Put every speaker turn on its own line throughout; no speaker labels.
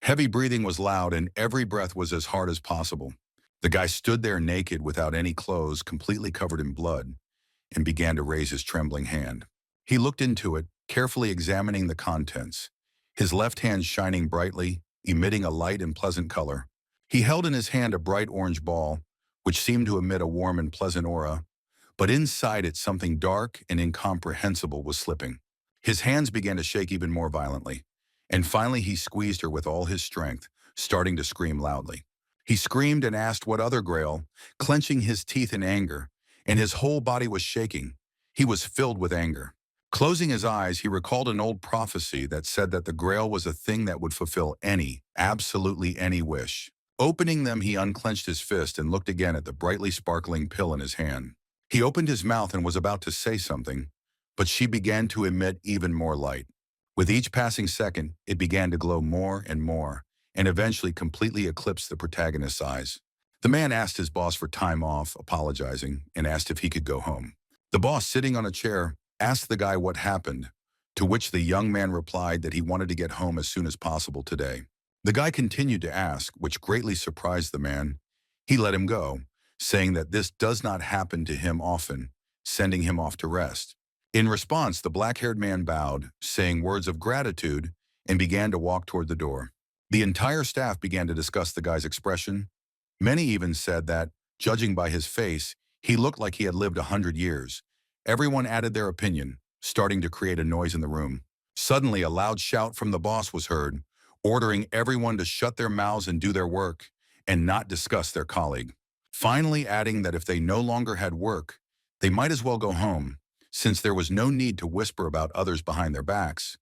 Heavy breathing was loud and every breath was as hard as possible. The guy stood there naked without any clothes, completely covered in blood, and began to raise his trembling hand. He looked into it, carefully examining the contents, his left hand shining brightly, emitting a light and pleasant color. He held in his hand a bright orange ball, which seemed to emit a warm and pleasant aura, but inside it something dark and incomprehensible was slipping. His hands began to shake even more violently, and finally he squeezed her with all his strength, starting to scream loudly. He screamed and asked what other Grail, clenching his teeth in anger, and his whole body was shaking. He was filled with anger. Closing his eyes, he recalled an old prophecy that said that the Grail was a thing that would fulfill any, absolutely any wish. Opening them, he unclenched his fist and looked again at the brightly sparkling pill in his hand. He opened his mouth and was about to say something, but she began to emit even more light. With each passing second, it began to glow more and eventually completely eclipsed the protagonist's eyes. The man asked his boss for time off, apologizing, and asked if he could go home. The boss, sitting on a chair, asked the guy what happened, to which the young man replied that he wanted to get home as soon as possible today. The guy continued to ask, which greatly surprised the man. He let him go, saying that this does not happen to him often, sending him off to rest. In response, the black-haired man bowed, saying words of gratitude, and began to walk toward the door. The entire staff began to discuss the guy's expression. Many even said that, judging by his face, he looked like he had lived 100 years. Everyone added their opinion, starting to create a noise in the room. Suddenly, a loud shout from the boss was heard, ordering everyone to shut their mouths and do their work, and not discuss their colleague. Finally adding that if they no longer had work, they might as well go home, since there was no need to whisper about others behind their backs.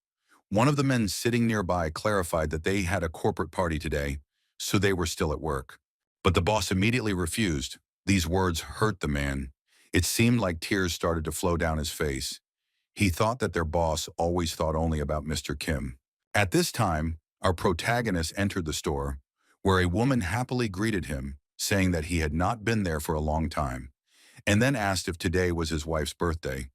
One of the men sitting nearby clarified that they had a corporate party today, so they were still at work. But the boss immediately refused. These words hurt the man. It seemed like tears started to flow down his face. He thought that their boss always thought only about Mr. Kim. At this time, our protagonist entered the store, where a woman happily greeted him, saying that he had not been there for a long time, and then asked if today was his wife's birthday,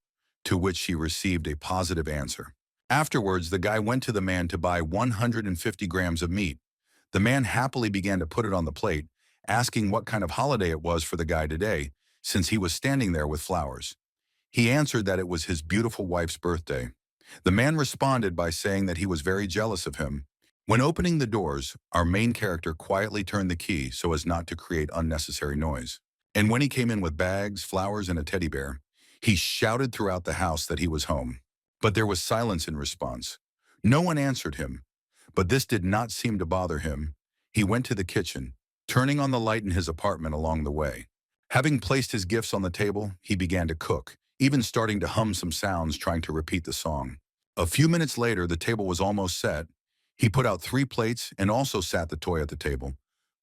to which she received a positive answer. Afterwards, the guy went to the man to buy 150 grams of meat. The man happily began to put it on the plate, asking what kind of holiday it was for the guy today, since he was standing there with flowers. He answered that it was his beautiful wife's birthday. The man responded by saying that he was very jealous of him. When opening the doors, our main character quietly turned the key so as not to create unnecessary noise. And when he came in with bags, flowers, and a teddy bear, he shouted throughout the house that he was home. But there was silence in response. No one answered him, but this did not seem to bother him. He went to the kitchen, turning on the light in his apartment along the way. Having placed his gifts on the table, he began to cook, even starting to hum some sounds trying to repeat the song. A few minutes later, the table was almost set. He put out 3 plates and also sat the toy at the table,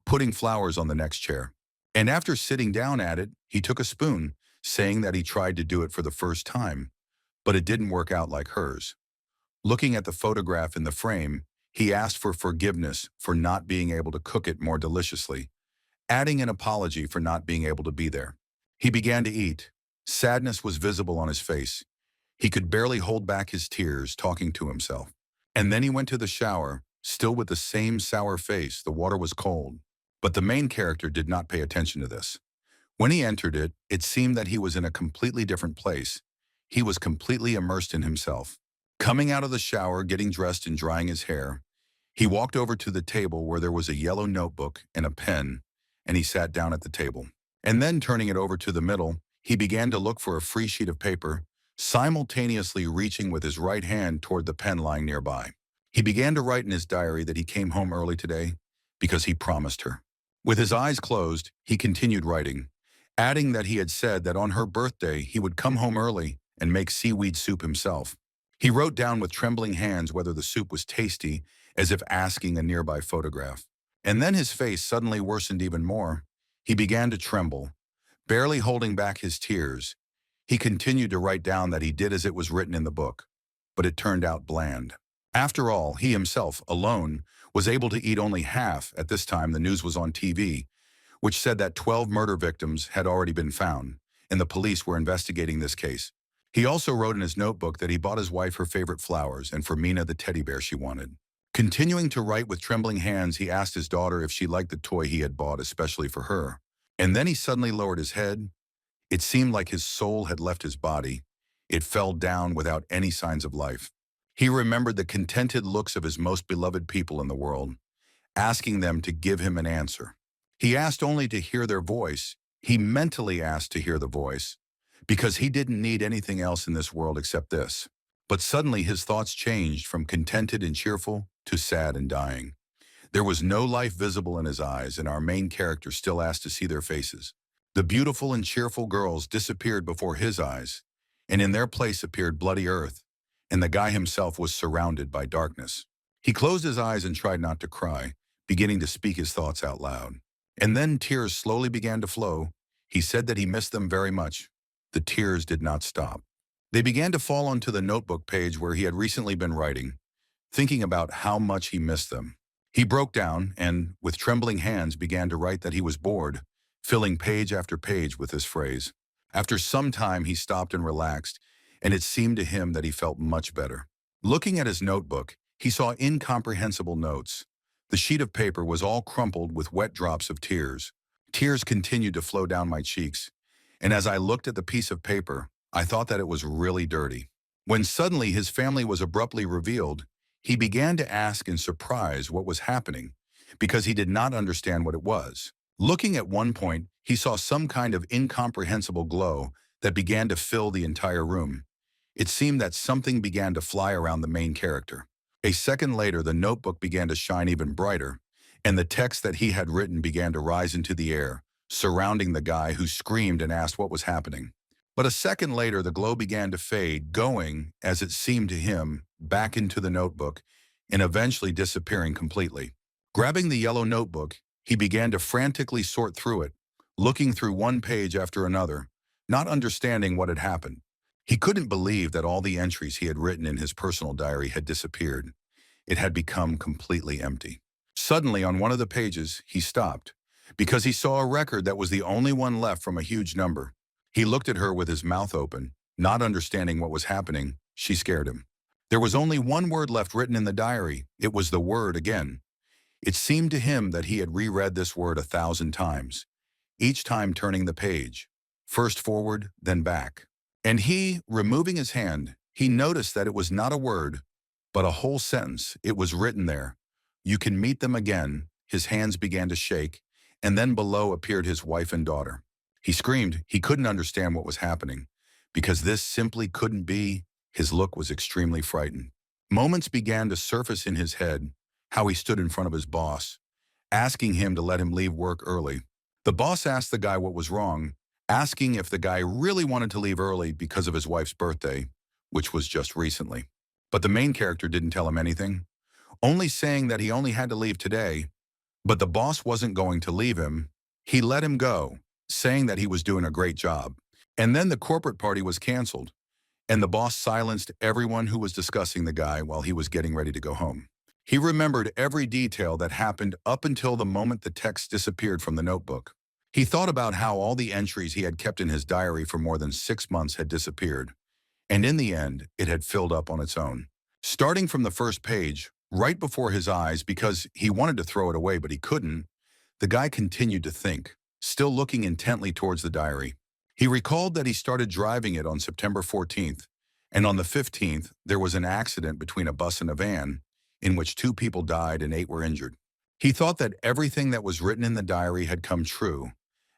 putting flowers on the next chair. And after sitting down at it, he took a spoon, saying that he tried to do it for the first time, but it didn't work out like hers. Looking at the photograph in the frame, he asked for forgiveness for not being able to cook it more deliciously, adding an apology for not being able to be there. He began to eat. Sadness was visible on his face. He could barely hold back his tears, talking to himself. And then he went to the shower, still with the same sour face. The water was cold, but the main character did not pay attention to this. When he entered it, it seemed that he was in a completely different place. He was completely immersed in himself. Coming out of the shower, getting dressed and drying his hair, he walked over to the table where there was a yellow notebook and a pen, and he sat down at the table. And then turning it over to the middle, he began to look for a free sheet of paper, simultaneously reaching with his right hand toward the pen lying nearby. He began to write in his diary that he came home early today because he promised her. With his eyes closed, he continued writing, adding that he had said that on her birthday he would come home early and make seaweed soup himself. He wrote down with trembling hands whether the soup was tasty, as if asking a nearby photograph. And then his face suddenly worsened even more. He began to tremble, barely holding back his tears. He continued to write down that he did as it was written in the book, but it turned out bland. After all, he himself, alone, was able to eat only half. At this time, the news was on TV, which said that 12 murder victims had already been found, and the police were investigating this case. He also wrote in his notebook that he bought his wife her favorite flowers and for Mina the teddy bear she wanted. Continuing to write with trembling hands, he asked his daughter if she liked the toy he had bought especially for her. And then he suddenly lowered his head. It seemed like his soul had left his body. It fell down without any signs of life. He remembered the contented looks of his most beloved people in the world, asking them to give him an answer. He asked only to hear their voice. He mentally asked to hear the voice, because he didn't need anything else in this world except this. But suddenly his thoughts changed from contented and cheerful to sad and dying. There was no life visible in his eyes, and our main character still asked to see their faces. The beautiful and cheerful girls disappeared before his eyes, and in their place appeared bloody earth, and the guy himself was surrounded by darkness. He closed his eyes and tried not to cry, beginning to speak his thoughts out loud. And then tears slowly began to flow. He said that he missed them very much. The tears did not stop. They began to fall onto the notebook page where he had recently been writing, thinking about how much he missed them. He broke down and, with trembling hands, began to write that he was bored, filling page after page with this phrase. After some time, he stopped and relaxed, and it seemed to him that he felt much better. Looking at his notebook, he saw incomprehensible notes. The sheet of paper was all crumpled with wet drops of tears. Tears continued to flow down my cheeks, and as I looked at the piece of paper, I thought that it was really dirty. When suddenly his family was abruptly revealed, he began to ask in surprise what was happening, because he did not understand what it was. Looking at one point, he saw some kind of incomprehensible glow that began to fill the entire room. It seemed that something began to fly around the main character. A second later, the notebook began to shine even brighter, and the text that he had written began to rise into the air, surrounding the guy who screamed and asked what was happening. But a second later, the glow began to fade, going, as it seemed to him, back into the notebook, and eventually disappearing completely. Grabbing the yellow notebook, he began to frantically sort through it, looking through one page after another, not understanding what had happened. He couldn't believe that all the entries he had written in his personal diary had disappeared. It had become completely empty. Suddenly, on one of the pages, he stopped, because he saw a record that was the only one left from a huge number. He looked at her with his mouth open, not understanding what was happening. She scared him. There was only one word left written in the diary. It was the word again. It seemed to him that he had reread this word 1,000 times, each time turning the page, first forward, then back. And he, removing his hand, he noticed that it was not a word, but a whole sentence. It was written there. You can meet them again. His hands began to shake, and then below appeared his wife and daughter. He screamed. He couldn't understand what was happening, because this simply couldn't be. His look was extremely frightened. Moments began to surface in his head, how he stood in front of his boss, asking him to let him leave work early. The boss asked the guy what was wrong, asking if the guy really wanted to leave early because of his wife's birthday, which was just recently. But the main character didn't tell him anything, only saying that he only had to leave today. But the boss wasn't going to leave him. He let him go, saying that he was doing a great job. And then the corporate party was canceled, and the boss silenced everyone who was discussing the guy while he was getting ready to go home. He remembered every detail that happened up until the moment the text disappeared from the notebook. He thought about how all the entries he had kept in his diary for more than 6 months had disappeared, and in the end, it had filled up on its own. Starting from the first page, right before his eyes, because he wanted to throw it away but he couldn't, the guy continued to think, still looking intently towards the diary. He recalled that he started driving it on September 14th, and on the 15th, there was an accident between a bus and a van, in which 2 people died and 8 were injured. He thought that everything that was written in the diary had come true.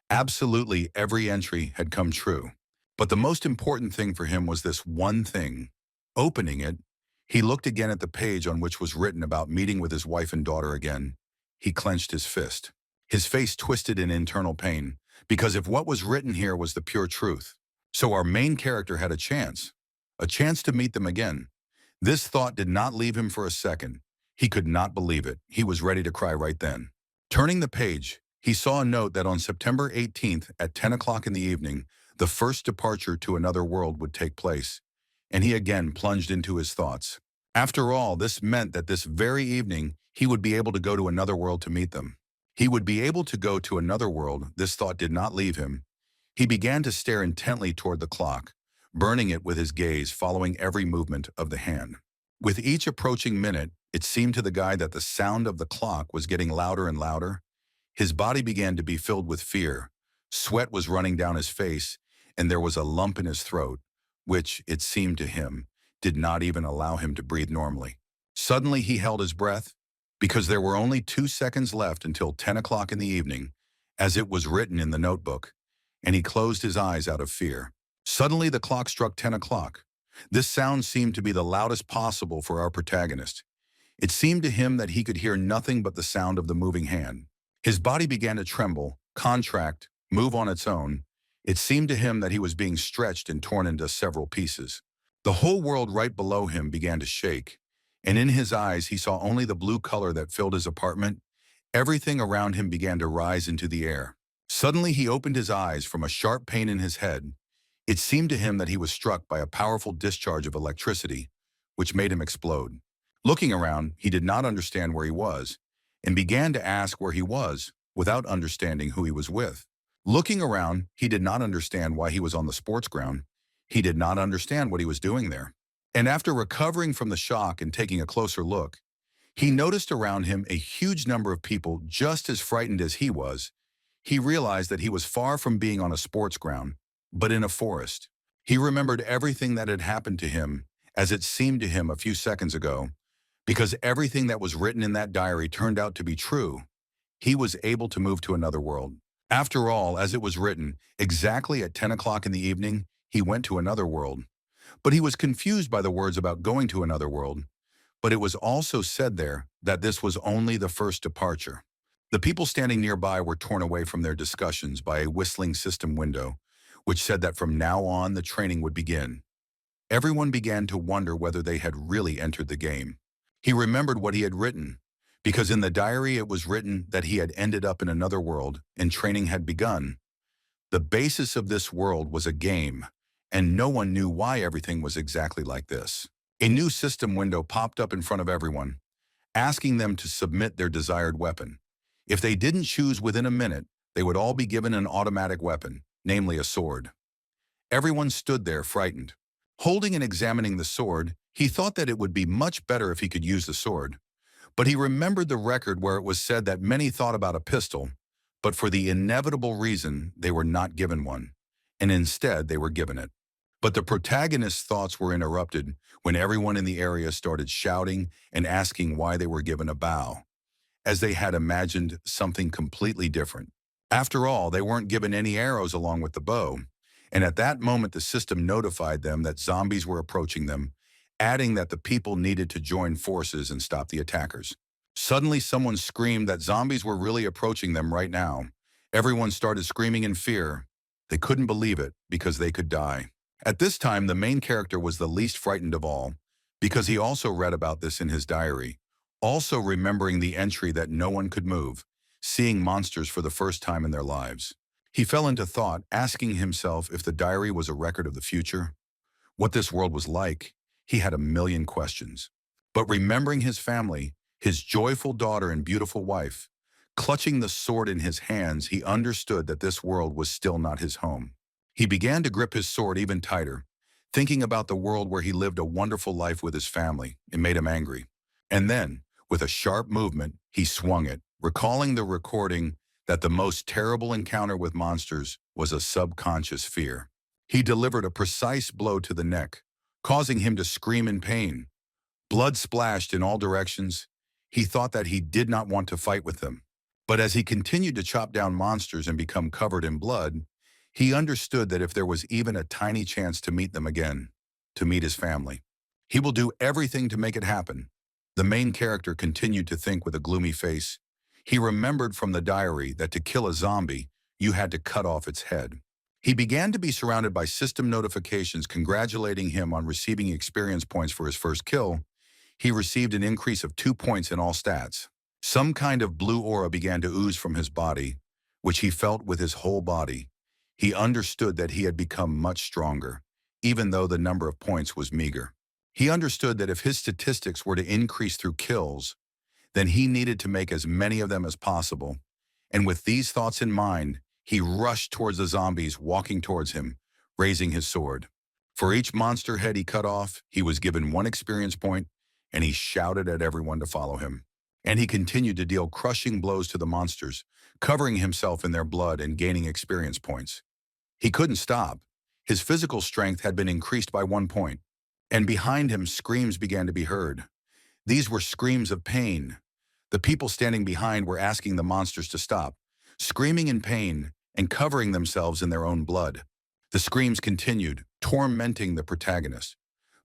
Absolutely every entry had come true. But the most important thing for him was this one thing. Opening it, he looked again at the page on which was written about meeting with his wife and daughter again. He clenched his fist. His face twisted in internal pain, because if what was written here was the pure truth, so our main character had a chance to meet them again. This thought did not leave him for a second. He could not believe it. He was ready to cry right then. Turning the page, he saw a note that on September 18th at 10 o'clock in the evening, the first departure to another world would take place, and he again plunged into his thoughts. After all, this meant that this very evening, he would be able to go to another world to meet them. He would be able to go to another world. This thought did not leave him. He began to stare intently toward the clock, burning it with his gaze, following every movement of the hand. With each approaching minute, it seemed to the guy that the sound of the clock was getting louder and louder. His body began to be filled with fear. Sweat was running down his face, and there was a lump in his throat, which, it seemed to him, did not even allow him to breathe normally. Suddenly he held his breath, because there were only 2 seconds left until 10 o'clock in the evening, as it was written in the notebook, and he closed his eyes out of fear. Suddenly the clock struck 10 o'clock. This sound seemed to be the loudest possible for our protagonist. It seemed to him that he could hear nothing but the sound of the moving hand. His body began to tremble, contract, move on its own. It seemed to him that he was being stretched and torn into several pieces. The whole world right below him began to shake, and in his eyes he saw only the blue color that filled his apartment. Everything around him began to rise into the air. Suddenly he opened his eyes from a sharp pain in his head. It seemed to him that he was struck by a powerful discharge of electricity, which made him explode. Looking around, he did not understand where he was, and began to ask where he was, without understanding who he was with. Looking around, he did not understand why he was on the sports ground. He did not understand what he was doing there. And after recovering from the shock and taking a closer look, he noticed around him a huge number of people just as frightened as he was. He realized that he was far from being on a sports ground, but in a forest. He remembered everything that had happened to him, as it seemed to him a few seconds ago, because everything that was written in that diary turned out to be true. He was able to move to another world. After all, as it was written, exactly at 10 o'clock in the evening, he went to another world. But he was confused by the words about going to another world. But it was also said there that this was only the first departure. The people standing nearby were torn away from their discussions by a whistling system window, which said that from now on the training would begin. Everyone began to wonder whether they had really entered the game. He remembered what he had written, because in the diary it was written that he had ended up in another world and training had begun. The basis of this world was a game, and no one knew why everything was exactly like this. A new system window popped up in front of everyone, asking them to submit their desired weapon. If they didn't choose within a minute, they would all be given an automatic weapon, namely a sword. Everyone stood there frightened. Holding and examining the sword, he thought that it would be much better if he could use the sword. But he remembered the record where it was said that many thought about a pistol, but for the inevitable reason they were not given one, and instead they were given it. But the protagonist's thoughts were interrupted when everyone in the area started shouting and asking why they were given a bow, as they had imagined something completely different. After all, they weren't given any arrows along with the bow, and at that moment the system notified them that zombies were approaching them, adding that the people needed to join forces and stop the attackers. Suddenly someone screamed that zombies were really approaching them right now. Everyone started screaming in fear. They couldn't believe it because they could die. At this time, the main character was the least frightened of all, because he also read about this in his diary, also remembering the entry that no one could move, seeing monsters for the first time in their lives. He fell into thought, asking himself if the diary was a record of the future, what this world was like. He had a million questions. But remembering his family, his joyful daughter and beautiful wife, clutching the sword in his hands, he understood that this world was still not his home. He began to grip his sword even tighter, thinking about the world where he lived a wonderful life with his family. It made him angry. And then, with a sharp movement, he swung it, recalling the recording that the most terrible encounter with monsters was a subconscious fear. He delivered a precise blow to the neck, causing him to scream in pain. Blood splashed in all directions. He thought that he did not want to fight with them. But as he continued to chop down monsters and become covered in blood, he understood that if there was even a tiny chance to meet them again, to meet his family, he will do everything to make it happen. The main character continued to think with a gloomy face. He remembered from the diary that to kill a zombie, you had to cut off its head. He began to be surrounded by system notifications congratulating him on receiving experience points for his first kill. He received an increase of 2 points in all stats. Some kind of blue aura began to ooze from his body, which he felt with his whole body. He understood that he had become much stronger, even though the number of points was meager. He understood that if his statistics were to increase through kills, then he needed to make as many of them as possible. And with these thoughts in mind, he rushed towards the zombies walking towards him, raising his sword. For each monster head he cut off, he was given 1 experience point, and he shouted at everyone to follow him. And he continued to deal crushing blows to the monsters, covering himself in their blood and gaining experience points. He couldn't stop. His physical strength had been increased by 1 point, and behind him screams began to be heard. These were screams of pain. The people standing behind were asking the monsters to stop, screaming in pain and covering themselves in their own blood. The screams continued, tormenting the protagonist.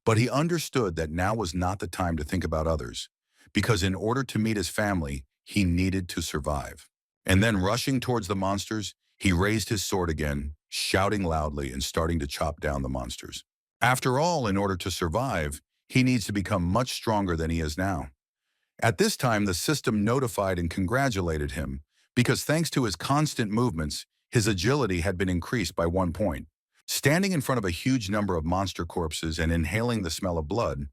But he understood that now was not the time to think about others, because in order to meet his family, he needed to survive. And then rushing towards the monsters, he raised his sword again, shouting loudly and starting to chop down the monsters. After all, in order to survive, he needs to become much stronger than he is now. At this time, the system notified and congratulated him, because thanks to his constant movements, his agility had been increased by 1 point. Standing in front of a huge number of monster corpses and inhaling the smell of blood,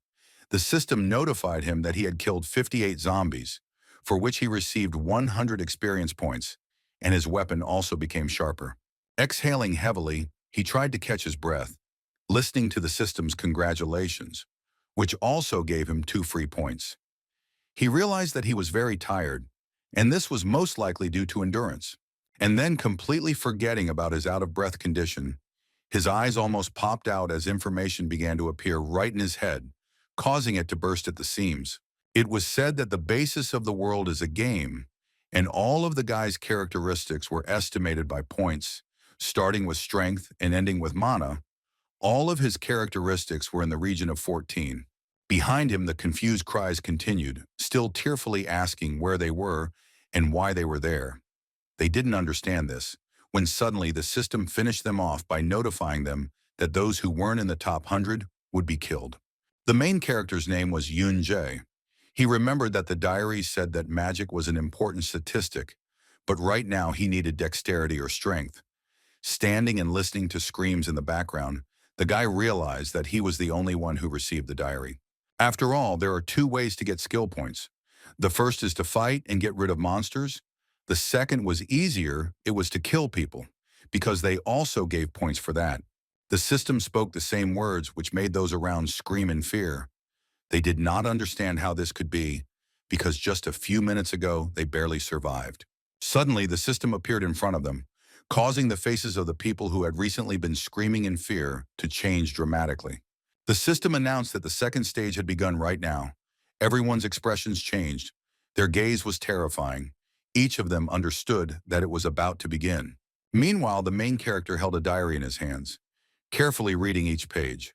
the system notified him that he had killed 58 zombies, for which he received 100 experience points, and his weapon also became sharper. Exhaling heavily, he tried to catch his breath, listening to the system's congratulations, which also gave him 2 free points. He realized that he was very tired, and this was most likely due to endurance. And then, completely forgetting about his out-of-breath condition, his eyes almost popped out as information began to appear right in his head, causing it to burst at the seams. It was said that the basis of the world is a game, and all of the guy's characteristics were estimated by points, starting with strength and ending with mana. All of his characteristics were in the region of 14. Behind him, the confused cries continued, still tearfully asking where they were and why they were there. They didn't understand this, when suddenly the system finished them off by notifying them that those who weren't in the top 100 would be killed. The main character's name was Yun Jae. He remembered that the diary said that magic was an important statistic, but right now he needed dexterity or strength. Standing and listening to screams in the background, the guy realized that he was the only one who received the diary. After all, there are 2 ways to get skill points. The first is to fight and get rid of monsters. The second was easier, it was to kill people, because they also gave points for that. The system spoke the same words, which made those around scream in fear. They did not understand how this could be, because just a few minutes ago, they barely survived. Suddenly, the system appeared in front of them, causing the faces of the people who had recently been screaming in fear to change dramatically. The system announced that the second stage had begun right now. Everyone's expressions changed. Their gaze was terrifying. Each of them understood that it was about to begin. Meanwhile, the main character held a diary in his hands, carefully reading each page.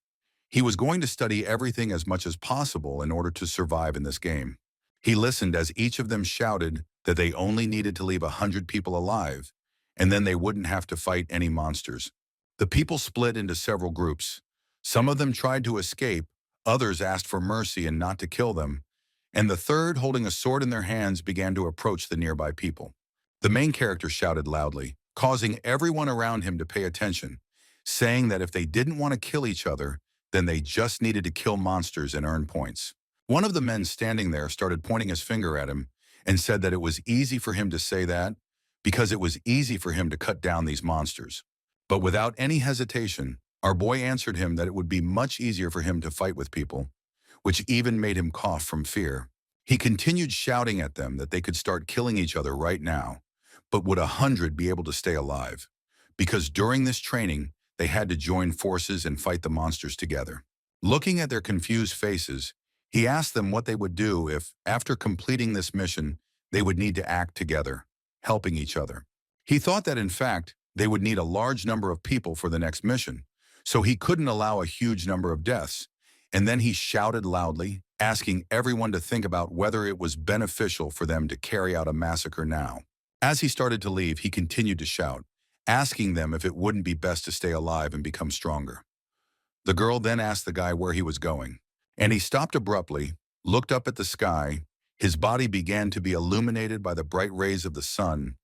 He was going to study everything as much as possible in order to survive in this game. He listened as each of them shouted that they only needed to leave 100 people alive, and then they wouldn't have to fight any monsters. The people split into several groups. Some of them tried to escape, others asked for mercy and not to kill them, and the third, holding a sword in their hands, began to approach the nearby people. The main character shouted loudly, causing everyone around him to pay attention, saying that if they didn't want to kill each other, then they just needed to kill monsters and earn points. One of the men standing there started pointing his finger at him and said that it was easy for him to say that because it was easy for him to cut down these monsters. But without any hesitation, our boy answered him that it would be much easier for him to fight with people, which even made him cough from fear. He continued shouting at them that they could start killing each other right now, but would 100 be able to stay alive? Because during this training, they had to join forces and fight the monsters together. Looking at their confused faces, he asked them what they would do if, after completing this mission, they would need to act together, helping each other. He thought that, in fact, they would need a large number of people for the next mission, so he couldn't allow a huge number of deaths. And then he shouted loudly, asking everyone to think about whether it was beneficial for them to carry out a massacre now. As he started to leave, he continued to shout, asking them if it wouldn't be best to stay alive and become stronger. The girl then asked the guy where he was going, and he stopped abruptly, looked up at the sky. His body began to be illuminated by the bright rays of the sun.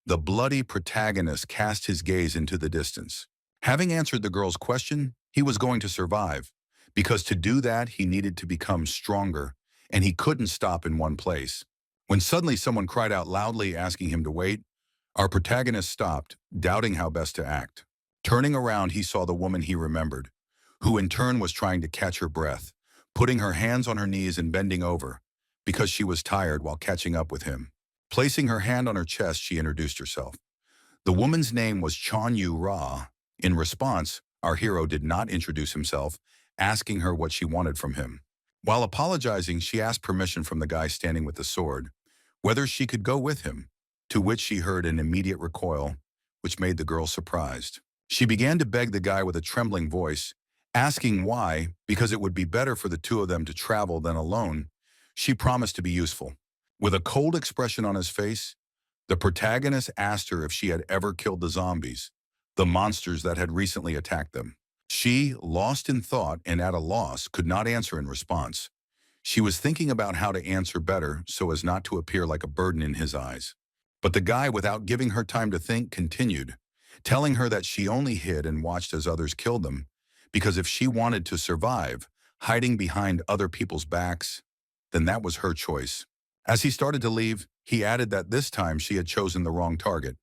The bloody protagonist cast his gaze into the distance. Having answered the girl's question, he was going to survive, because to do that he needed to become stronger, and he couldn't stop in one place. When suddenly someone cried out loudly asking him to wait, our protagonist stopped, doubting how best to act. Turning around, he saw the woman he remembered, who in turn was trying to catch her breath, putting her hands on her knees and bending over, because she was tired while catching up with him. Placing her hand on her chest, she introduced herself. The woman's name was Chon Yu Ra. In response, our hero did not introduce himself, asking her what she wanted from him. While apologizing, she asked permission from the guy standing with the sword, whether she could go with him, to which she heard an immediate recoil, which made the girl surprised. She began to beg the guy with a trembling voice, asking why, because it would be better for the two of them to travel than alone. She promised to be useful. With a cold expression on his face, the protagonist asked her if she had ever killed the zombies, the monsters that had recently attacked them. She, lost in thought and at a loss, could not answer in response. She was thinking about how to answer better so as not to appear like a burden in his eyes. But the guy, without giving her time to think, continued, telling her that she only hid and watched as others killed them, because if she wanted to survive, hiding behind other people's backs, then that was her choice. As he started to leave, he added that this time she had chosen the wrong target.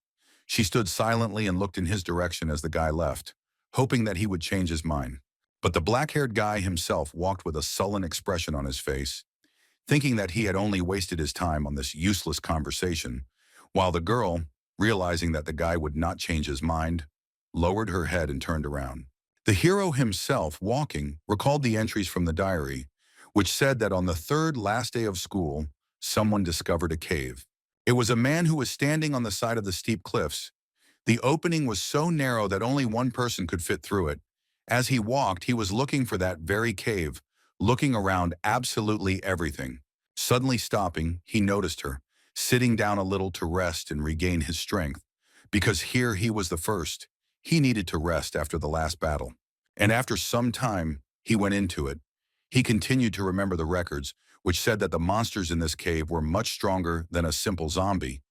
She stood silently and looked in his direction as the guy left, hoping that he would change his mind. But the black-haired guy himself walked with a sullen expression on his face, thinking that he had only wasted his time on this useless conversation, while the girl, realizing that the guy would not change his mind, lowered her head and turned around. The hero himself, walking, recalled the entries from the diary, which said that on the third last day of school, someone discovered a cave. It was a man who was standing on the side of the steep cliffs. The opening was so narrow that only one person could fit through it. As he walked, he was looking for that very cave, looking around absolutely everything. Suddenly stopping, he noticed her, sitting down a little to rest and regain his strength. Because here he was the first. He needed to rest after the last battle. And after some time, he went into it. He continued to remember the records, which said that the monsters in this cave were much stronger than a simple zombie.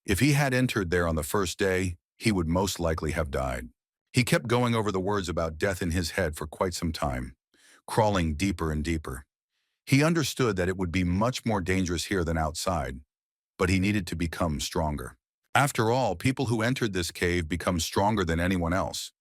If he had entered there on the first day, he would most likely have died. He kept going over the words about death in his head for quite some time, crawling deeper and deeper. He understood that it would be much more dangerous here than outside, but he needed to become stronger. After all, people who entered this cave become stronger than anyone else.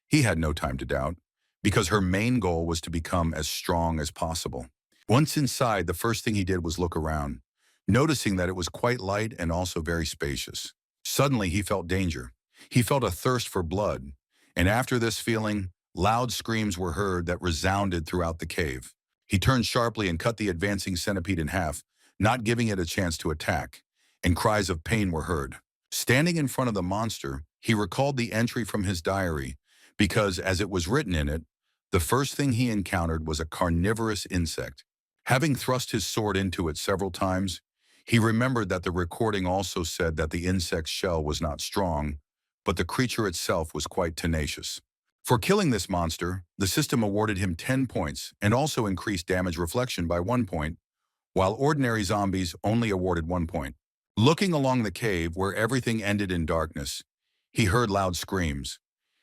He had no time to doubt, because her main goal was to become as strong as possible. Once inside, the first thing he did was look around, noticing that it was quite light and also very spacious. Suddenly, he felt danger. He felt a thirst for blood, and after this feeling, loud screams were heard that resounded throughout the cave. He turned sharply and cut the advancing centipede in half, not giving it a chance to attack, and cries of pain were heard. Standing in front of the monster, he recalled the entry from his diary, because, as it was written in it, the first thing he encountered was a carnivorous insect. Having thrust his sword into it several times, he remembered that the recording also said that the insect's shell was not strong, but the creature itself was quite tenacious. For killing this monster, the system awarded him 10 points and also increased damage reflection by 1 point, while ordinary zombies only awarded 1 point. Looking along the cave where everything ended in darkness, he heard loud screams.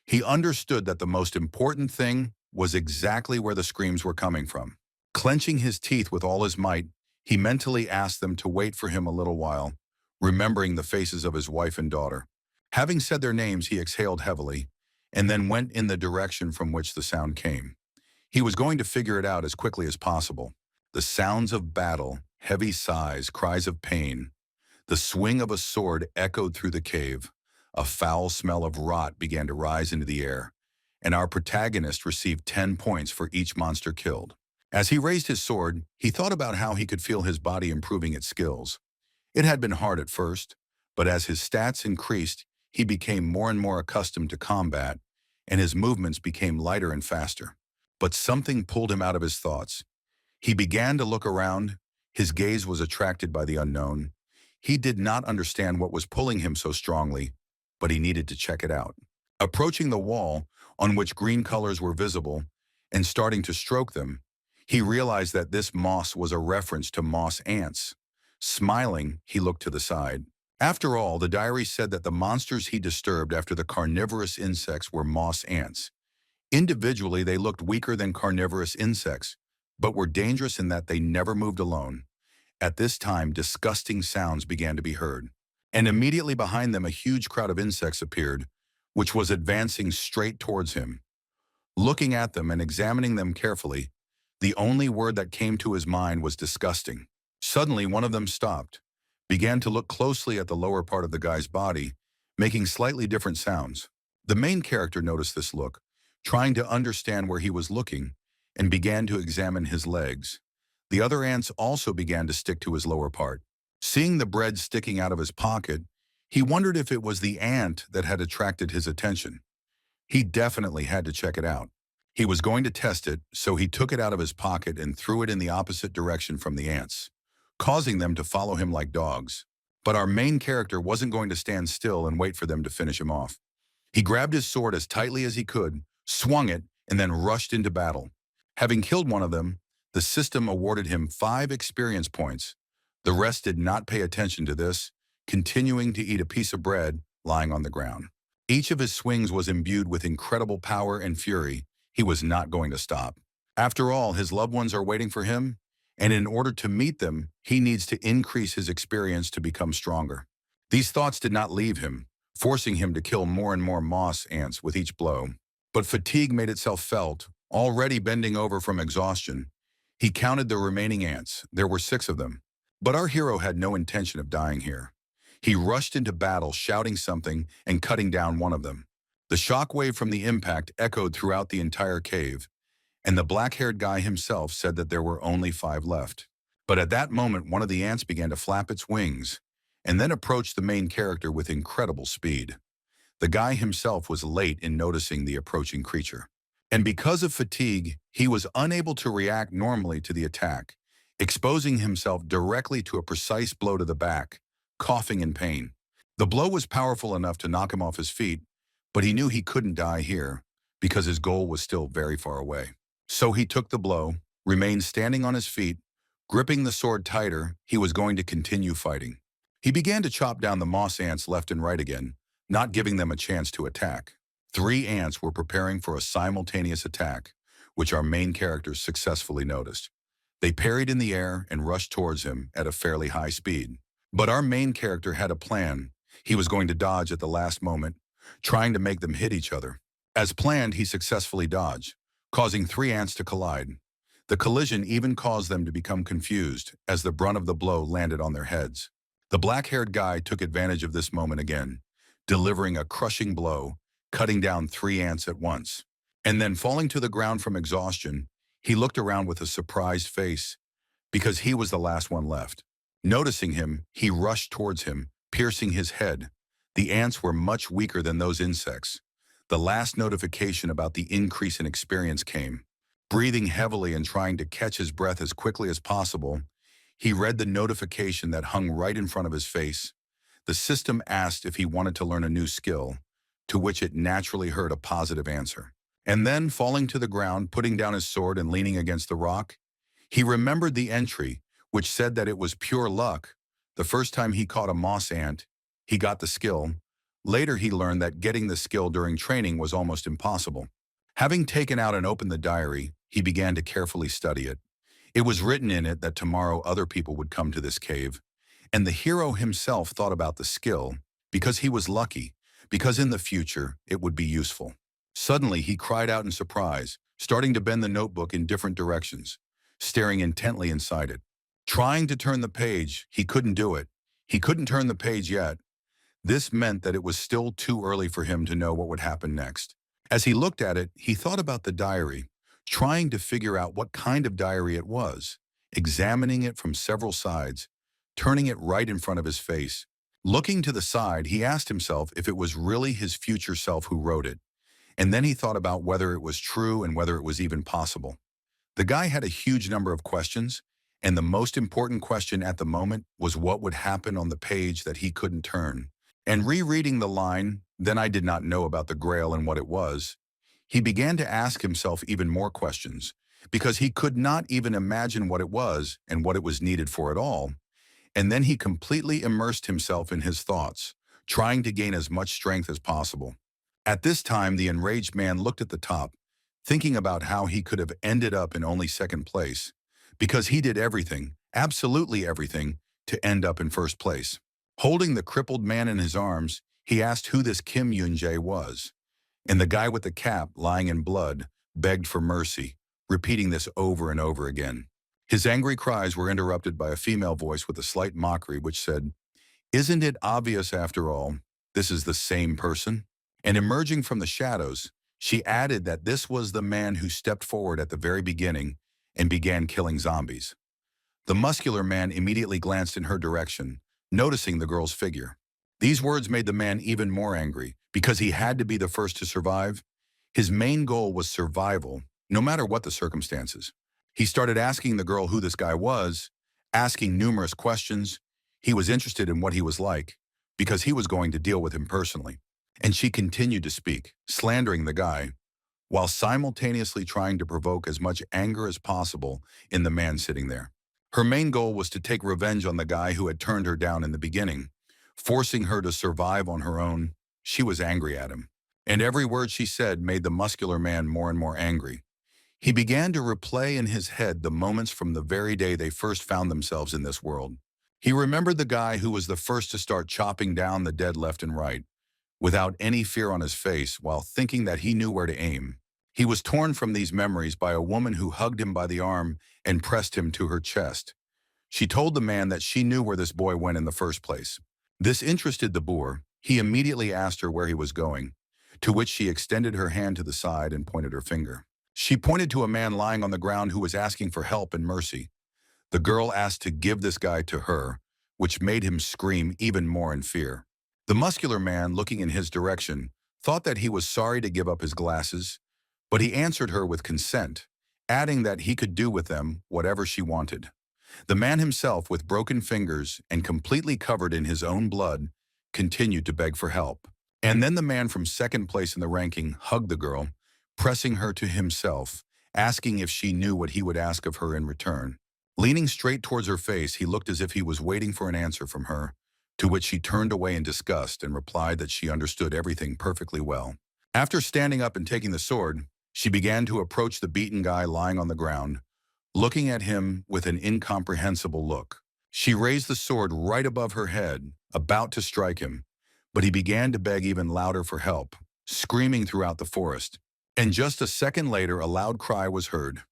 He understood that the most important thing was exactly where the screams were coming from. Clenching his teeth with all his might, he mentally asked them to wait for him a little while, remembering the faces of his wife and daughter. Having said their names, he exhaled heavily, and then went in the direction from which the sound came. He was going to figure it out as quickly as possible. The sounds of battle, heavy sighs, cries of pain. The swing of a sword echoed through the cave. A foul smell of rot began to rise into the air, and our protagonist received 10 points for each monster killed. As he raised his sword, he thought about how he could feel his body improving its skills. It had been hard at first, but as his stats increased, he became more and more accustomed to combat, and his movements became lighter and faster. But something pulled him out of his thoughts. He began to look around. His gaze was attracted by the unknown. He did not understand what was pulling him so strongly, but he needed to check it out. Approaching the wall, on which green colors were visible, and starting to stroke them, he realized that this moss was a reference to moss ants. Smiling, he looked to the side. After all, the diary said that the monsters he disturbed after the carnivorous insects were moss ants. Individually, they looked weaker than carnivorous insects, but were dangerous in that they never moved alone. At this time, disgusting sounds began to be heard, and immediately behind them a huge crowd of insects appeared, which was advancing straight towards him. Looking at them and examining them carefully, The only word that came to his mind was disgusting. Suddenly, one of them stopped, began to look closely at the lower part of the guy's body, making slightly different sounds. The main character noticed this look, trying to understand where he was looking, and began to examine his legs. The other ants also began to stick to his lower part. Seeing the bread sticking out of his pocket, he wondered if it was the ant that had attracted his attention. He definitely had to check it out. He was going to test it, so he took it out of his pocket and threw it in the opposite direction from the ants, causing them to follow him like dogs. But our main character wasn't going to stand still and wait for them to finish him off. He grabbed his sword as tightly as he could, swung it, and then rushed into battle. Having killed one of them, the system awarded him 5 experience points. The rest did not pay attention to this, continuing to eat a piece of bread lying on the ground. Each of his swings was imbued with incredible power and fury. He was not going to stop. After all, his loved ones are waiting for him, and in order to meet them, he needs to increase his experience to become stronger. These thoughts did not leave him, forcing him to kill more and more moss ants with each blow. But fatigue made itself felt, already bending over from exhaustion. He counted the remaining ants. There were 6 of them. But our hero had no intention of dying here. He rushed into battle, shouting something and cutting down one of them. The shockwave from the impact echoed throughout the entire cave, and the black-haired guy himself said that there were only 5 left. But at that moment, one of the ants began to flap its wings, and then approached the main character with incredible speed. The guy himself was late in noticing the approaching creature. And because of fatigue, he was unable to react normally to the attack, exposing himself directly to a precise blow to the back, coughing in pain. The blow was powerful enough to knock him off his feet, but he knew he couldn't die here because his goal was still very far away. So he took the blow, remained standing on his feet, gripping the sword tighter. He was going to continue fighting. He began to chop down the moss ants left and right again, not giving them a chance to attack. 3 ants were preparing for a simultaneous attack, which our main characters successfully noticed. They parried in the air and rushed towards him at a fairly high speed. But our main character had a plan. He was going to dodge at the last moment, trying to make them hit each other. As planned, he successfully dodged, causing 3 ants to collide. The collision even caused them to become confused as the brunt of the blow landed on their heads. The black-haired guy took advantage of this moment again, delivering a crushing blow, cutting down 3 ants at once. And then falling to the ground from exhaustion, he looked around with a surprised face because he was the last one left. Noticing him, he rushed towards him, piercing his head. The ants were much weaker than those insects. The last notification about the increase in experience came. Breathing heavily and trying to catch his breath as quickly as possible, he read the notification that hung right in front of his face. The system asked if he wanted to learn a new skill, to which it naturally heard a positive answer. And then, falling to the ground, putting down his sword and leaning against the rock, he remembered the entry, which said that it was pure luck. The first time he caught a moss ant, he got the skill. Later, he learned that getting the skill during training was almost impossible. Having taken out and opened the diary, he began to carefully study it. It was written in it that tomorrow other people would come to this cave, and the hero himself thought about the skill because he was lucky, because in the future it would be useful. Suddenly, he cried out in surprise, starting to bend the notebook in different directions, staring intently inside it. Trying to turn the page, he couldn't do it. He couldn't turn the page yet. This meant that it was still too early for him to know what would happen next. As he looked at it, he thought about the diary, trying to figure out what kind of diary it was, examining it from several sides, turning it right in front of his face. Looking to the side, he asked himself if it was really his future self who wrote it, and then he thought about whether it was true and whether it was even possible. The guy had a huge number of questions, and the most important question at the moment was what would happen on the page that he couldn't turn. And rereading the line, "Then I did not know about the Grail and what it was," he began to ask himself even more questions, because he could not even imagine what it was and what it was needed for at all. And then he completely immersed himself in his thoughts, trying to gain as much strength as possible. At this time, the enraged man looked at the top, thinking about how he could have ended up in only second place, because he did everything, absolutely everything, to end up in first place. Holding the crippled man in his arms, he asked who this Kim Yun-jae was, and the guy with the cap, lying in blood, begged for mercy, repeating this over and over again. His angry cries were interrupted by a female voice with a slight mockery which said, "Isn't it obvious after all, this is the same person?" And emerging from the shadows, she added that this was the man who stepped forward at the very beginning and began killing zombies. The muscular man immediately glanced in her direction, noticing the girl's figure. These words made the man even more angry, because he had to be the first to survive. His main goal was survival, no matter what the circumstances. He started asking the girl who this guy was, asking numerous questions. He was interested in what he was like, because he was going to deal with him personally. And she continued to speak, slandering the guy, while simultaneously trying to provoke as much anger as possible in the man sitting there. Her main goal was to take revenge on the guy who had turned her down in the beginning, forcing her to survive on her own. She was angry at him, and every word she said made the muscular man more and more angry. He began to replay in his head the moments from the very day they first found themselves in this world. He remembered the guy who was the first to start chopping down the dead left and right, without any fear on his face, while thinking that he knew where to aim. He was torn from these memories by a woman who hugged him by the arm and pressed him to her chest. She told the man that she knew where this boy went in the first place. This interested the boor. He immediately asked her where he was going, to which she extended her hand to the side and pointed her finger. She pointed to a man lying on the ground who was asking for help and mercy. The girl asked to give this guy to her, which made him scream even more in fear. The muscular man, looking in his direction, thought that he was sorry to give up his glasses, but he answered her with consent, adding that he could do with them whatever she wanted. The man himself, with broken fingers and completely covered in his own blood, continued to beg for help. And then the man from second place in the ranking hugged the girl, pressing her to himself, asking if she knew what he would ask of her in return. Leaning straight towards her face, he looked as if he was waiting for an answer from her, to which she turned away in disgust and replied that she understood everything perfectly well. After standing up and taking the sword, she began to approach the beaten guy lying on the ground, looking at him with an incomprehensible look. She raised the sword right above her head, about to strike him, but he began to beg even louder for help, screaming throughout the forest. And just a second later, a loud cry was heard.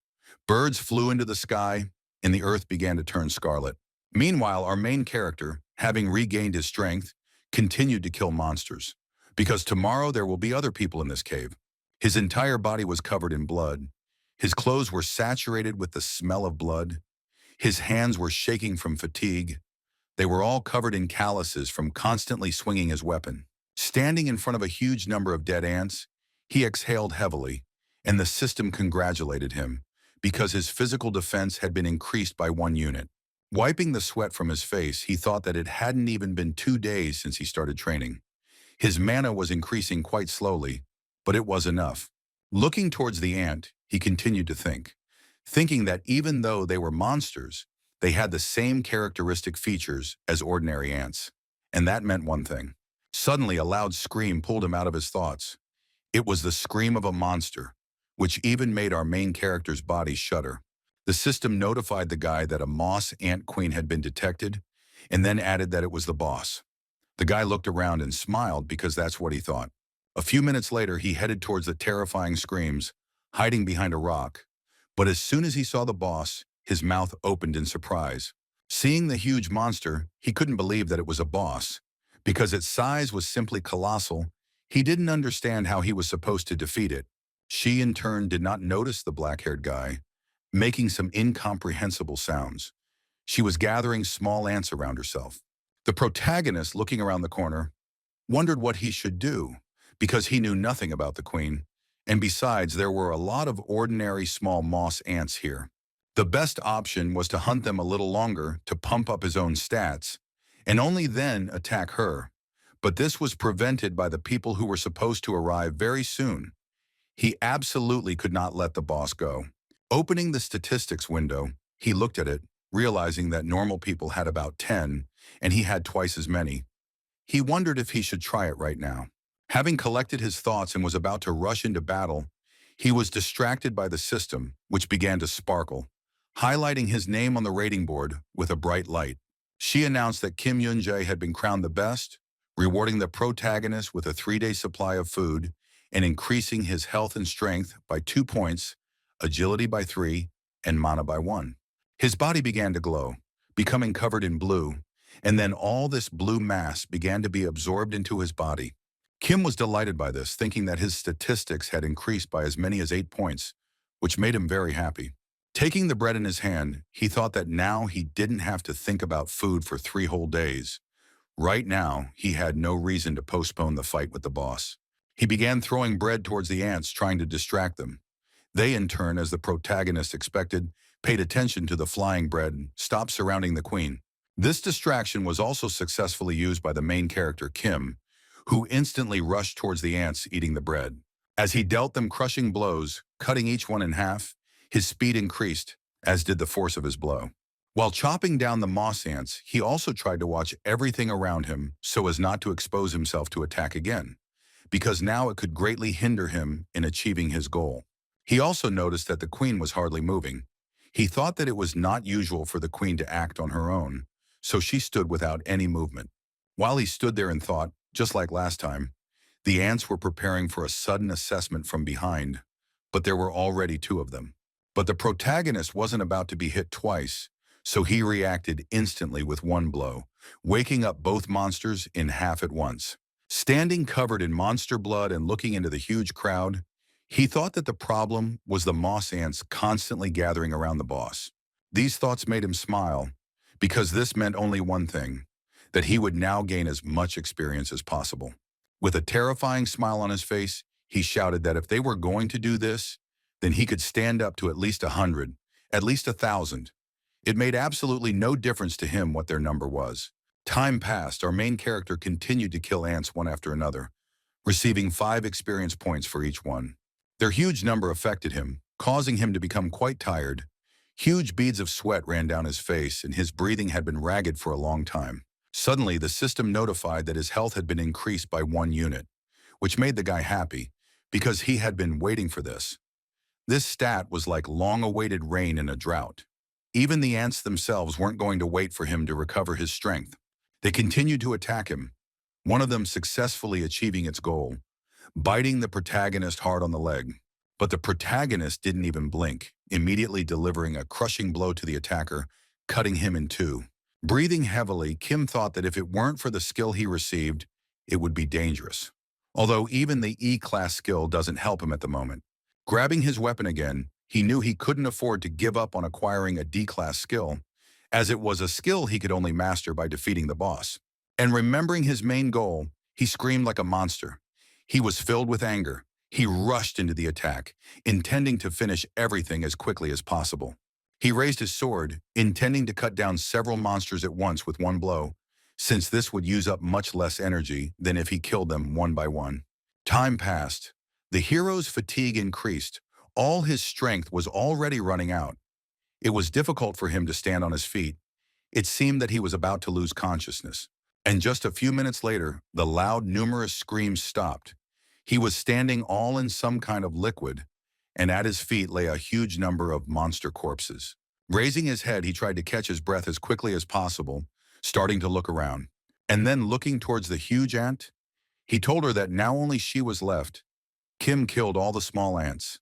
Birds flew into the sky, and the earth began to turn scarlet. Meanwhile, our main character, having regained his strength, continued to kill monsters, because tomorrow there will be other people in this cave. His entire body was covered in blood. His clothes were saturated with the smell of blood. His hands were shaking from fatigue. They were all covered in calluses from constantly swinging his weapon. Standing in front of a huge number of dead ants, he exhaled heavily, and the system congratulated him, because his physical defense had been increased by 1 unit. Wiping the sweat from his face, he thought that it hadn't even been 2 days since he started training. His mana was increasing quite slowly, but it was enough. Looking towards the ant, he continued to think, thinking that even though they were monsters, they had the same characteristic features as ordinary ants. And that meant one thing. Suddenly, a loud scream pulled him out of his thoughts. It was the scream of a monster, which even made our main character's body shudder. The system notified the guy that a moss ant queen had been detected, and then added that it was the boss. The guy looked around and smiled because that's what he thought. A few minutes later, he headed towards the terrifying screams, hiding behind a rock. But as soon as he saw the boss, his mouth opened in surprise. Seeing the huge monster, he couldn't believe that it was a boss. Because its size was simply colossal, he didn't understand how he was supposed to defeat it. She, in turn, did not notice the black-haired guy, making some incomprehensible sounds. She was gathering small ants around herself. The protagonist, looking around the corner, wondered what he should do, because he knew nothing about the queen, and besides, there were a lot of ordinary small moss ants here. The best option was to hunt them a little longer to pump up his own stats, and only then attack her. But this was prevented by the people who were supposed to arrive very soon. He absolutely could not let the boss go. Opening the statistics window, he looked at it, realizing that normal people had about 10, and he had twice as many. He wondered if he should try it right now. Having collected his thoughts and was about to rush into battle, he was distracted by the system, which began to sparkle, highlighting his name on the rating board with a bright light. She announced that Kim Yoon-jae had been crowned the best, rewarding the protagonist with a 3-day supply of food and increasing his health and strength by 2 points agility by 3, and mana by 1. His body began to glow, becoming covered in blue, and then all this blue mass began to be absorbed into his body. Kim was delighted by this, thinking that his statistics had increased by as many as 8 points, which made him very happy. Taking the bread in his hand, he thought that now he didn't have to think about food for 3 whole days. Right now, he had no reason to postpone the fight with the boss. He began throwing bread towards the ants, trying to distract them. They, in turn, as the protagonist expected, paid attention to the flying bread and stopped surrounding the queen. This distraction was also successfully used by the main character, Kim, who instantly rushed towards the ants eating the bread. As he dealt them crushing blows, cutting each one in half, his speed increased, as did the force of his blow. While chopping down the moss ants, he also tried to watch everything around him so as not to expose himself to attack again, because now it could greatly hinder him in achieving his goal. He also noticed that the queen was hardly moving. He thought that it was not usual for the queen to act on her own, so she stood without any movement. While he stood there and thought, just like last time, the ants were preparing for a sudden assessment from behind, but there were already 2 of them. But the protagonist wasn't about to be hit twice, so he reacted instantly with 1 blow, waking up both monsters in half at once. Standing covered in monster blood and looking into the huge crowd, he thought that the problem was the moss ants constantly gathering around the boss. These thoughts made him smile, because this meant only one thing, that he would now gain as much experience as possible. With a terrifying smile on his face, he shouted that if they were going to do this, then he could stand up to at least 100, at least 1,000. It made absolutely no difference to him what their number was. Time passed, our main character continued to kill ants one after another, receiving 5 experience points for each one. Their huge number affected him, causing him to become quite tired. Huge beads of sweat ran down his face, and his breathing had been ragged for a long time. Suddenly, the system notified that his health had been increased by 1 unit, which made the guy happy, because he had been waiting for this. This stat was like long-awaited rain in a drought. Even the ants themselves weren't going to wait for him to recover his strength. They continued to attack him, one of them successfully achieving its goal, biting the protagonist hard on the leg. But the protagonist didn't even blink, immediately delivering a crushing blow to the attacker, cutting him in 2. Breathing heavily, Kim thought that if it weren't for the skill he received, it would be dangerous. Although even the E-class skill doesn't help him at the moment. Grabbing his weapon again, he knew he couldn't afford to give up on acquiring a D-class skill, as it was a skill he could only master by defeating the boss. And remembering his main goal, he screamed like a monster. He was filled with anger. He rushed into the attack, intending to finish everything as quickly as possible. He raised his sword, intending to cut down several monsters at once with 1 blow, since this would use up much less energy than if he killed them one by one. Time passed. The hero's fatigue increased. All his strength was already running out. It was difficult for him to stand on his feet. It seemed that he was about to lose consciousness. And just a few minutes later, the loud, numerous screams stopped. He was standing all in some kind of liquid, and at his feet lay a huge number of monster corpses. Raising his head, he tried to catch his breath as quickly as possible, starting to look around. And then looking towards the huge ant, he told her that now only she was left. Kim killed all the small ants,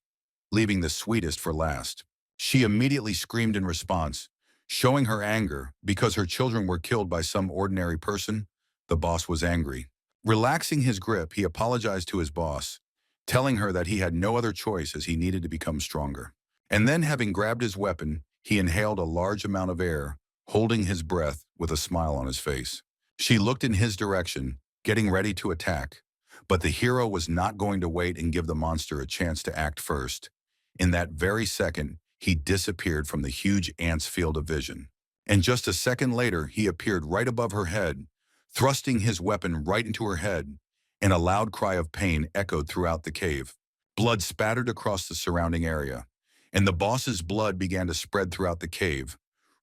leaving the sweetest for last. She immediately screamed in response, showing her anger because her children were killed by some ordinary person. The boss was angry. Relaxing his grip, he apologized to his boss, telling her that he had no other choice as he needed to become stronger. And then, having grabbed his weapon, he inhaled a large amount of air, holding his breath with a smile on his face. She looked in his direction, getting ready to attack, but the hero was not going to wait and give the monster a chance to act first. In that very second, he disappeared from the huge ant's field of vision. And just a second later, he appeared right above her head, thrusting his weapon right into her head, and a loud cry of pain echoed throughout the cave. Blood spattered across the surrounding area, and the boss's blood began to spread throughout the cave,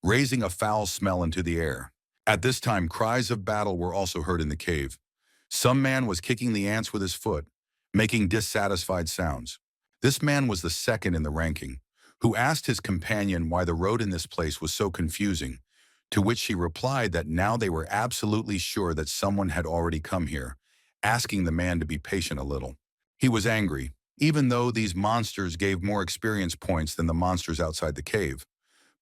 raising a foul smell into the air. At this time, cries of battle were also heard in the cave. Some man was kicking the ants with his foot, making dissatisfied sounds. This man was the second in the ranking, who asked his companion why the road in this place was so confusing, to which she replied that now they were absolutely sure that someone had already come here, asking the man to be patient a little. He was angry, even though these monsters gave more experience points than the monsters outside the cave.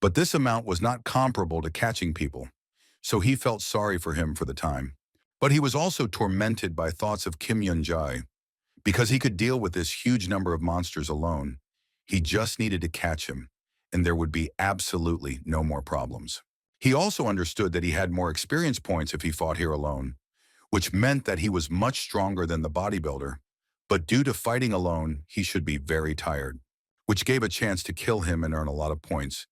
But this amount was not comparable to catching people, so he felt sorry for him for the time. But he was also tormented by thoughts of Kim Yun-jae. Because he could deal with this huge number of monsters alone, he just needed to catch him, and there would be absolutely no more problems. He also understood that he had more experience points if he fought here alone, which meant that he was much stronger than the bodybuilder, but due to fighting alone, he should be very tired, which gave a chance to kill him and earn a lot of points.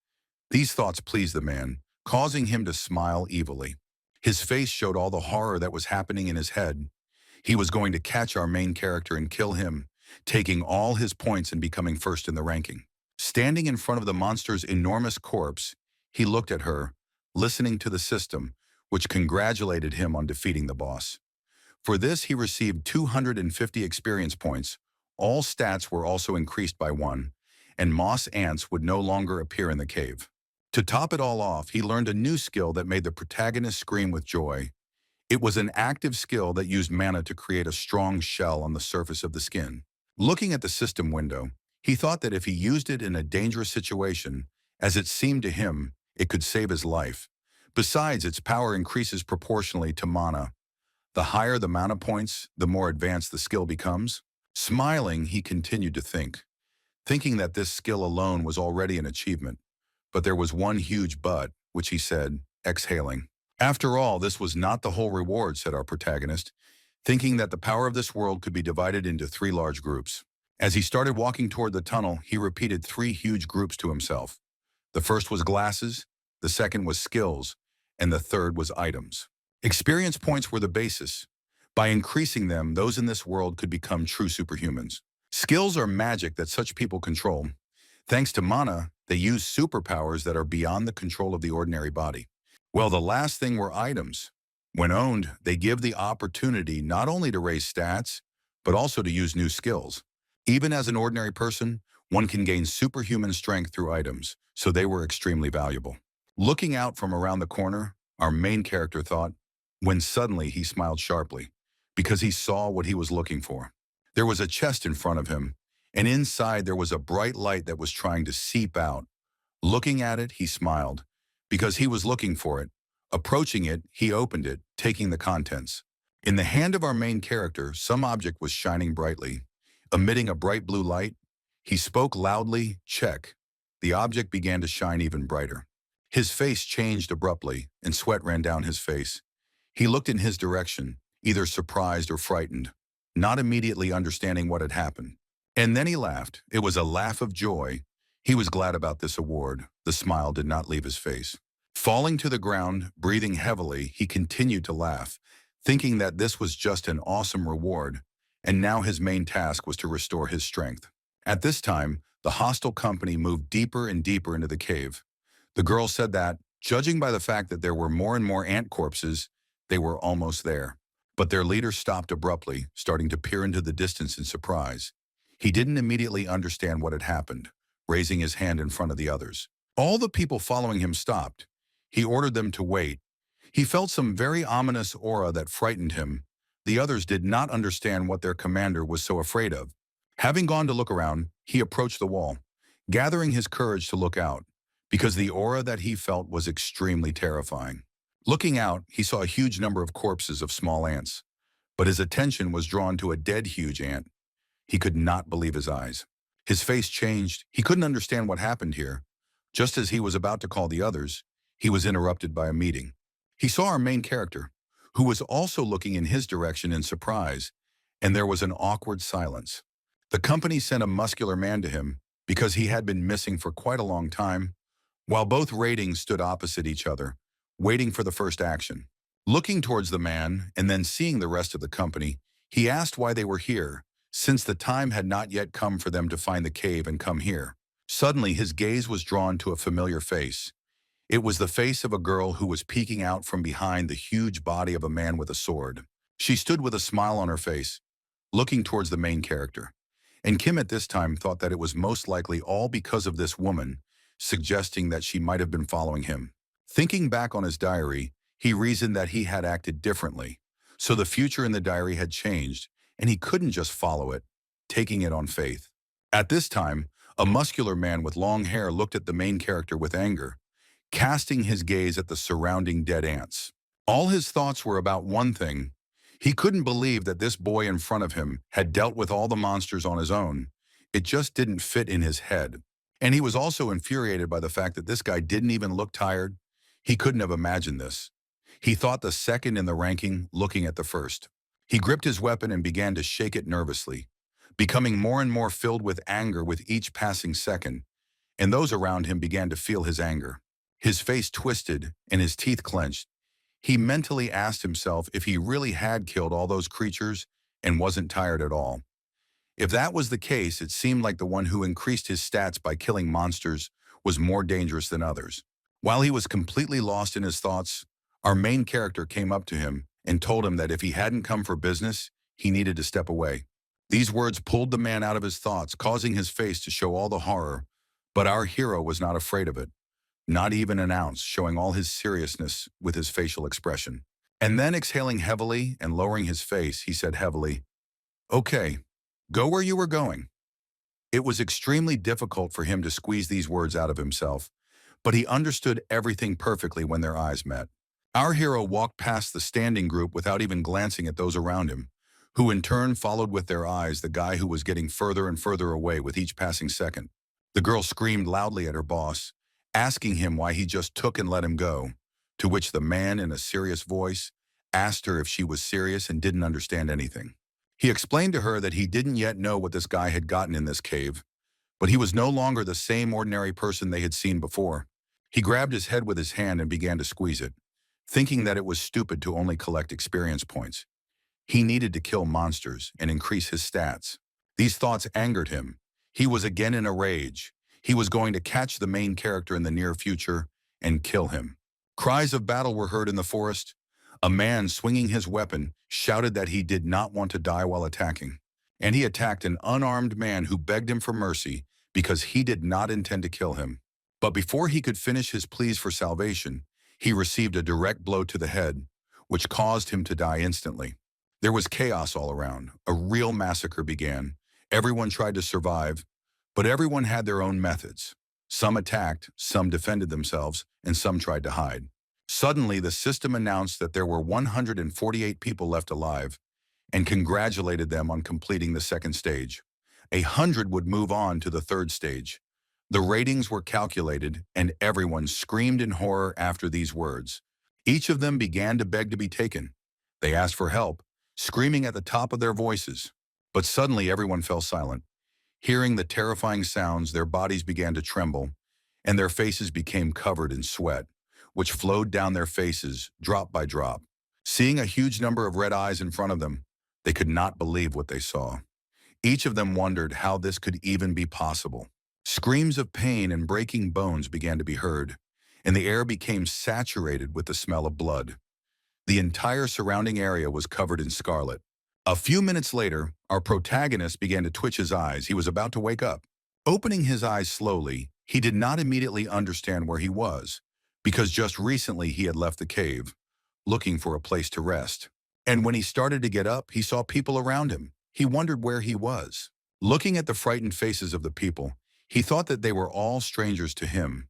These thoughts pleased the man, causing him to smile evilly. His face showed all the horror that was happening in his head. He was going to catch our main character and kill him, taking all his points and becoming first in the ranking. Standing in front of the monster's enormous corpse, he looked at her, listening to the system, which congratulated him on defeating the boss. For this, he received 250 experience points. All stats were also increased by 1, and moss ants would no longer appear in the cave. To top it all off, he learned a new skill that made the protagonist scream with joy. It was an active skill that used mana to create a strong shell on the surface of the skin. Looking at the system window, he thought that if he used it in a dangerous situation, as it seemed to him, it could save his life. Besides, its power increases proportionally to mana. The higher the mana points, the more advanced the skill becomes. Smiling, he continued to think, thinking that this skill alone was already an achievement. But there was one huge but, which he said, exhaling. After all, this was not the whole reward, said our protagonist, thinking that the power of this world could be divided into 3 large groups. As he started walking toward the tunnel, he repeated 3 huge groups to himself. The first was glasses, the second was skills, and the third was items. Experience points were the basis. By increasing them, those in this world could become true superhumans. Skills are magic that such people control. Thanks to mana, they use superpowers that are beyond the control of the ordinary body. Well, the last thing were items. When owned, they give the opportunity not only to raise stats, but also to use new skills. Even as an ordinary person, one can gain superhuman strength through items, so they were extremely valuable. Looking out from around the corner, our main character thought, when suddenly he smiled sharply, because he saw what he was looking for. There was a chest in front of him, and inside there was a bright light that was trying to seep out. Looking at it, he smiled, because he was looking for it. Approaching it, he opened it, taking the contents. In the hand of our main character, some object was shining brightly. Emitting a bright blue light, he spoke loudly, "Check." The object began to shine even brighter. His face changed abruptly, and sweat ran down his face. He looked in his direction, either surprised or frightened, not immediately understanding what had happened. And then he laughed. It was a laugh of joy. He was glad about this award. The smile did not leave his face. Falling to the ground, breathing heavily, he continued to laugh, thinking that this was just an awesome reward, and now his main task was to restore his strength. At this time, the hostile company moved deeper and deeper into the cave. The girl said that, judging by the fact that there were more and more ant corpses, they were almost there. But their leader stopped abruptly, starting to peer into the distance in surprise. He didn't immediately understand what had happened, raising his hand in front of the others. All the people following him stopped. He ordered them to wait. He felt some very ominous aura that frightened him. The others did not understand what their commander was so afraid of. Having gone to look around, he approached the wall, gathering his courage to look out, because the aura that he felt was extremely terrifying. Looking out, he saw a huge number of corpses of small ants, but his attention was drawn to a dead huge ant. He could not believe his eyes. His face changed. He couldn't understand what happened here. Just as he was about to call the others, he was interrupted by a meeting. He saw our main character, who was also looking in his direction in surprise, and there was an awkward silence. The company sent a muscular man to him because he had been missing for quite a long time, while both ratings stood opposite each other, waiting for the first action. Looking towards the man and then seeing the rest of the company, he asked why they were here, since the time had not yet come for them to find the cave and come here. Suddenly, his gaze was drawn to a familiar face. It was the face of a girl who was peeking out from behind the huge body of a man with a sword. She stood with a smile on her face, looking towards the main character. And Kim at this time thought that it was most likely all because of this woman, suggesting that she might have been following him. Thinking back on his diary, he reasoned that he had acted differently, so the future in the diary had changed, and he couldn't just follow it. taking it on faith. At this time, a muscular man with long hair looked at the main character with anger, casting his gaze at the surrounding dead ants. All his thoughts were about one thing. He couldn't believe that this boy in front of him had dealt with all the monsters on his own. It just didn't fit in his head. And he was also infuriated by the fact that this guy didn't even look tired. He couldn't have imagined this. He thought the second in the ranking, looking at the first. He gripped his weapon and began to shake it nervously, becoming more and more filled with anger with each passing second, and those around him began to feel his anger. His face twisted and his teeth clenched. He mentally asked himself if he really had killed all those creatures and wasn't tired at all. If that was the case, it seemed like the one who increased his stats by killing monsters was more dangerous than others. While he was completely lost in his thoughts, our main character came up to him and told him that if he hadn't come for business, he needed to step away. These words pulled the man out of his thoughts, causing his face to show all the horror, but our hero was not afraid of it, not even an ounce, showing all his seriousness with his facial expression. And then exhaling heavily and lowering his face, he said heavily, "Okay, go where you were going." It was extremely difficult for him to squeeze these words out of himself, but he understood everything perfectly when their eyes met. Our hero walked past the standing group without even glancing at those around him, who in turn followed with their eyes the guy who was getting further and further away with each passing second. The girl screamed loudly at her boss, asking him why he just took and let him go, to which the man in a serious voice asked her if she was serious and didn't understand anything. He explained to her that he didn't yet know what this guy had gotten in this cave, but he was no longer the same ordinary person they had seen before. He grabbed his head with his hand and began to squeeze it, thinking that it was stupid to only collect experience points. He needed to kill monsters and increase his stats. These thoughts angered him. He was again in a rage. He was going to catch the main character in the near future and kill him. Cries of battle were heard in the forest. A man swinging his weapon shouted that he did not want to die while attacking, and he attacked an unarmed man who begged him for mercy because he did not intend to kill him. But before he could finish his pleas for salvation, he received a direct blow to the head, which caused him to die instantly. There was chaos all around. A real massacre began. Everyone tried to survive, but everyone had their own methods. Some attacked, some defended themselves, and some tried to hide. Suddenly, the system announced that there were 148 people left alive and congratulated them on completing the second stage. 100 would move on to the third stage. The ratings were calculated, and everyone screamed in horror after these words. Each of them began to beg to be taken. They asked for help, screaming at the top of their voices. But suddenly everyone fell silent. Hearing the terrifying sounds, their bodies began to tremble, and their faces became covered in sweat, which flowed down their faces, drop by drop. Seeing a huge number of red eyes in front of them, they could not believe what they saw. Each of them wondered how this could even be possible. Screams of pain and breaking bones began to be heard, and the air became saturated with the smell of blood. The entire surrounding area was covered in scarlet. A few minutes later, our protagonist began to twitch his eyes. He was about to wake up. Opening his eyes slowly, he did not immediately understand where he was, because just recently he had left the cave, looking for a place to rest. And when he started to get up, he saw people around him. He wondered where he was. Looking at the frightened faces of the people, he thought that they were all strangers to him.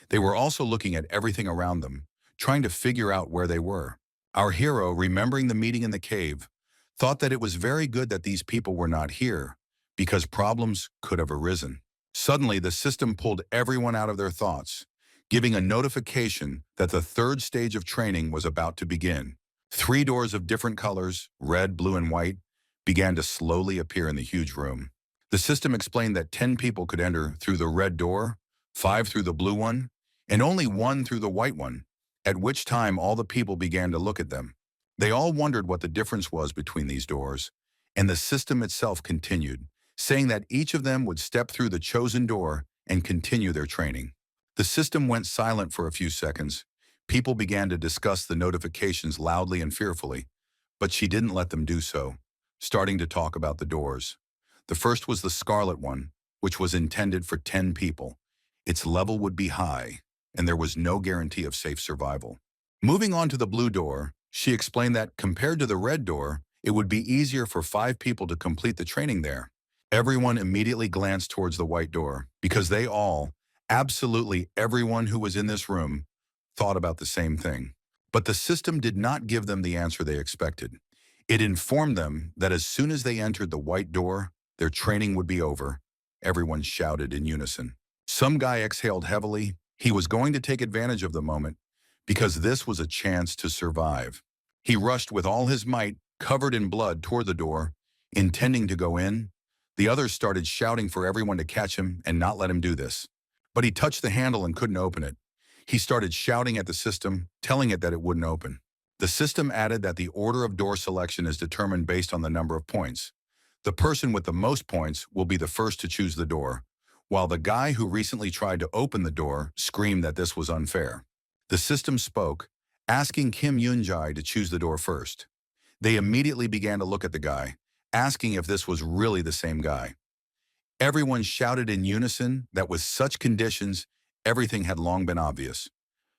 They were also looking at everything around them, trying to figure out where they were. Our hero, remembering the meeting in the cave, thought that it was very good that these people were not here, because problems could have arisen. Suddenly, the system pulled everyone out of their thoughts, giving a notification that the third stage of training was about to begin. 3 doors of different colors, red, blue, and white, began to slowly appear in the huge room. The system explained that 10 people could enter through the red door, 5 through the blue one, and only 1 through the white one, at which time all the people began to look at them. They all wondered what the difference was between these doors, and the system itself continued, saying that each of them would step through the chosen door and continue their training. The system went silent for a few seconds. People began to discuss the notifications loudly and fearfully, but she didn't let them do so, starting to talk about the doors. The first was the scarlet one, which was intended for 10 people. Its level would be high, and there was no guarantee of safe survival. Moving on to the blue door, she explained that compared to the red door, it would be easier for 5 people to complete the training there. Everyone immediately glanced towards the white door because they all, absolutely everyone who was in this room, thought about the same thing. But the system did not give them the answer they expected. It informed them that as soon as they entered the white door, their training would be over. Everyone shouted in unison. Some guy exhaled heavily. He was going to take advantage of the moment because this was a chance to survive. He rushed with all his might, covered in blood, toward the door, intending to go in. The others started shouting for everyone to catch him and not let him do this. But he touched the handle and couldn't open it. He started shouting at the system, telling it that it wouldn't open. The system added that the order of door selection is determined based on the number of points. The person with the most points will be the first to choose the door, while the guy who recently tried to open the door screamed that this was unfair. The system spoke, asking Kim Yoon-jae to choose the door first. They immediately began to look at the guy, asking if this was really the same guy. Everyone shouted in unison that with such conditions, everything had long been obvious,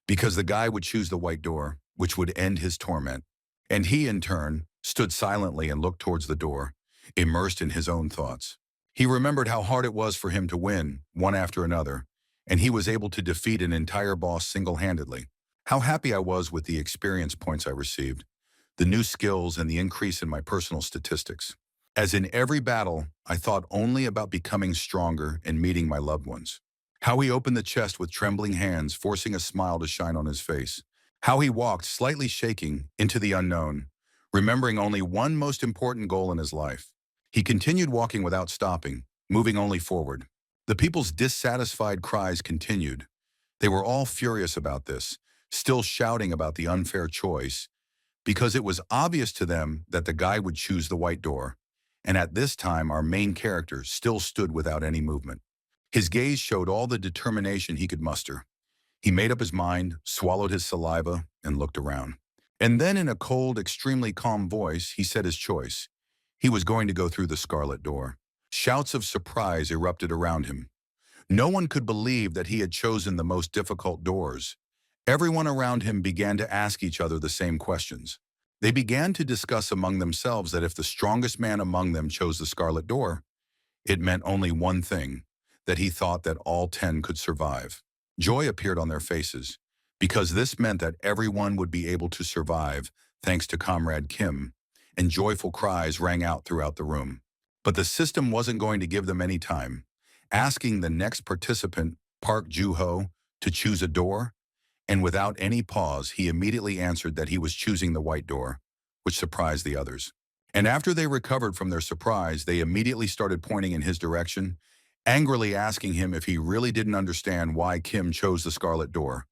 because the guy would choose the white door, which would end his torment. And he, in turn, stood silently and looked towards the door, immersed in his own thoughts. He remembered how hard it was for him to win, one after another, and he was able to defeat an entire boss single-handedly. How happy I was with the experience points I received, the new skills and the increase in my personal statistics. As in every battle, I thought only about becoming stronger and meeting my loved ones. How he opened the chest with trembling hands, forcing a smile to shine on his face. How he walked, slightly shaking, into the unknown, remembering only one most important goal in his life. He continued walking without stopping, moving only forward. The people's dissatisfied cries continued. They were all furious about this, still shouting about the unfair choice, because it was obvious to them that the guy would choose the white door. And at this time, our main character still stood without any movement. His gaze showed all the determination he could muster. He made up his mind, swallowed his saliva, and looked around. And then in a cold, extremely calm voice, he said his choice. He was going to go through the scarlet door. Shouts of surprise erupted around him. No one could believe that he had chosen the most difficult doors. Everyone around him began to ask each other the same questions. They began to discuss among themselves that if the strongest man among them chose the scarlet door, it meant only one thing, that he thought that all 10 could survive. Joy appeared on their faces, because this meant that everyone would be able to survive thanks to Comrade Kim, and joyful cries rang out throughout the room. But the system wasn't going to give them any time, asking the next participant, Park Joo-ho, to choose a door, and without any pause, he immediately answered that he was choosing the white door, which surprised the others. And after they recovered from their surprise, they immediately started pointing in his direction, angrily asking him if he really didn't understand why Kim chose the scarlet door,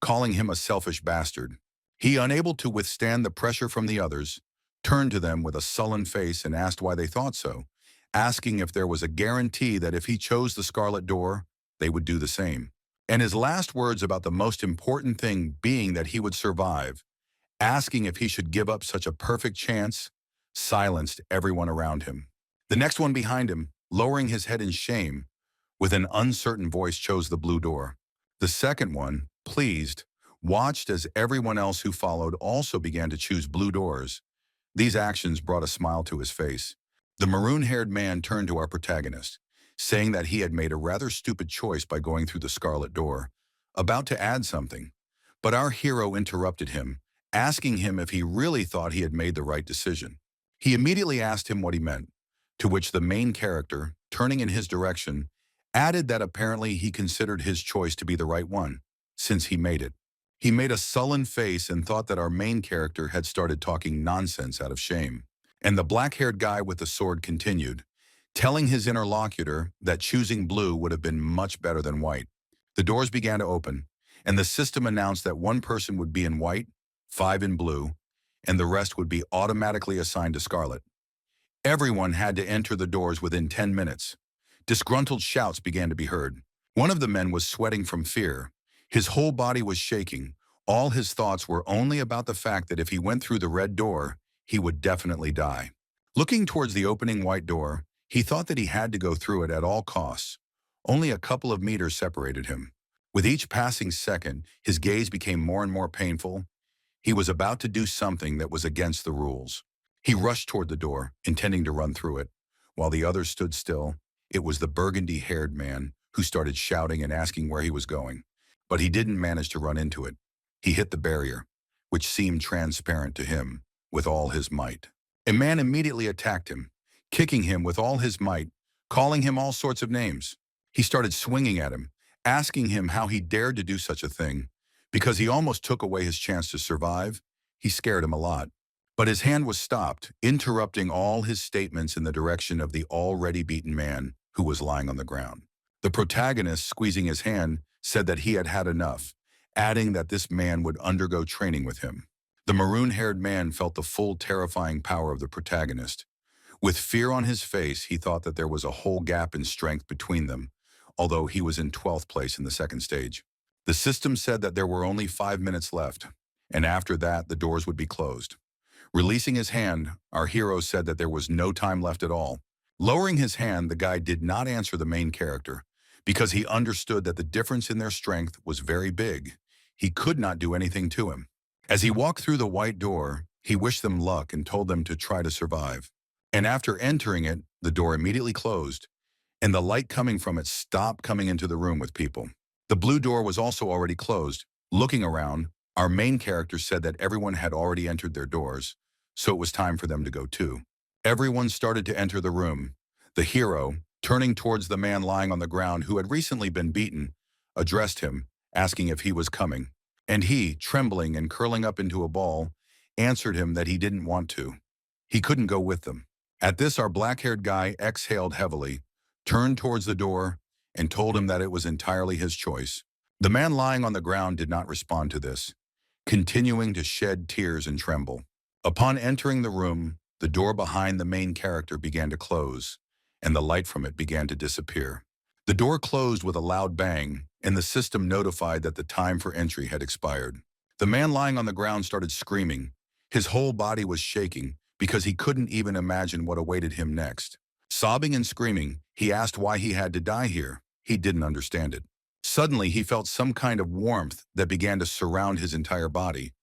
calling him a selfish bastard. He, unable to withstand the pressure from the others, turned to them with a sullen face and asked why they thought so, asking if there was a guarantee that if he chose the scarlet door, they would do the same. And his last words about the most important thing being that he would survive, asking if he should give up such a perfect chance, silenced everyone around him. The next one behind him, lowering his head in shame, with an uncertain voice chose the blue door. The second one, pleased, watched as everyone else who followed also began to choose blue doors. These actions brought a smile to his face. The maroon-haired man turned to our protagonist, saying that he had made a rather stupid choice by going through the scarlet door, about to add something. But our hero interrupted him, asking him if he really thought he had made the right decision. He immediately asked him what he meant, to which the main character, turning in his direction, added that apparently he considered his choice to be the right one, since he made it. He made a sullen face and thought that our main character had started talking nonsense out of shame. And the black-haired guy with the sword continued, telling his interlocutor that choosing blue would have been much better than white. The doors began to open, and the system announced that one person would be in white, 5 in blue, and the rest would be automatically assigned to scarlet. Everyone had to enter the doors within 10 minutes. Disgruntled shouts began to be heard. One of the men was sweating from fear. His whole body was shaking. All his thoughts were only about the fact that if he went through the red door, he would definitely die. Looking towards the opening white door, he thought that he had to go through it at all costs. Only a couple of meters separated him. With each passing second, his gaze became more and more painful. He was about to do something that was against the rules. He rushed toward the door, intending to run through it, while the others stood still. It was the burgundy-haired man who started shouting and asking where he was going. But he didn't manage to run into it. He hit the barrier, which seemed transparent to him, with all his might. A man immediately attacked him, kicking him with all his might, calling him all sorts of names. He started swinging at him, asking him how he dared to do such a thing. Because he almost took away his chance to survive, he scared him a lot. But his hand was stopped, interrupting all his statements in the direction of the already beaten man who was lying on the ground. The protagonist, squeezing his hand, said that he had had enough, adding that this man would undergo training with him. The maroon-haired man felt the full terrifying power of the protagonist. With fear on his face, he thought that there was a whole gap in strength between them, although he was in 12th place in the second stage. The system said that there were only 5 minutes left, and after that, the doors would be closed. Releasing his hand, our hero said that there was no time left at all. Lowering his hand, the guy did not answer the main character, because he understood that the difference in their strength was very big. He could not do anything to him. As he walked through the white door, he wished them luck and told them to try to survive. And after entering it, the door immediately closed, and the light coming from it stopped coming into the room with people. The blue door was also already closed. Looking around, our main character said that everyone had already entered their doors, so it was time for them to go too. Everyone started to enter the room. The hero, turning towards the man lying on the ground who had recently been beaten, addressed him, asking if he was coming. And he, trembling and curling up into a ball, answered him that he didn't want to. He couldn't go with them. At this, our black-haired guy exhaled heavily, turned towards the door, and told him that it was entirely his choice. The man lying on the ground did not respond to this, continuing to shed tears and tremble. Upon entering the room, the door behind the main character began to close, and the light from it began to disappear. The door closed with a loud bang, and the system notified that the time for entry had expired. The man lying on the ground started screaming. His whole body was shaking because he couldn't even imagine what awaited him next. Sobbing and screaming, he asked why he had to die here. He didn't understand it. Suddenly, he felt some kind of warmth that began to surround his entire body.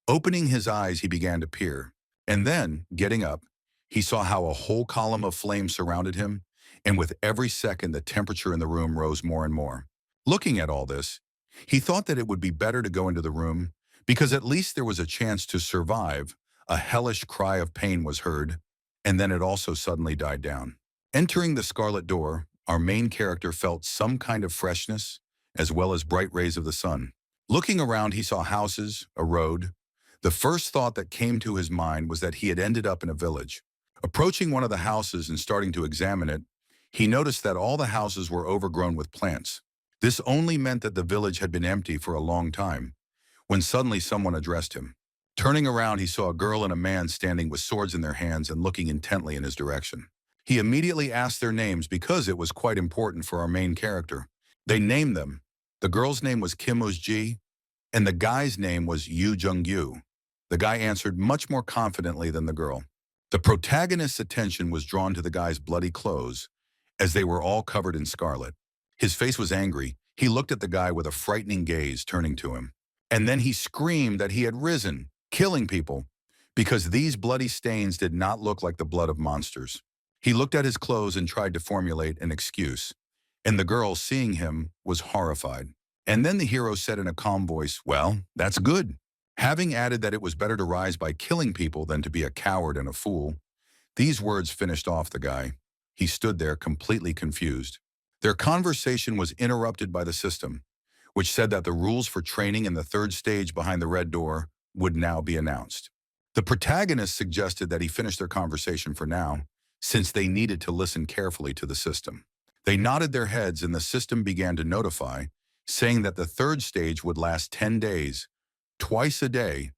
Opening his eyes, he began to peer. And then, getting up, he saw how a whole column of flame surrounded him, and with every second, the temperature in the room rose more and more. Looking at all this, he thought that it would be better to go into the room, because at least there was a chance to survive. A hellish cry of pain was heard, and then it also suddenly died down. Entering the scarlet door, our main character felt some kind of freshness, as well as bright rays of the sun. Looking around, he saw houses, a road. The first thought that came to his mind was that he had ended up in a village. Approaching one of the houses and starting to examine it, he noticed that all the houses were overgrown with plants. This only meant that the village had been empty for a long time, when suddenly someone addressed him. Turning around, he saw a girl and a man standing with swords in their hands and looking intently in his direction. He immediately asked their names because it was quite important for our main character. They named them. The girl's name was Kim Ji, and the guy's name was Yu Jung-yu. The guy answered much more confidently than the girl. The protagonist's attention was drawn to the guy's bloody clothes, as they were all covered in scarlet. His face was angry. He looked at the guy with a frightening gaze, turning to him. And then he screamed that he had risen, killing people, because these bloody stains did not look like the blood of monsters. He looked at his clothes and tried to formulate an excuse, and the girl, seeing him, was horrified. And then the hero said in a calm voice, "Well, that's good." Having added that it was better to rise by killing people than to be a coward and a fool, these words finished off the guy. He stood there completely confused. Their conversation was interrupted by the system, which said that the rules for training in the third stage behind the red door would now be announced. The protagonist suggested that he finish their conversation for now, since they needed to listen carefully to the system. They nodded their heads and the system began to notify, saying that the third stage would last 10 days, twice a day,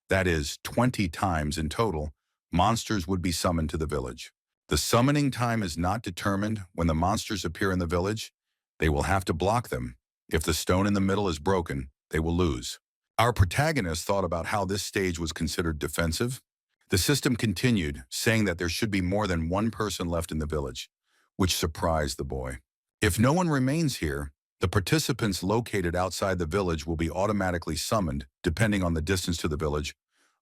that is 20 times in total. Monsters would be summoned to the village. The summoning time is not determined. When the monsters appear in the village, they will have to block them. If the stone in the middle is broken, they will lose. Our protagonist thought about how this stage was considered defensive. The system continued, saying that there should be more than one person left in the village, which surprised the boy. If no one remains here, the participants located outside the village will be automatically summoned, depending on the distance to the village.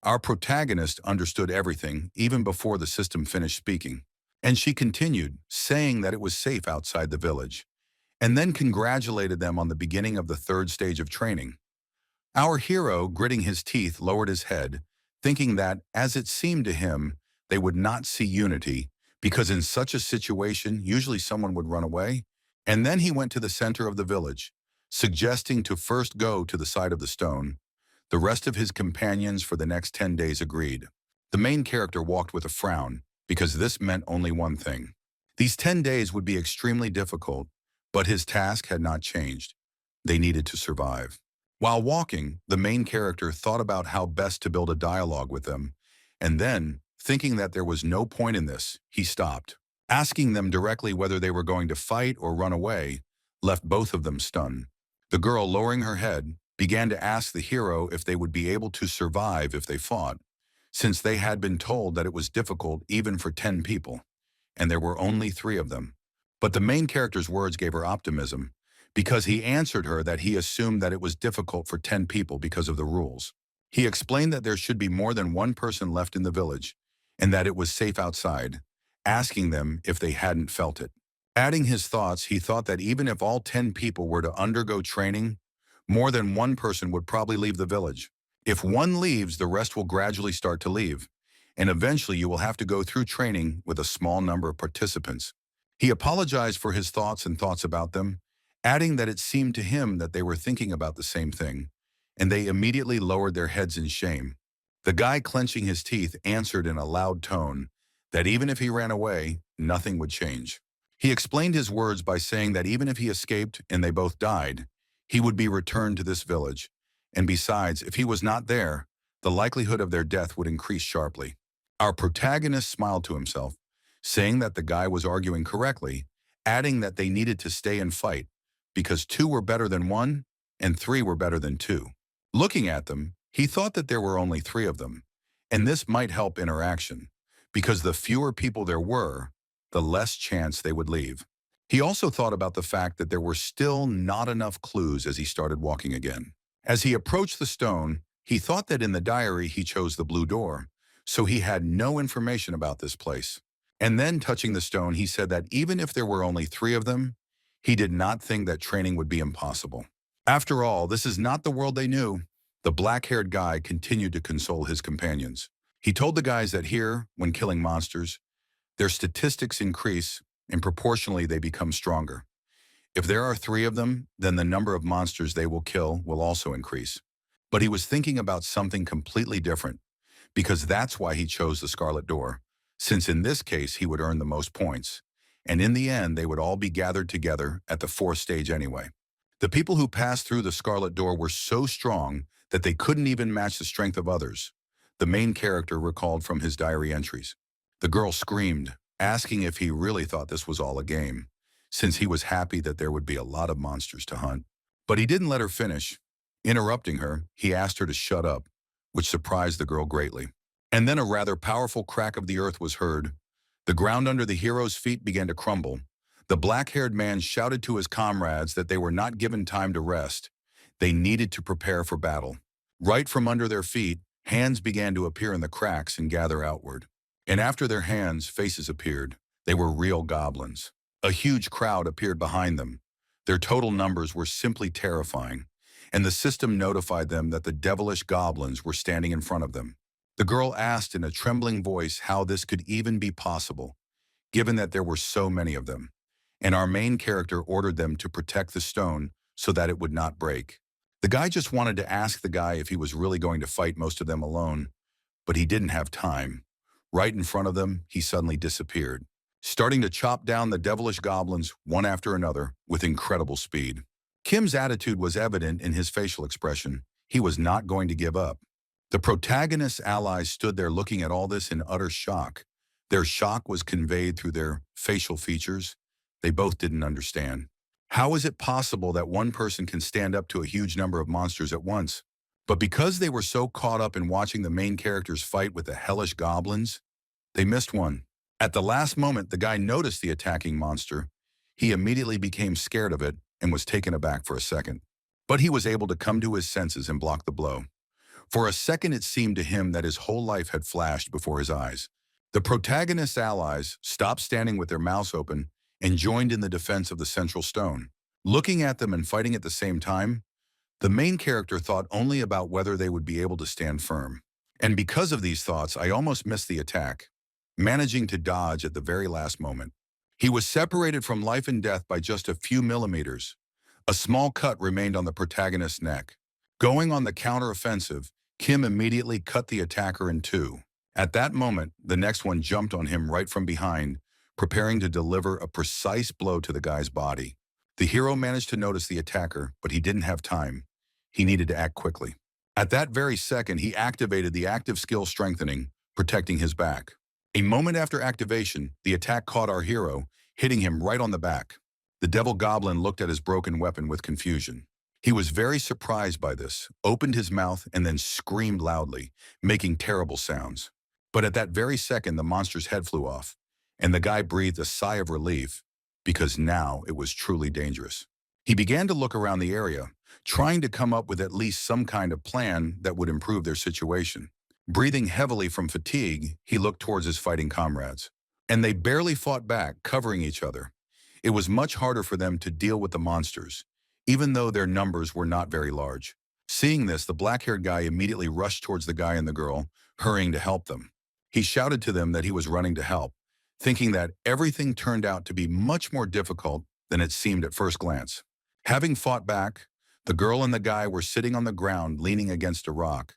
Our protagonist understood everything, even before the system finished speaking. And she continued, saying that it was safe outside the village, and then congratulated them on the beginning of the third stage of training. Our hero, gritting his teeth, lowered his head, thinking that, as it seemed to him, they would not see unity, because in such a situation, usually someone would run away. And then he went to the center of the village, suggesting to first go to the side of the stone. The rest of his companions for the next 10 days agreed. The main character walked with a frown, because this meant only one thing. These 10 days would be extremely difficult, but his task had not changed. They needed to survive. While walking, the main character thought about how best to build a dialogue with them, and then, thinking that there was no point in this, he stopped. Asking them directly whether they were going to fight or run away left both of them stunned. The girl, lowering her head, began to ask the hero if they would be able to survive if they fought, since they had been told that it was difficult even for 10 people, and there were only 3 of them. But the main character's words gave her optimism, because he answered her that he assumed that it was difficult for 10 people because of the rules. He explained that there should be more than one person left in the village, and that it was safe outside, asking them if they hadn't felt it. Adding his thoughts, he thought that even if all 10 people were to undergo training, more than one person would probably leave the village. If one leaves, the rest will gradually start to leave, and eventually you will have to go through training with a small number of participants. He apologized for his thoughts and thoughts about them, adding that it seemed to him that they were thinking about the same thing, and they immediately lowered their heads in shame. The guy, clenching his teeth, answered in a loud tone that even if he ran away, nothing would change. He explained his words by saying that even if he escaped and they both died, he would be returned to this village, and besides, if he was not there, the likelihood of their death would increase sharply. Our protagonist smiled to himself, saying that the guy was arguing correctly, adding that they needed to stay and fight, because 2 were better than 1, and 3 were better than 2. Looking at them, he thought that there were only 3 of them, and this might help interaction, because the fewer people there were, the less chance they would leave. He also thought about the fact that there were still not enough clues as he started walking again. As he approached the stone, he thought that in the diary he chose the blue door, so he had no information about this place. And then, touching the stone, he said that even if there were only 3 of them, he did not think that training would be impossible. After all, this is not the world they knew. The black-haired guy continued to console his companions. He told the guys that here, when killing monsters, their statistics increase, and proportionally they become stronger. If there are 3 of them, then the number of monsters they will kill will also increase. But he was thinking about something completely different, because that's why he chose the Scarlet Door, since in this case he would earn the most points, and in the end they would all be gathered together at the 4th stage anyway. The people who passed through the Scarlet Door were so strong that they couldn't even match the strength of others, the main character recalled from his diary entries. The girl screamed, asking if he really thought this was all a game, since he was happy that there would be a lot of monsters to hunt. But he didn't let her finish. Interrupting her, he asked her to shut up, which surprised the girl greatly. And then a rather powerful crack of the earth was heard. The ground under the hero's feet began to crumble. The black-haired man shouted to his comrades that they were not given time to rest. They needed to prepare for battle. Right from under their feet, hands began to appear in the cracks and gather outward. And after their hands, faces appeared. They were real goblins. A huge crowd appeared behind them. Their total numbers were simply terrifying, and the system notified them that the devilish goblins were standing in front of them. The girl asked in a trembling voice how this could even be possible, given that there were so many of them, and our main character ordered them to protect the stone so that it would not break. The guy just wanted to ask the guy if he was really going to fight most of them alone, but he didn't have time. Right in front of them, he suddenly disappeared, starting to chop down the devilish goblins one after another with incredible speed. Kim's attitude was evident in his facial expression. He was not going to give up. The protagonist's allies stood there looking at all this in utter shock. Their shock was conveyed through their facial features. They both didn't understand. How is it possible that one person can stand up to a huge number of monsters at once? But because they were so caught up in watching the main characters fight with the hellish goblins, they missed one. At the last moment, the guy noticed the attacking monster. He immediately became scared of it and was taken aback for a second. But he was able to come to his senses and block the blow. For a second, it seemed to him that his whole life had flashed before his eyes. The protagonist's allies stopped standing with their mouths open and joined in the defense of the central stone. Looking at them and fighting at the same time, the main character thought only about whether they would be able to stand firm. And because of these thoughts, I almost missed the attack, managing to dodge at the very last moment. He was separated from life and death by just a few millimeters. A small cut remained on the protagonist's neck. Going on the counter-offensive, Kim immediately cut the attacker in two. At that moment, the next one jumped on him right from behind, preparing to deliver a precise blow to the guy's body. The hero managed to notice the attacker, but he didn't have time. He needed to act quickly. At that very second, he activated the active skill strengthening, protecting his back. A moment after activation, the attack caught our hero, hitting him right on the back. The devil goblin looked at his broken weapon with confusion. He was very surprised by this, opened his mouth, and then screamed loudly, making terrible sounds. But at that very second, the monster's head flew off, and the guy breathed a sigh of relief, because now it was truly dangerous. He began to look around the area, trying to come up with at least some kind of plan that would improve their situation. Breathing heavily from fatigue, he looked towards his fighting comrades. And they barely fought back, covering each other. It was much harder for them to deal with the monsters, even though their numbers were not very large. Seeing this, the black-haired guy immediately rushed towards the guy and the girl, hurrying to help them. He shouted to them that he was running to help, thinking that everything turned out to be much more difficult than it seemed at first glance. Having fought back, the girl and the guy were sitting on the ground leaning against a rock.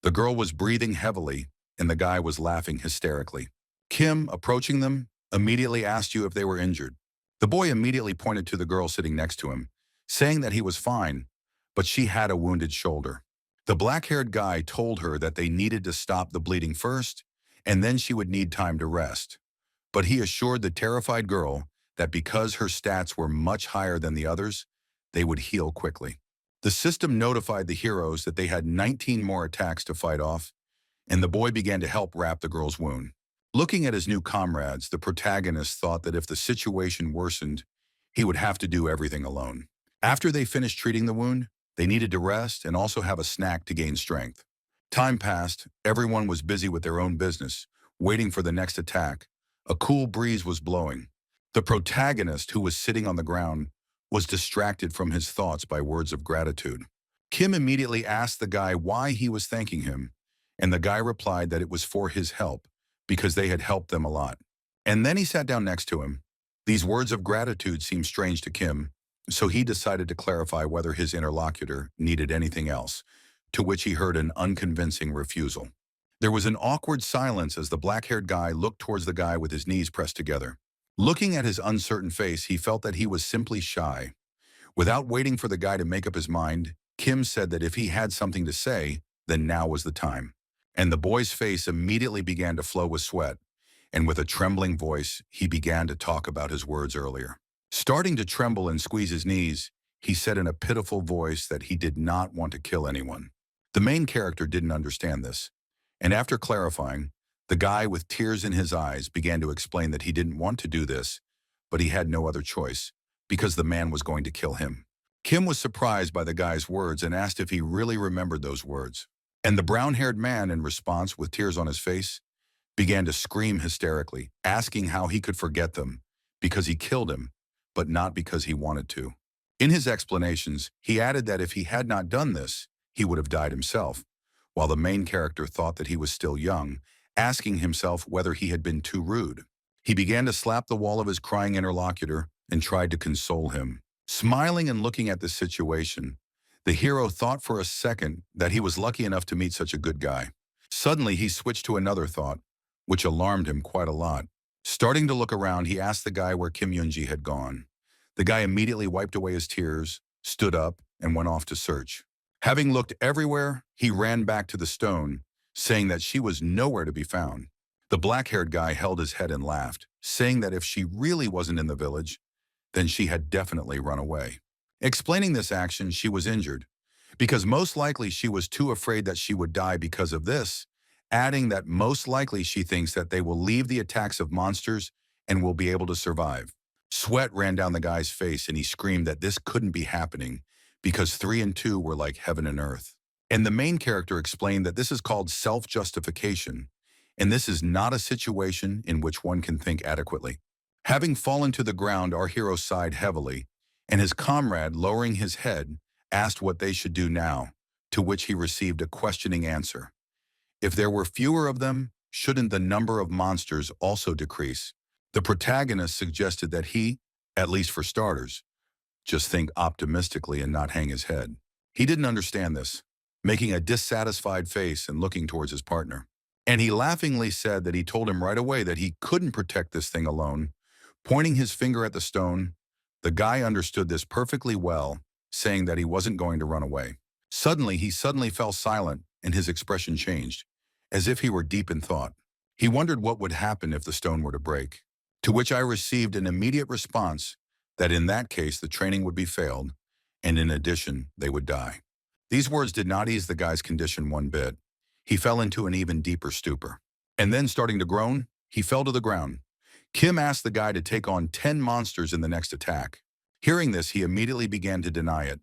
The girl was breathing heavily, and the guy was laughing hysterically. Kim, approaching them, immediately asked you if they were injured. The boy immediately pointed to the girl sitting next to him, saying that he was fine, but she had a wounded shoulder. The black-haired guy told her that they needed to stop the bleeding first, and then she would need time to rest. But he assured the terrified girl that because her stats were much higher than the others, they would heal quickly. The system notified the heroes that they had 19 more attacks to fight off, and the boy began to help wrap the girl's wound. Looking at his new comrades, the protagonist thought that if the situation worsened, he would have to do everything alone. After they finished treating the wound, they needed to rest and also have a snack to gain strength. Time passed, everyone was busy with their own business, waiting for the next attack. A cool breeze was blowing. The protagonist, who was sitting on the ground, was distracted from his thoughts by words of gratitude. Kim immediately asked the guy why he was thanking him, and the guy replied that it was for his help, because they had helped them a lot. And then he sat down next to him. These words of gratitude seemed strange to Kim, so he decided to clarify whether his interlocutor needed anything else, to which he heard an unconvincing refusal. There was an awkward silence as the black-haired guy looked towards the guy with his knees pressed together. Looking at his uncertain face, he felt that he was simply shy. Without waiting for the guy to make up his mind, Kim said that if he had something to say, then now was the time. And the boy's face immediately began to flow with sweat, and with a trembling voice, he began to talk about his words earlier. Starting to tremble and squeeze his knees, he said in a pitiful voice that he did not want to kill anyone. The main character didn't understand this, and after clarifying, the guy with tears in his eyes began to explain that he didn't want to do this, but he had no other choice, because the man was going to kill him. Kim was surprised by the guy's words and asked if he really remembered those words. And the brown-haired man, in response, with tears on his face, began to scream hysterically, asking how he could forget them, because he killed him, but not because he wanted to. In his explanations, he added that if he had not done this, he would have died himself, while the main character thought that he was still young, asking himself whether he had been too rude. He began to slap the wall of his crying interlocutor and tried to console him. Smiling and looking at the situation, the hero thought for a second that he was lucky enough to meet such a good guy. Suddenly, he switched to another thought, which alarmed him quite a lot. Starting to look around, he asked the guy where Kim Yoonji had gone. The guy immediately wiped away his tears, stood up, and went off to search. Having looked everywhere, he ran back to the stone, saying that she was nowhere to be found. The black-haired guy held his head and laughed, saying that if she really wasn't in the village, then she had definitely run away. Explaining this action, she was injured, because most likely she was too afraid that she would die because of this, adding that most likely she thinks that they will leave the attacks of monsters and will be able to survive. Sweat ran down the guy's face and he screamed that this couldn't be happening because 3 and 2 were like heaven and earth. And the main character explained that this is called self-justification, and this is not a situation in which one can think adequately. Having fallen to the ground, our hero sighed heavily, and his comrade, lowering his head, asked what they should do now, to which he received a questioning answer. If there were fewer of them, shouldn't the number of monsters also decrease? The protagonist suggested that he, at least for starters, just think optimistically and not hang his head. He didn't understand this, making a dissatisfied face and looking towards his partner. And he laughingly said that he told him right away that he couldn't protect this thing alone. Pointing his finger at the stone, the guy understood this perfectly well, saying that he wasn't going to run away. Suddenly, he fell silent and his expression changed, as if he were deep in thought. He wondered what would happen if the stone were to break, to which I received an immediate response that in that case the training would be failed, and in addition, they would die. These words did not ease the guy's condition one bit. He fell into an even deeper stupor. And then, starting to groan, he fell to the ground. Kim asked the guy to take on 10 monsters in the next attack. Hearing this, he immediately began to deny it,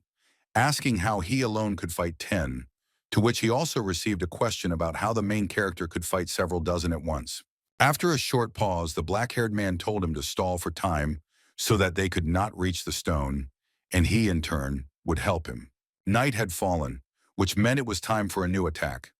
asking how he alone could fight 10, to which he also received a question about how the main character could fight several dozen at once. After a short pause, the black-haired man told him to stall for time so that they could not reach the stone, and he, in turn, would help him. Night had fallen, which meant it was time for a new attack.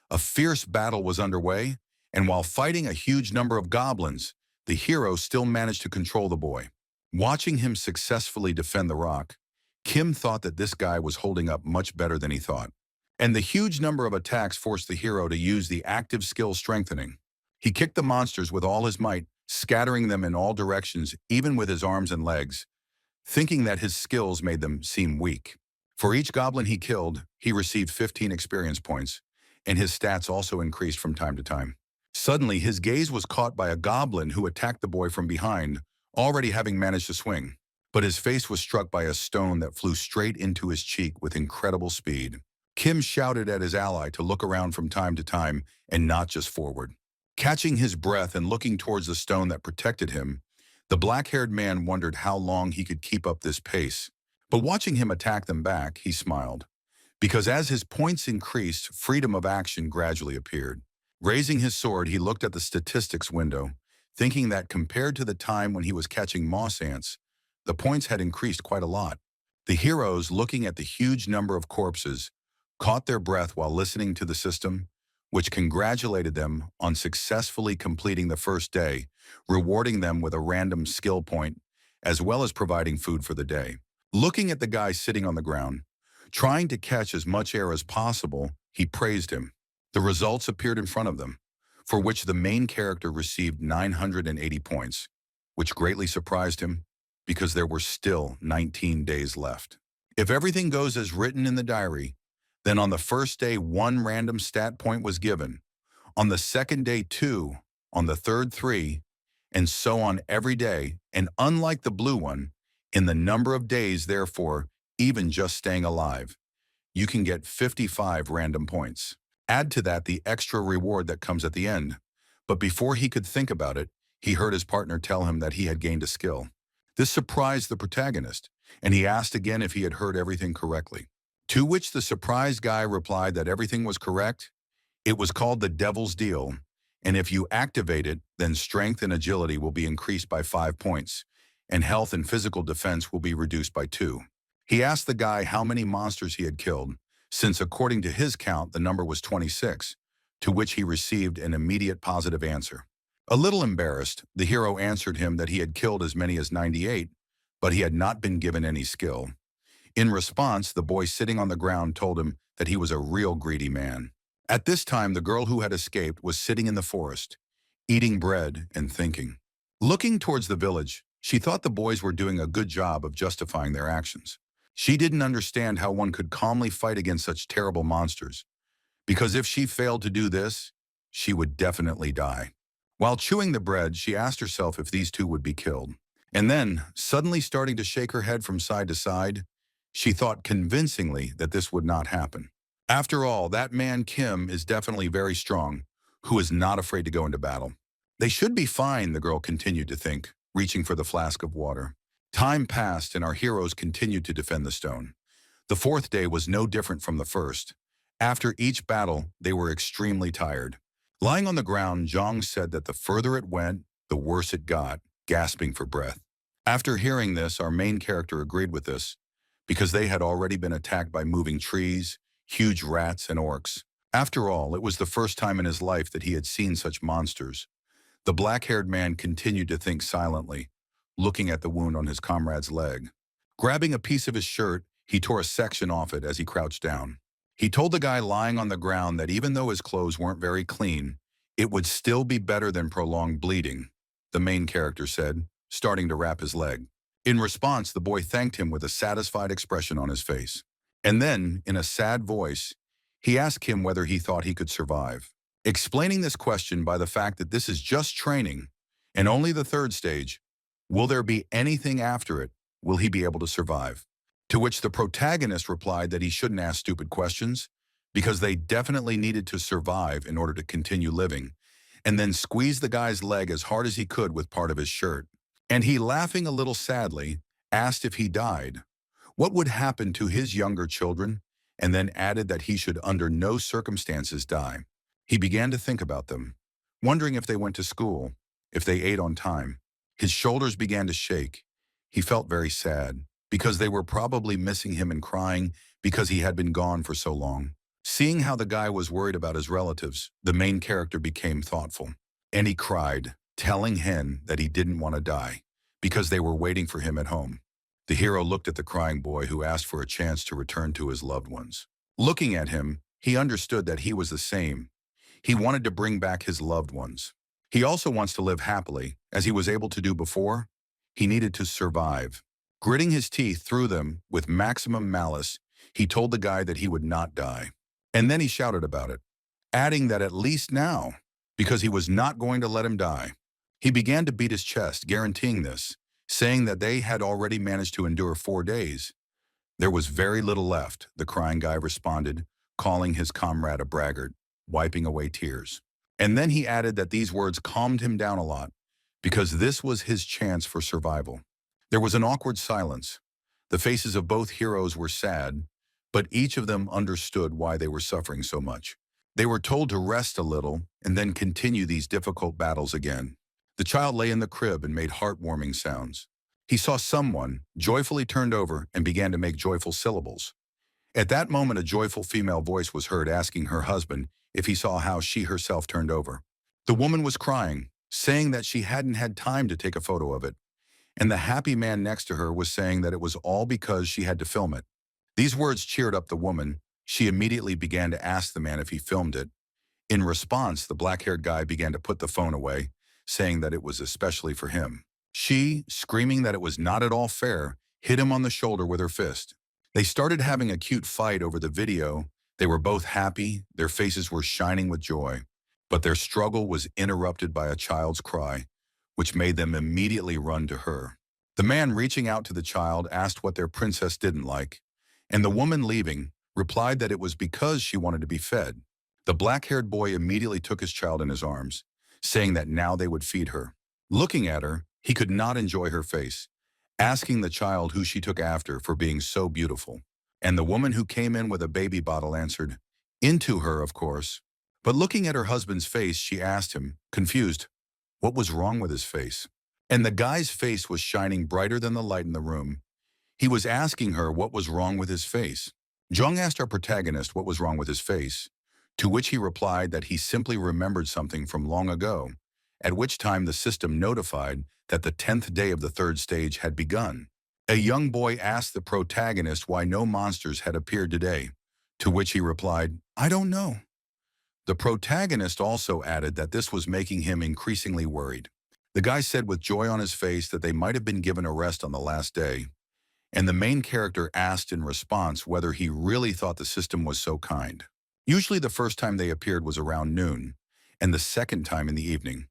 A fierce battle was underway, and while fighting a huge number of goblins, the hero still managed to control the boy. Watching him successfully defend the rock, Kim thought that this guy was holding up much better than he thought. And the huge number of attacks forced the hero to use the active skill strengthening. He kicked the monsters with all his might, scattering them in all directions, even with his arms and legs, thinking that his skills made them seem weak. For each goblin he killed, he received 15 experience points, and his stats also increased from time to time. Suddenly, his gaze was caught by a goblin who attacked the boy from behind, already having managed to swing. But his face was struck by a stone that flew straight into his cheek with incredible speed. Kim shouted at his ally to look around from time to time and not just forward. Catching his breath and looking towards the stone that protected him, the black-haired man wondered how long he could keep up this pace. But watching him attack them back, he smiled, because as his points increased, freedom of action gradually appeared. Raising his sword, he looked at the statistics window, thinking that compared to the time when he was catching moss ants, the points had increased quite a lot. The heroes, looking at the huge number of corpses, caught their breath while listening to the system, which congratulated them on successfully completing the first day, rewarding them with a random skill point, as well as providing food for the day. Looking at the guy sitting on the ground, trying to catch as much air as possible, he praised him. The results appeared in front of them, for which the main character received 980 points, which greatly surprised him because there were still 19 days left. If everything goes as written in the diary, then on the first day 1 random stat point was given, on the second day 2, on the third 3, and so on every day, and unlike the blue one, in the number of days, therefore, even just staying alive, you can get 55 random points. Add to that the extra reward that comes at the end. But before he could think about it, he heard his partner tell him that he had gained a skill. This surprised the protagonist, and he asked again if he had heard everything correctly. To which the surprised guy replied that everything was correct. It was called the Devil's Deal, and if you activate it, then strength and agility will be increased by 5 points, and health and physical defense will be reduced by 2. He asked the guy how many monsters he had killed, since according to his count the number was 26, to which he received an immediate positive answer. A little embarrassed, the hero answered him that he had killed as many as 98, but he had not been given any skill. In response, the boy sitting on the ground told him that he was a real greedy man. At this time, the girl who had escaped was sitting in the forest, eating bread and thinking. Looking towards the village, she thought the boys were doing a good job of justifying their actions. She didn't understand how one could calmly fight against such terrible monsters, because if she failed to do this, she would definitely die. While chewing the bread, she asked herself if these two would be killed. And then, suddenly starting to shake her head from side to side, she thought convincingly that this would not happen. After all, that man Kim is definitely very strong, who is not afraid to go into battle. They should be fine, the girl continued to think, reaching for the flask of water. Time passed and our heroes continued to defend the stone. The fourth day was no different from the first. After each battle, they were extremely tired. Lying on the ground, Zhang said that the further it went, the worse it got, gasping for breath. After hearing this, our main character agreed with this, because they had already been attacked by moving trees, huge rats, and orcs. After all, it was the first time in his life that he had seen such monsters. The black-haired man continued to think silently, looking at the wound on his comrade's leg. Grabbing a piece of his shirt, he tore a section off it as he crouched down. He told the guy lying on the ground that even though his clothes weren't very clean, it would still be better than prolonged bleeding, the main character said, starting to wrap his leg. In response, the boy thanked him with a satisfied expression on his face. And then, in a sad voice, he asked him whether he thought he could survive. Explaining this question by the fact that this is just training, and only the third stage, will there be anything after it? Will he be able to survive? To which the protagonist replied that he shouldn't ask stupid questions, because they definitely needed to survive in order to continue living, and then squeezed the guy's leg as hard as he could with part of his shirt. And he, laughing a little sadly, asked if he died, what would happen to his younger children, and then added that he should under no circumstances die. He began to think about them, wondering if they went to school, if they ate on time. His shoulders began to shake. He felt very sad, because they were probably missing him and crying because he had been gone for so long. Seeing how the guy was worried about his relatives, the main character became thoughtful. And he cried, telling Hen that he didn't want to die, because they were waiting for him at home. The hero looked at the crying boy who asked for a chance to return to his loved ones. Looking at him, he understood that he was the same. He wanted to bring back his loved ones. He also wants to live happily, as he was able to do before. He needed to survive. Gritting his teeth through them with maximum malice, he told the guy that he would not die. And then he shouted about it, adding that at least now, because he was not going to let him die. He began to beat his chest, guaranteeing this, saying that they had already managed to endure 4 days. There was very little left, the crying guy responded, calling his comrade a braggart, wiping away tears. And then he added that these words calmed him down a lot, because this was his chance for survival. There was an awkward silence. The faces of both heroes were sad, but each of them understood why they were suffering so much. They were told to rest a little and then continue these difficult battles again. The child lay in the crib and made heartwarming sounds. He saw someone, joyfully turned over and began to make joyful syllables. At that moment, a joyful female voice was heard asking her husband if he saw how she herself turned over. The woman was crying, saying that she hadn't had time to take a photo of it, and the happy man next to her was saying that it was all because she had to film it. These words cheered up the woman. She immediately began to ask the man if he filmed it. In response, the black-haired guy began to put the phone away, saying that it was especially for him. She, screaming that it was not at all fair, hit him on the shoulder with her fist. They started having a cute fight over the video. They were both happy, their faces were shining with joy. But their struggle was interrupted by a child's cry, which made them immediately run to her. The man, reaching out to the child, asked what their princess didn't like, and the woman, leaving, replied that it was because she wanted to be fed. The black-haired boy immediately took his child in his arms, saying that now they would feed her. Looking at her, he could not enjoy her face, asking the child who she took after for being so beautiful. And the woman who came in with a baby bottle answered, into her, of course. But looking at her husband's face, she asked him, confused, what was wrong with his face? And the guy's face was shining brighter than the light in the room. He was asking her what was wrong with his face. Jung asked our protagonist what was wrong with his face, to which he replied that he simply remembered something from long ago, at which time the system notified that the 10th day of the third stage had begun. A young boy asked the protagonist why no monsters had appeared today, to which he replied, I don't know. The protagonist also added that this was making him increasingly worried. The guy said with joy on his face that they might have been given a rest on the last day, and the main character asked in response whether he really thought the system was so kind. Usually the first time they appeared was around noon, and the second time in the evening.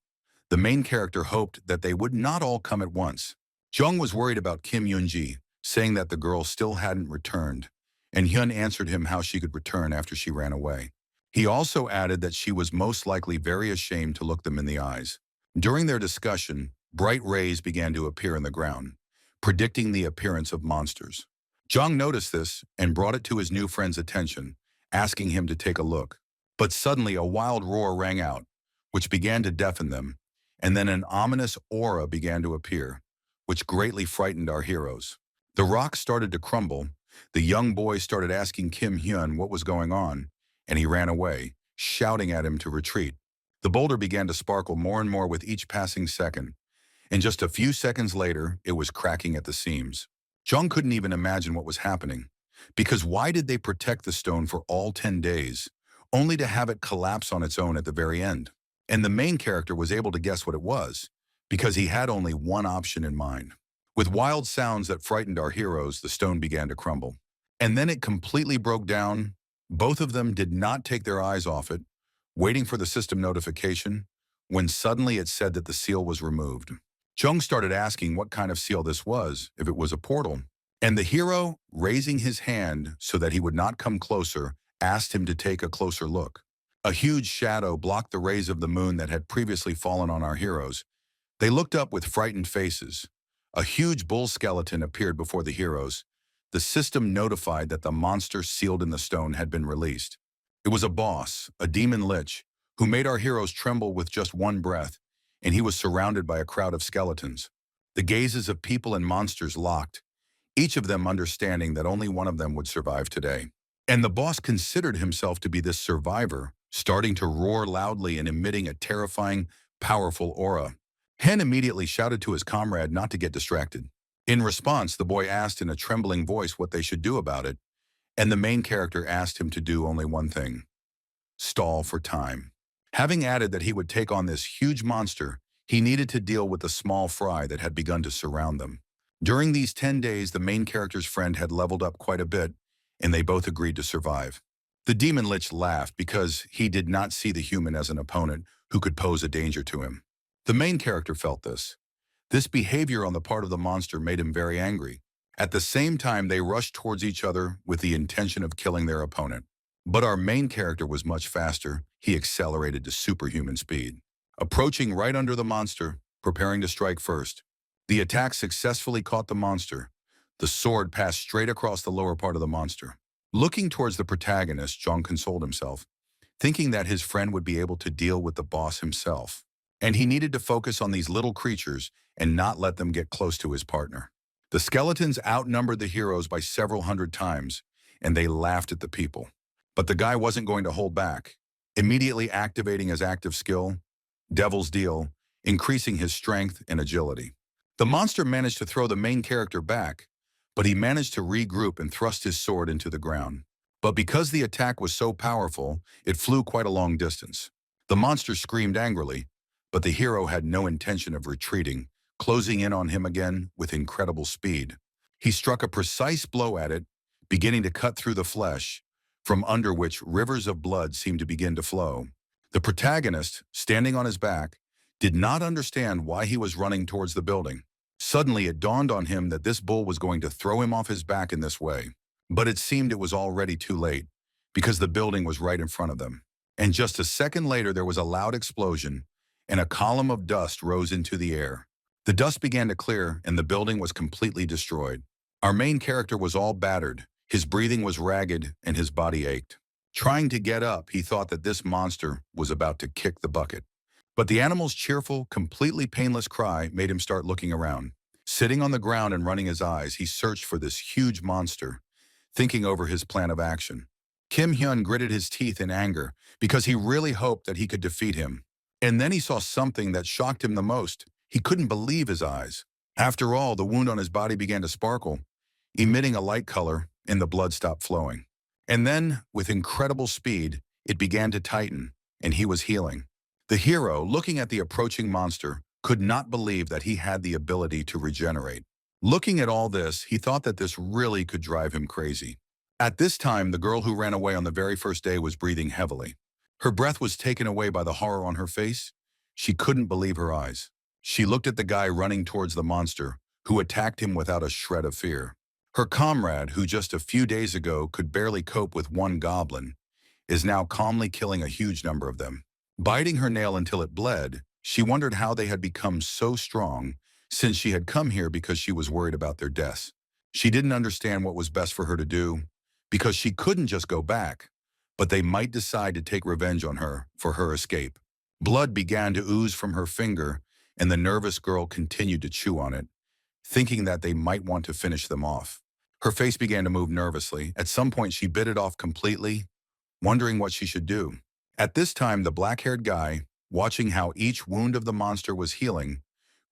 The main character hoped that they would not all come at once. Jung was worried about Kim Yoonji, saying that the girl still hadn't returned, and Hyun answered him how she could return after she ran away. He also added that she was most likely very ashamed to look them in the eyes. During their discussion, bright rays began to appear in the ground, predicting the appearance of monsters. Jung noticed this and brought it to his new friend's attention, asking him to take a look. But suddenly a wild roar rang out, which began to deafen them, and then an ominous aura began to appear, which greatly frightened our heroes. The rocks started to crumble. The young boy started asking Kim Hyun what was going on, and he ran away, shouting at him to retreat. The boulder began to sparkle more and more with each passing second, and just a few seconds later, it was cracking at the seams. Jung couldn't even imagine what was happening, because why did they protect the stone for all 10 days, only to have it collapse on its own at the very end? And the main character was able to guess what it was, because he had only one option in mind. With wild sounds that frightened our heroes, the stone began to crumble. And then it completely broke down. Both of them did not take their eyes off it, waiting for the system notification, when suddenly it said that the seal was removed. Jung started asking what kind of seal this was, if it was a portal. And the hero, raising his hand so that he would not come closer, asked him to take a closer look. A huge shadow blocked the rays of the moon that had previously fallen on our heroes. They looked up with frightened faces. A huge bull skeleton appeared before the heroes. The system notified that the monster sealed in the stone had been released. It was a boss, a demon lich, who made our heroes tremble with just one breath, and he was surrounded by a crowd of skeletons. The gazes of people and monsters locked, each of them understanding that only one of them would survive today. And the boss considered himself to be this survivor, starting to roar loudly and emitting a terrifying, powerful aura. Hen immediately shouted to his comrade not to get distracted. In response, the boy asked in a trembling voice what they should do about it, and the main character asked him to do only one thing: stall for time. Having added that he would take on this huge monster, he needed to deal with the small fry that had begun to surround them. During these 10 days, the main character's friend had leveled up quite a bit, and they both agreed to survive. The demon lich laughed because he did not see the human as an opponent who could pose a danger to him. The main character felt this. This behavior on the part of the monster made him very angry. At the same time, they rushed towards each other with the intention of killing their opponent. But our main character was much faster. He accelerated to superhuman speed. Approaching right under the monster, preparing to strike first. The attack successfully caught the monster. The sword passed straight across the lower part of the monster. Looking towards the protagonist, Jong consoled himself, thinking that his friend would be able to deal with the boss himself. And he needed to focus on these little creatures and not let them get close to his partner. The skeletons outnumbered the heroes by several hundred times, and they laughed at the people. But the guy wasn't going to hold back, immediately activating his active skill, Devil's Deal, increasing his strength and agility. The monster managed to throw the main character back, but he managed to regroup and thrust his sword into the ground. But because the attack was so powerful, it flew quite a long distance. The monster screamed angrily, but the hero had no intention of retreating, closing in on him again with incredible speed. He struck a precise blow at it, beginning to cut through the flesh, from under which rivers of blood seemed to begin to flow. The protagonist, standing on his back, did not understand why he was running towards the building. Suddenly, it dawned on him that this bull was going to throw him off his back in this way. But it seemed it was already too late, because the building was right in front of them. And just a second later, there was a loud explosion, and a column of dust rose into the air. The dust began to clear, and the building was completely destroyed. Our main character was all battered. His breathing was ragged, and his body ached. Trying to get up, he thought that this monster was about to kick the bucket. But the animal's cheerful, completely painless cry made him start looking around. Sitting on the ground and running his eyes, he searched for this huge monster, thinking over his plan of action. Kim Hyun gritted his teeth in anger because he really hoped that he could defeat him. And then he saw something that shocked him the most. He couldn't believe his eyes. After all, the wound on his body began to sparkle, emitting a light color, and the blood stopped flowing. And then, with incredible speed, it began to tighten, and he was healing. The hero, looking at the approaching monster, could not believe that he had the ability to regenerate. Looking at all this, he thought that this really could drive him crazy. At this time, the girl who ran away on the very first day was breathing heavily. Her breath was taken away by the horror on her face. She couldn't believe her eyes. She looked at the guy running towards the monster, who attacked him without a shred of fear. Her comrade, who just a few days ago could barely cope with one goblin, is now calmly killing a huge number of them. Biting her nail until it bled, she wondered how they had become so strong, since she had come here because she was worried about their deaths. She didn't understand what was best for her to do, because she couldn't just go back, but they might decide to take revenge on her for her escape. Blood began to ooze from her finger, and the nervous girl continued to chew on it, thinking that they might want to finish them off. Her face began to move nervously. At some point, she bit it off completely, wondering what she should do. At this time, the black-haired guy, watching how each wound of the monster was healing,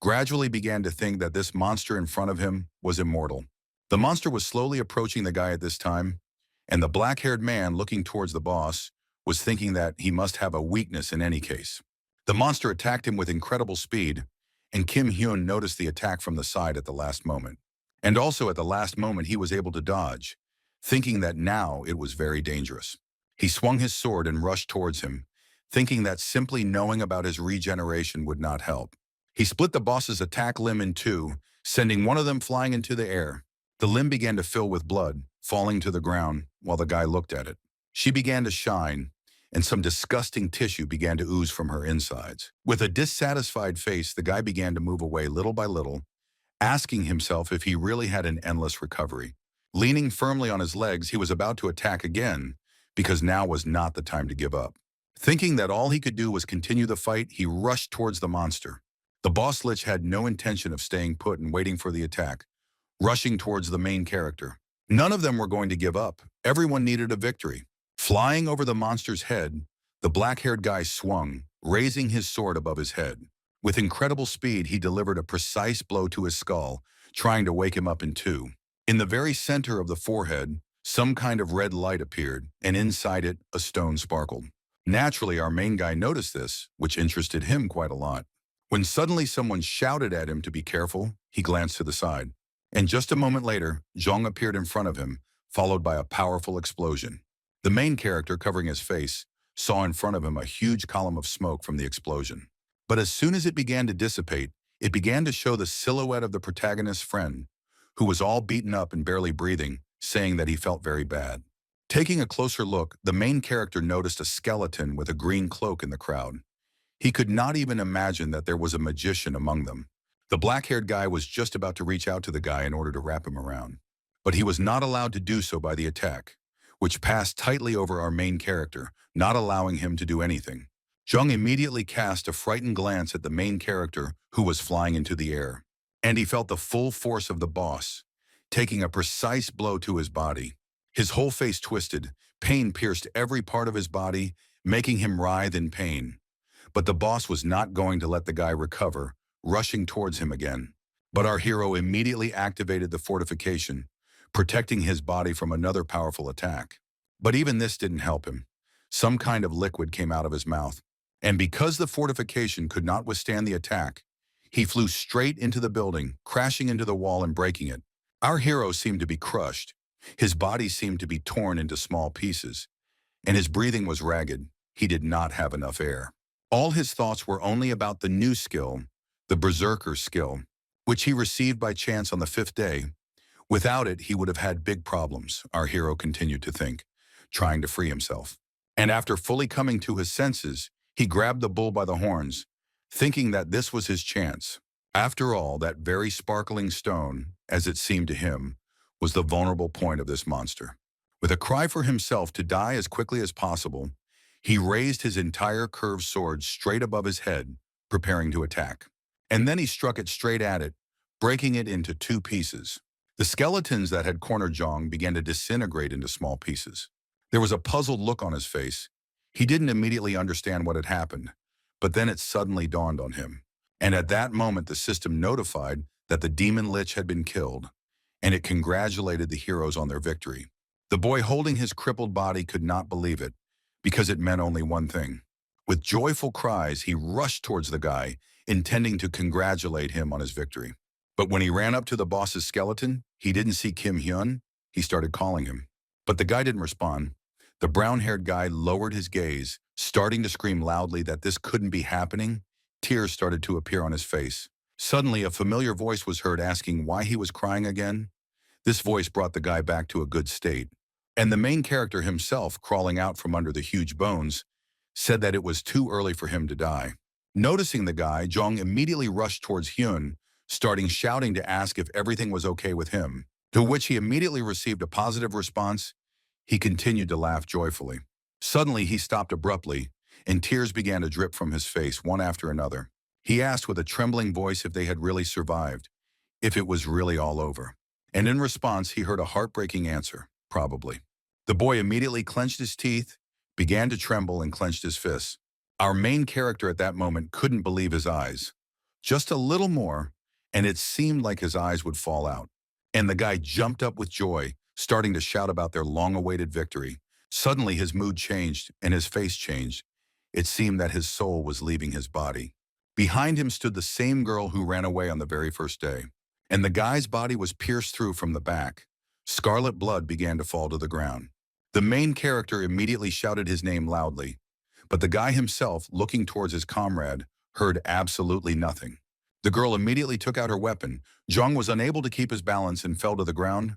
gradually began to think that this monster in front of him was immortal. The monster was slowly approaching the guy at this time, and the black-haired man, looking towards the boss, was thinking that he must have a weakness in any case. The monster attacked him with incredible speed, and Kim Hyun noticed the attack from the side at the last moment. And also at the last moment he was able to dodge, thinking that now it was very dangerous. He swung his sword and rushed towards him, thinking that simply knowing about his regeneration would not help. He split the boss's attack limb in two, sending one of them flying into the air. The limb began to fill with blood, falling to the ground while the guy looked at it. She began to shine, and some disgusting tissue began to ooze from her insides. With a dissatisfied face, the guy began to move away little by little, asking himself if he really had an endless recovery. Leaning firmly on his legs, he was about to attack again, because now was not the time to give up. Thinking that all he could do was continue the fight, he rushed towards the monster. The boss lich had no intention of staying put and waiting for the attack, rushing towards the main character. None of them were going to give up. Everyone needed a victory. Flying over the monster's head, the black-haired guy swung, raising his sword above his head. With incredible speed, he delivered a precise blow to his skull, trying to wake him up in two. In the very center of the forehead, some kind of red light appeared, and inside it, a stone sparkled. Naturally, our main guy noticed this, which interested him quite a lot. When suddenly someone shouted at him to be careful, he glanced to the side. And just a moment later, Zhong appeared in front of him, followed by a powerful explosion. The main character, covering his face, saw in front of him a huge column of smoke from the explosion. But as soon as it began to dissipate, it began to show the silhouette of the protagonist's friend, who was all beaten up and barely breathing, saying that he felt very bad. Taking a closer look, the main character noticed a skeleton with a green cloak in the crowd. He could not even imagine that there was a magician among them. The black-haired guy was just about to reach out to the guy in order to wrap him around. But he was not allowed to do so by the attack, which passed tightly over our main character, not allowing him to do anything. Zhang immediately cast a frightened glance at the main character, who was flying into the air. And he felt the full force of the boss, taking a precise blow to his body. His whole face twisted, pain pierced every part of his body, making him writhe in pain. But the boss was not going to let the guy recover, rushing towards him again. But our hero immediately activated the fortification, protecting his body from another powerful attack. But even this didn't help him. Some kind of liquid came out of his mouth, and because the fortification could not withstand the attack, he flew straight into the building, crashing into the wall and breaking it. Our hero seemed to be crushed. His body seemed to be torn into small pieces, and his breathing was ragged. He did not have enough air. All his thoughts were only about the new skill, the Berserker skill, which he received by chance on the 5th day. Without it, he would have had big problems, our hero continued to think, trying to free himself. And after fully coming to his senses, he grabbed the bull by the horns, thinking that this was his chance. After all, that very sparkling stone, as it seemed to him, was the vulnerable point of this monster. With a cry for himself to die as quickly as possible, he raised his entire curved sword straight above his head, preparing to attack. And then he struck it straight at it, breaking it into 2 pieces. The skeletons that had cornered Zhang began to disintegrate into small pieces. There was a puzzled look on his face. He didn't immediately understand what had happened, but then it suddenly dawned on him. And at that moment, the system notified that the demon lich had been killed, and it congratulated the heroes on their victory. The boy holding his crippled body could not believe it, because it meant only one thing. With joyful cries, he rushed towards the guy, intending to congratulate him on his victory. But when he ran up to the boss's skeleton, he didn't see Kim Hyun. He started calling him. But the guy didn't respond. The brown-haired guy lowered his gaze, starting to scream loudly that this couldn't be happening. Tears started to appear on his face. Suddenly, a familiar voice was heard asking why he was crying again. This voice brought the guy back to a good state. And the main character himself, crawling out from under the huge bones, said that it was too early for him to die. Noticing the guy, Zhang immediately rushed towards Hyun, starting shouting to ask if everything was okay with him, to which he immediately received a positive response. He continued to laugh joyfully. Suddenly, he stopped abruptly, and tears began to drip from his face one after another. He asked with a trembling voice if they had really survived, if it was really all over. And in response, he heard a heartbreaking answer, probably. The boy immediately clenched his teeth, began to tremble, and clenched his fists. Our main character at that moment couldn't believe his eyes. Just a little more, and it seemed like his eyes would fall out. And the guy jumped up with joy, starting to shout about their long-awaited victory. Suddenly his mood changed and his face changed. It seemed that his soul was leaving his body. Behind him stood the same girl who ran away on the very first day. And the guy's body was pierced through from the back. Scarlet blood began to fall to the ground. The main character immediately shouted his name loudly, but the guy himself, looking towards his comrade, heard absolutely nothing. The girl immediately took out her weapon. Zhang was unable to keep his balance and fell to the ground.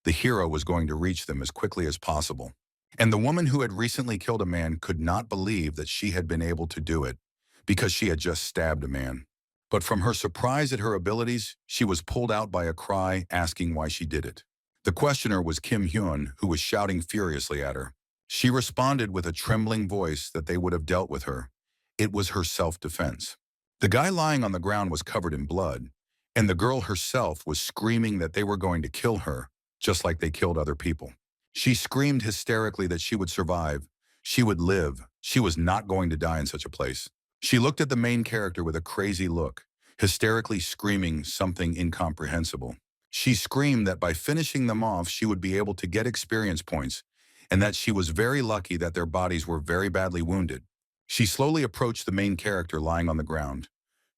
The hero was going to reach them as quickly as possible. And the woman who had recently killed a man could not believe that she had been able to do it, because she had just stabbed a man. But from her surprise at her abilities, she was pulled out by a cry asking why she did it. The questioner was Kim Hyun, who was shouting furiously at her. She responded with a trembling voice that they would have dealt with her. It was her self-defense. The guy lying on the ground was covered in blood, and the girl herself was screaming that they were going to kill her, just like they killed other people. She screamed hysterically that she would survive, she would live, she was not going to die in such a place. She looked at the main character with a crazy look, hysterically screaming something incomprehensible. She screamed that by finishing them off, she would be able to get experience points, and that she was very lucky that their bodies were very badly wounded. She slowly approached the main character lying on the ground,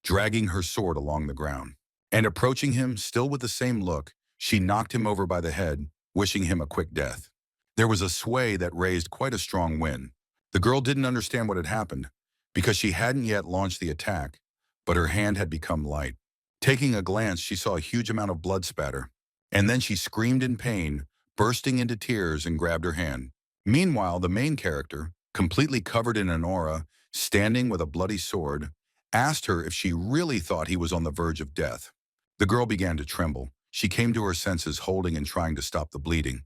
dragging her sword along the ground. And approaching him, still with the same look, she knocked him over by the head, wishing him a quick death. There was a sway that raised quite a strong wind. The girl didn't understand what had happened, because she hadn't yet launched the attack, but her hand had become light. Taking a glance, she saw a huge amount of blood spatter, and then she screamed in pain, bursting into tears, and grabbed her hand. Meanwhile, the main character, completely covered in an aura, standing with a bloody sword, asked her if she really thought he was on the verge of death. The girl began to tremble. She came to her senses, holding and trying to stop the bleeding.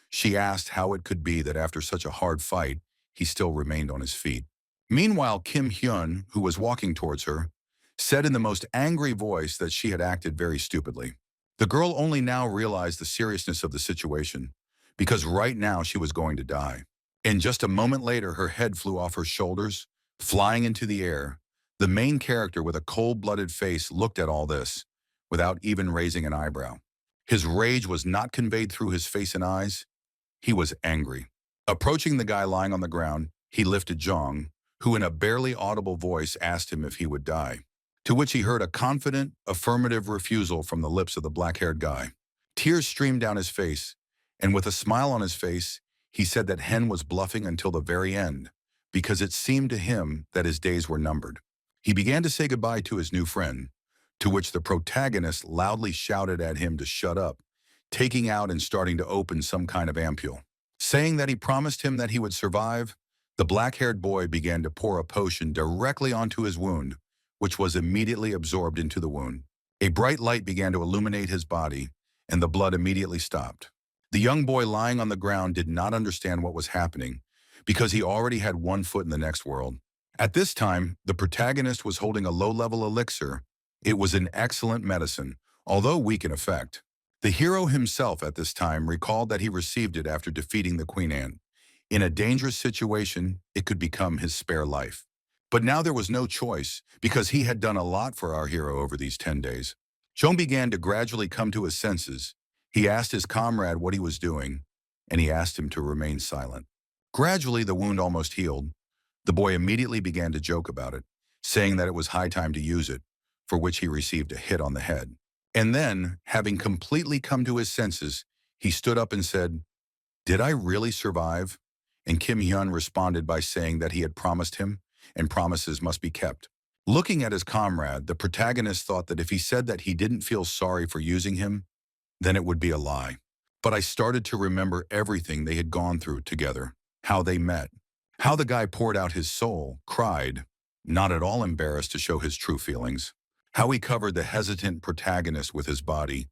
She asked how it could be that after such a hard fight, he still remained on his feet. Meanwhile, Kim Hyun, who was walking towards her, said in the most angry voice that she had acted very stupidly. The girl only now realized the seriousness of the situation, because right now she was going to die. And just a moment later, her head flew off her shoulders, flying into the air. The main character with a cold-blooded face looked at all this, without even raising an eyebrow. His rage was not conveyed through his face and eyes. He was angry. Approaching the guy lying on the ground, he lifted Zhang, who in a barely audible voice asked him if he would die, to which he heard a confident, affirmative refusal from the lips of the black-haired guy. Tears streamed down his face, and with a smile on his face, he said that Hen was bluffing until the very end, because it seemed to him that his days were numbered. He began to say goodbye to his new friend, to which the protagonist loudly shouted at him to shut up, taking out and starting to open some kind of ampule. Saying that he promised him that he would survive, the black-haired boy began to pour a potion directly onto his wound, which was immediately absorbed into the wound. A bright light began to illuminate his body, and the blood immediately stopped. The young boy lying on the ground did not understand what was happening, because he already had one foot in the next world. At this time, the protagonist was holding a low-level elixir. It was an excellent medicine, although weak in effect. The hero himself at this time recalled that he received it after defeating the Queen Ant. In a dangerous situation, it could become his spare life. But now there was no choice, because he had done a lot for our hero over these 10 days. Zhong began to gradually come to his senses. He asked his comrade what he was doing, and he asked him to remain silent. Gradually, the wound almost healed. The boy immediately began to joke about it, saying that it was high time to use it, for which he received a hit on the head. And then, having completely come to his senses, he stood up and said, "Did I really survive?" And Kim Hyun responded by saying that he had promised him, and promises must be kept. Looking at his comrade, the protagonist thought that if he said that he didn't feel sorry for using him, then it would be a lie. But I started to remember everything they had gone through together, how they met, how the guy poured out his soul, cried, not at all embarrassed to show his true feelings, how he covered the hesitant protagonist with his body,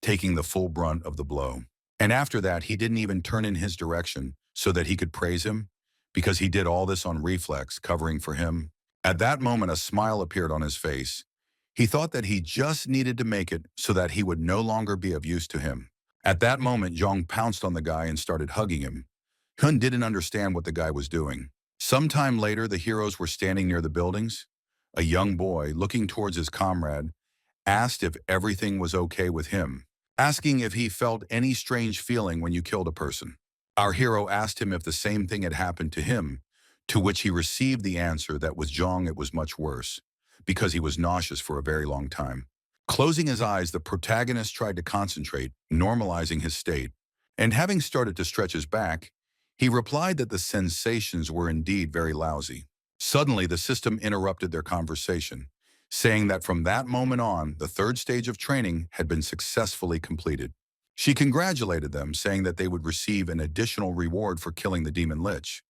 taking the full brunt of the blow. And after that, he didn't even turn in his direction so that he could praise him, because he did all this on reflex, covering for him. At that moment, a smile appeared on his face. He thought that he just needed to make it so that he would no longer be of use to him. At that moment, Zhang pounced on the guy and started hugging him. Hun didn't understand what the guy was doing. Sometime later, the heroes were standing near the buildings. A young boy, looking towards his comrade, asked if everything was okay with him, asking if he felt any strange feeling when you killed a person. Our hero asked him if the same thing had happened to him, to which he received the answer that with Zhang it was much worse, because he was nauseous for a very long time. Closing his eyes, the protagonist tried to concentrate, normalizing his state, and having started to stretch his back, he replied that the sensations were indeed very lousy. Suddenly, the system interrupted their conversation, saying that from that moment on, the third stage of training had been successfully completed. She congratulated them, saying that they would receive an additional reward for killing the demon lich.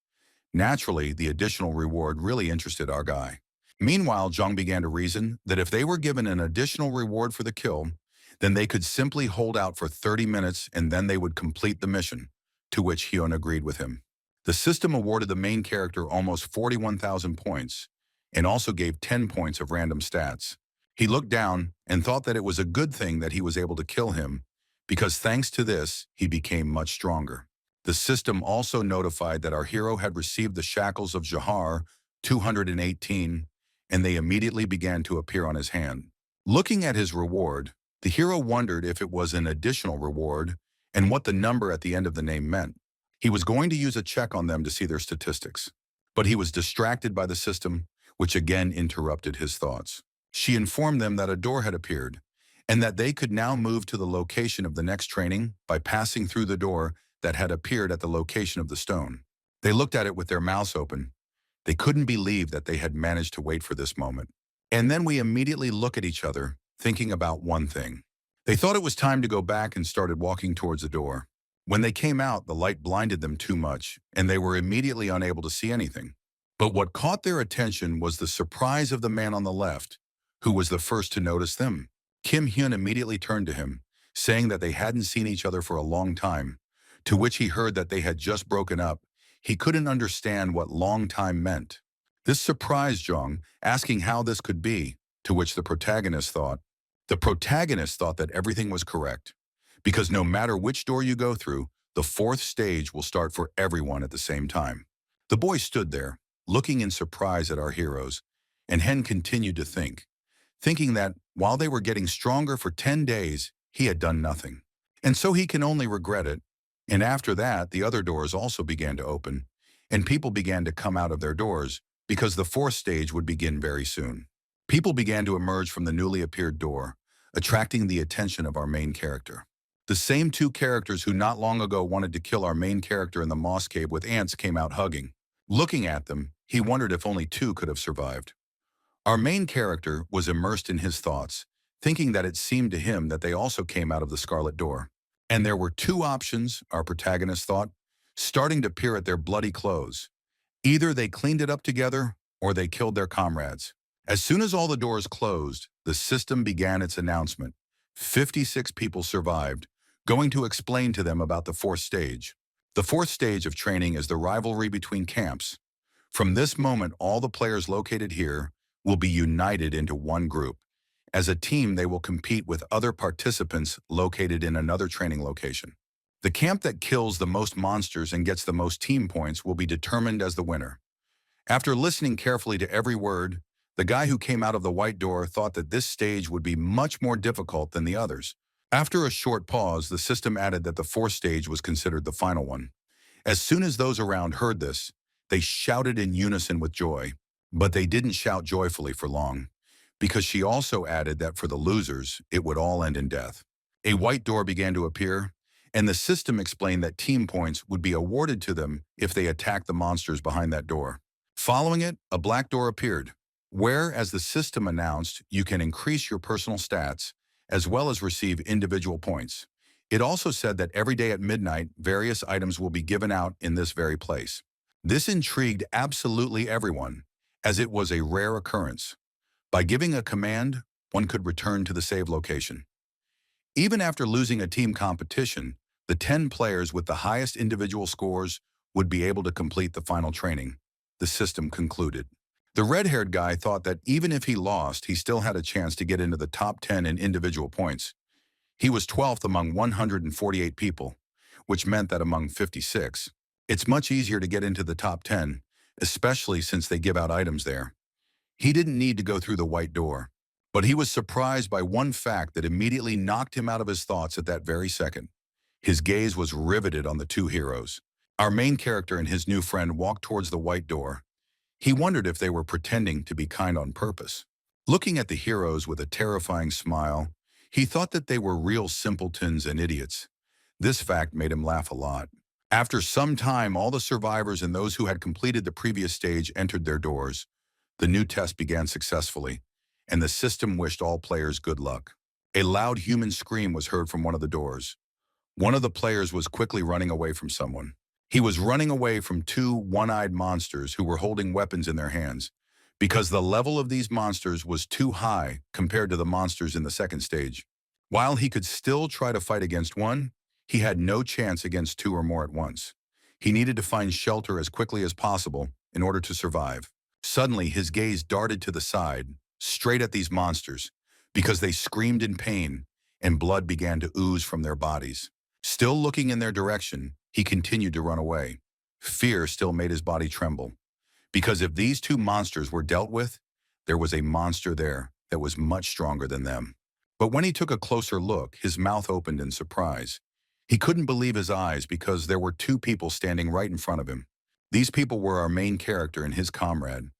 Naturally, the additional reward really interested our guy. Meanwhile, Zhang began to reason that if they were given an additional reward for the kill, then they could simply hold out for 30 minutes and then they would complete the mission, to which Hyun agreed with him. The system awarded the main character almost 41,000 points and also gave 10 points of random stats. He looked down and thought that it was a good thing that he was able to kill him because thanks to this, he became much stronger. The system also notified that our hero had received the shackles of Jahar, 218, and they immediately began to appear on his hand. Looking at his reward, the hero wondered if it was an additional reward and what the number at the end of the name meant. He was going to use a check on them to see their statistics, but he was distracted by the system, which again interrupted his thoughts. She informed them that a door had appeared and that they could now move to the location of the next training by passing through the door that had appeared at the location of the stone. They looked at it with their mouths open. They couldn't believe that they had managed to wait for this moment. And then we immediately look at each other, thinking about one thing. They thought it was time to go back and started walking towards the door. When they came out, the light blinded them too much, and they were immediately unable to see anything. But what caught their attention was the surprise of the man on the left, who was the first to notice them. Kim Hyun immediately turned to him, saying that they hadn't seen each other for a long time, to which he heard that they had just broken up. He couldn't understand what long time meant. This surprised Zhang, asking how this could be, to which the protagonist thought. The protagonist thought that everything was correct, because no matter which door you go through, the fourth stage will start for everyone at the same time. The boy stood there, looking in surprise at our heroes, and Hen continued to think, thinking that while they were getting stronger for 10 days, he had done nothing. And so he can only regret it. And after that, the other doors also began to open, and people began to come out of their doors because the fourth stage would begin very soon. People began to emerge from the newly appeared door, attracting the attention of our main character. The same two characters who not long ago wanted to kill our main character in the moss cave with ants came out hugging. Looking at them, he wondered if only two could have survived. Our main character was immersed in his thoughts, thinking that it seemed to him that they also came out of the scarlet door. And there were two options, our protagonist thought, starting to peer at their bloody clothes. Either they cleaned it up together, or they killed their comrades. As soon as all the doors closed, the system began its announcement. 56 people survived, going to explain to them about the fourth stage. The fourth stage of training is the rivalry between camps. From this moment, all the players located here will be united into one group. As a team, they will compete with other participants located in another training location. The camp that kills the most monsters and gets the most team points will be determined as the winner. After listening carefully to every word, the guy who came out of the white door thought that this stage would be much more difficult than the others. After a short pause, the system added that the fourth stage was considered the final one. As soon as those around heard this, they shouted in unison with joy. But they didn't shout joyfully for long, because she also added that for the losers, it would all end in death. A white door began to appear, and the system explained that team points would be awarded to them if they attacked the monsters behind that door. Following it, a black door appeared, where, as the system announced, you can increase your personal stats, as well as receive individual points. It also said that every day at midnight, various items will be given out in this very place. This intrigued absolutely everyone, as it was a rare occurrence. By giving a command, one could return to the save location. Even after losing a team competition, the 10 players with the highest individual scores would be able to complete the final training, the system concluded. The red-haired guy thought that even if he lost, he still had a chance to get into the top 10 in individual points. He was 12th among 148 people, which meant that among 56, it's much easier to get into the top 10, especially since they give out items there. He didn't need to go through the white door, but he was surprised by one fact that immediately knocked him out of his thoughts at that very second. His gaze was riveted on the two heroes. Our main character and his new friend walked towards the white door. He wondered if they were pretending to be kind on purpose. Looking at the heroes with a terrifying smile, he thought that they were real simpletons and idiots. This fact made him laugh a lot. After some time, all the survivors and those who had completed the previous stage entered their doors. The new test began successfully, and the system wished all players good luck. A loud human scream was heard from one of the doors. One of the players was quickly running away from someone. He was running away from two one-eyed monsters who were holding weapons in their hands, because the level of these monsters was too high compared to the monsters in the second stage. While he could still try to fight against one, he had no chance against two or more at once. He needed to find shelter as quickly as possible in order to survive. Suddenly, his gaze darted to the side, straight at these monsters, because they screamed in pain and blood began to ooze from their bodies. Still looking in their direction, he continued to run away. Fear still made his body tremble, because if these two monsters were dealt with, there was a monster there that was much stronger than them. But when he took a closer look, his mouth opened in surprise. He couldn't believe his eyes because there were two people standing right in front of him. These people were our main character and his comrade.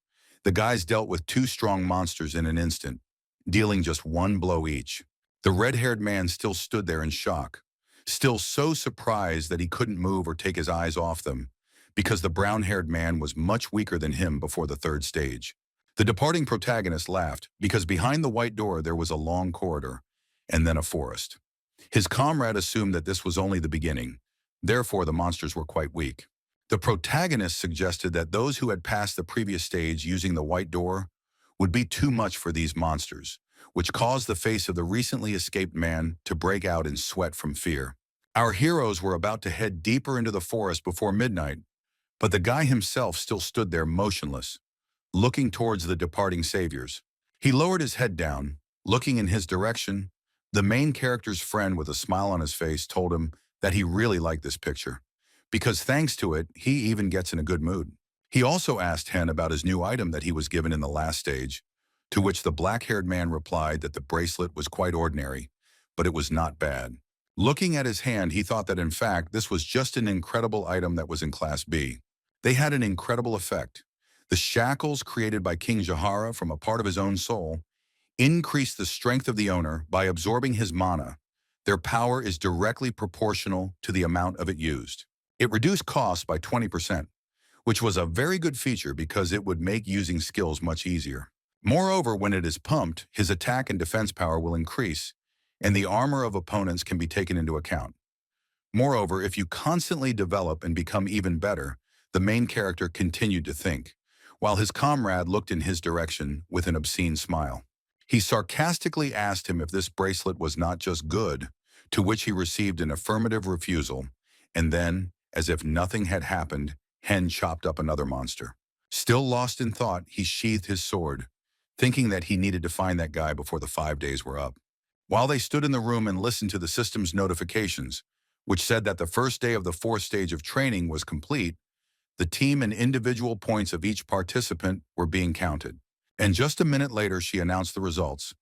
The guys dealt with two strong monsters in an instant, dealing just one blow each. The red-haired man still stood there in shock, still so surprised that he couldn't move or take his eyes off them, because the brown-haired man was much weaker than him before the third stage. The departing protagonist laughed, because behind the white door there was a long corridor, and then a forest. His comrade assumed that this was only the beginning, therefore the monsters were quite weak. The protagonist suggested that those who had passed the previous stage using the white door would be too much for these monsters, which caused the face of the recently escaped man to break out in sweat from fear. Our heroes were about to head deeper into the forest before midnight, but the guy himself still stood there motionless, looking towards the departing saviors. He lowered his head down, looking in his direction. The main character's friend with a smile on his face told him that he really liked this picture, because thanks to it, he even gets in a good mood. He also asked Hen about his new item that he was given in the last stage, to which the black-haired man replied that the bracelet was quite ordinary, but it was not bad. Looking at his hand, he thought that in fact this was just an incredible item that was in Class B. They had an incredible effect. The shackles created by King Jahara from a part of his own soul increased the strength of the owner by absorbing his mana. Their power is directly proportional to the amount of it used. It reduced costs by 20%, which was a very good feature because it would make using skills much easier. Moreover, when it is pumped, his attack and defense power will increase, and the armor of opponents can be taken into account. Moreover, if you constantly develop and become even better, the main character continued to think, while his comrade looked in his direction with an obscene smile. He sarcastically asked him if this bracelet was not just good, to which he received an affirmative refusal, and then, as if nothing had happened, Hen chopped up another monster. Still lost in thought, he sheathed his sword, thinking that he needed to find that guy before the 5 days were up. While they stood in the room and listened to the system's notifications, which said that the first day of the fourth stage of training was complete, the team and individual points of each participant were being counted. And just a minute later, she announced the results.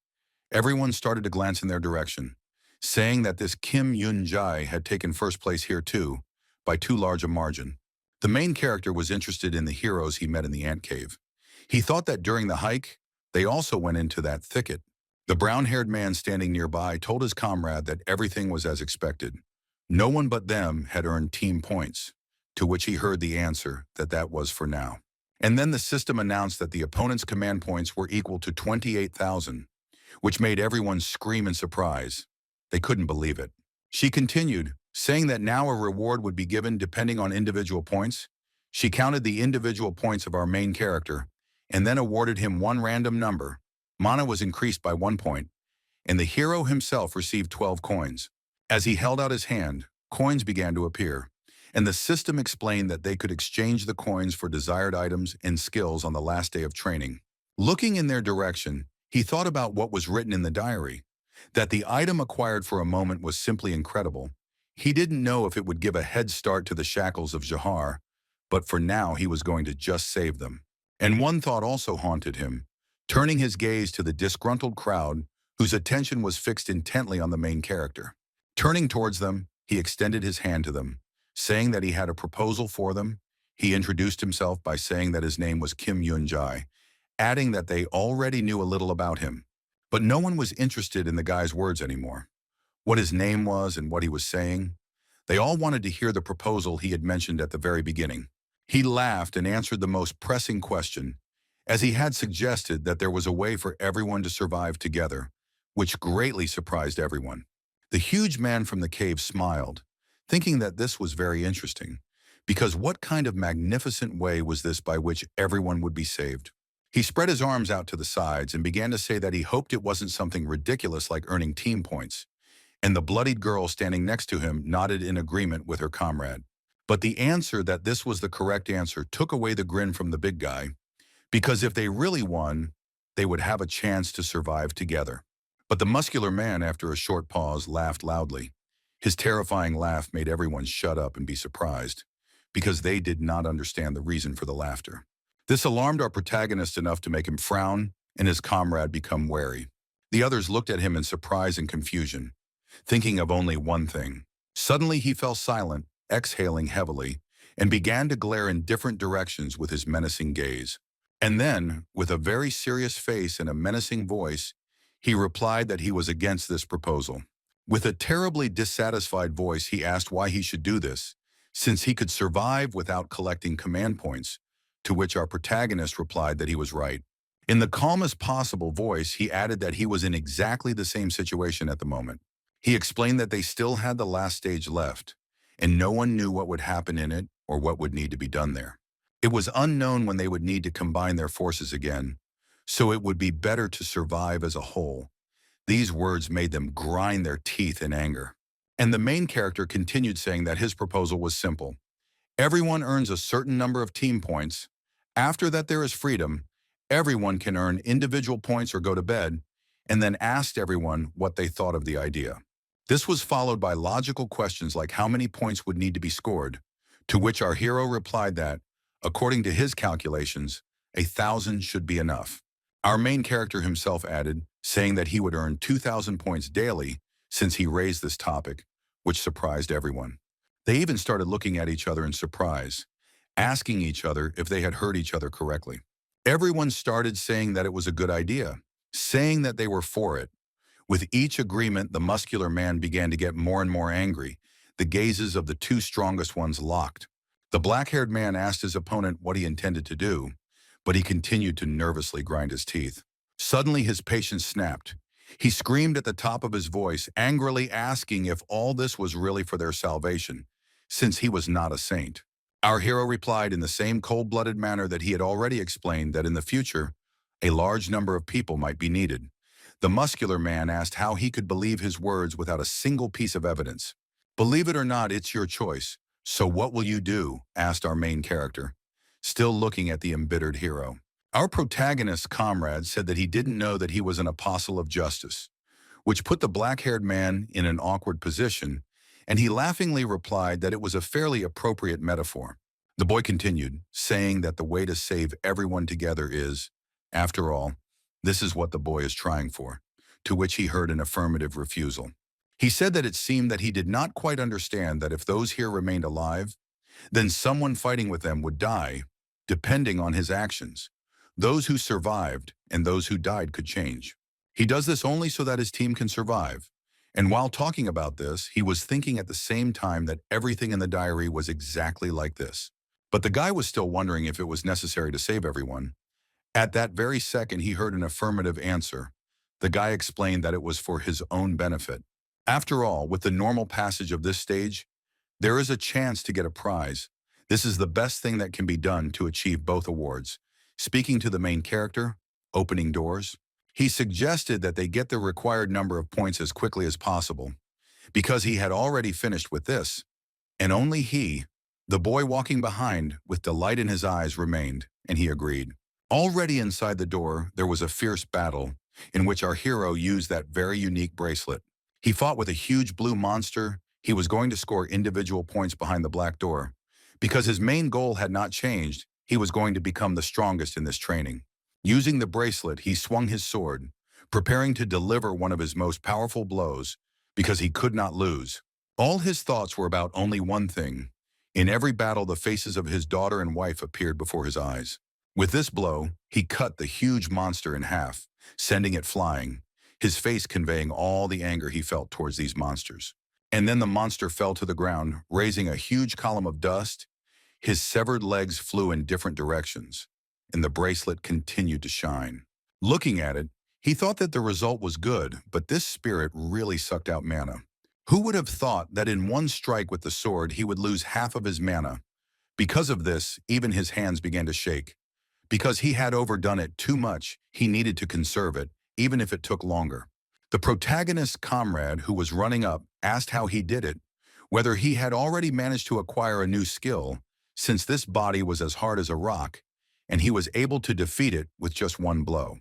Everyone started to glance in their direction, saying that this Kim Yun-jae had taken first place here too, by too large a margin. The main character was interested in the heroes he met in the ant cave. He thought that during the hike, they also went into that thicket. The brown-haired man standing nearby told his comrade that everything was as expected. No one but them had earned team points, to which he heard the answer that that was for now. And then the system announced that the opponent's command points were equal to 28,000, which made everyone scream in surprise. They couldn't believe it. She continued, saying that now a reward would be given depending on individual points. She counted the individual points of our main character, and then awarded him one random number. Mana was increased by 1 point, and the hero himself received 12 coins. As he held out his hand, coins began to appear, and the system explained that they could exchange the coins for desired items and skills on the last day of training. Looking in their direction, he thought about what was written in the diary, that the item acquired for a moment was simply incredible. He didn't know if it would give a head start to the shackles of Jahar, but for now he was going to just save them. And one thought also haunted him, turning his gaze to the disgruntled crowd whose attention was fixed intently on the main character. Turning towards them, he extended his hand to them, saying that he had a proposal for them. He introduced himself by saying that his name was Kim Yun-jai, adding that they already knew a little about him. But no one was interested in the guy's words anymore. What his name was and what he was saying. They all wanted to hear the proposal he had mentioned at the very beginning. He laughed and answered the most pressing question, as he had suggested that there was a way for everyone to survive together, which greatly surprised everyone. The huge man from the cave smiled, thinking that this was very interesting, because what kind of magnificent way was this by which everyone would be saved? He spread his arms out to the sides and began to say that he hoped it wasn't something ridiculous like earning team points, and the bloodied girl standing next to him nodded in agreement with her comrade. But the answer that this was the correct answer took away the grin from the big guy, because if they really won, they would have a chance to survive together. But the muscular man, after a short pause, laughed loudly. His terrifying laugh made everyone shut up and be surprised, because they did not understand the reason for the laughter. This alarmed our protagonist enough to make him frown and his comrade become wary. The others looked at him in surprise and confusion, thinking of only one thing. Suddenly he fell silent, exhaling heavily, and began to glare in different directions with his menacing gaze. And then, with a very serious face and a menacing voice, he replied that he was against this proposal. With a terribly dissatisfied voice, he asked why he should do this, since he could survive without collecting command points, to which our protagonist replied that he was right. In the calmest possible voice, he added that he was in exactly the same situation at the moment. He explained that they still had the last stage left, and no one knew what would happen in it or what would need to be done there. It was unknown when they would need to combine their forces again, so it would be better to survive as a whole. These words made them grind their teeth in anger. And the main character continued saying that his proposal was simple. Everyone earns a certain number of team points. After that there is freedom. Everyone can earn individual points or go to bed, and then asked everyone what they thought of the idea. This was followed by logical questions like how many points would need to be scored, to which our hero replied that, according to his calculations, 1,000 should be enough. Our main character himself added, saying that he would earn 2,000 points daily since he raised this topic, which surprised everyone. They even started looking at each other in surprise, asking each other if they had heard each other correctly. Everyone started saying that it was a good idea, saying that they were for it. With each agreement, the muscular man began to get more and more angry. The gazes of the two strongest ones locked. The black-haired man asked his opponent what he intended to do, but he continued to nervously grind his teeth. Suddenly his patience snapped. He screamed at the top of his voice, angrily asking if all this was really for their salvation, since he was not a saint. Our hero replied in the same cold-blooded manner that he had already explained that in the future, a large number of people might be needed. The muscular man asked how he could believe his words without a single piece of evidence. Believe it or not, it's your choice. So what will you do? Asked our main character, still looking at the embittered hero. Our protagonist's comrade said that he didn't know that he was an apostle of justice, which put the black-haired man in an awkward position, and he laughingly replied that it was a fairly appropriate metaphor. The boy continued, saying that the way to save everyone together is, after all, this is what the boy is trying for, to which he heard an affirmative refusal. He said that it seemed that he did not quite understand that if those here remained alive, then someone fighting with them would die, depending on his actions. Those who survived and those who died could change. He does this only so that his team can survive. And while talking about this, he was thinking at the same time that everything in the diary was exactly like this. But the guy was still wondering if it was necessary to save everyone. At that very second, he heard an affirmative answer. The guy explained that it was for his own benefit. After all, with the normal passage of this stage, there is a chance to get a prize. This is the best thing that can be done to achieve both awards. Speaking to the main character, opening doors, he suggested that they get the required number of points as quickly as possible, because he had already finished with this, and only he, The boy walking behind, with delight in his eyes, remained, and he agreed. Already inside the door, there was a fierce battle, in which our hero used that very unique bracelet. He fought with a huge blue monster. He was going to score individual points behind the black door. Because his main goal had not changed, he was going to become the strongest in this training. Using the bracelet, he swung his sword, preparing to deliver one of his most powerful blows, because he could not lose. All his thoughts were about only one thing. In every battle, the faces of his daughter and wife appeared before his eyes. With this blow, he cut the huge monster in half, sending it flying, his face conveying all the anger he felt towards these monsters. And then the monster fell to the ground, raising a huge column of dust. His severed legs flew in different directions, and the bracelet continued to shine. Looking at it, he thought that the result was good, but this spirit really sucked out mana. Who would have thought that in one strike with the sword he would lose half of his mana? Because of this, even his hands began to shake. Because he had overdone it too much, he needed to conserve it, even if it took longer. The protagonist's comrade, who was running up, asked how he did it, whether he had already managed to acquire a new skill, since this body was as hard as a rock, and he was able to defeat it with just one blow.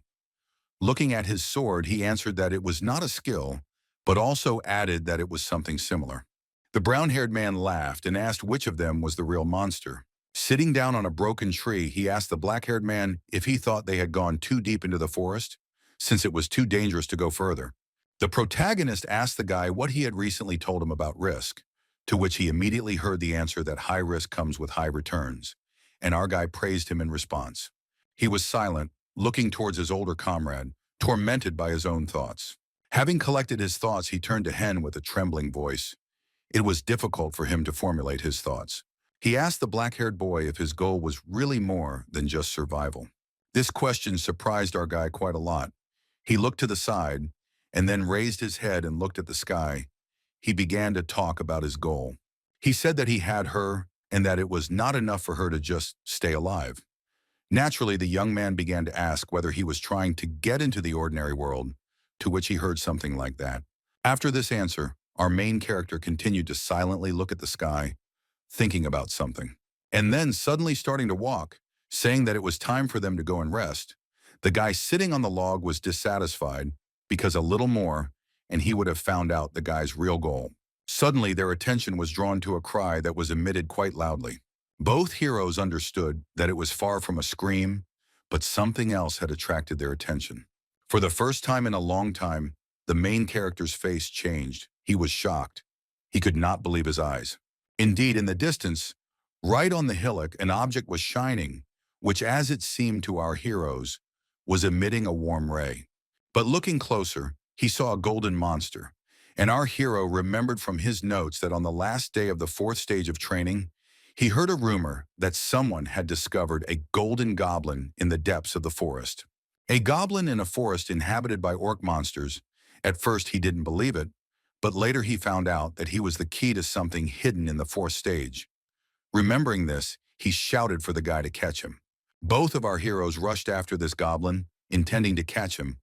Looking at his sword, he answered that it was not a skill, but also added that it was something similar. The brown-haired man laughed and asked which of them was the real monster. Sitting down on a broken tree, he asked the black-haired man if he thought they had gone too deep into the forest, since it was too dangerous to go further. The protagonist asked the guy what he had recently told him about risk, to which he immediately heard the answer that high risk comes with high returns, and our guy praised him in response. He was silent, looking towards his older comrade, tormented by his own thoughts. Having collected his thoughts, he turned to Hen with a trembling voice. It was difficult for him to formulate his thoughts. He asked the black-haired boy if his goal was really more than just survival. This question surprised our guy quite a lot. He looked to the side, and then raised his head and looked at the sky. He began to talk about his goal. He said that he had her, and that it was not enough for her to just stay alive. Naturally, the young man began to ask whether he was trying to get into the ordinary world, to which he heard something like that. After this answer, our main character continued to silently look at the sky, thinking about something, and then suddenly starting to walk, saying that it was time for them to go and rest. The guy sitting on the log was dissatisfied because a little more, and he would have found out the guy's real goal. Suddenly, their attention was drawn to a cry that was emitted quite loudly. Both heroes understood that it was far from a scream, but something else had attracted their attention. For the first time in a long time, the main character's face changed. He was shocked. He could not believe his eyes. Indeed, in the distance, right on the hillock, an object was shining, which, as it seemed to our heroes, was emitting a warm ray. But looking closer, he saw a golden monster, and our hero remembered from his notes that on the last day of the 4th stage of training, he heard a rumor that someone had discovered a golden goblin in the depths of the forest. A goblin in a forest inhabited by orc monsters. At first he didn't believe it, but later he found out that he was the key to something hidden in the 4th stage. Remembering this, he shouted for the guy to catch him. Both of our heroes rushed after this goblin, intending to catch him.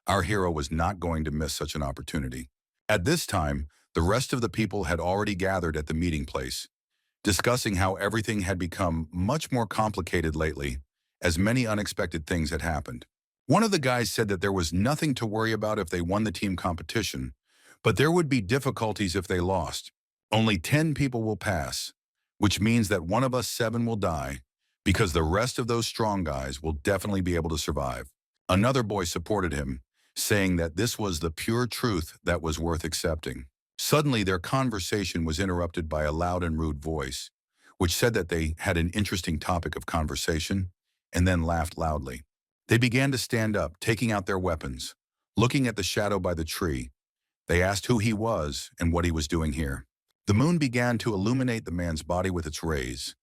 Our hero was not going to miss such an opportunity. At this time, the rest of the people had already gathered at the meeting place, discussing how everything had become much more complicated lately, as many unexpected things had happened. One of the guys said that there was nothing to worry about if they won the team competition, but there would be difficulties if they lost. Only 10 people will pass, which means that one of us 7 will die, because the rest of those strong guys will definitely be able to survive. Another boy supported him, saying that this was the pure truth that was worth accepting. Suddenly, their conversation was interrupted by a loud and rude voice, which said that they had an interesting topic of conversation, and then laughed loudly. They began to stand up, taking out their weapons. Looking at the shadow by the tree, they asked who he was and what he was doing here. The moon began to illuminate the man's body with its rays,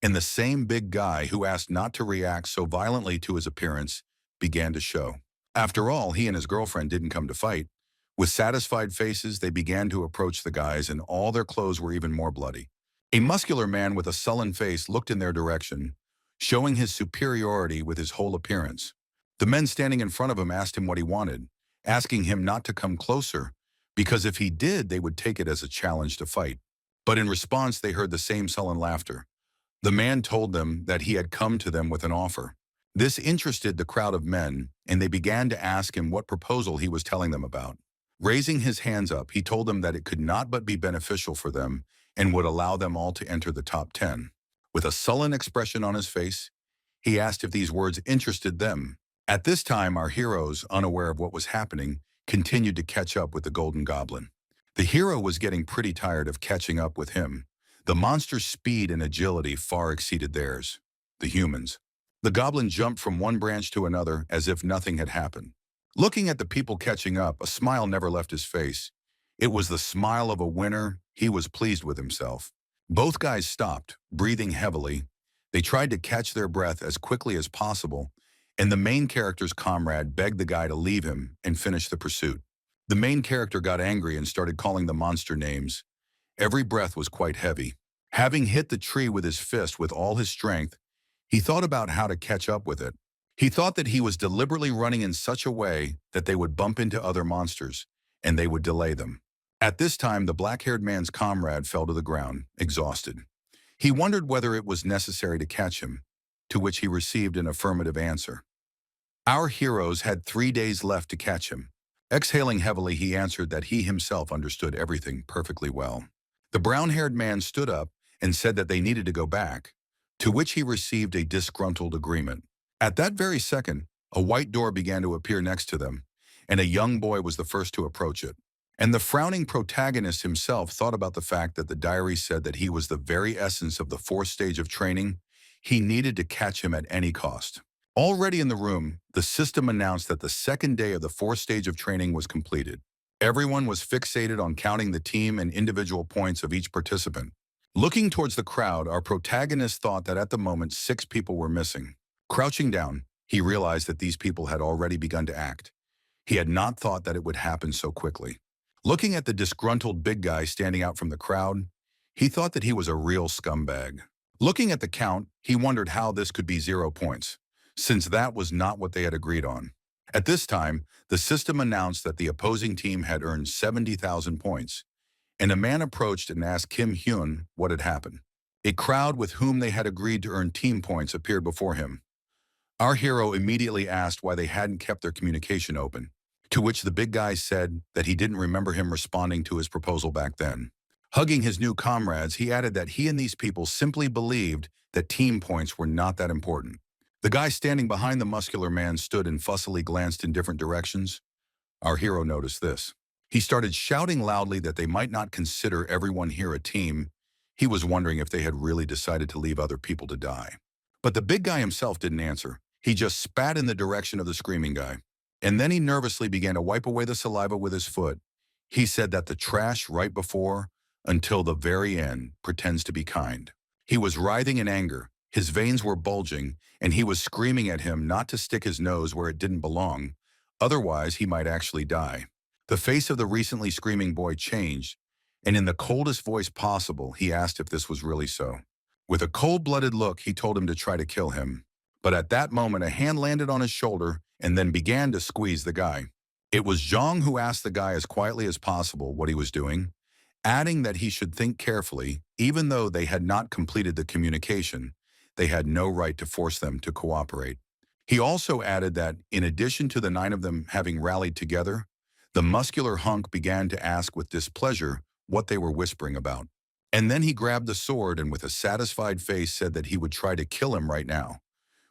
and the same big guy who asked not to react so violently to his appearance began to show. After all, he and his girlfriend didn't come to fight. With satisfied faces, they began to approach the guys, and all their clothes were even more bloody. A muscular man with a sullen face looked in their direction, showing his superiority with his whole appearance. The men standing in front of him asked him what he wanted, asking him not to come closer, because if he did, they would take it as a challenge to fight. But in response, they heard the same sullen laughter. The man told them that he had come to them with an offer. This interested the crowd of men, and they began to ask him what proposal he was telling them about. Raising his hands up, he told them that it could not but be beneficial for them and would allow them all to enter the top 10. With a sullen expression on his face, he asked if these words interested them. At this time, our heroes, unaware of what was happening, continued to catch up with the Golden Goblin. The hero was getting pretty tired of catching up with him. The monster's speed and agility far exceeded theirs, the humans. The goblin jumped from one branch to another as if nothing had happened. Looking at the people catching up, a smile never left his face. It was the smile of a winner. He was pleased with himself. Both guys stopped, breathing heavily. They tried to catch their breath as quickly as possible, and the main character's comrade begged the guy to leave him and finish the pursuit. The main character got angry and started calling the monster names. Every breath was quite heavy. Having hit the tree with his fist with all his strength, he thought about how to catch up with it. He thought that he was deliberately running in such a way that they would bump into other monsters, and they would delay them. At this time, the black-haired man's comrade fell to the ground, exhausted. He wondered whether it was necessary to catch him, to which he received an affirmative answer. Our heroes had 3 days left to catch him. Exhaling heavily, he answered that he himself understood everything perfectly well. The brown-haired man stood up and said that they needed to go back, to which he received a disgruntled agreement. At that very second, a white door began to appear next to them, and a young boy was the first to approach it. And the frowning protagonist himself thought about the fact that the diary said that he was the very essence of the fourth stage of training. He needed to catch him at any cost. Already in the room, the system announced that the second day of the fourth stage of training was completed. Everyone was fixated on counting the team and individual points of each participant. Looking towards the crowd, our protagonist thought that at the moment 6 people were missing. Crouching down, he realized that these people had already begun to act. He had not thought that it would happen so quickly. Looking at the disgruntled big guy standing out from the crowd, he thought that he was a real scumbag. Looking at the count, he wondered how this could be 0 points, since that was not what they had agreed on. At this time, the system announced that the opposing team had earned 70,000 points, and a man approached and asked Kim Hyun what had happened. A crowd with whom they had agreed to earn team points appeared before him. Our hero immediately asked why they hadn't kept their communication open, to which the big guy said that he didn't remember him responding to his proposal back then. Hugging his new comrades, he added that he and these people simply believed that team points were not that important. The guy standing behind the muscular man stood and fussily glanced in different directions. Our hero noticed this. He started shouting loudly that they might not consider everyone here a team. He was wondering if they had really decided to leave other people to die. But the big guy himself didn't answer. He just spat in the direction of the screaming guy. And then he nervously began to wipe away the saliva with his foot. He said that the trash right before, until the very end, pretends to be kind. He was writhing in anger. His veins were bulging, and he was screaming at him not to stick his nose where it didn't belong. Otherwise, he might actually die. The face of the recently screaming boy changed, and in the coldest voice possible, he asked if this was really so. With a cold-blooded look, he told him to try to kill him. But at that moment, a hand landed on his shoulder and then began to squeeze the guy. It was Zhang who asked the guy as quietly as possible what he was doing, adding that he should think carefully. Even though they had not completed the communication, they had no right to force them to cooperate. He also added that, in addition to the 9 of them having rallied together, the muscular hunk began to ask with displeasure what they were whispering about. And then he grabbed the sword and with a satisfied face said that he would try to kill him right now.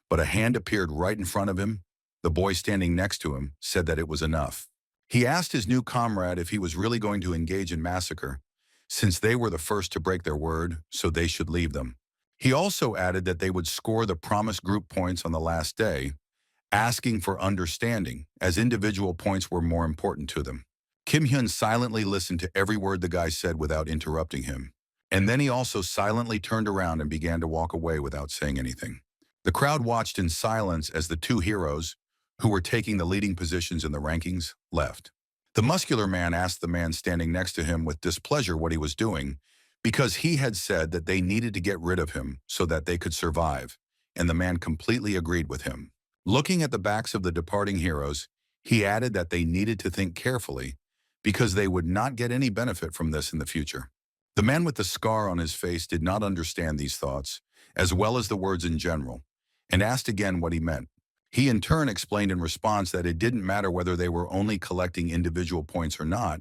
But a hand appeared right in front of him. The boy standing next to him said that it was enough. He asked his new comrade if he was really going to engage in massacre, since they were the first to break their word, so they should leave them. He also added that they would score the promised group points on the last day, asking for understanding, as individual points were more important to them. Kim Hyun silently listened to every word the guy said without interrupting him. And then he also silently turned around and began to walk away without saying anything. The crowd watched in silence as the 2 heroes, who were taking the leading positions in the rankings, left. The muscular man asked the man standing next to him with displeasure what he was doing, because he had said that they needed to get rid of him so that they could survive, and the man completely agreed with him. Looking at the backs of the departing heroes, he added that they needed to think carefully, because they would not get any benefit from this in the future. The man with the scar on his face did not understand these thoughts, as well as the words in general, and asked again what he meant. He in turn explained in response that it didn't matter whether they were only collecting individual points or not.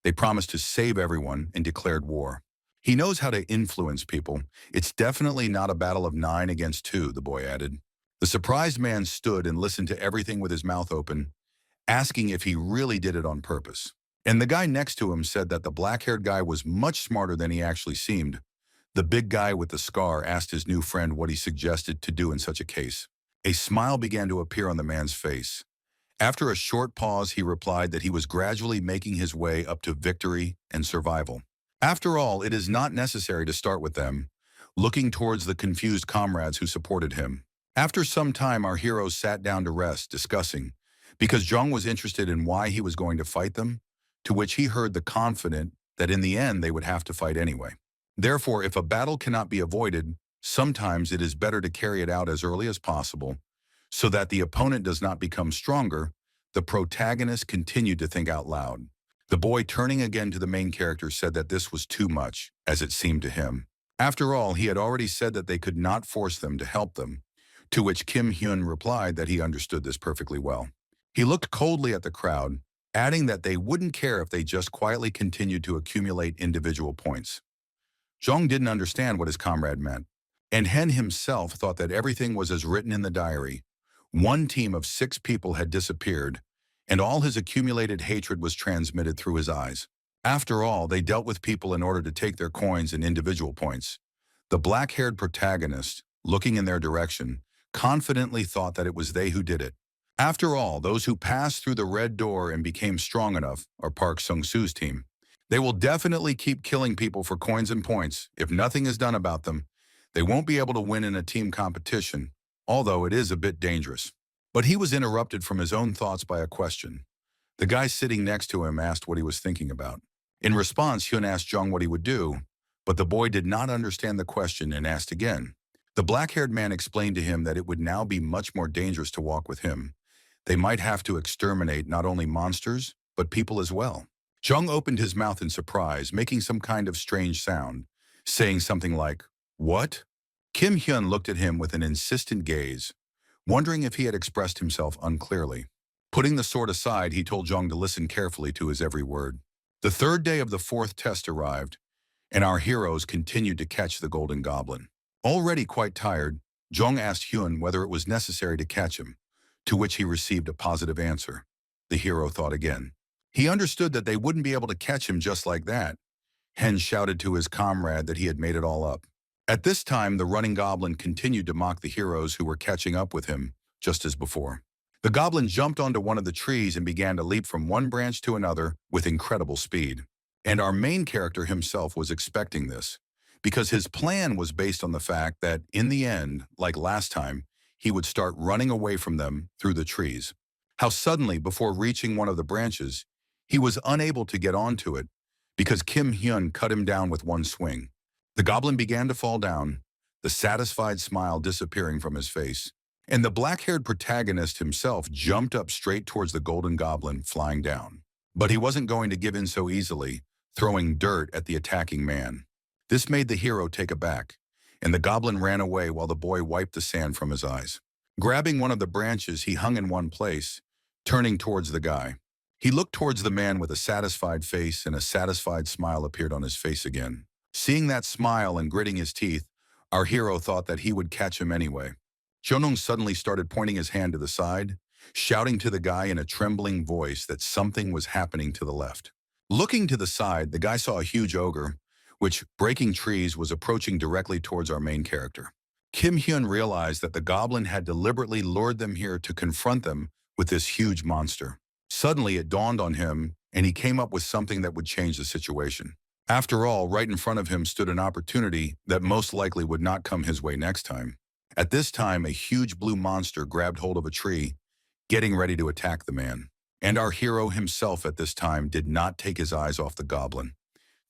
They promised to save everyone and declared war. He knows how to influence people. It's definitely not a battle of 9 against 2, the boy added. The surprised man stood and listened to everything with his mouth open, asking if he really did it on purpose. And the guy next to him said that the black-haired guy was much smarter than he actually seemed. The big guy with the scar asked his new friend what he suggested to do in such a case. A smile began to appear on the man's face. After a short pause, he replied that he was gradually making his way up to victory and survival. After all, it is not necessary to start with them, looking towards the confused comrades who supported him. After some time, our heroes sat down to rest, discussing, because Zhang was interested in why he was going to fight them, to which he heard the confident that in the end they would have to fight anyway. Therefore, if a battle cannot be avoided, sometimes it is better to carry it out as early as possible, so that the opponent does not become stronger. The protagonist continued to think out loud. The boy, turning again to the main character, said that this was too much, as it seemed to him. After all, he had already said that they could not force them to help them, to which Kim Hyun replied that he understood this perfectly well. He looked coldly at the crowd, adding that they wouldn't care if they just quietly continued to accumulate individual points. Zhang didn't understand what his comrade meant, and Hen himself thought that everything was as written in the diary. One team of 6 people had disappeared, and all his accumulated hatred was transmitted through his eyes. After all, they dealt with people in order to take their coins and individual points. The black-haired protagonist, looking in their direction, confidently thought that it was they who did it. After all, those who passed through the red door and became strong enough are Park Sung-soo's team. They will definitely keep killing people for coins and points. If nothing is done about them, they won't be able to win in a team competition, although it is a bit dangerous. But he was interrupted from his own thoughts by a question. The guy sitting next to him asked what he was thinking about. In response, Hyun asked Jung what he would do, but the boy did not understand the question and asked again. The black-haired man explained to him that it would now be much more dangerous to walk with him. They might have to exterminate not only monsters, but people as well. Jung opened his mouth in surprise, making some kind of strange sound, saying something like, "What?" Kim Hyun looked at him with an insistent gaze, wondering if he had expressed himself unclearly. Putting the sword aside, he told Jung to listen carefully to his every word. The 3rd day of the 4th test arrived, and our heroes continued to catch the Golden Goblin. Already quite tired, Jung asked Hyun whether it was necessary to catch him, to which he received a positive answer. The hero thought again. He understood that they wouldn't be able to catch him just like that. Hen shouted to his comrade that he had made it all up. At this time, the running goblin continued to mock the heroes who were catching up with him, just as before. The goblin jumped onto one of the trees and began to leap from one branch to another with incredible speed. And our main character himself was expecting this, because his plan was based on the fact that, in the end, like last time, he would start running away from them through the trees. How suddenly, before reaching one of the branches, he was unable to get onto it because Kim Hyun cut him down with one swing. The goblin began to fall down, the satisfied smile disappearing from his face, and the black-haired protagonist himself jumped up straight towards the golden goblin, flying down. But he wasn't going to give in so easily, throwing dirt at the attacking man. This made the hero take aback, and the goblin ran away while the boy wiped the sand from his eyes. Grabbing one of the branches, he hung in one place, turning towards the guy. He looked towards the man with a satisfied face, and a satisfied smile appeared on his face again. Seeing that smile and gritting his teeth, our hero thought that he would catch him anyway. Jonung suddenly started pointing his hand to the side, shouting to the guy in a trembling voice that something was happening to the left. Looking to the side, the guy saw a huge ogre, which, breaking trees, was approaching directly towards our main character. Kim Hyun realized that the goblin had deliberately lured them here to confront them with this huge monster. Suddenly, it dawned on him, and he came up with something that would change the situation. After all, right in front of him stood an opportunity that most likely would not come his way next time. At this time, a huge blue monster grabbed hold of a tree, getting ready to attack the man. And our hero himself at this time did not take his eyes off the goblin,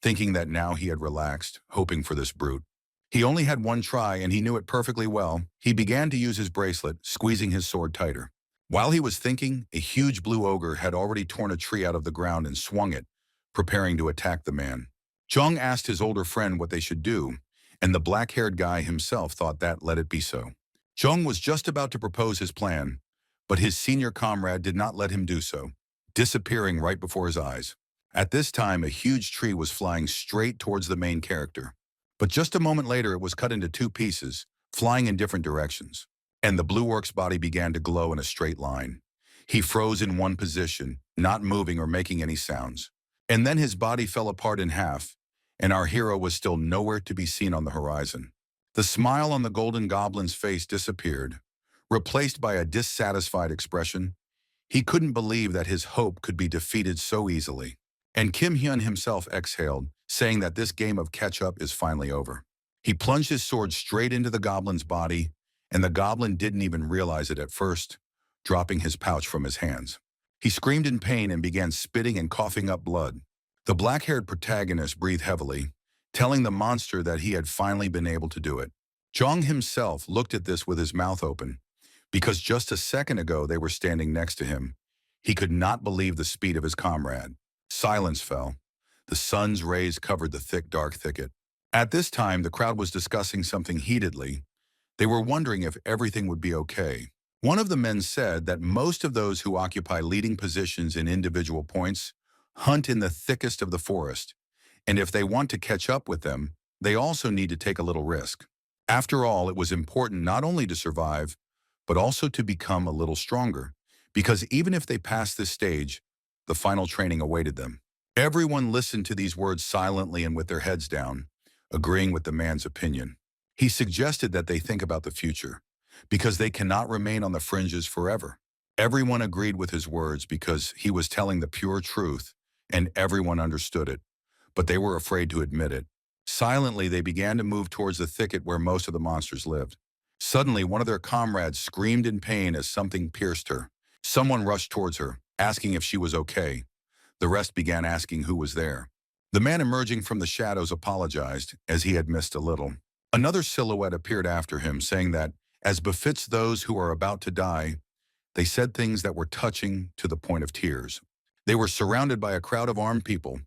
thinking that now he had relaxed, hoping for this brute. He only had one try, and he knew it perfectly well. He began to use his bracelet, squeezing his sword tighter. While he was thinking, a huge blue ogre had already torn a tree out of the ground and swung it, preparing to attack the man. Jung asked his older friend what they should do, and the black-haired guy himself thought that let it be so. Jung was just about to propose his plan, but his senior comrade did not let him do so, disappearing right before his eyes. At this time, a huge tree was flying straight towards the main character. But just a moment later, it was cut into two pieces, flying in different directions. And the blue orc's body began to glow in a straight line. He froze in one position, not moving or making any sounds. And then his body fell apart in half, and our hero was still nowhere to be seen on the horizon. The smile on the golden goblin's face disappeared, replaced by a dissatisfied expression. He couldn't believe that his hope could be defeated so easily. And Kim Hyun himself exhaled, saying that this game of catch-up is finally over. He plunged his sword straight into the goblin's body, and the goblin didn't even realize it at first, dropping his pouch from his hands. He screamed in pain and began spitting and coughing up blood. The black-haired protagonist breathed heavily, telling the monster that he had finally been able to do it. Jong himself looked at this with his mouth open, because just a second ago they were standing next to him. He could not believe the speed of his comrade. Silence fell. The sun's rays covered the thick, dark thicket. At this time, the crowd was discussing something heatedly. They were wondering if everything would be okay. One of the men said that most of those who occupy leading positions in individual points hunt in the thickest of the forest, and if they want to catch up with them, they also need to take a little risk. After all, it was important not only to survive, but also to become a little stronger, because even if they passed this stage, the final training awaited them. Everyone listened to these words silently and with their heads down, agreeing with the man's opinion. He suggested that they think about the future, because they cannot remain on the fringes forever. Everyone agreed with his words because he was telling the pure truth, and everyone understood it, but they were afraid to admit it. Silently, they began to move towards the thicket where most of the monsters lived. Suddenly, one of their comrades screamed in pain as something pierced her. Someone rushed towards her, asking if she was okay. The rest began asking who was there. The man emerging from the shadows apologized, as he had missed a little. Another silhouette appeared after him, saying that, as befits those who are about to die, they said things that were touching to the point of tears. They were surrounded by a crowd of armed people.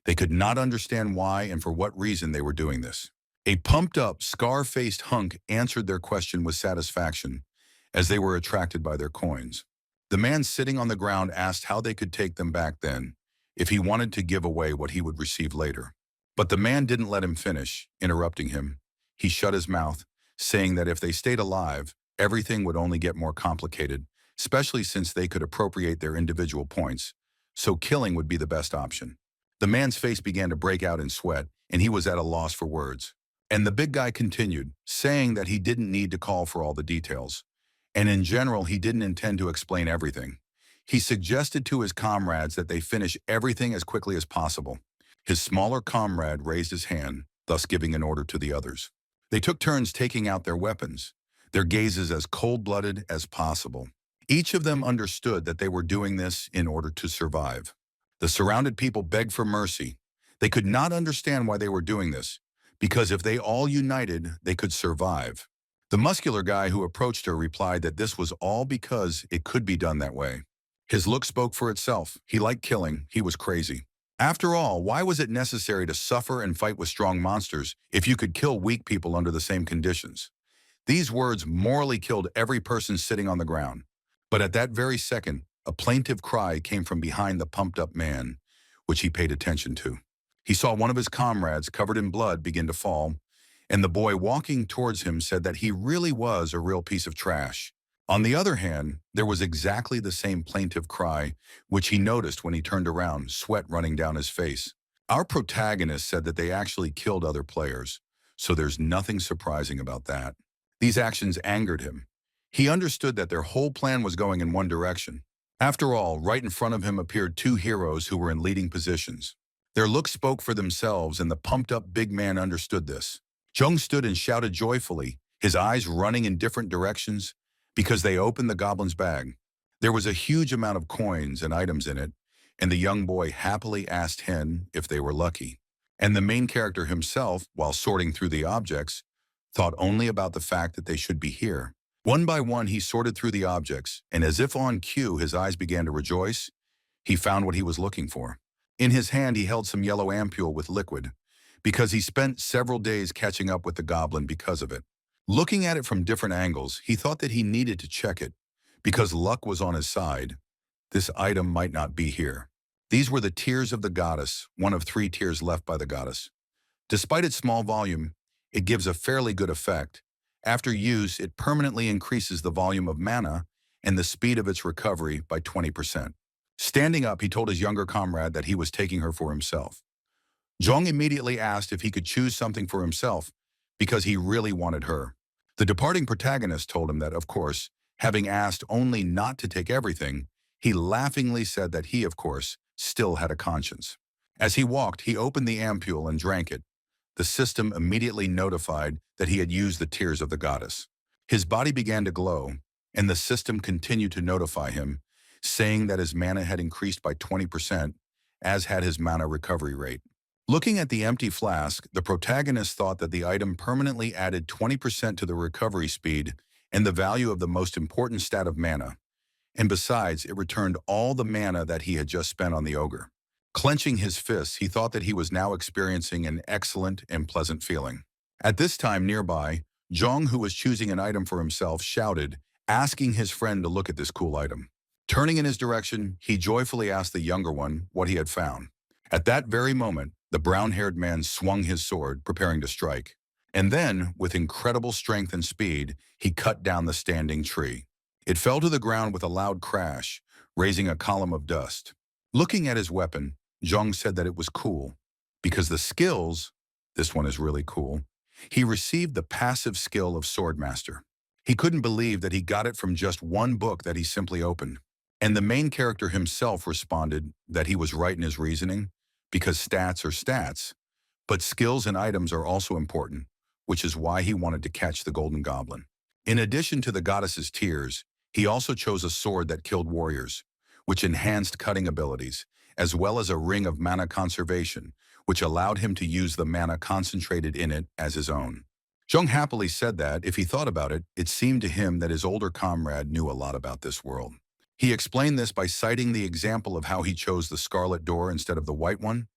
They could not understand why and for what reason they were doing this. A pumped-up, scar-faced hunk answered their question with satisfaction, as they were attracted by their coins. The man sitting on the ground asked how they could take them back then, if he wanted to give away what he would receive later. But the man didn't let him finish, interrupting him. He shut his mouth, saying that if they stayed alive, everything would only get more complicated, especially since they could appropriate their individual points, so killing would be the best option. The man's face began to break out in sweat, and he was at a loss for words. And the big guy continued, saying that he didn't need to call for all the details. And in general, he didn't intend to explain everything. He suggested to his comrades that they finish everything as quickly as possible. His smaller comrade raised his hand, thus giving an order to the others. They took turns taking out their weapons, their gazes as cold-blooded as possible. Each of them understood that they were doing this in order to survive. The surrounded people begged for mercy. They could not understand why they were doing this, because if they all united, they could survive. The muscular guy who approached her replied that this was all because it could be done that way. His look spoke for itself. He liked killing. He was crazy. After all, why was it necessary to suffer and fight with strong monsters if you could kill weak people under the same conditions? These words morally killed every person sitting on the ground. But at that very second, a plaintive cry came from behind the pumped-up man, which he paid attention to. He saw one of his comrades, covered in blood, begin to fall, and the boy walking towards him said that he really was a real piece of trash. On the other hand, there was exactly the same plaintive cry, which he noticed when he turned around, sweat running down his face. Our protagonist said that they actually killed other players, so there's nothing surprising about that. These actions angered him. He understood that their whole plan was going in one direction. After all, right in front of him appeared two heroes who were in leading positions. Their looks spoke for themselves, and the pumped-up big man understood this. Jung stood and shouted joyfully, his eyes running in different directions, because they opened the goblin's bag. There was a huge amount of coins and items in it, and the young boy happily asked Hen if they were lucky. And the main character himself, while sorting through the objects, thought only about the fact that they should be here. One by one, he sorted through the objects, and as if on cue, his eyes began to rejoice. He found what he was looking for. In his hand, he held some yellow ampule with liquid, because he spent several days catching up with the goblin because of it. Looking at it from different angles, he thought that he needed to check it. Because luck was on his side, this item might not be here. These were the tears of the goddess, one of 3 tears left by the goddess. Despite its small volume, it gives a fairly good effect. After use, it permanently increases the volume of mana and the speed of its recovery by 20%. Standing up, he told his younger comrade that he was taking her for himself. Zhong immediately asked if he could choose something for himself because he really wanted her. The departing protagonist told him that, of course, having asked only not to take everything, he laughingly said that he, of course, still had a conscience. As he walked, he opened the ampule and drank it. The system immediately notified that he had used the tears of the goddess. His body began to glow, and the system continued to notify him, saying that his mana had increased by 20%, as had his mana recovery rate. Looking at the empty flask, the protagonist thought that the item permanently added 20% to the recovery speed and the value of the most important stat of mana, and besides, it returned all the mana that he had just spent on the ogre. Clenching his fists, he thought that he was now experiencing an excellent and pleasant feeling. At this time nearby, Zhong, who was choosing an item for himself, shouted, asking his friend to look at this cool item. Turning in his direction, he joyfully asked the younger one what he had found. At that very moment, the brown-haired man swung his sword, preparing to strike. And then, with incredible strength and speed, he cut down the standing tree. It fell to the ground with a loud crash, raising a column of dust. Looking at his weapon, Zhong said that it was cool, because the skills, this one is really cool, he received the passive skill of Swordmaster. He couldn't believe that he got it from just one book that he simply opened. And the main character himself responded that he was right in his reasoning, because stats are stats, but skills and items are also important, which is why he wanted to catch the Golden Goblin. In addition to the goddess's tears, he also chose a sword that killed warriors, which enhanced cutting abilities, as well as a ring of mana conservation, which allowed him to use the mana concentrated in it as his own. Zhong happily said that, if he thought about it, it seemed to him that his older comrade knew a lot about this world. He explained this by citing the example of how he chose the scarlet door instead of the white one,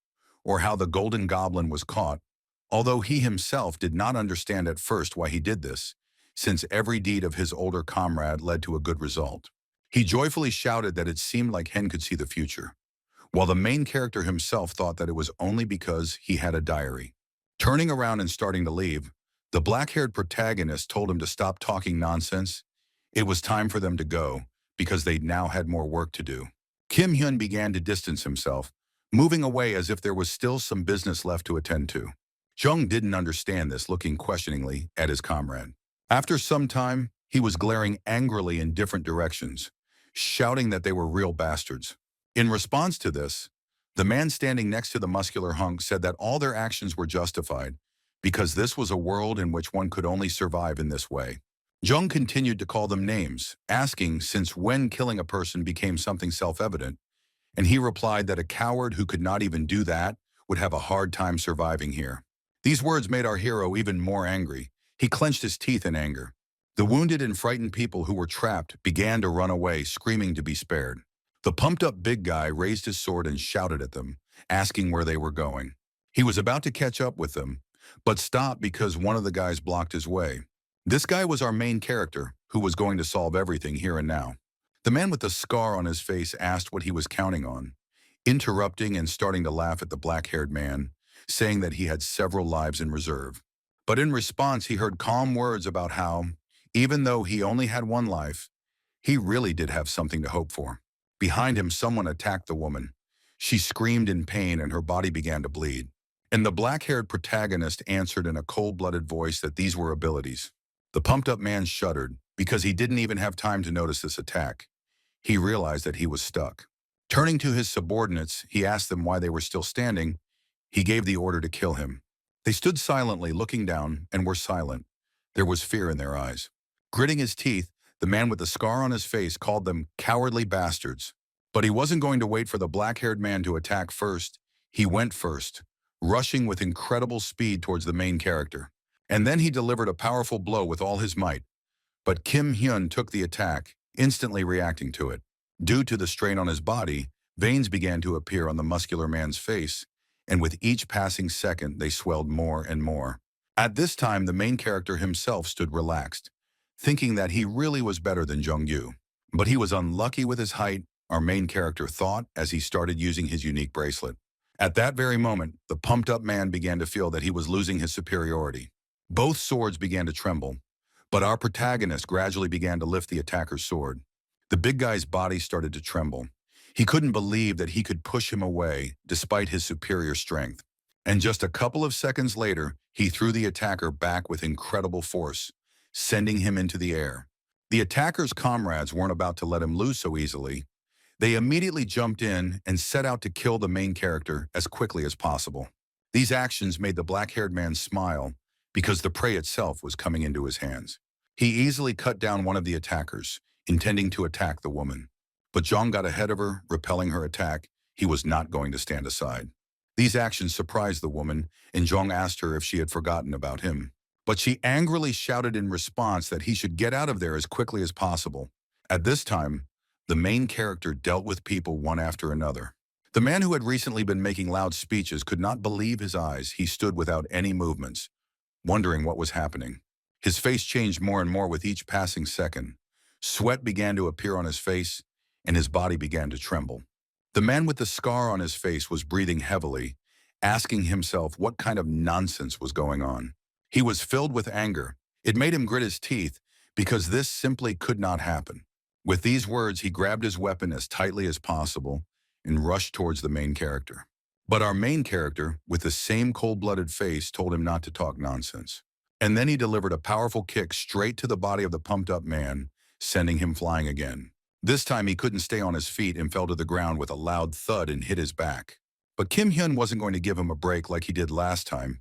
or how the Golden Goblin was caught, although he himself did not understand at first why he did this, since every deed of his older comrade led to a good result. He joyfully shouted that it seemed like Hen could see the future, while the main character himself thought that it was only because he had a diary. Turning around and starting to leave, the black-haired protagonist told him to stop talking nonsense. It was time for them to go, because they now had more work to do. Kim Hyun began to distance himself, moving away as if there was still some business left to attend to. Zhong didn't understand this, looking questioningly at his comrade. After some time, he was glaring angrily in different directions, shouting that they were real bastards. In response to this, the man standing next to the muscular hunk said that all their actions were justified because this was a world in which one could only survive in this way. Zhong continued to call them names, asking since when killing a person became something self-evident, and he replied that a coward who could not even do that would have a hard time surviving here. These words made our hero even more angry. He clenched his teeth in anger. The wounded and frightened people who were trapped began to run away, screaming to be spared. The pumped-up big guy raised his sword and shouted at them, asking where they were going. He was about to catch up with them, but stopped because one of the guys blocked his way. This guy was our main character, who was going to solve everything here and now. The man with the scar on his face asked what he was counting on, interrupting and starting to laugh at the black-haired man, saying that he had several lives in reserve. But in response, he heard calm words about how, even though he only had one life, he really did have something to hope for. Behind him, someone attacked the woman. She screamed in pain and her body began to bleed. And the black-haired protagonist answered in a cold-blooded voice that these were abilities. The pumped-up man shuddered because he didn't even have time to notice this attack. He realized that he was stuck. Turning to his subordinates, he asked them why they were still standing. He gave the order to kill him. They stood silently, looking down, and were silent. There was fear in their eyes. Gritting his teeth, the man with the scar on his face called them cowardly bastards. But he wasn't going to wait for the black-haired man to attack first. He went first, rushing with incredible speed towards the main character. And then he delivered a powerful blow with all his might. But Kim Hyun took the attack, instantly reacting to it. Due to the strain on his body, veins began to appear on the muscular man's face, and with each passing second they swelled more and more. At this time, the main character himself stood relaxed, thinking that he really was better than Jung-yu. But he was unlucky with his height, our main character thought as he started using his unique bracelet. At that very moment, the pumped-up man began to feel that he was losing his superiority. Both swords began to tremble, but our protagonist gradually began to lift the attacker's sword. The big guy's body started to tremble. He couldn't believe that he could push him away despite his superior strength. And just a couple of seconds later, he threw the attacker back with incredible force, sending him into the air. The attacker's comrades weren't about to let him lose so easily. They immediately jumped in and set out to kill the main character as quickly as possible. These actions made the black-haired man smile because the prey itself was coming into his hands. He easily cut down one of the attackers, intending to attack the woman. But Zhang got ahead of her, repelling her attack. He was not going to stand aside. These actions surprised the woman, and Zhang asked her if she had forgotten about him. But she angrily shouted in response that he should get out of there as quickly as possible. At this time, the main character dealt with people one after another. The man who had recently been making loud speeches could not believe his eyes. He stood without any movements, wondering what was happening. His face changed more and more with each passing second. Sweat began to appear on his face, and his body began to tremble. The man with the scar on his face was breathing heavily, asking himself what kind of nonsense was going on. He was filled with anger. It made him grit his teeth because this simply could not happen. With these words, he grabbed his weapon as tightly as possible and rushed towards the main character. But our main character, with the same cold-blooded face, told him not to talk nonsense. And then he delivered a powerful kick straight to the body of the pumped-up man, sending him flying again. This time he couldn't stay on his feet and fell to the ground with a loud thud and hit his back. But Kim Hyun wasn't going to give him a break like he did last time.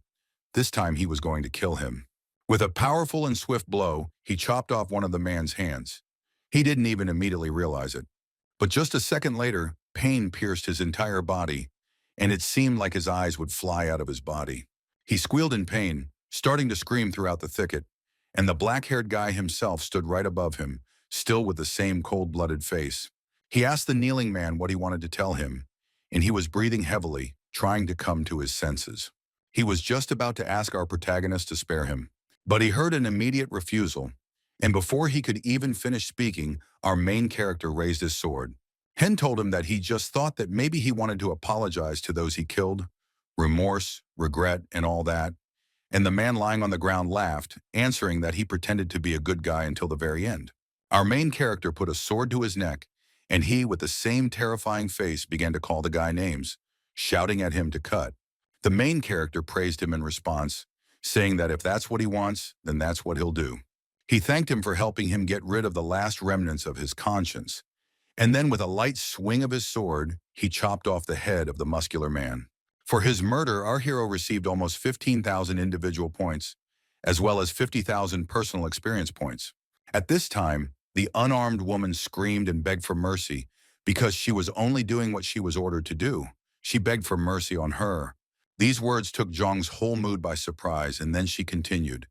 This time he was going to kill him. With a powerful and swift blow, he chopped off one of the man's hands. He didn't even immediately realize it. But just a second later, pain pierced his entire body, and it seemed like his eyes would fly out of his body. He squealed in pain, starting to scream throughout the thicket, and the black-haired guy himself stood right above him, still with the same cold-blooded face. He asked the kneeling man what he wanted to tell him, and he was breathing heavily, trying to come to his senses. He was just about to ask our protagonist to spare him, but he heard an immediate refusal, and before he could even finish speaking, our main character raised his sword. Hen told him that he just thought that maybe he wanted to apologize to those he killed, remorse, regret, and all that, and the man lying on the ground laughed, answering that he pretended to be a good guy until the very end. Our main character put a sword to his neck, and he, with the same terrifying face, began to call the guy names, shouting at him to cut. The main character praised him in response, saying that if that's what he wants, then that's what he'll do. He thanked him for helping him get rid of the last remnants of his conscience, and then with a light swing of his sword, he chopped off the head of the muscular man. For his murder, our hero received almost 15,000 individual points, as well as 50,000 personal experience points. At this time, the unarmed woman screamed and begged for mercy because she was only doing what she was ordered to do. She begged for mercy on her. These words took Zhang's whole mood by surprise, and then she continued,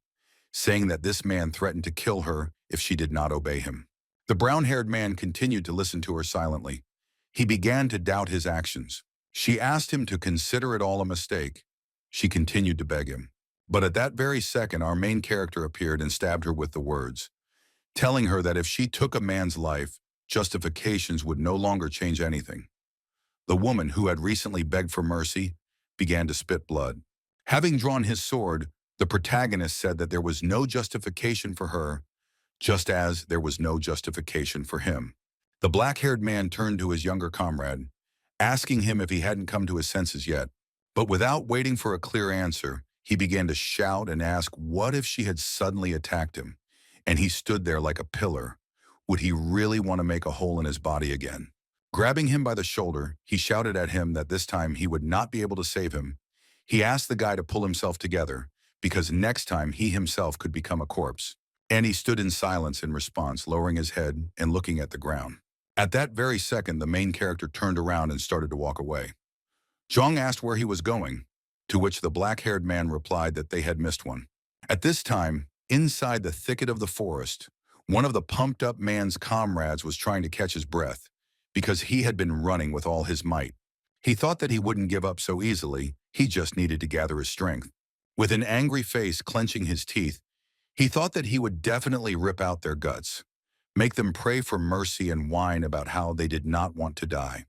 saying that this man threatened to kill her if she did not obey him. The brown-haired man continued to listen to her silently. He began to doubt his actions. She asked him to consider it all a mistake. She continued to beg him. But at that very second, our main character appeared and stabbed her with the words, telling her that if she took a man's life, justifications would no longer change anything. The woman, who had recently begged for mercy, began to spit blood. Having drawn his sword, the protagonist said that there was no justification for her, just as there was no justification for him. The black-haired man turned to his younger comrade, asking him if he hadn't come to his senses yet. But without waiting for a clear answer, he began to shout and ask what if she had suddenly attacked him, and he stood there like a pillar. Would he really want to make a hole in his body again? Grabbing him by the shoulder, he shouted at him that this time he would not be able to save him. He asked the guy to pull himself together, because next time he himself could become a corpse. And he stood in silence in response, lowering his head and looking at the ground. At that very second, the main character turned around and started to walk away. Zhang asked where he was going, to which the black-haired man replied that they had missed one. At this time, inside the thicket of the forest, one of the pumped-up man's comrades was trying to catch his breath, because he had been running with all his might. He thought that he wouldn't give up so easily. He just needed to gather his strength. With an angry face clenching his teeth, he thought that he would definitely rip out their guts, make them pray for mercy and whine about how they did not want to die.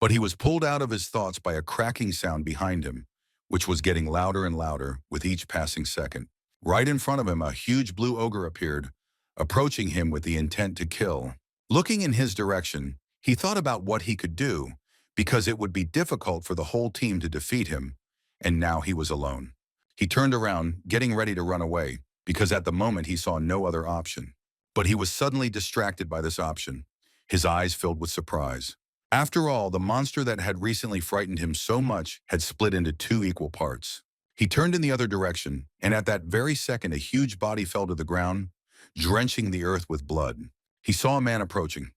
But he was pulled out of his thoughts by a cracking sound behind him, which was getting louder and louder with each passing second. Right in front of him, a huge blue ogre appeared, approaching him with the intent to kill. Looking in his direction, he thought about what he could do, because it would be difficult for the whole team to defeat him, and now he was alone. He turned around, getting ready to run away, because at the moment he saw no other option. But he was suddenly distracted by this option, his eyes filled with surprise. After all, the monster that had recently frightened him so much had split into two equal parts. He turned in the other direction, and at that very second a huge body fell to the ground, drenching the earth with blood. He saw a man approaching.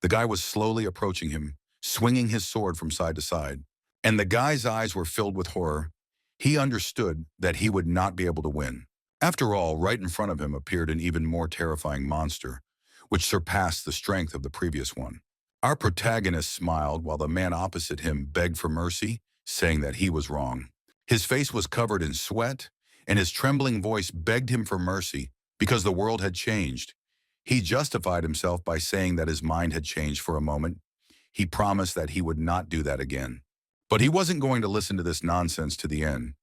The guy was slowly approaching him, swinging his sword from side to side. And the guy's eyes were filled with horror. He understood that he would not be able to win. After all, right in front of him appeared an even more terrifying monster, which surpassed the strength of the previous one. Our protagonist smiled while the man opposite him begged for mercy, saying that he was wrong. His face was covered in sweat, and his trembling voice begged him for mercy because the world had changed. He justified himself by saying that his mind had changed for a moment. He promised that he would not do that again. But he wasn't going to listen to this nonsense to the end.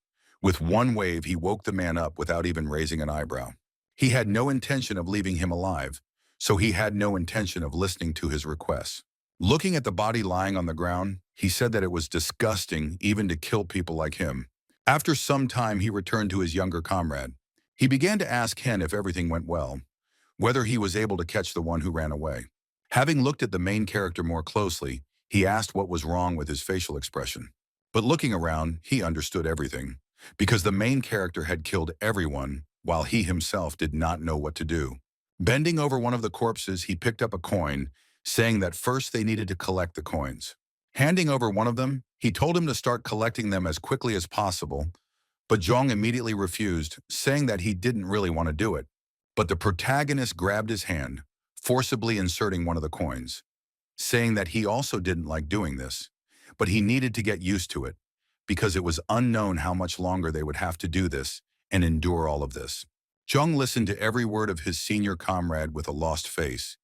With one wave, he woke the man up without even raising an eyebrow. He had no intention of leaving him alive, so he had no intention of listening to his requests. Looking at the body lying on the ground, he said that it was disgusting even to kill people like him. After some time, he returned to his younger comrade. He began to ask Hen if everything went well, whether he was able to catch the one who ran away. Having looked at the main character more closely, he asked what was wrong with his facial expression. But looking around, he understood everything, because the main character had killed everyone while he himself did not know what to do. Bending over one of the corpses, he picked up a coin, saying that first they needed to collect the coins. Handing over one of them, he told him to start collecting them as quickly as possible, but Zhong immediately refused, saying that he didn't really want to do it. But the protagonist grabbed his hand, forcibly inserting one of the coins, saying that he also didn't like doing this, but he needed to get used to it, because it was unknown how much longer they would have to do this and endure all of this. Zhong listened to every word of his senior comrade with a lost face.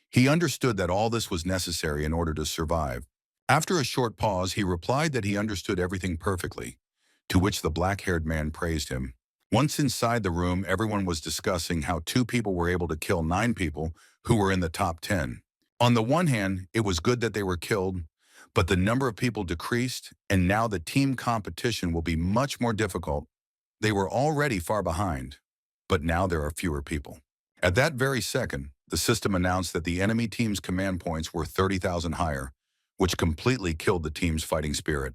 He understood that all this was necessary in order to survive. After a short pause, he replied that he understood everything perfectly, to which the black-haired man praised him. Once inside the room, everyone was discussing how 2 people were able to kill 9 people who were in the top 10. On the one hand, it was good that they were killed, but the number of people decreased, and now the team competition will be much more difficult. They were already far behind, but now there are fewer people. At that very second, the system announced that the enemy team's command points were 30,000 higher, which completely killed the team's fighting spirit.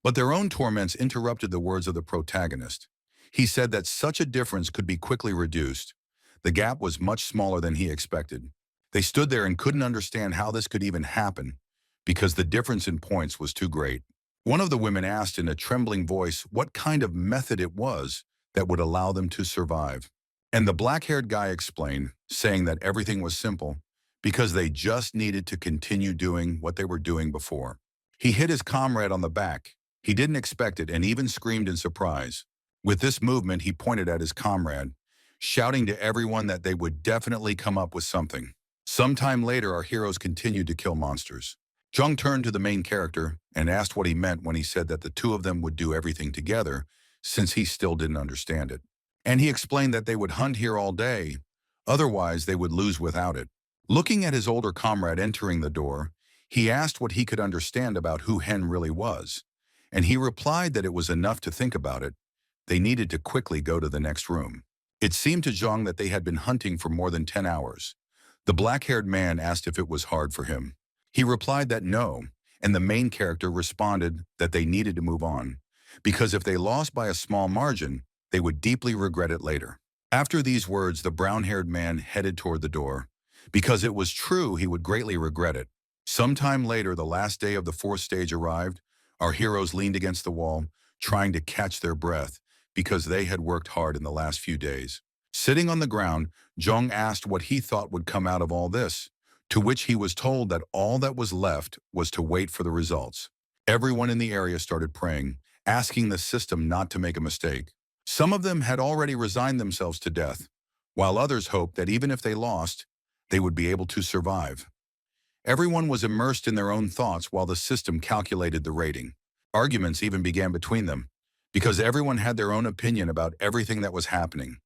But their own torments interrupted the words of the protagonist. He said that such a difference could be quickly reduced. The gap was much smaller than he expected. They stood there and couldn't understand how this could even happen, because the difference in points was too great. One of the women asked in a trembling voice what kind of method it was that would allow them to survive. And the black-haired guy explained, saying that everything was simple, because they just needed to continue doing what they were doing before. He hit his comrade on the back. He didn't expect it and even screamed in surprise. With this movement, he pointed at his comrade, shouting to everyone that they would definitely come up with something. Sometime later, our heroes continued to kill monsters. Zhang turned to the main character and asked what he meant when he said that the 2 of them would do everything together, since he still didn't understand it. And he explained that they would hunt here all day, otherwise they would lose without it. Looking at his older comrade entering the door, he asked what he could understand about who Hen really was, and he replied that it was enough to think about it. They needed to quickly go to the next room. It seemed to Zhang that they had been hunting for more than 10 hours. The black-haired man asked if it was hard for him. He replied that no, and the main character responded that they needed to move on, because if they lost by a small margin, they would deeply regret it later. After these words, the brown-haired man headed toward the door, because it was true he would greatly regret it. Sometime later, the last day of the 4th stage arrived. Our heroes leaned against the wall, trying to catch their breath, because they had worked hard in the last few days. Sitting on the ground, Zhong asked what he thought would come out of all this, to which he was told that all that was left was to wait for the results. Everyone in the area started praying, asking the system not to make a mistake. Some of them had already resigned themselves to death, while others hoped that even if they lost, they would be able to survive. Everyone was immersed in their own thoughts while the system calculated the rating. Arguments even began between them, because everyone had their own opinion about everything that was happening,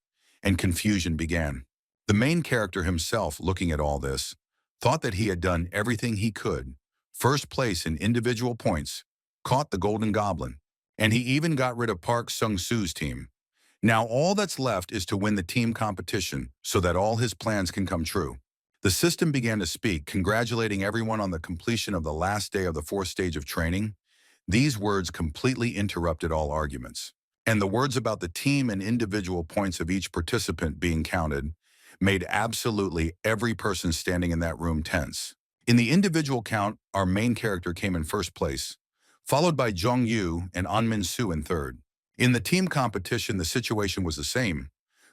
and confusion began. The main character himself, looking at all this, thought that he had done everything he could, first place in individual points, caught the Golden Goblin, and he even got rid of Park Sung-soo's team. Now all that's left is to win the team competition so that all his plans can come true. The system began to speak, congratulating everyone on the completion of the last day of the fourth stage of training. These words completely interrupted all arguments. And the words about the team and individual points of each participant being counted made absolutely every person standing in that room tense. In the individual count, our main character came in first place, followed by Jong Yu and An Min Soo in third. In the team competition, the situation was the same.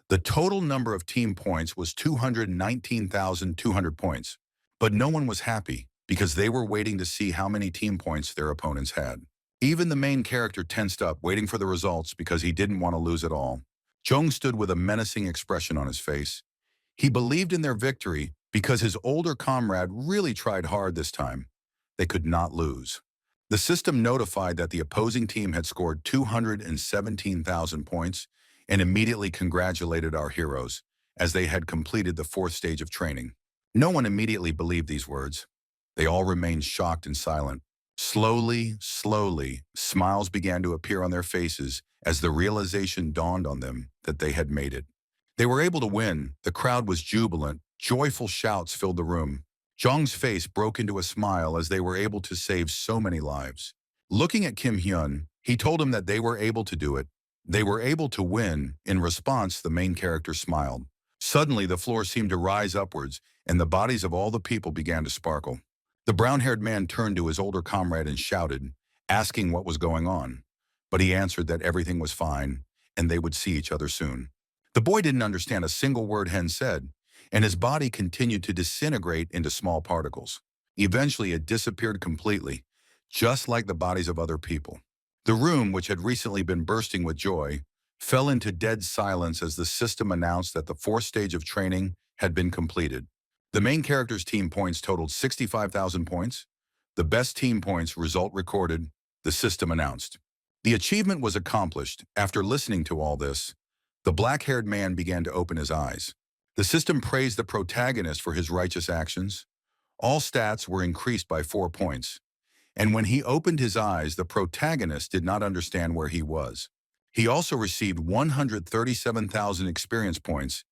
The total number of team points was 219,200 points, but no one was happy because they were waiting to see how many team points their opponents had. Even the main character tensed up, waiting for the results because he didn't want to lose at all. Jong stood with a menacing expression on his face. He believed in their victory because his older comrade really tried hard this time. They could not lose. The system notified that the opposing team had scored 217,000 points and immediately congratulated our heroes as they had completed the fourth stage of training. No one immediately believed these words. They all remained shocked and silent. Slowly, smiles began to appear on their faces as the realization dawned on them that they had made it. They were able to win. The crowd was jubilant. Joyful shouts filled the room. Jong's face broke into a smile as they were able to save so many lives. Looking at Kim Hyun, he told him that they were able to do it. They were able to win. In response, the main character smiled. Suddenly, the floor seemed to rise upwards, and the bodies of all the people began to sparkle. The brown-haired man turned to his older comrade and shouted, asking what was going on. But he answered that everything was fine, and they would see each other soon. The boy didn't understand a single word Hen said, and his body continued to disintegrate into small particles. Eventually, it disappeared completely, just like the bodies of other people. The room, which had recently been bursting with joy, fell into dead silence as the system announced that the fourth stage of training had been completed. The main character's team points totaled 65,000 points. The best team points result recorded, the system announced. The achievement was accomplished. After listening to all this, the black-haired man began to open his eyes. The system praised the protagonist for his righteous actions. All stats were increased by 4 points. And when he opened his eyes, the protagonist did not understand where he was. He also received 137,000 experience points.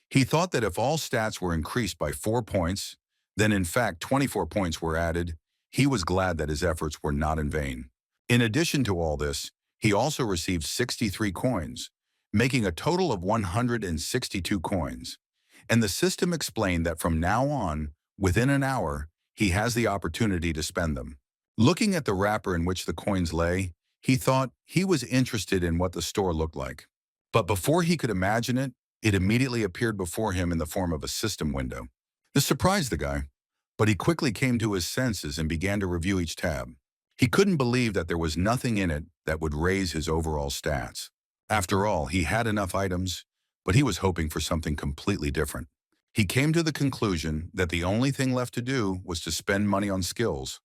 He thought that if all stats were increased by 4 points, then in fact 24 points were added. He was glad that his efforts were not in vain. In addition to all this, he also received 63 coins, making a total of 162 coins. And the system explained that from now on, within an hour, he has the opportunity to spend them. Looking at the wrapper in which the coins lay, he thought he was interested in what the store looked like. But before he could imagine it, it immediately appeared before him in the form of a system window. This surprised the guy, but he quickly came to his senses and began to review each tab. He couldn't believe that there was nothing in it that would raise his overall stats. After all, he had enough items, but he was hoping for something completely different. He came to the conclusion that the only thing left to do was to spend money on skills.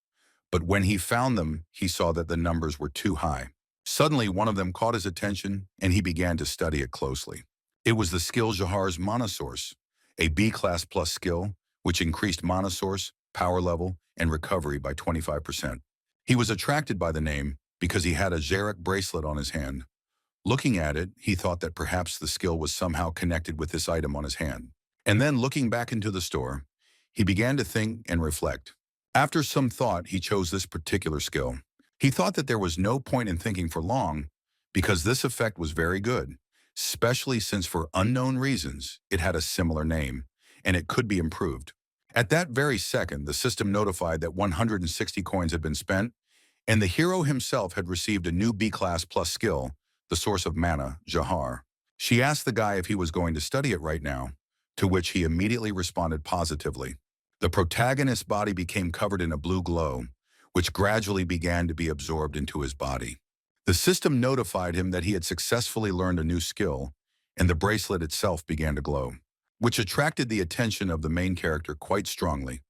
But when he found them, he saw that the numbers were too high. Suddenly, one of them caught his attention, and he began to study it closely. It was the skill Jahar's Mana Source, a B-Class Plus skill, which increased Mana Source, power level, and recovery by 25%. He was attracted by the name because he had a Zarek bracelet on his hand. Looking at it, he thought that perhaps the skill was somehow connected with this item on his hand. And then, looking back into the store, he began to think and reflect. After some thought, he chose this particular skill. He thought that there was no point in thinking for long because this effect was very good, especially since for unknown reasons it had a similar name and it could be improved. At that very second, the system notified that 160 coins had been spent and the hero himself had received a new B-Class Plus skill, the Source of Mana, Jahar. She asked the guy if he was going to study it right now, to which he immediately responded positively. The protagonist's body became covered in a blue glow, which gradually began to be absorbed into his body. The system notified him that he had successfully learned a new skill, and the bracelet itself began to glow, which attracted the attention of the main character quite strongly.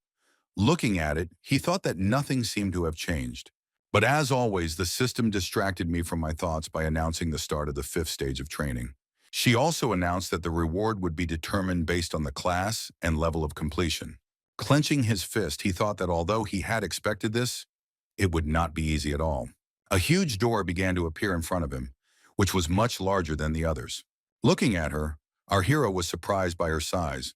Looking at it, he thought that nothing seemed to have changed. But as always, the system distracted me from my thoughts by announcing the start of the 5th stage of training. She also announced that the reward would be determined based on the class and level of completion. Clenching his fist, he thought that although he had expected this, it would not be easy at all. A huge door began to appear in front of him, which was much larger than the others. Looking at her, our hero was surprised by her size,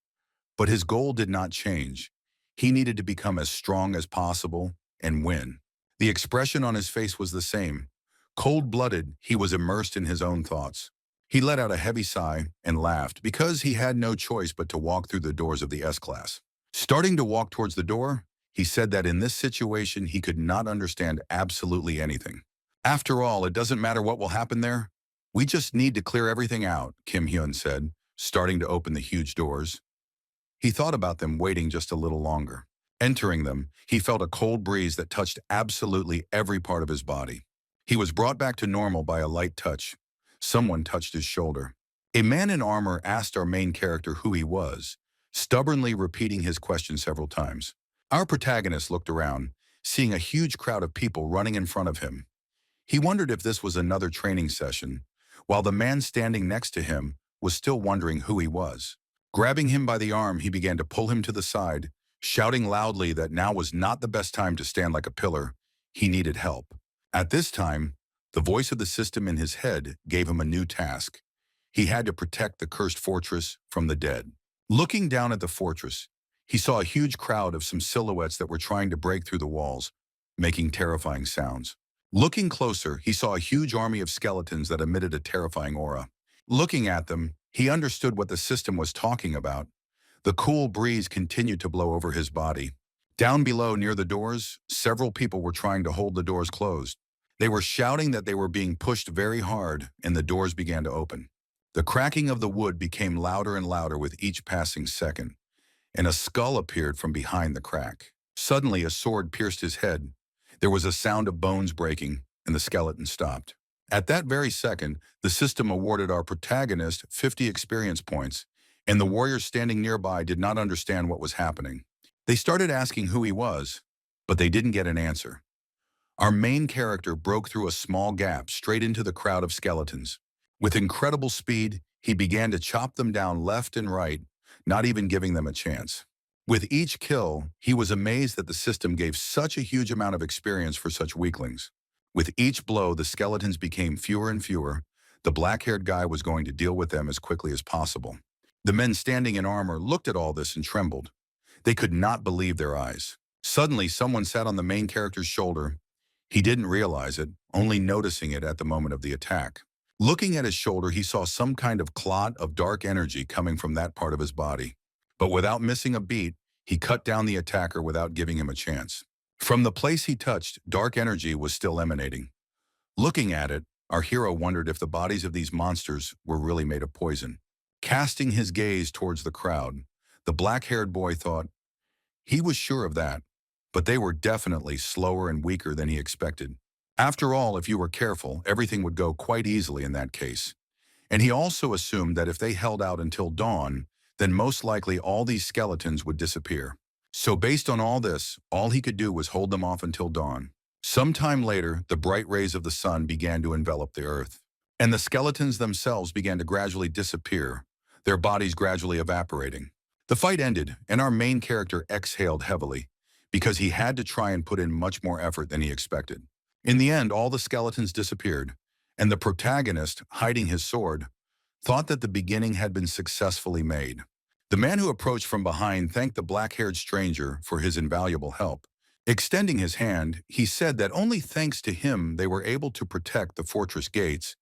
but his goal did not change. He needed to become as strong as possible and win. The expression on his face was the same. Cold-blooded, he was immersed in his own thoughts. He let out a heavy sigh and laughed because he had no choice but to walk through the doors of the S-Class. Starting to walk towards the door, he said that in this situation he could not understand absolutely anything. After all, it doesn't matter what will happen there. We just need to clear everything out, Kim Hyun said, starting to open the huge doors. He thought about them waiting just a little longer. Entering them, he felt a cold breeze that touched absolutely every part of his body. He was brought back to normal by a light touch. Someone touched his shoulder. A man in armor asked our main character who he was, stubbornly repeating his question several times. Our protagonist looked around, seeing a huge crowd of people running in front of him. He wondered if this was another training session, while the man standing next to him was still wondering who he was. Grabbing him by the arm, he began to pull him to the side, shouting loudly that now was not the best time to stand like a pillar. He needed help. At this time, the voice of the system in his head gave him a new task. He had to protect the cursed fortress from the dead. Looking down at the fortress, he saw a huge crowd of some silhouettes that were trying to break through the walls, making terrifying sounds. Looking closer, he saw a huge army of skeletons that emitted a terrifying aura. Looking at them, he understood what the system was talking about. The cool breeze continued to blow over his body. Down below, near the doors, several people were trying to hold the doors closed. They were shouting that they were being pushed very hard, and the doors began to open. The cracking of the wood became louder and louder with each passing second, and a skull appeared from behind the crack. Suddenly, a sword pierced his head. There was a sound of bones breaking, and the skeleton stopped. At that very second, the system awarded our protagonist 50 experience points, and the warriors standing nearby did not understand what was happening. They started asking who he was, but they didn't get an answer. Our main character broke through a small gap straight into the crowd of skeletons. With incredible speed, he began to chop them down left and right, not even giving them a chance. With each kill, he was amazed that the system gave such a huge amount of experience for such weaklings. With each blow, the skeletons became fewer and fewer. The black-haired guy was going to deal with them as quickly as possible. The men standing in armor looked at all this and trembled. They could not believe their eyes. Suddenly, someone sat on the main character's shoulder. He didn't realize it, only noticing it at the moment of the attack. Looking at his shoulder, he saw some kind of clot of dark energy coming from that part of his body. But without missing a beat, he cut down the attacker without giving him a chance. From the place he touched, dark energy was still emanating. Looking at it, our hero wondered if the bodies of these monsters were really made of poison. Casting his gaze towards the crowd, the black-haired boy thought, he was sure of that, but they were definitely slower and weaker than he expected. After all, if you were careful, everything would go quite easily in that case. And he also assumed that if they held out until dawn, then most likely all these skeletons would disappear. So based on all this, all he could do was hold them off until dawn. Sometime later, the bright rays of the sun began to envelop the earth, and the skeletons themselves began to gradually disappear, their bodies gradually evaporating. The fight ended, and our main character exhaled heavily, because he had to try and put in much more effort than he expected. In the end, all the skeletons disappeared, and the protagonist, hiding his sword, thought that the beginning had been successfully made. The man who approached from behind thanked the black-haired stranger for his invaluable help. Extending his hand, he said that only thanks to him they were able to protect the fortress gates.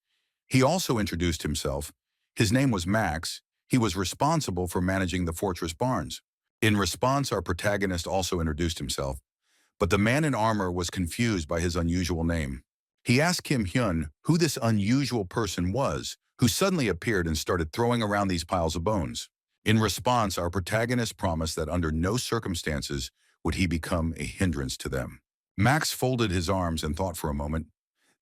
He also introduced himself. His name was Max. He was responsible for managing the fortress barns. In response, our protagonist also introduced himself, but the man in armor was confused by his unusual name. He asked Kim Hyun who this unusual person was, who suddenly appeared and started throwing around these piles of bones. In response, our protagonist promised that under no circumstances would he become a hindrance to them. Max folded his arms and thought for a moment.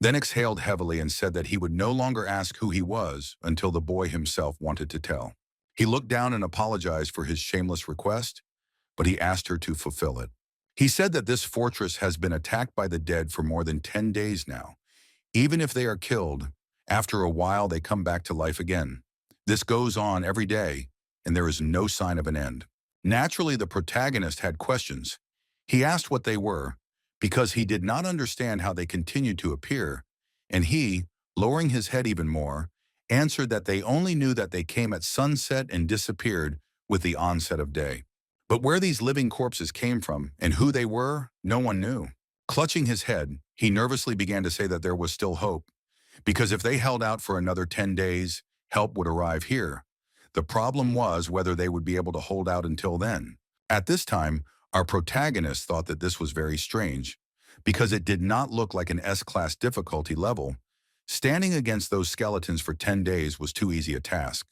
then exhaled heavily and said that he would no longer ask who he was until the boy himself wanted to tell. He looked down and apologized for his shameless request, but he asked her to fulfill it. He said that this fortress has been attacked by the dead for more than 10 days now. Even if they are killed, after a while they come back to life again. This goes on every day, and there is no sign of an end. Naturally, the protagonist had questions. He asked what they were, because he did not understand how they continued to appear, and he, lowering his head even more, answered that they only knew that they came at sunset and disappeared with the onset of day. But where these living corpses came from and who they were, no one knew. Clutching his head, he nervously began to say that there was still hope, because if they held out for another 10 days, help would arrive here. The problem was whether they would be able to hold out until then. At this time, our protagonist thought that this was very strange, because it did not look like an S-class difficulty level. Standing against those skeletons for 10 days was too easy a task,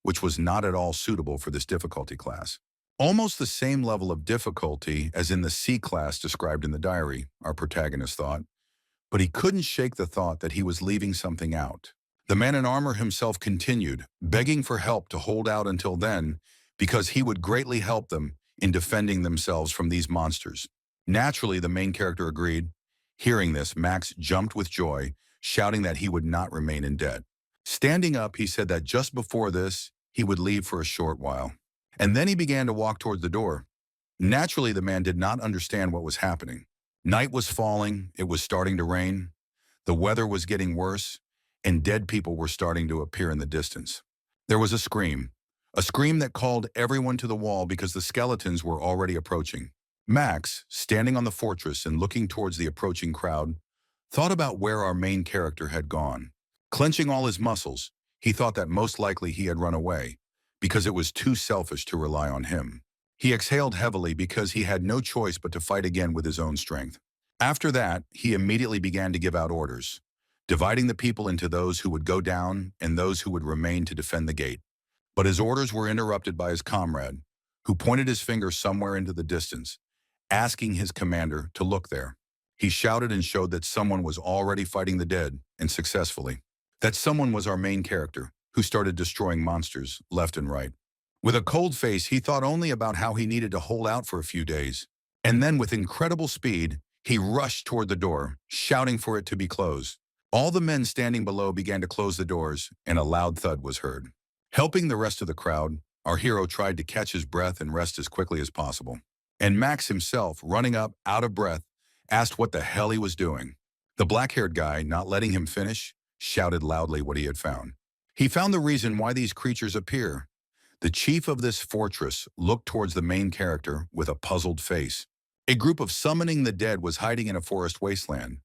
which was not at all suitable for this difficulty class. Almost the same level of difficulty as in the C class described in the diary, our protagonist thought, but he couldn't shake the thought that he was leaving something out. The man in armor himself continued, begging for help to hold out until then, because he would greatly help them in defending themselves from these monsters. Naturally, the main character agreed. Hearing this, Max jumped with joy, shouting that he would not remain in debt. Standing up, he said that just before this, he would leave for a short while. And then he began to walk toward the door. Naturally, the man did not understand what was happening. Night was falling, it was starting to rain, the weather was getting worse, and dead people were starting to appear in the distance. There was a scream that called everyone to the wall because the skeletons were already approaching. Max, standing on the fortress and looking towards the approaching crowd, thought about where our main character had gone. Clenching all his muscles, he thought that most likely he had run away, because it was too selfish to rely on him. He exhaled heavily because he had no choice but to fight again with his own strength. After that, he immediately began to give out orders, dividing the people into those who would go down and those who would remain to defend the gate. But his orders were interrupted by his comrade, who pointed his finger somewhere into the distance, asking his commander to look there. He shouted and showed that someone was already fighting the dead, and successfully. That someone was our main character, who started destroying monsters left and right. With a cold face, he thought only about how he needed to hold out for a few days. And then with incredible speed, he rushed toward the door, shouting for it to be closed. All the men standing below began to close the doors, and a loud thud was heard. Helping the rest of the crowd, our hero tried to catch his breath and rest as quickly as possible. And Max himself, running up, out of breath, asked what the hell he was doing. The black-haired guy, not letting him finish, shouted loudly what he had found. He found the reason why these creatures appear. The chief of this fortress looked towards the main character with a puzzled face. A group of summoning the dead was hiding in a forest wasteland.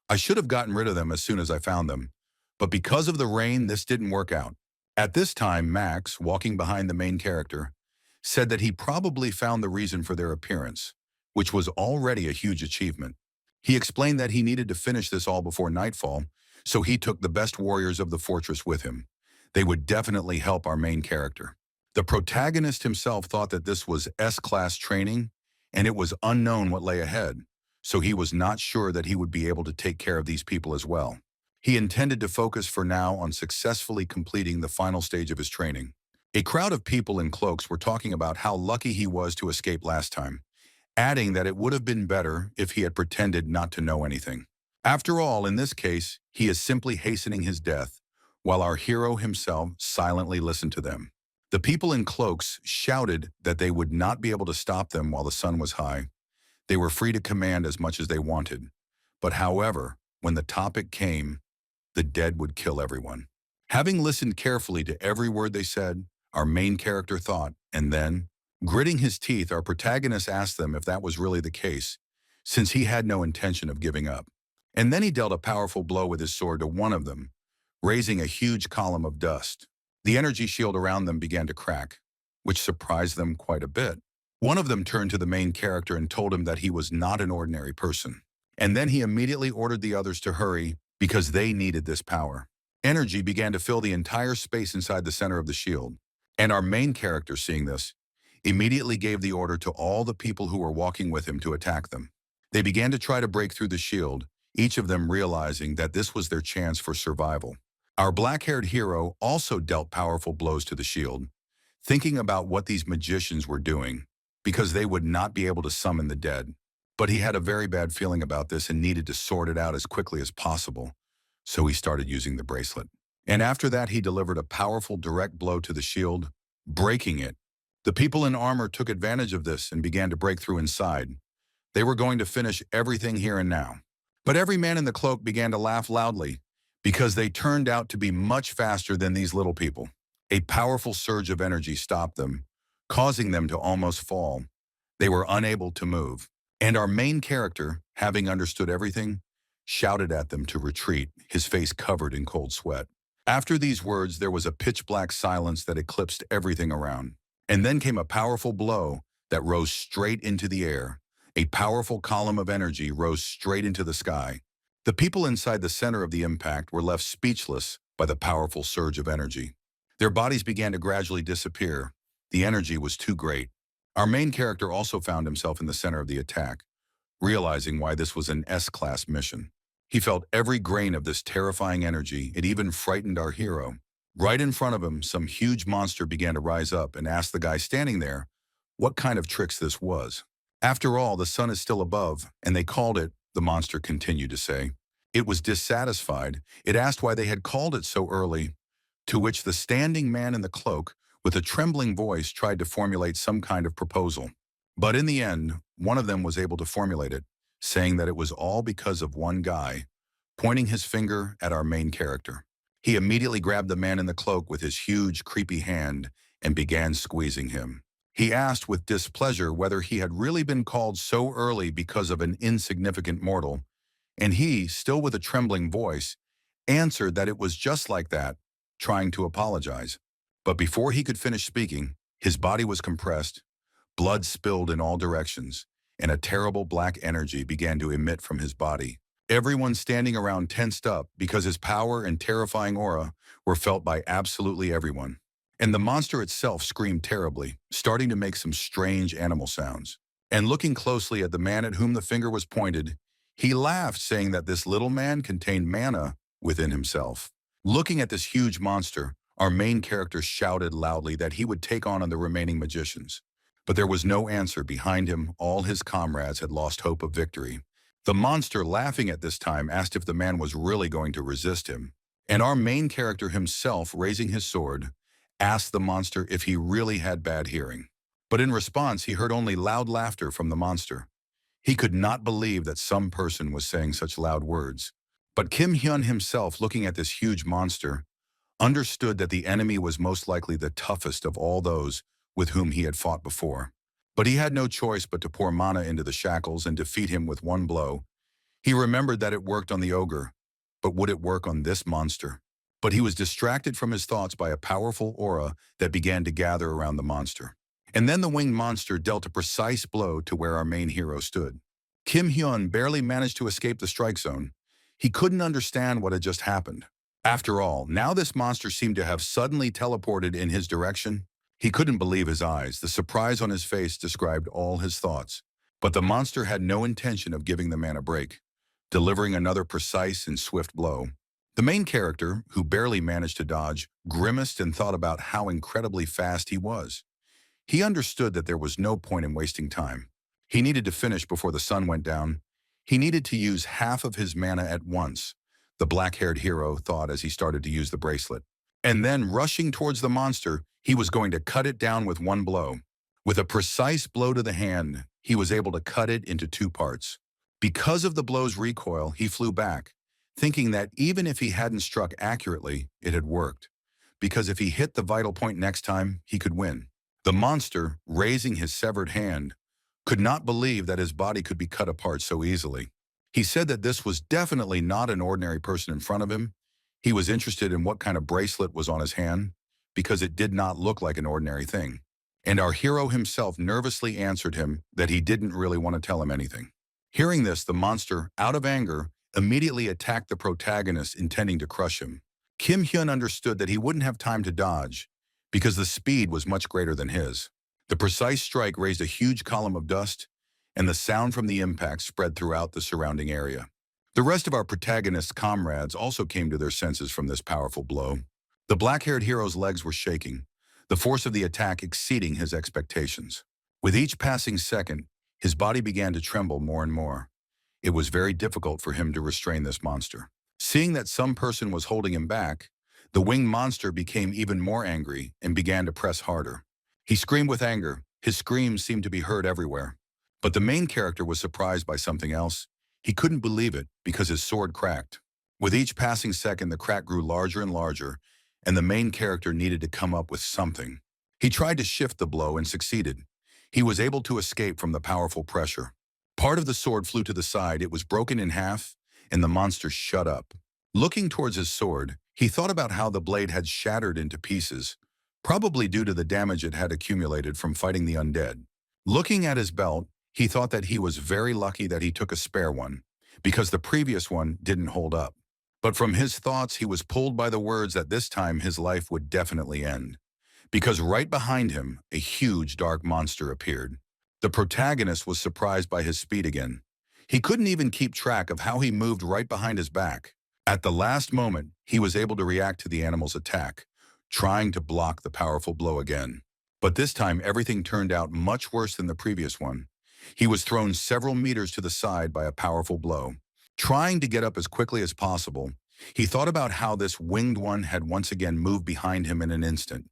I should have gotten rid of them as soon as I found them, but because of the rain, this didn't work out. At this time, Max, walking behind the main character, said that he probably found the reason for their appearance, which was already a huge achievement. He explained that he needed to finish this all before nightfall, so he took the best warriors of the fortress with him. They would definitely help our main character. The protagonist himself thought that this was S-class training, and it was unknown what lay ahead, so he was not sure that he would be able to take care of these people as well. He intended to focus for now on successfully completing the final stage of his training. A crowd of people in cloaks were talking about how lucky he was to escape last time, adding that it would have been better if he had pretended not to know anything. After all, in this case, he is simply hastening his death, while our hero himself silently listened to them. The people in cloaks shouted that they would not be able to stop them while the sun was high. They were free to command as much as they wanted. But however, when the topic came, the dead would kill everyone. Having listened carefully to every word they said, our main character thought, and then, gritting his teeth, our protagonist asked them if that was really the case, since he had no intention of giving up. And then he dealt a powerful blow with his sword to one of them, raising a huge column of dust. The energy shield around them began to crack, which surprised them quite a bit. One of them turned to the main character and told him that he was not an ordinary person. And then he immediately ordered the others to hurry because they needed this power. Energy began to fill the entire space inside the center of the shield. And our main character, seeing this, immediately gave the order to all the people who were walking with him to attack them. They began to try to break through the shield, each of them realizing that this was their chance for survival. Our black-haired hero also dealt powerful blows to the shield, thinking about what these magicians were doing, because they would not be able to summon the dead. But he had a very bad feeling about this and needed to sort it out as quickly as possible, so he started using the bracelet. And after that, he delivered a powerful direct blow to the shield, breaking it. The people in armor took advantage of this and began to break through inside. They were going to finish everything here and now. But every man in the cloak began to laugh loudly, because they turned out to be much faster than these little people. A powerful surge of energy stopped them, causing them to almost fall. They were unable to move. And our main character, having understood everything, shouted at them to retreat, his face covered in cold sweat. After these words, there was a pitch-black silence that eclipsed everything around. And then came a powerful blow that rose straight into the air. A powerful column of energy rose straight into the sky. The people inside the center of the impact were left speechless by the powerful surge of energy. Their bodies began to gradually disappear. The energy was too great. Our main character also found himself in the center of the attack, realizing why this was an S-class mission. He felt every grain of this terrifying energy. It even frightened our hero. Right in front of him, some huge monster began to rise up and asked the guy standing there what kind of tricks this was. After all, the sun is still above, and they called it, the monster continued to say. It was dissatisfied. It asked why they had called it so early, to which the standing man in the cloak, with a trembling voice, tried to formulate some kind of proposal. But in the end, one of them was able to formulate it, saying that it was all because of one guy, pointing his finger at our main character. He immediately grabbed the man in the cloak with his huge, creepy hand and began squeezing him. He asked with displeasure whether he had really been called so early because of an insignificant mortal, and he, still with a trembling voice, answered that it was just like that, trying to apologize. But before he could finish speaking, his body was compressed, blood spilled in all directions, and a terrible black energy began to emit from his body. Everyone standing around tensed up because his power and terrifying aura were felt by absolutely everyone. And the monster itself screamed terribly, starting to make some strange animal sounds. And looking closely at the man at whom the finger was pointed, he laughed, saying that this little man contained mana within himself. Looking at this huge monster, our main character shouted loudly that he would take on the remaining magicians. But there was no answer. Behind him, all his comrades had lost hope of victory. The monster, laughing at this time, asked if the man was really going to resist him. And our main character himself, raising his sword, asked the monster if he really had bad hearing. But in response, he heard only loud laughter from the monster. He could not believe that some person was saying such loud words. But Kim Hyun himself, looking at this huge monster, understood that the enemy was most likely the toughest of all those with whom he had fought before. But he had no choice but to pour mana into the shackles and defeat him with one blow. He remembered that it worked on the ogre, but would it work on this monster? But he was distracted from his thoughts by a powerful aura that began to gather around the monster. And then the winged monster dealt a precise blow to where our main hero stood. Kim Hyun barely managed to escape the strike zone. He couldn't understand what had just happened. After all, now this monster seemed to have suddenly teleported in his direction. He couldn't believe his eyes. The surprise on his face described all his thoughts. But the monster had no intention of giving the man a break, delivering another precise and swift blow. The main character, who barely managed to dodge, grimaced and thought about how incredibly fast he was. He understood that there was no point in wasting time. He needed to finish before the sun went down. He needed to use half of his mana at once, the black-haired hero thought as he started to use the bracelet. And then, rushing towards the monster, he was going to cut it down with one blow. With a precise blow to the hand, he was able to cut it into two parts. Because of the blow's recoil, he flew back, thinking that even if he hadn't struck accurately, it had worked. Because if he hit the vital point next time, he could win. The monster, raising his severed hand, could not believe that his body could be cut apart so easily. He said that this was definitely not an ordinary person in front of him. He was interested in what kind of bracelet was on his hand, because it did not look like an ordinary thing. And our hero himself nervously answered him that he didn't really want to tell him anything. Hearing this, the monster, out of anger, immediately attacked the protagonist, intending to crush him. Kim Hyun understood that he wouldn't have time to dodge, because the speed was much greater than his. The precise strike raised a huge column of dust, and the sound from the impact spread throughout the surrounding area. The rest of our protagonist's comrades also came to their senses from this powerful blow. The black-haired hero's legs were shaking, the force of the attack exceeding his expectations. With each passing second, his body began to tremble more and more. It was very difficult for him to restrain this monster. Seeing that some person was holding him back, the winged monster became even more angry and began to press harder. He screamed with anger. His screams seemed to be heard everywhere. But the main character was surprised by something else. He couldn't believe it because his sword cracked. With each passing second, the crack grew larger and larger, and the main character needed to come up with something. He tried to shift the blow and succeeded. He was able to escape from the powerful pressure. Part of the sword flew to the side, it was broken in half, and the monster shut up. Looking towards his sword, he thought about how the blade had shattered into pieces, probably due to the damage it had accumulated from fighting the undead. Looking at his belt, he thought that he was very lucky that he took a spare one, because the previous one didn't hold up. But from his thoughts, he was pulled by the words that this time his life would definitely end. Because right behind him, a huge dark monster appeared. The protagonist was surprised by his speed again. He couldn't even keep track of how he moved right behind his back. At the last moment, he was able to react to the animal's attack, trying to block the powerful blow again. But this time, everything turned out much worse than the previous one. He was thrown several meters to the side by a powerful blow. Trying to get up as quickly as possible, he thought about how this winged one had once again moved behind him in an instant.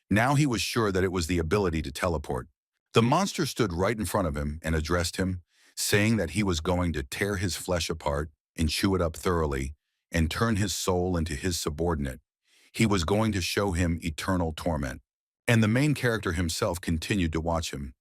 Now he was sure that it was the ability to teleport. The monster stood right in front of him and addressed him, saying that he was going to tear his flesh apart and chew it up thoroughly and turn his soul into his subordinate. He was going to show him eternal torment. And the main character himself continued to watch him,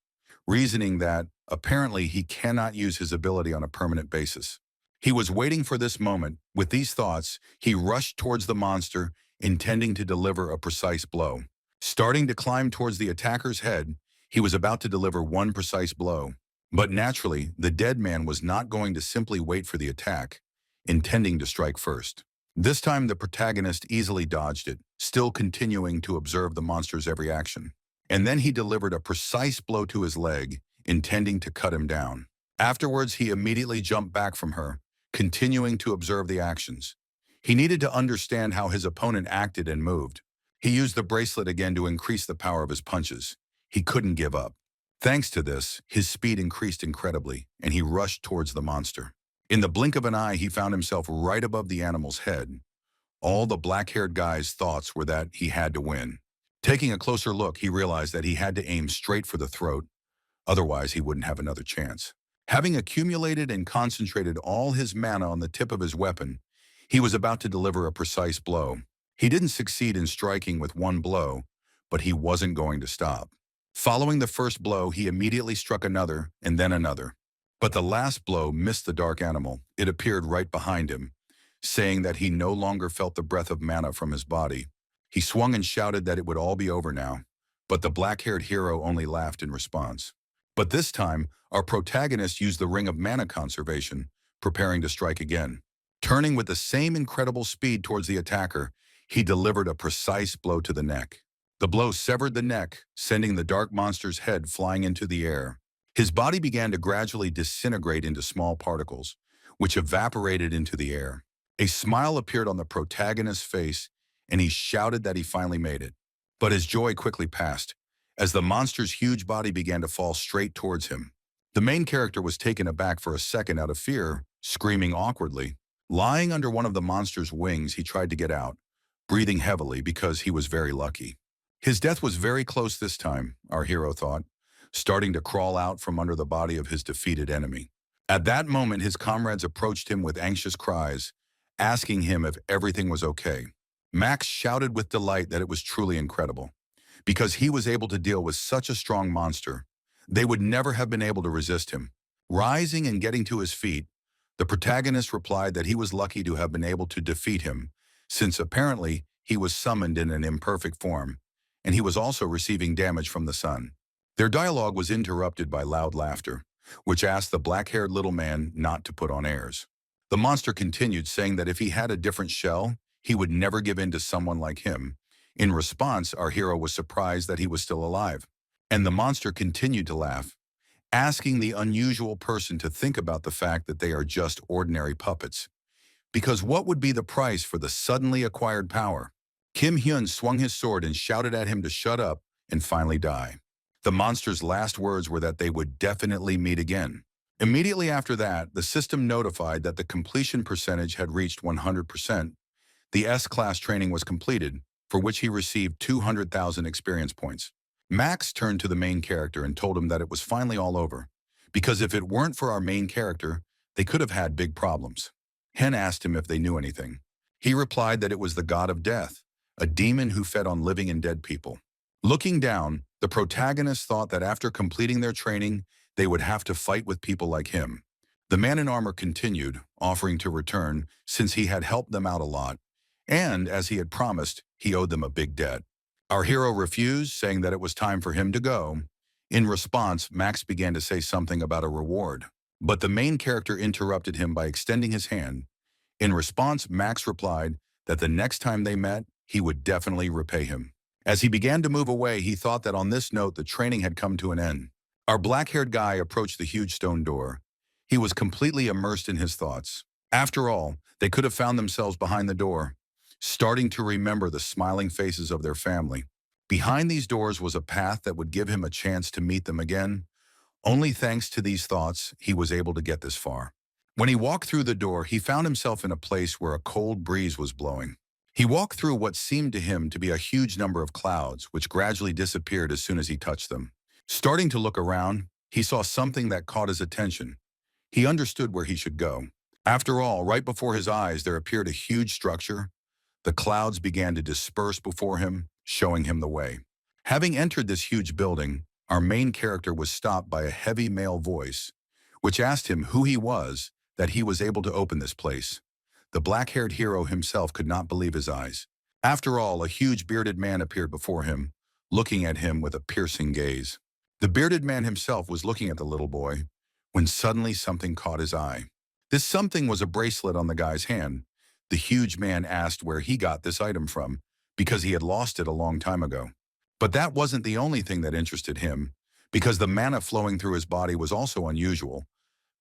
reasoning that apparently he cannot use his ability on a permanent basis. He was waiting for this moment. With these thoughts, he rushed towards the monster, intending to deliver a precise blow. Starting to climb towards the attacker's head, he was about to deliver one precise blow. But naturally, the dead man was not going to simply wait for the attack, intending to strike first. This time, the protagonist easily dodged it, still continuing to observe the monster's every action. And then he delivered a precise blow to his leg, intending to cut him down. Afterwards, he immediately jumped back from her, continuing to observe the actions. He needed to understand how his opponent acted and moved. He used the bracelet again to increase the power of his punches. He couldn't give up. Thanks to this, his speed increased incredibly, and he rushed towards the monster. In the blink of an eye, he found himself right above the animal's head. All the black-haired guy's thoughts were that he had to win. Taking a closer look, he realized that he had to aim straight for the throat, otherwise he wouldn't have another chance. Having accumulated and concentrated all his mana on the tip of his weapon, he was about to deliver a precise blow. He didn't succeed in striking with one blow, but he wasn't going to stop. Following the first blow, he immediately struck another and then another. But the last blow missed the dark animal. It appeared right behind him, saying that he no longer felt the breath of mana from his body. He swung and shouted that it would all be over now, but the black-haired hero only laughed in response. But this time, our protagonist used the ring of mana conservation, preparing to strike again. Turning with the same incredible speed towards the attacker, he delivered a precise blow to the neck. The blow severed the neck, sending the dark monster's head flying into the air. His body began to gradually disintegrate into small particles, which evaporated into the air. A smile appeared on the protagonist's face, and he shouted that he finally made it. But his joy quickly passed, as the monster's huge body began to fall straight towards him. The main character was taken aback for a second out of fear, screaming awkwardly. Lying under one of the monster's wings, he tried to get out, breathing heavily because he was very lucky. His death was very close this time, our hero thought, starting to crawl out from under the body of his defeated enemy. At that moment, his comrades approached him with anxious cries, asking him if everything was okay. Max shouted with delight that it was truly incredible. Because he was able to deal with such a strong monster, they would never have been able to resist him. Rising and getting to his feet, the protagonist replied that he was lucky to have been able to defeat him, since apparently he was summoned in an imperfect form, and he was also receiving damage from the sun. Their dialogue was interrupted by loud laughter, which asked the black-haired little man not to put on airs. The monster continued, saying that if he had a different shell, he would never give in to someone like him. In response, our hero was surprised that he was still alive. And the monster continued to laugh, asking the unusual person to think about the fact that they are just ordinary puppets. Because what would be the price for the suddenly acquired power? Kim Hyun swung his sword and shouted at him to shut up and finally die. The monster's last words were that they would definitely meet again. Immediately after that, the system notified that the completion percentage had reached 100%. The S-class training was completed, for which he received 200,000 experience points. Max turned to the main character and told him that it was finally all over, because if it weren't for our main character, they could have had big problems. Hen asked him if they knew anything. He replied that it was the god of death, a demon who fed on living and dead people. Looking down, the protagonist thought that after completing their training, they would have to fight with people like him. The man in armor continued, offering to return since he had helped them out a lot, and, as he had promised, he owed them a big debt. Our hero refused, saying that it was time for him to go. In response, Max began to say something about a reward, but the main character interrupted him by extending his hand. In response, Max replied that the next time they met, he would definitely repay him. As he began to move away, he thought that on this note, the training had come to an end. Our black-haired guy approached the huge stone door. He was completely immersed in his thoughts. After all, they could have found themselves behind the door, starting to remember the smiling faces of their family. Behind these doors was a path that would give him a chance to meet them again. Only thanks to these thoughts, he was able to get this far. When he walked through the door, he found himself in a place where a cold breeze was blowing. He walked through what seemed to him to be a huge number of clouds, which gradually disappeared as soon as he touched them. Starting to look around, he saw something that caught his attention. He understood where he should go. After all, right before his eyes, there appeared a huge structure. The clouds began to disperse before him, showing him the way. Having entered this huge building, our main character was stopped by a heavy male voice, which asked him who he was, that he was able to open this place. The black-haired hero himself could not believe his eyes. After all, a huge bearded man appeared before him, looking at him with a piercing gaze. The bearded man himself was looking at the little boy, when suddenly something caught his eye. This something was a bracelet on the guy's hand. The huge man asked where he got this item from, because he had lost it a long time ago. But that wasn't the only thing that interested him, because the mana flowing through his body was also unusual.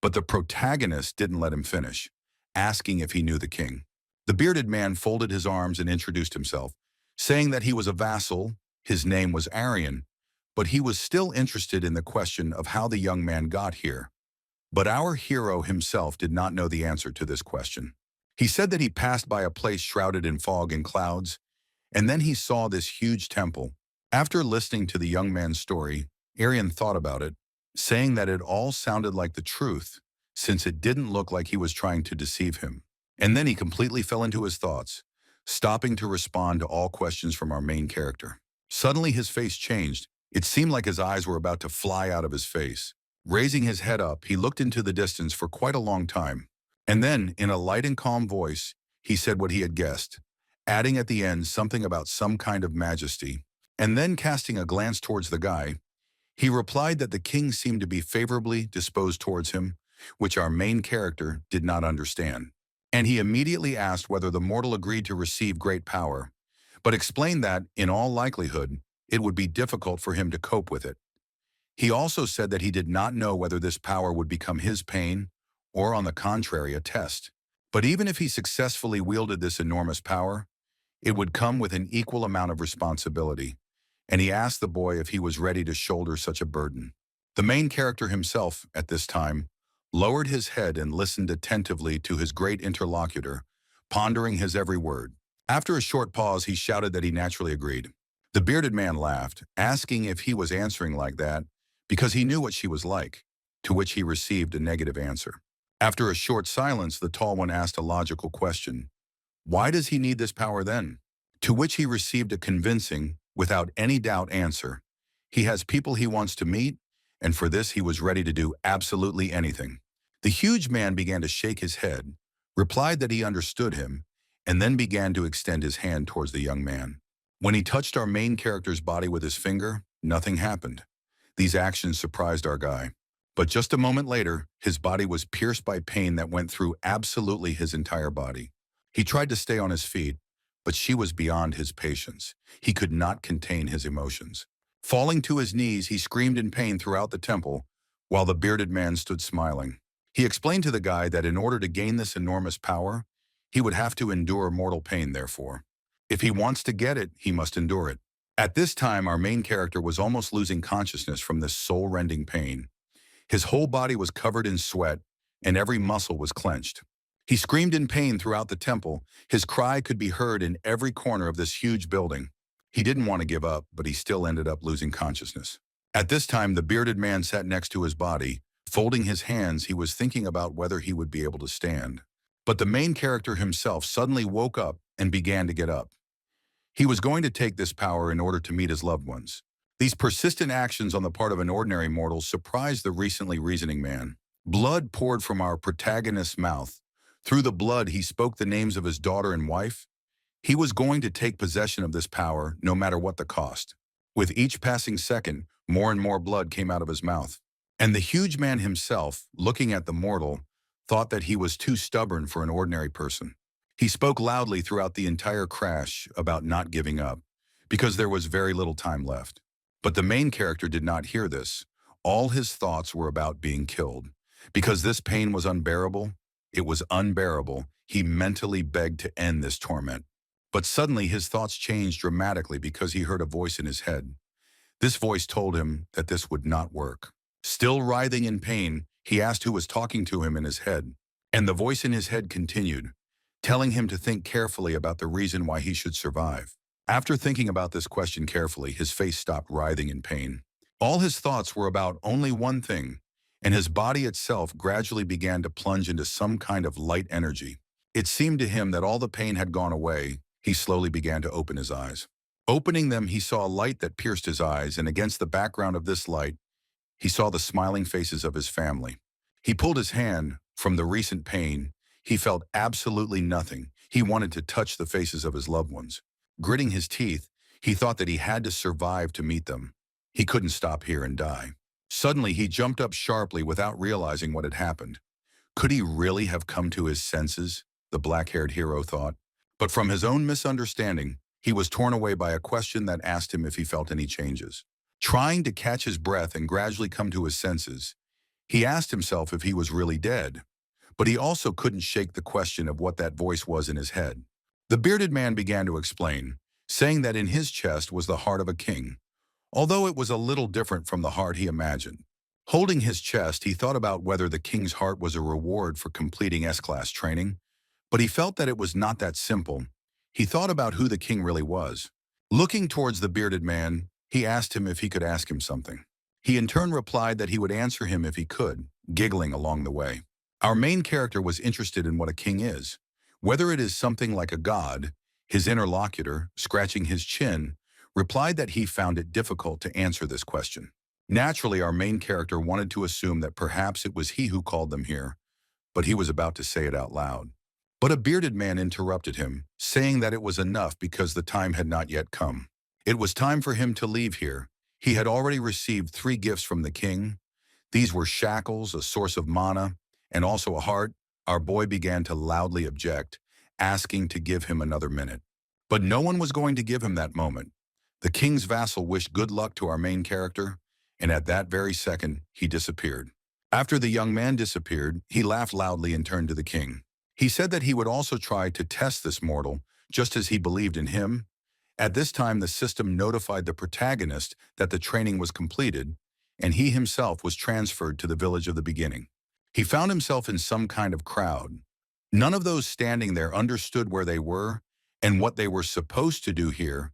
But the protagonist didn't let him finish, asking if he knew the king. The bearded man folded his arms and introduced himself, saying that he was a vassal, his name was Aryan, but he was still interested in the question of how the young man got here. But our hero himself did not know the answer to this question. He said that he passed by a place shrouded in fog and clouds, and then he saw this huge temple. After listening to the young man's story, Aryan thought about it, saying that it all sounded like the truth, since it didn't look like he was trying to deceive him. And then he completely fell into his thoughts, stopping to respond to all questions from our main character. Suddenly his face changed. It seemed like his eyes were about to fly out of his face. Raising his head up, he looked into the distance for quite a long time. And then, in a light and calm voice, he said what he had guessed, adding at the end something about some kind of majesty. And then, casting a glance towards the guy, he replied that the king seemed to be favorably disposed towards him, which our main character did not understand. And he immediately asked whether the mortal agreed to receive great power, but explained that, in all likelihood, it would be difficult for him to cope with it. He also said that he did not know whether this power would become his pain, or on the contrary, a test. But even if he successfully wielded this enormous power, it would come with an equal amount of responsibility, and he asked the boy if he was ready to shoulder such a burden. The main character himself, at this time, lowered his head and listened attentively to his great interlocutor, pondering his every word. After a short pause, he shouted that he naturally agreed. The bearded man laughed, asking if he was answering like that because he knew what she was like, to which he received a negative answer. After a short silence, the tall one asked a logical question. Why does he need this power then? To which he received a convincing, without any doubt answer. He has people he wants to meet, and for this he was ready to do absolutely anything. The huge man began to shake his head, replied that he understood him, and then began to extend his hand towards the young man. When he touched our main character's body with his finger, nothing happened. These actions surprised our guy. But just a moment later, his body was pierced by pain that went through absolutely his entire body. He tried to stay on his feet, but she was beyond his patience. He could not contain his emotions. Falling to his knees, he screamed in pain throughout the temple, while the bearded man stood smiling. He explained to the guy that in order to gain this enormous power, he would have to endure mortal pain, therefore. If he wants to get it, he must endure it. At this time, our main character was almost losing consciousness from this soul-rending pain. His whole body was covered in sweat, and every muscle was clenched. He screamed in pain throughout the temple. His cry could be heard in every corner of this huge building. He didn't want to give up, but he still ended up losing consciousness. At this time, the bearded man sat next to his body. Folding his hands, he was thinking about whether he would be able to stand. But the main character himself suddenly woke up and began to get up. He was going to take this power in order to meet his loved ones. These persistent actions on the part of an ordinary mortal surprised the recently reasoning man. Blood poured from our protagonist's mouth. Through the blood, he spoke the names of his daughter and wife. He was going to take possession of this power, no matter what the cost. With each passing second, more and more blood came out of his mouth. And the huge man himself, looking at the mortal, thought that he was too stubborn for an ordinary person. He spoke loudly throughout the entire crash about not giving up, because there was very little time left. But the main character did not hear this. All his thoughts were about being killed. Because this pain was unbearable, it was unbearable, he mentally begged to end this torment. But suddenly his thoughts changed dramatically because he heard a voice in his head. This voice told him that this would not work. Still writhing in pain, he asked who was talking to him in his head. And the voice in his head continued, telling him to think carefully about the reason why he should survive. After thinking about this question carefully, his face stopped writhing in pain. All his thoughts were about only one thing, and his body itself gradually began to plunge into some kind of light energy. It seemed to him that all the pain had gone away. He slowly began to open his eyes. Opening them, he saw a light that pierced his eyes, and against the background of this light, he saw the smiling faces of his family. He pulled his hand from the recent pain. He felt absolutely nothing. He wanted to touch the faces of his loved ones. Gritting his teeth, he thought that he had to survive to meet them. He couldn't stop here and die. Suddenly, he jumped up sharply without realizing what had happened. Could he really have come to his senses? The black-haired hero thought. But from his own misunderstanding, he was torn away by a question that asked him if he felt any changes. Trying to catch his breath and gradually come to his senses, he asked himself if he was really dead. But he also couldn't shake the question of what that voice was in his head. The bearded man began to explain, saying that in his chest was the heart of a king, although it was a little different from the heart he imagined. Holding his chest, he thought about whether the king's heart was a reward for completing S-class training, but he felt that it was not that simple. He thought about who the king really was. Looking towards the bearded man, he asked him if he could ask him something. He in turn replied that he would answer him if he could, giggling along the way. Our main character was interested in what a king is. Whether it is something like a god, his interlocutor, scratching his chin, replied that he found it difficult to answer this question. Naturally, our main character wanted to assume that perhaps it was he who called them here, but he was about to say it out loud. But a bearded man interrupted him, saying that it was enough because the time had not yet come. It was time for him to leave here. He had already received 3 gifts from the king. These were shackles, a source of mana, and also a heart. Our boy began to loudly object, asking to give him another minute. But no one was going to give him that moment. The king's vassal wished good luck to our main character, and at that very second, he disappeared. After the young man disappeared, he laughed loudly and turned to the king. He said that he would also try to test this mortal, just as he believed in him. At this time, the system notified the protagonist that the training was completed, and he himself was transferred to the village of the beginning. He found himself in some kind of crowd. None of those standing there understood where they were and what they were supposed to do here.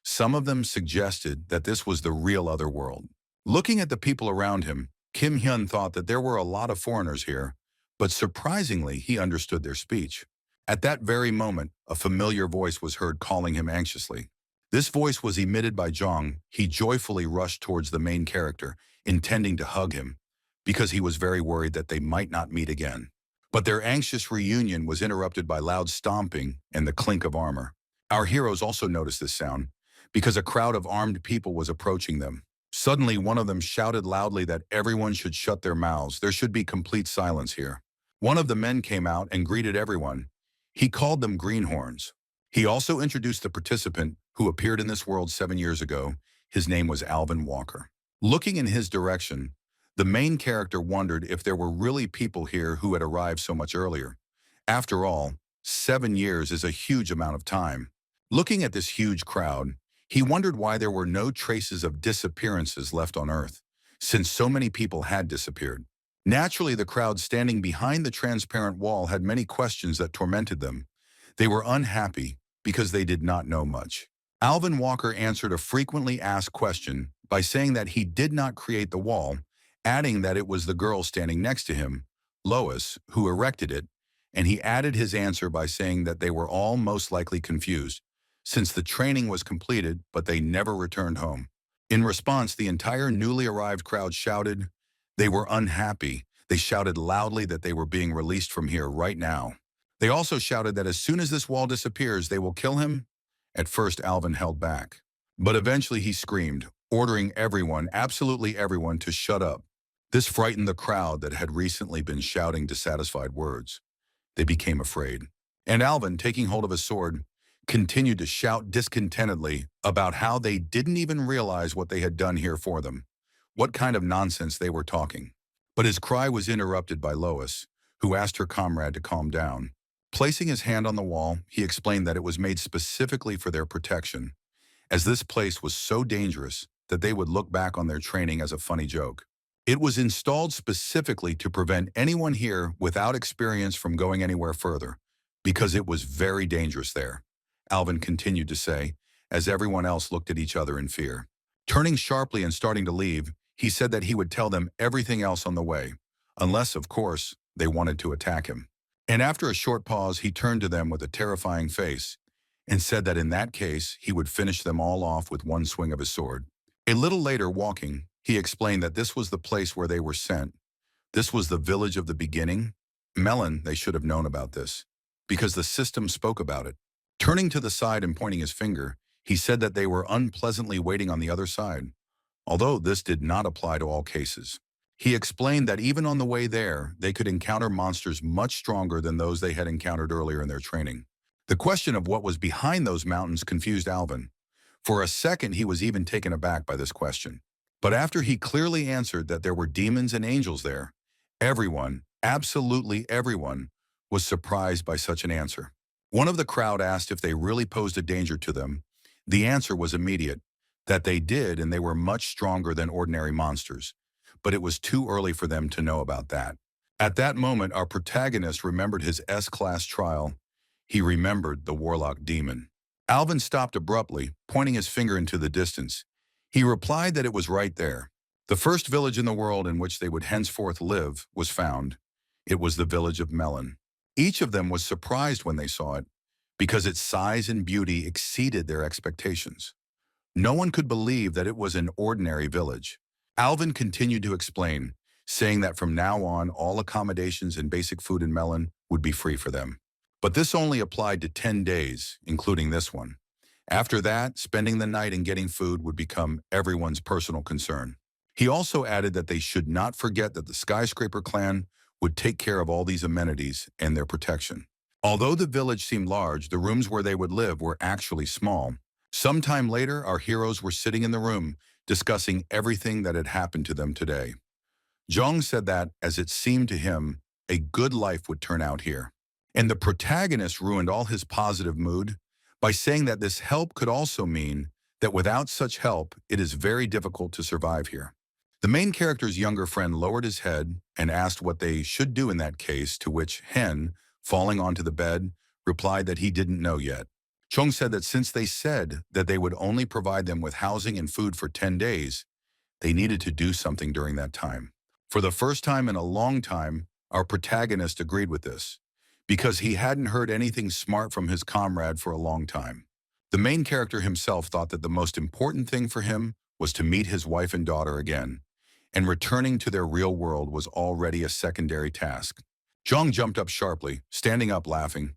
Some of them suggested that this was the real other world. Looking at the people around him, Kim Hyun thought that there were a lot of foreigners here, but surprisingly, he understood their speech. At that very moment, a familiar voice was heard calling him anxiously. This voice was emitted by Jong. He joyfully rushed towards the main character, intending to hug him, because he was very worried that they might not meet again. But their anxious reunion was interrupted by loud stomping and the clink of armor. Our heroes also noticed this sound, because a crowd of armed people was approaching them. Suddenly, one of them shouted loudly that everyone should shut their mouths. There should be complete silence here. One of the men came out and greeted everyone. He called them greenhorns. He also introduced the participant who appeared in this world 7 years ago. His name was Alvin Walker. Looking in his direction, The main character wondered if there were really people here who had arrived so much earlier. After all, 7 years is a huge amount of time. Looking at this huge crowd, he wondered why there were no traces of disappearances left on Earth, since so many people had disappeared. Naturally, the crowd standing behind the transparent wall had many questions that tormented them. They were unhappy because they did not know much. Alvin Walker answered a frequently asked question by saying that he did not create the wall, adding that it was the girl standing next to him, Lois, who erected it, and he added his answer by saying that they were all most likely confused, since the training was completed but they never returned home. In response, the entire newly arrived crowd shouted. They were unhappy. They shouted loudly that they were being released from here right now. They also shouted that as soon as this wall disappears, they will kill him. At first, Alvin held back. But eventually he screamed, ordering everyone, absolutely everyone, to shut up. This frightened the crowd that had recently been shouting dissatisfied words. They became afraid. And Alvin, taking hold of his sword, continued to shout discontentedly about how they didn't even realize what they had done here for them, what kind of nonsense they were talking. But his cry was interrupted by Lois, who asked her comrade to calm down. Placing his hand on the wall, he explained that it was made specifically for their protection, as this place was so dangerous that they would look back on their training as a funny joke. It was installed specifically to prevent anyone here without experience from going anywhere further, because it was very dangerous there, Alvin continued to say, as everyone else looked at each other in fear. Turning sharply and starting to leave, he said that he would tell them everything else on the way, unless, of course, they wanted to attack him. And after a short pause, he turned to them with a terrifying face and said that in that case, he would finish them all off with one swing of his sword. A little later, walking, he explained that this was the place where they were sent. This was the village of the beginning. Melon, they should have known about this, because the system spoke about it. Turning to the side and pointing his finger, he said that they were unpleasantly waiting on the other side, although this did not apply to all cases. He explained that even on the way there, they could encounter monsters much stronger than those they had encountered earlier in their training. The question of what was behind those mountains confused Alvin. For a second, he was even taken aback by this question. But after he clearly answered that there were demons and angels there, everyone, absolutely everyone, was surprised by such an answer. One of the crowd asked if they really posed a danger to them. The answer was immediate, that they did, and they were much stronger than ordinary monsters. But it was too early for them to know about that. At that moment, our protagonist remembered his S-class trial. He remembered the warlock demon. Alvin stopped abruptly, pointing his finger into the distance. He replied that it was right there. The first village in the world in which they would henceforth live was found. It was the village of Melon. Each of them was surprised when they saw it, because its size and beauty exceeded their expectations. No one could believe that it was an ordinary village. Alvin continued to explain, saying that from now on, all accommodations and basic food in Melon would be free for them. But this only applied to 10 days, including this one. After that, spending the night and getting food would become everyone's personal concern. He also added that they should not forget that the Skyscraper clan would take care of all these amenities and their protection. Although the village seemed large, the rooms where they would live were actually small. Sometime later, our heroes were sitting in the room, discussing everything that had happened to them today. Jong said that, as it seemed to him, a good life would turn out here. And the protagonist ruined all his positive mood by saying that this help could also mean that without such help, it is very difficult to survive here. The main character's younger friend lowered his head and asked what they should do in that case, to which Hen, falling onto the bed, replied that he didn't know yet. Chong said that since they said that they would only provide them with housing and food for 10 days, they needed to do something during that time. For the first time in a long time, our protagonist agreed with this, because he hadn't heard anything smart from his comrade for a long time. The main character himself thought that the most important thing for him was to meet his wife and daughter again, and returning to their real world was already a secondary task. Zhang jumped up sharply, standing up laughing.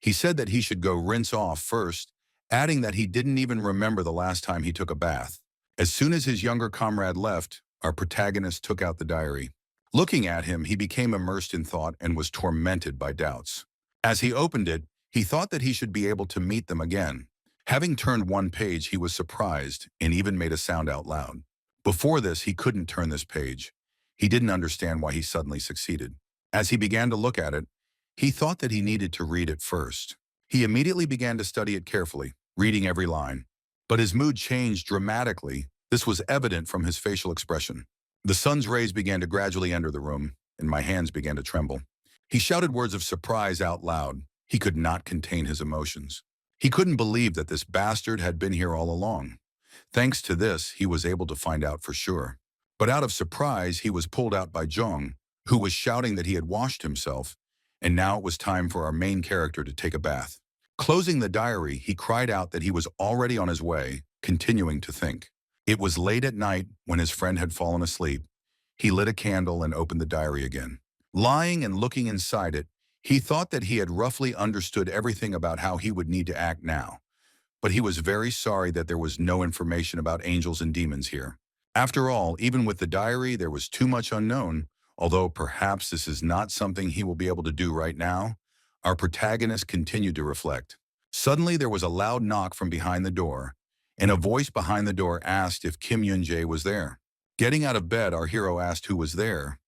He said that he should go rinse off first, adding that he didn't even remember the last time he took a bath. As soon as his younger comrade left, our protagonist took out the diary. Looking at him, he became immersed in thought and was tormented by doubts. As he opened it, he thought that he should be able to meet them again. Having turned one page, he was surprised and even made a sound out loud. Before this, he couldn't turn this page. He didn't understand why he suddenly succeeded. As he began to look at it, he thought that he needed to read it first. He immediately began to study it carefully, reading every line. But his mood changed dramatically. This was evident from his facial expression. The sun's rays began to gradually enter the room, and my hands began to tremble. He shouted words of surprise out loud. He could not contain his emotions. He couldn't believe that this bastard had been here all along. Thanks to this, he was able to find out for sure. But out of surprise, he was pulled out by Zhong, who was shouting that he had washed himself, and now it was time for our main character to take a bath. Closing the diary, he cried out that he was already on his way, continuing to think. It was late at night when his friend had fallen asleep. He lit a candle and opened the diary again. Lying and looking inside it, he thought that he had roughly understood everything about how he would need to act now. But he was very sorry that there was no information about angels and demons here. After all, even with the diary, there was too much unknown, although perhaps this is not something he will be able to do right now. Our protagonist continued to reflect. Suddenly, there was a loud knock from behind the door, and a voice behind the door asked if Kim Yun-jae was there. Getting out of bed, our hero asked who was there,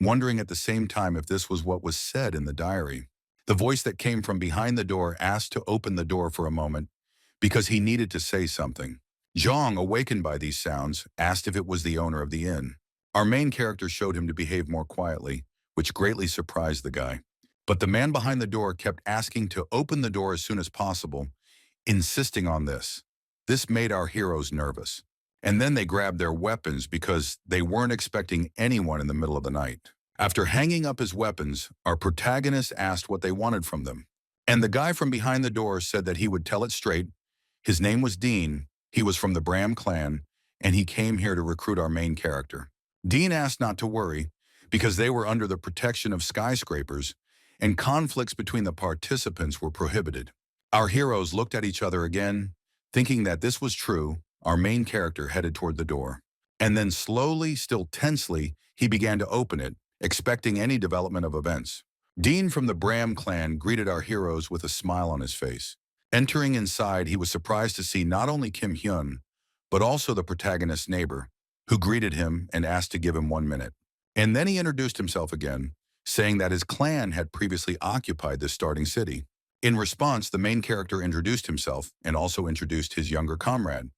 wondering at the same time if this was what was said in the diary. The voice that came from behind the door asked to open the door for a moment because he needed to say something. Zhang, awakened by these sounds, asked if it was the owner of the inn. Our main character showed him to behave more quietly, which greatly surprised the guy. But the man behind the door kept asking to open the door as soon as possible, insisting on this. This made our heroes nervous. And then they grabbed their weapons because they weren't expecting anyone in the middle of the night. After hanging up his weapons, our protagonist asked what they wanted from them. And the guy from behind the door said that he would tell it straight. His name was Dean, he was from the Bram clan, and he came here to recruit our main character. Dean asked not to worry, because they were under the protection of skyscrapers, and conflicts between the participants were prohibited. Our heroes looked at each other again, thinking that this was true. Our main character headed toward the door. And then slowly, still tensely, he began to open it, expecting any development of events. Dean from the Bram clan greeted our heroes with a smile on his face. Entering inside, he was surprised to see not only Kim Hyun, but also the protagonist's neighbor, who greeted him and asked to give him 1 minute. And then he introduced himself again, saying that his clan had previously occupied this starting city. In response, the main character introduced himself and also introduced his younger comrade.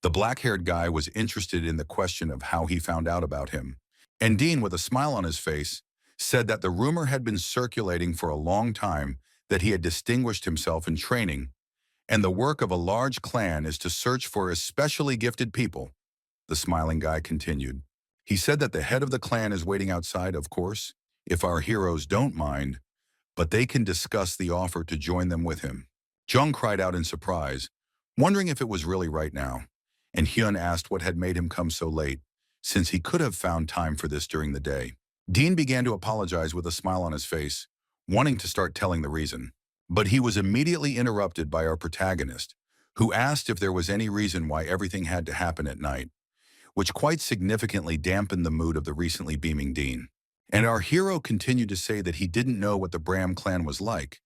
The black-haired guy was interested in the question of how he found out about him. And Dean, with a smile on his face, said that the rumor had been circulating for a long time that he had distinguished himself in training, and the work of a large clan is to search for especially gifted people. The smiling guy continued. He said that the head of the clan is waiting outside, of course, if our heroes don't mind, but they can discuss the offer to join them with him. Jung cried out in surprise, wondering if it was really right now. And Hyun asked what had made him come so late, since he could have found time for this during the day. Dean began to apologize with a smile on his face, wanting to start telling the reason. But he was immediately interrupted by our protagonist, who asked if there was any reason why everything had to happen at night, which quite significantly dampened the mood of the recently beaming Dean. And our hero continued to say that he didn't know what the Bram clan was like,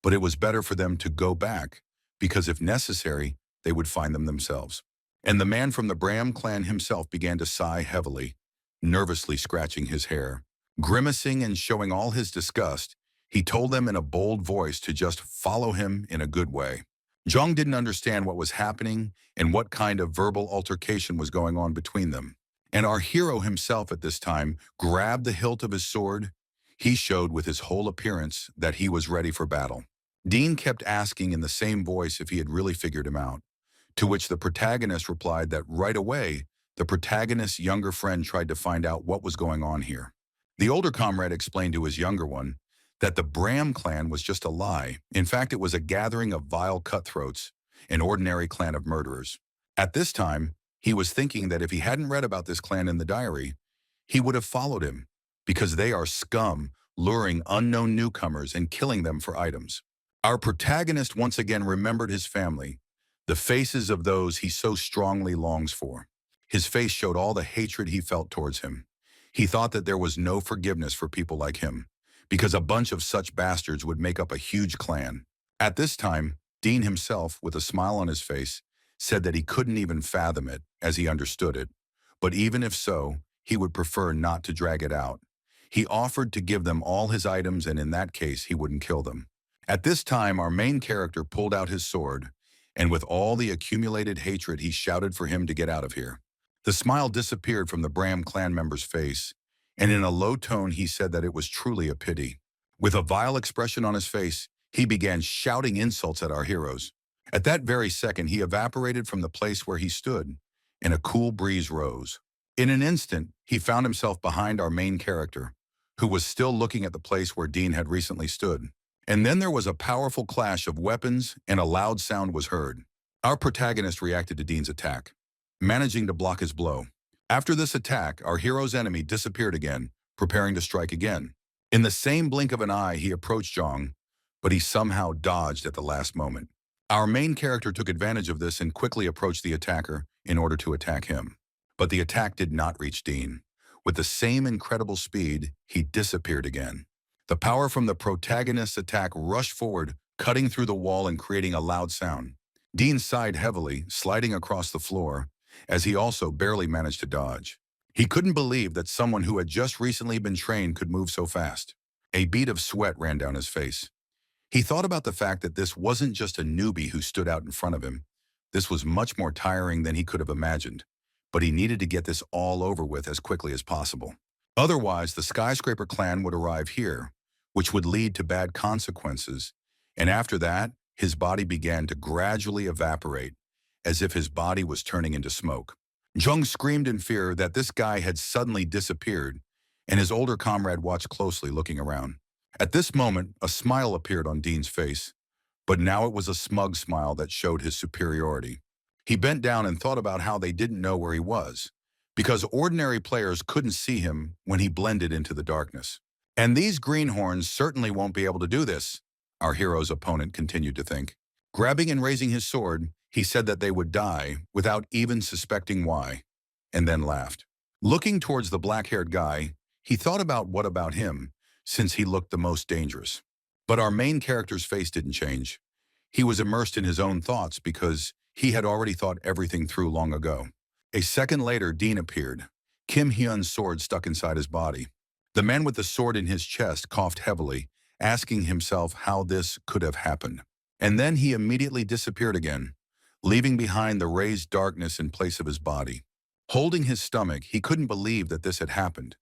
but it was better for them to go back, because if necessary, they would find them themselves. And the man from the Bram clan himself began to sigh heavily, nervously scratching his hair. Grimacing and showing all his disgust, he told them in a bold voice to just follow him in a good way. Zhang didn't understand what was happening and what kind of verbal altercation was going on between them. And our hero himself at this time grabbed the hilt of his sword. He showed with his whole appearance that he was ready for battle. Dean kept asking in the same voice if he had really figured him out, to which the protagonist replied that right away, the protagonist's younger friend tried to find out what was going on here. The older comrade explained to his younger one that the Bram clan was just a lie. In fact, it was a gathering of vile cutthroats, an ordinary clan of murderers. At this time, he was thinking that if he hadn't read about this clan in the diary, he would have followed him, because they are scum, luring unknown newcomers and killing them for items. Our protagonist once again remembered his family, the faces of those he so strongly longs for. His face showed all the hatred he felt towards him. He thought that there was no forgiveness for people like him, because a bunch of such bastards would make up a huge clan. At this time, Dean himself, with a smile on his face, said that he couldn't even fathom it as he understood it. But even if so, he would prefer not to drag it out. He offered to give them all his items, and in that case, he wouldn't kill them. At this time, our main character pulled out his sword, and with all the accumulated hatred, he shouted for him to get out of here. The smile disappeared from the Bram clan member's face, and in a low tone he said that it was truly a pity. With a vile expression on his face, he began shouting insults at our heroes. At that very second, he evaporated from the place where he stood, and a cool breeze rose. In an instant, he found himself behind our main character, who was still looking at the place where Dean had recently stood. And then there was a powerful clash of weapons, and a loud sound was heard. Our protagonist reacted to Dean's attack, managing to block his blow. After this attack, our hero's enemy disappeared again, preparing to strike again. In the same blink of an eye, he approached Zhang, but he somehow dodged at the last moment. Our main character took advantage of this and quickly approached the attacker in order to attack him. But the attack did not reach Dean. With the same incredible speed, he disappeared again. The power from the protagonist's attack rushed forward, cutting through the wall and creating a loud sound. Dean sighed heavily, sliding across the floor, as he also barely managed to dodge. He couldn't believe that someone who had just recently been trained could move so fast. A bead of sweat ran down his face. He thought about the fact that this wasn't just a newbie who stood out in front of him. This was much more tiring than he could have imagined, but he needed to get this all over with as quickly as possible. Otherwise, the Skyscraper clan would arrive here, which would lead to bad consequences, and after that, his body began to gradually evaporate, as if his body was turning into smoke. Jung screamed in fear that this guy had suddenly disappeared, and his older comrade watched closely, looking around. At this moment, a smile appeared on Dean's face, but now it was a smug smile that showed his superiority. He bent down and thought about how they didn't know where he was, because ordinary players couldn't see him when he blended into the darkness. And these greenhorns certainly won't be able to do this, our hero's opponent continued to think. Grabbing and raising his sword, he said that they would die without even suspecting why, and then laughed. Looking towards the black-haired guy, he thought about what about him, since he looked the most dangerous. But our main character's face didn't change. He was immersed in his own thoughts because he had already thought everything through long ago. A second later, Dean appeared, Kim Hyun's sword stuck inside his body. The man with the sword in his chest coughed heavily, asking himself how this could have happened. And then he immediately disappeared again, leaving behind the raised darkness in place of his body. Holding his stomach, he couldn't believe that this had happened,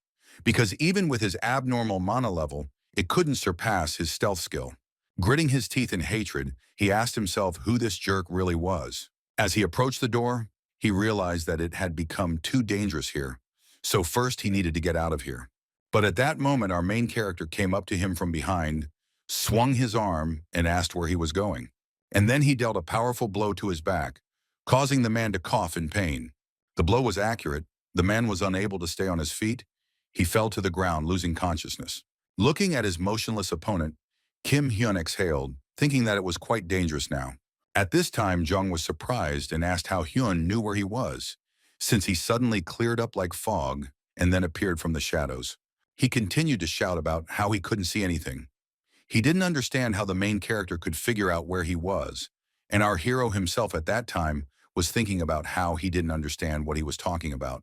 because even with his abnormal mana level, it couldn't surpass his stealth skill. Gritting his teeth in hatred, he asked himself who this jerk really was. As he approached the door, he realized that it had become too dangerous here, so first he needed to get out of here. But at that moment, our main character came up to him from behind, swung his arm, and asked where he was going. And then he dealt a powerful blow to his back, causing the man to cough in pain. The blow was accurate. The man was unable to stay on his feet. He fell to the ground, losing consciousness. Looking at his motionless opponent, Kim Hyun exhaled, thinking that it was quite dangerous now. At this time, Jung was surprised and asked how Hyun knew where he was, since he suddenly cleared up like fog and then appeared from the shadows. He continued to shout about how he couldn't see anything. He didn't understand how the main character could figure out where he was, and our hero himself at that time was thinking about how he didn't understand what he was talking about.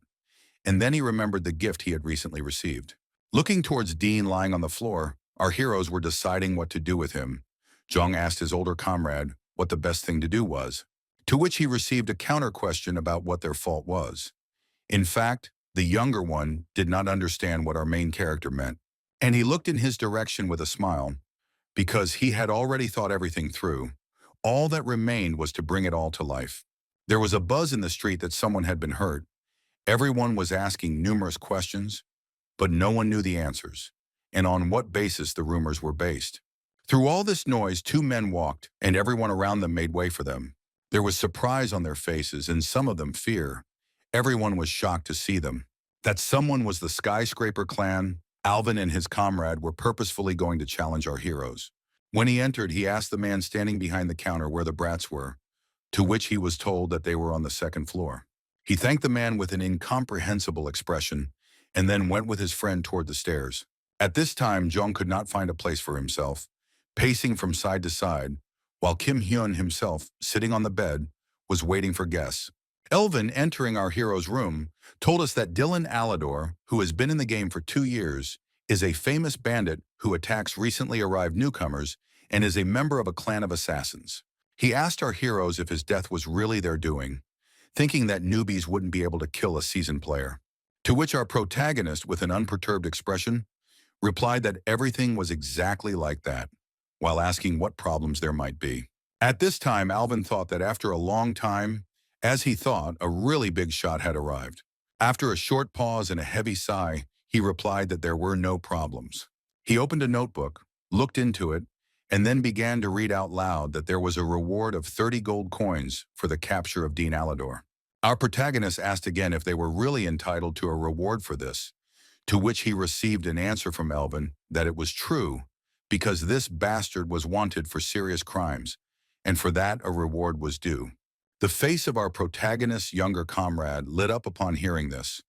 And then he remembered the gift he had recently received. Looking towards Dean lying on the floor, our heroes were deciding what to do with him. Jung asked his older comrade what the best thing to do was, to which he received a counter question about what their fault was. In fact, the younger one did not understand what our main character meant, and he looked in his direction with a smile, because he had already thought everything through. All that remained was to bring it all to life. There was a buzz in the street that someone had been hurt. Everyone was asking numerous questions, but no one knew the answers, and on what basis the rumors were based. Through all this noise, two men walked, and everyone around them made way for them. There was surprise on their faces, and some of them fear. Everyone was shocked to see them. That someone was the Skyscraper clan. Alvin and his comrade were purposefully going to challenge our heroes. When he entered, he asked the man standing behind the counter where the brats were, to which he was told that they were on the second floor. He thanked the man with an incomprehensible expression, and then went with his friend toward the stairs. At this time, Jung could not find a place for himself, pacing from side to side, while Kim Hyun himself, sitting on the bed, was waiting for guests. Elvin, entering our hero's room, told us that Dylan Alador, who has been in the game for 2 years, is a famous bandit who attacks recently arrived newcomers and is a member of a clan of assassins. He asked our heroes if his death was really their doing, thinking that newbies wouldn't be able to kill a seasoned player. To which our protagonist, with an unperturbed expression, replied that everything was exactly like that, while asking what problems there might be. At this time, Alvin thought that after a long time, as he thought, a really big shot had arrived. After a short pause and a heavy sigh, he replied that there were no problems. He opened a notebook, looked into it, and then began to read out loud that there was a reward of 30 gold coins for the capture of Dean Alador. Our protagonist asked again if they were really entitled to a reward for this, to which he received an answer from Elvin that it was true, because this bastard was wanted for serious crimes, and for that a reward was due. The face of our protagonist's younger comrade lit up upon hearing this,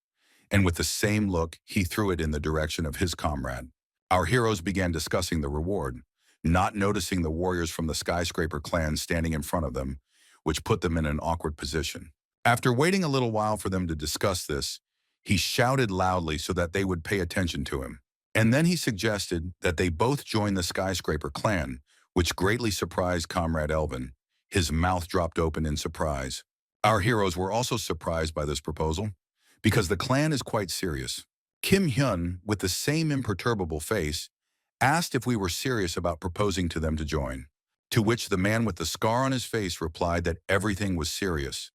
and with the same look, he threw it in the direction of his comrade. Our heroes began discussing the reward, not noticing the warriors from the skyscraper clan standing in front of them, which put them in an awkward position. After waiting a little while for them to discuss this, he shouted loudly so that they would pay attention to him. And then he suggested that they both join the skyscraper clan, which greatly surprised Comrade Elvin. His mouth dropped open in surprise. Our heroes were also surprised by this proposal, because the clan is quite serious. Kim Hyun, with the same imperturbable face, asked if we were serious about proposing to them to join, to which the man with the scar on his face replied that everything was serious,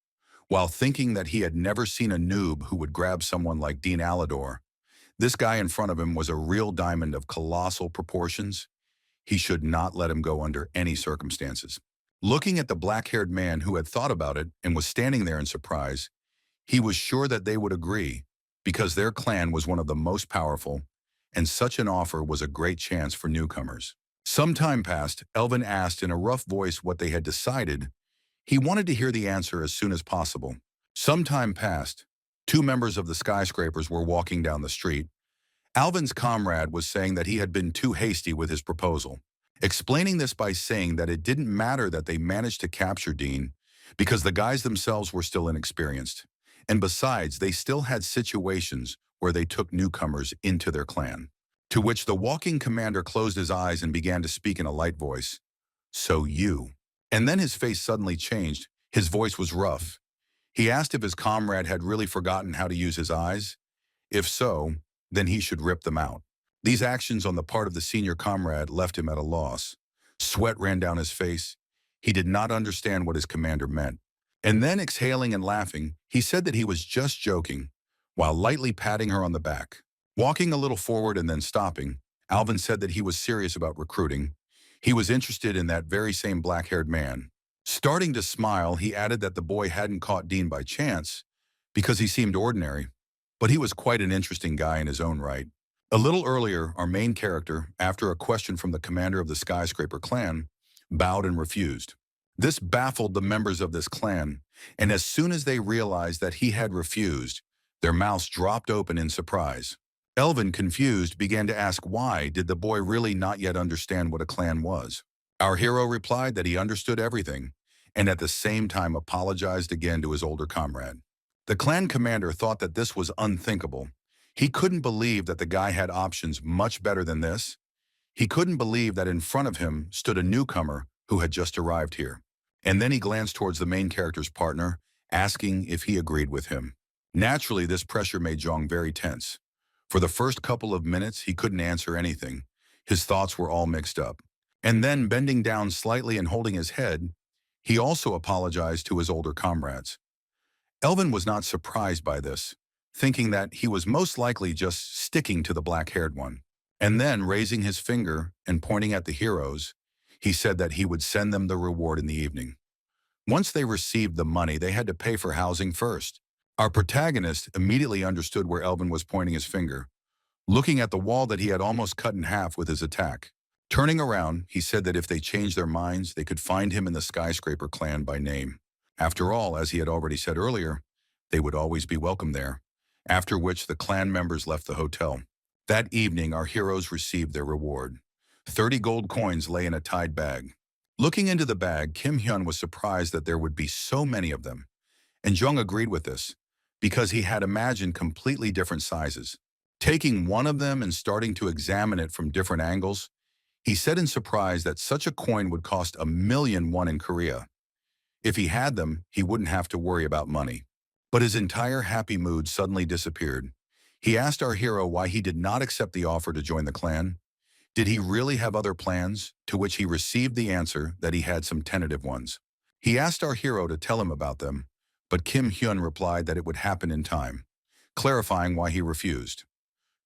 while thinking that he had never seen a noob who would grab someone like Dean Alador. This guy in front of him was a real diamond of colossal proportions. He should not let him go under any circumstances. Looking at the black-haired man who had thought about it and was standing there in surprise, he was sure that they would agree, because their clan was one of the most powerful, and such an offer was a great chance for newcomers. Some time passed. Elvin asked in a rough voice what they had decided. He wanted to hear the answer as soon as possible. Some time passed. Two members of the skyscrapers were walking down the street. Alvin's comrade was saying that he had been too hasty with his proposal, explaining this by saying that it didn't matter that they managed to capture Dean because the guys themselves were still inexperienced. And besides, they still had situations where they took newcomers into their clan. To which the walking commander closed his eyes and began to speak in a light voice. "So you." And then his face suddenly changed. His voice was rough. He asked if his comrade had really forgotten how to use his eyes. If so, then he should rip them out. These actions on the part of the senior comrade left him at a loss. Sweat ran down his face. He did not understand what his commander meant. And then, exhaling and laughing, he said that he was just joking, while lightly patting her on the back. Walking a little forward and then stopping, Alvin said that he was serious about recruiting. He was interested in that very same black-haired man. Starting to smile, he added that the boy hadn't caught Dean by chance, because he seemed ordinary, but he was quite an interesting guy in his own right. A little earlier, our main character, after a question from the commander of the skyscraper clan, bowed and refused. This baffled the members of this clan, and as soon as they realized that he had refused, their mouths dropped open in surprise. Elvin, confused, began to ask why did the boy really not yet understand what a clan was. Our hero replied that he understood everything, and at the same time apologized again to his older comrade. The clan commander thought that this was unthinkable. He couldn't believe that the guy had options much better than this. He couldn't believe that in front of him stood a newcomer who had just arrived here. And then he glanced towards the main character's partner, asking if he agreed with him. Naturally, this pressure made Jong very tense. For the first couple of minutes, he couldn't answer anything. His thoughts were all mixed up. And then, bending down slightly and holding his head, he also apologized to his older comrades. Elvin was not surprised by this, thinking that he was most likely just sticking to the black-haired one. And then, raising his finger and pointing at the heroes, he said that he would send them the reward in the evening. Once they received the money, they had to pay for housing first. Our protagonist immediately understood where Elvin was pointing his finger, looking at the wall that he had almost cut in half with his attack. Turning around, he said that if they changed their minds, they could find him in the skyscraper clan by name. After all, as he had already said earlier, they would always be welcome there, after which the clan members left the hotel. That evening, our heroes received their reward. 30 gold coins lay in a tied bag. Looking into the bag, Kim Hyun was surprised that there would be so many of them, And Jung agreed with this, because he had imagined completely different sizes. Taking one of them and starting to examine it from different angles, he said in surprise that such a coin would cost 1,000,000 won in Korea. If he had them, he wouldn't have to worry about money. But his entire happy mood suddenly disappeared. He asked our hero why he did not accept the offer to join the clan. Did he really have other plans? To which he received the answer that he had some tentative ones. He asked our hero to tell him about them, but Kim Hyun replied that it would happen in time, clarifying why he refused.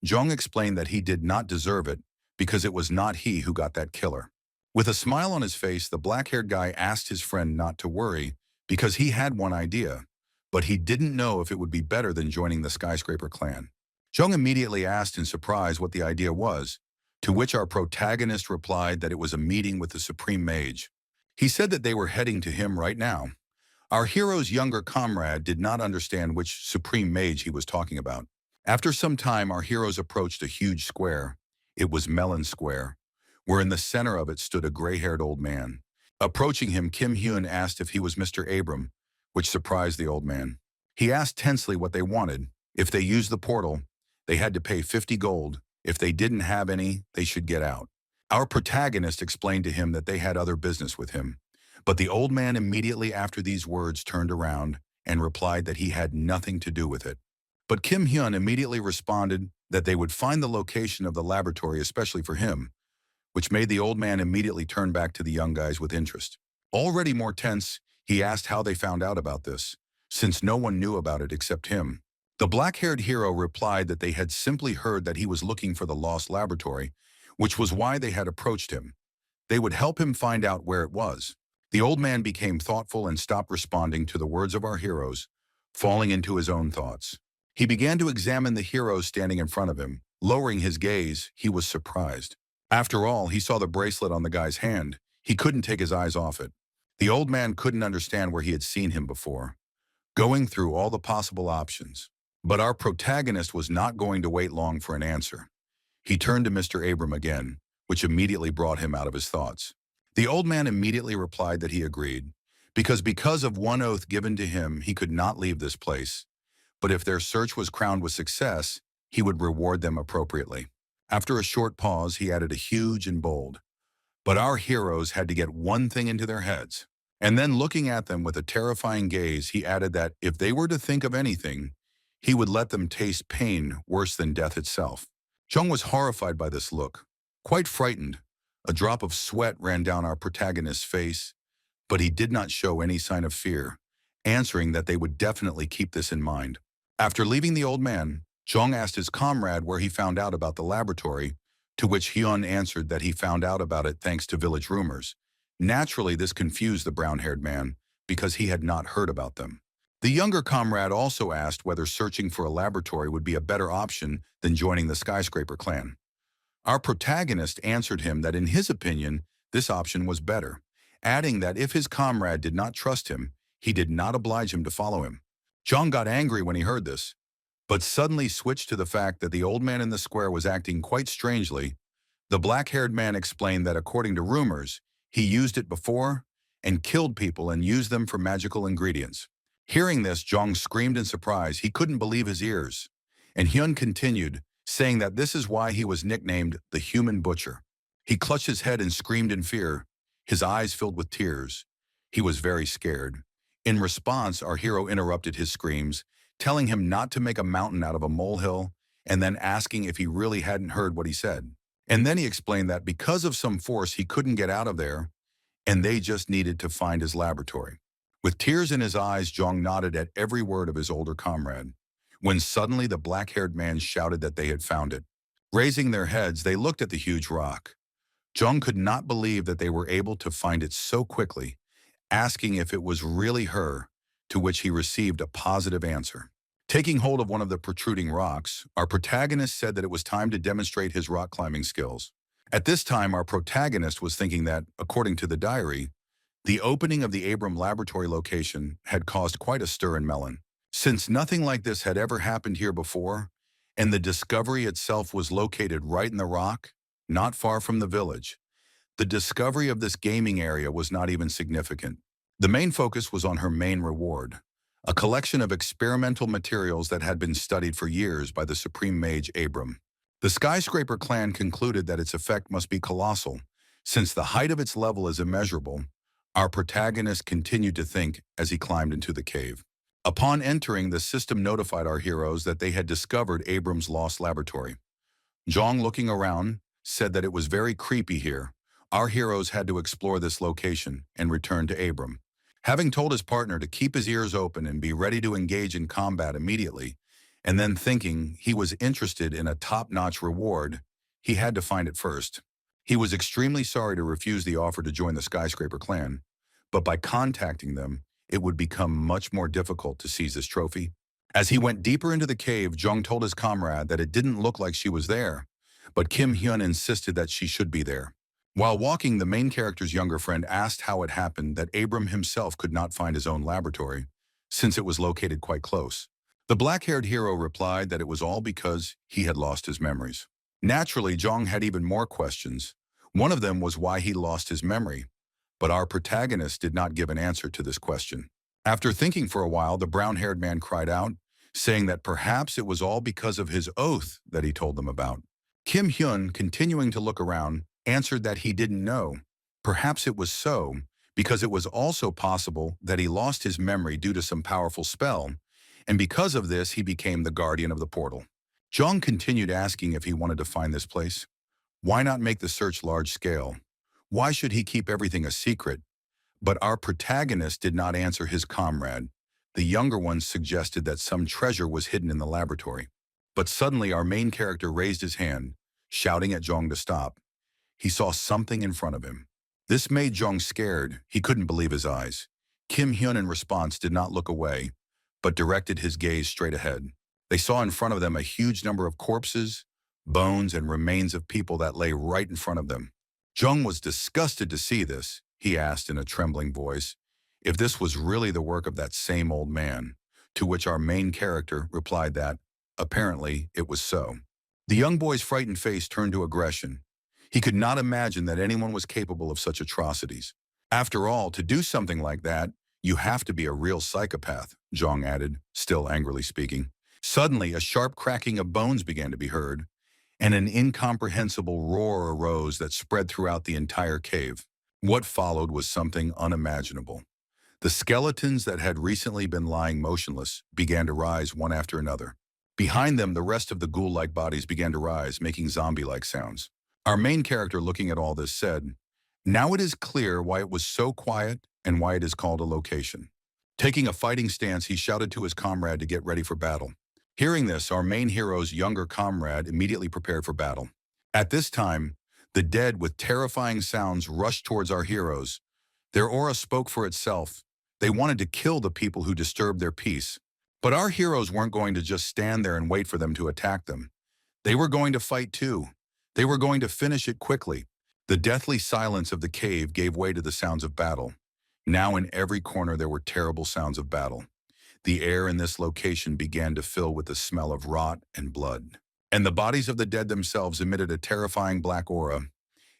Jong explained that he did not deserve it because it was not he who got that killer. With a smile on his face, the black-haired guy asked his friend not to worry because he had one idea, but he didn't know if it would be better than joining the skyscraper clan. Jong immediately asked in surprise what the idea was, to which our protagonist replied that it was a meeting with the Supreme Mage. He said that they were heading to him right now. Our hero's younger comrade did not understand which Supreme Mage he was talking about. After some time, our heroes approached a huge square. It was Melon Square, where in the center of it stood a gray-haired old man. Approaching him, Kim Hyun asked if he was Mr. Abram, which surprised the old man. He asked tensely what they wanted. If they used the portal, they had to pay 50 gold. If they didn't have any, they should get out. Our protagonist explained to him that they had other business with him. But the old man immediately after these words turned around and replied that he had nothing to do with it. But Kim Hyun immediately responded that they would find the location of the laboratory especially for him, which made the old man immediately turn back to the young guys with interest. Already more tense, he asked how they found out about this, since no one knew about it except him. The black-haired hero replied that they had simply heard that he was looking for the lost laboratory, which was why they had approached him. They would help him find out where it was. The old man became thoughtful and stopped responding to the words of our heroes, falling into his own thoughts. He began to examine the heroes standing in front of him. Lowering his gaze, he was surprised. After all, he saw the bracelet on the guy's hand. He couldn't take his eyes off it. The old man couldn't understand where he had seen him before, going through all the possible options. But our protagonist was not going to wait long for an answer. He turned to Mr. Abram again, which immediately brought him out of his thoughts. The old man immediately replied that he agreed, because of one oath given to him, he could not leave this place. But if their search was crowned with success, he would reward them appropriately. After a short pause, he added a huge and bold, "But our heroes had to get one thing into their heads." And then looking at them with a terrifying gaze, he added that if they were to think of anything, he would let them taste pain worse than death itself. Jung was horrified by this look, quite frightened. A drop of sweat ran down our protagonist's face, but he did not show any sign of fear, answering that they would definitely keep this in mind. After leaving the old man, Jung asked his comrade where he found out about the laboratory, to which Hyun answered that he found out about it thanks to village rumors. Naturally, this confused the brown-haired man because he had not heard about them. The younger comrade also asked whether searching for a laboratory would be a better option than joining the skyscraper clan. Our protagonist answered him that in his opinion, this option was better, adding that if his comrade did not trust him, he did not oblige him to follow him. Jung got angry when he heard this, but suddenly switched to the fact that the old man in the square was acting quite strangely. The black-haired man explained that according to rumors, he used it before and killed people and used them for magical ingredients. Hearing this, Jong screamed in surprise. He couldn't believe his ears. And Hyun continued, saying that this is why he was nicknamed the Human Butcher. He clutched his head and screamed in fear, his eyes filled with tears. He was very scared. In response, our hero interrupted his screams, telling him not to make a mountain out of a molehill, and then asking if he really hadn't heard what he said. And then he explained that because of some force he couldn't get out of there, and they just needed to find his laboratory. With tears in his eyes, Jong nodded at every word of his older comrade, when suddenly the black-haired man shouted that they had found it. Raising their heads, they looked at the huge rock. Jong could not believe that they were able to find it so quickly, asking if it was really her, to which he received a positive answer. Taking hold of one of the protruding rocks, our protagonist said that it was time to demonstrate his rock climbing skills. At this time, our protagonist was thinking that, according to the diary, the opening of the Abram laboratory location had caused quite a stir in Melon. Since nothing like this had ever happened here before, and the discovery itself was located right in the rock, not far from the village, the discovery of this gaming area was not even significant. The main focus was on her main reward, a collection of experimental materials that had been studied for years by the supreme mage Abram. The skyscraper clan concluded that its effect must be colossal. Since the height of its level is immeasurable, our protagonist continued to think as he climbed into the cave. Upon entering, the system notified our heroes that they had discovered Abram's lost laboratory. Zhang, looking around, said that it was very creepy here. Our heroes had to explore this location and return to Abram. Having told his partner to keep his ears open and be ready to engage in combat immediately, and then thinking he was interested in a top-notch reward, he had to find it first. He was extremely sorry to refuse the offer to join the Skyscraper clan, but by contacting them, it would become much more difficult to seize this trophy. As he went deeper into the cave, Jung told his comrade that it didn't look like she was there, but Kim Hyun insisted that she should be there. While walking, the main character's younger friend asked how it happened that Abram himself could not find his own laboratory, since it was located quite close. The black-haired hero replied that it was all because he had lost his memories. Naturally, Jong had even more questions. One of them was why he lost his memory, but our protagonist did not give an answer to this question. After thinking for a while, the brown-haired man cried out, saying that perhaps it was all because of his oath that he told them about. Kim Hyun, continuing to look around, answered that he didn't know. Perhaps it was so, because it was also possible that he lost his memory due to some powerful spell, and because of this he became the guardian of the portal. Jong continued asking if he wanted to find this place. Why not make the search large-scale? Why should he keep everything a secret? But our protagonist did not answer his comrade. The younger one suggested that some treasure was hidden in the laboratory. But suddenly our main character raised his hand, shouting at Jong to stop. He saw something in front of him. This made Jong scared. He couldn't believe his eyes. Kim Hyun, in response, did not look away, but directed his gaze straight ahead. They saw in front of them a huge number of corpses, bones, and remains of people that lay right in front of them. Jung was disgusted to see this. He asked in a trembling voice if this was really the work of that same old man, to which our main character replied that, apparently, it was so. The young boy's frightened face turned to aggression. He could not imagine that anyone was capable of such atrocities. After all, to do something like that, you have to be a real psychopath, Jong added, still angrily speaking. Suddenly, a sharp cracking of bones began to be heard, and an incomprehensible roar arose that spread throughout the entire cave. What followed was something unimaginable. The skeletons that had recently been lying motionless began to rise one after another. Behind them, the rest of the ghoul-like bodies began to rise, making zombie-like sounds. Our main character, looking at all this, said, "Now it is clear why it was so quiet and why it is called a location." Taking a fighting stance, he shouted to his comrade to get ready for battle. Hearing this, our main hero's younger comrade immediately prepared for battle. At this time, the dead, with terrifying sounds, rushed towards our heroes. Their aura spoke for itself. They wanted to kill the people who disturbed their peace. But our heroes weren't going to just stand there and wait for them to attack them. They were going to fight too. They were going to finish it quickly. The deathly silence of the cave gave way to the sounds of battle. Now in every corner there were terrible sounds of battle. The air in this location began to fill with the smell of rot and blood. And the bodies of the dead themselves emitted a terrifying black aura.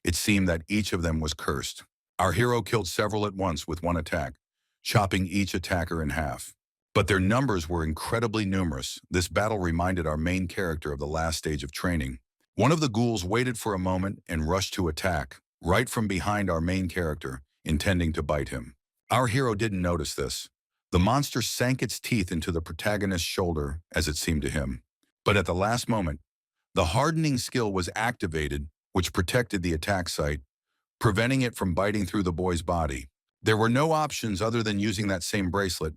It seemed that each of them was cursed. Our hero killed several at once with one attack, chopping each attacker in half. But their numbers were incredibly numerous. This battle reminded our main character of the last stage of training. One of the ghouls waited for a moment and rushed to attack, right from behind our main character, intending to bite him. Our hero didn't notice this. The monster sank its teeth into the protagonist's shoulder, as it seemed to him. But at the last moment, the hardening skill was activated, which protected the attack site, preventing it from biting through the boy's body. There were no options other than using that same bracelet.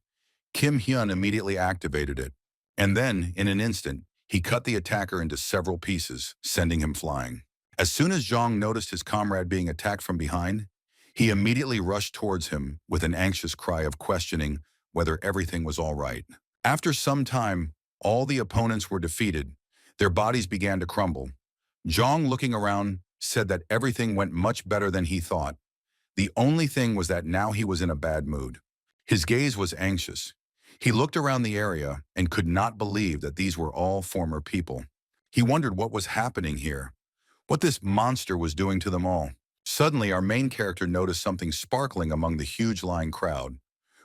Kim Hyun immediately activated it, and then, in an instant, he cut the attacker into several pieces, sending him flying. As soon as Jong noticed his comrade being attacked from behind, he immediately rushed towards him with an anxious cry of questioning whether everything was all right. After some time, all the opponents were defeated. Their bodies began to crumble. Jong, looking around, said that everything went much better than he thought. The only thing was that now he was in a bad mood. His gaze was anxious. He looked around the area and could not believe that these were all former people. He wondered what was happening here, what this monster was doing to them all. Suddenly, our main character noticed something sparkling among the huge lying crowd,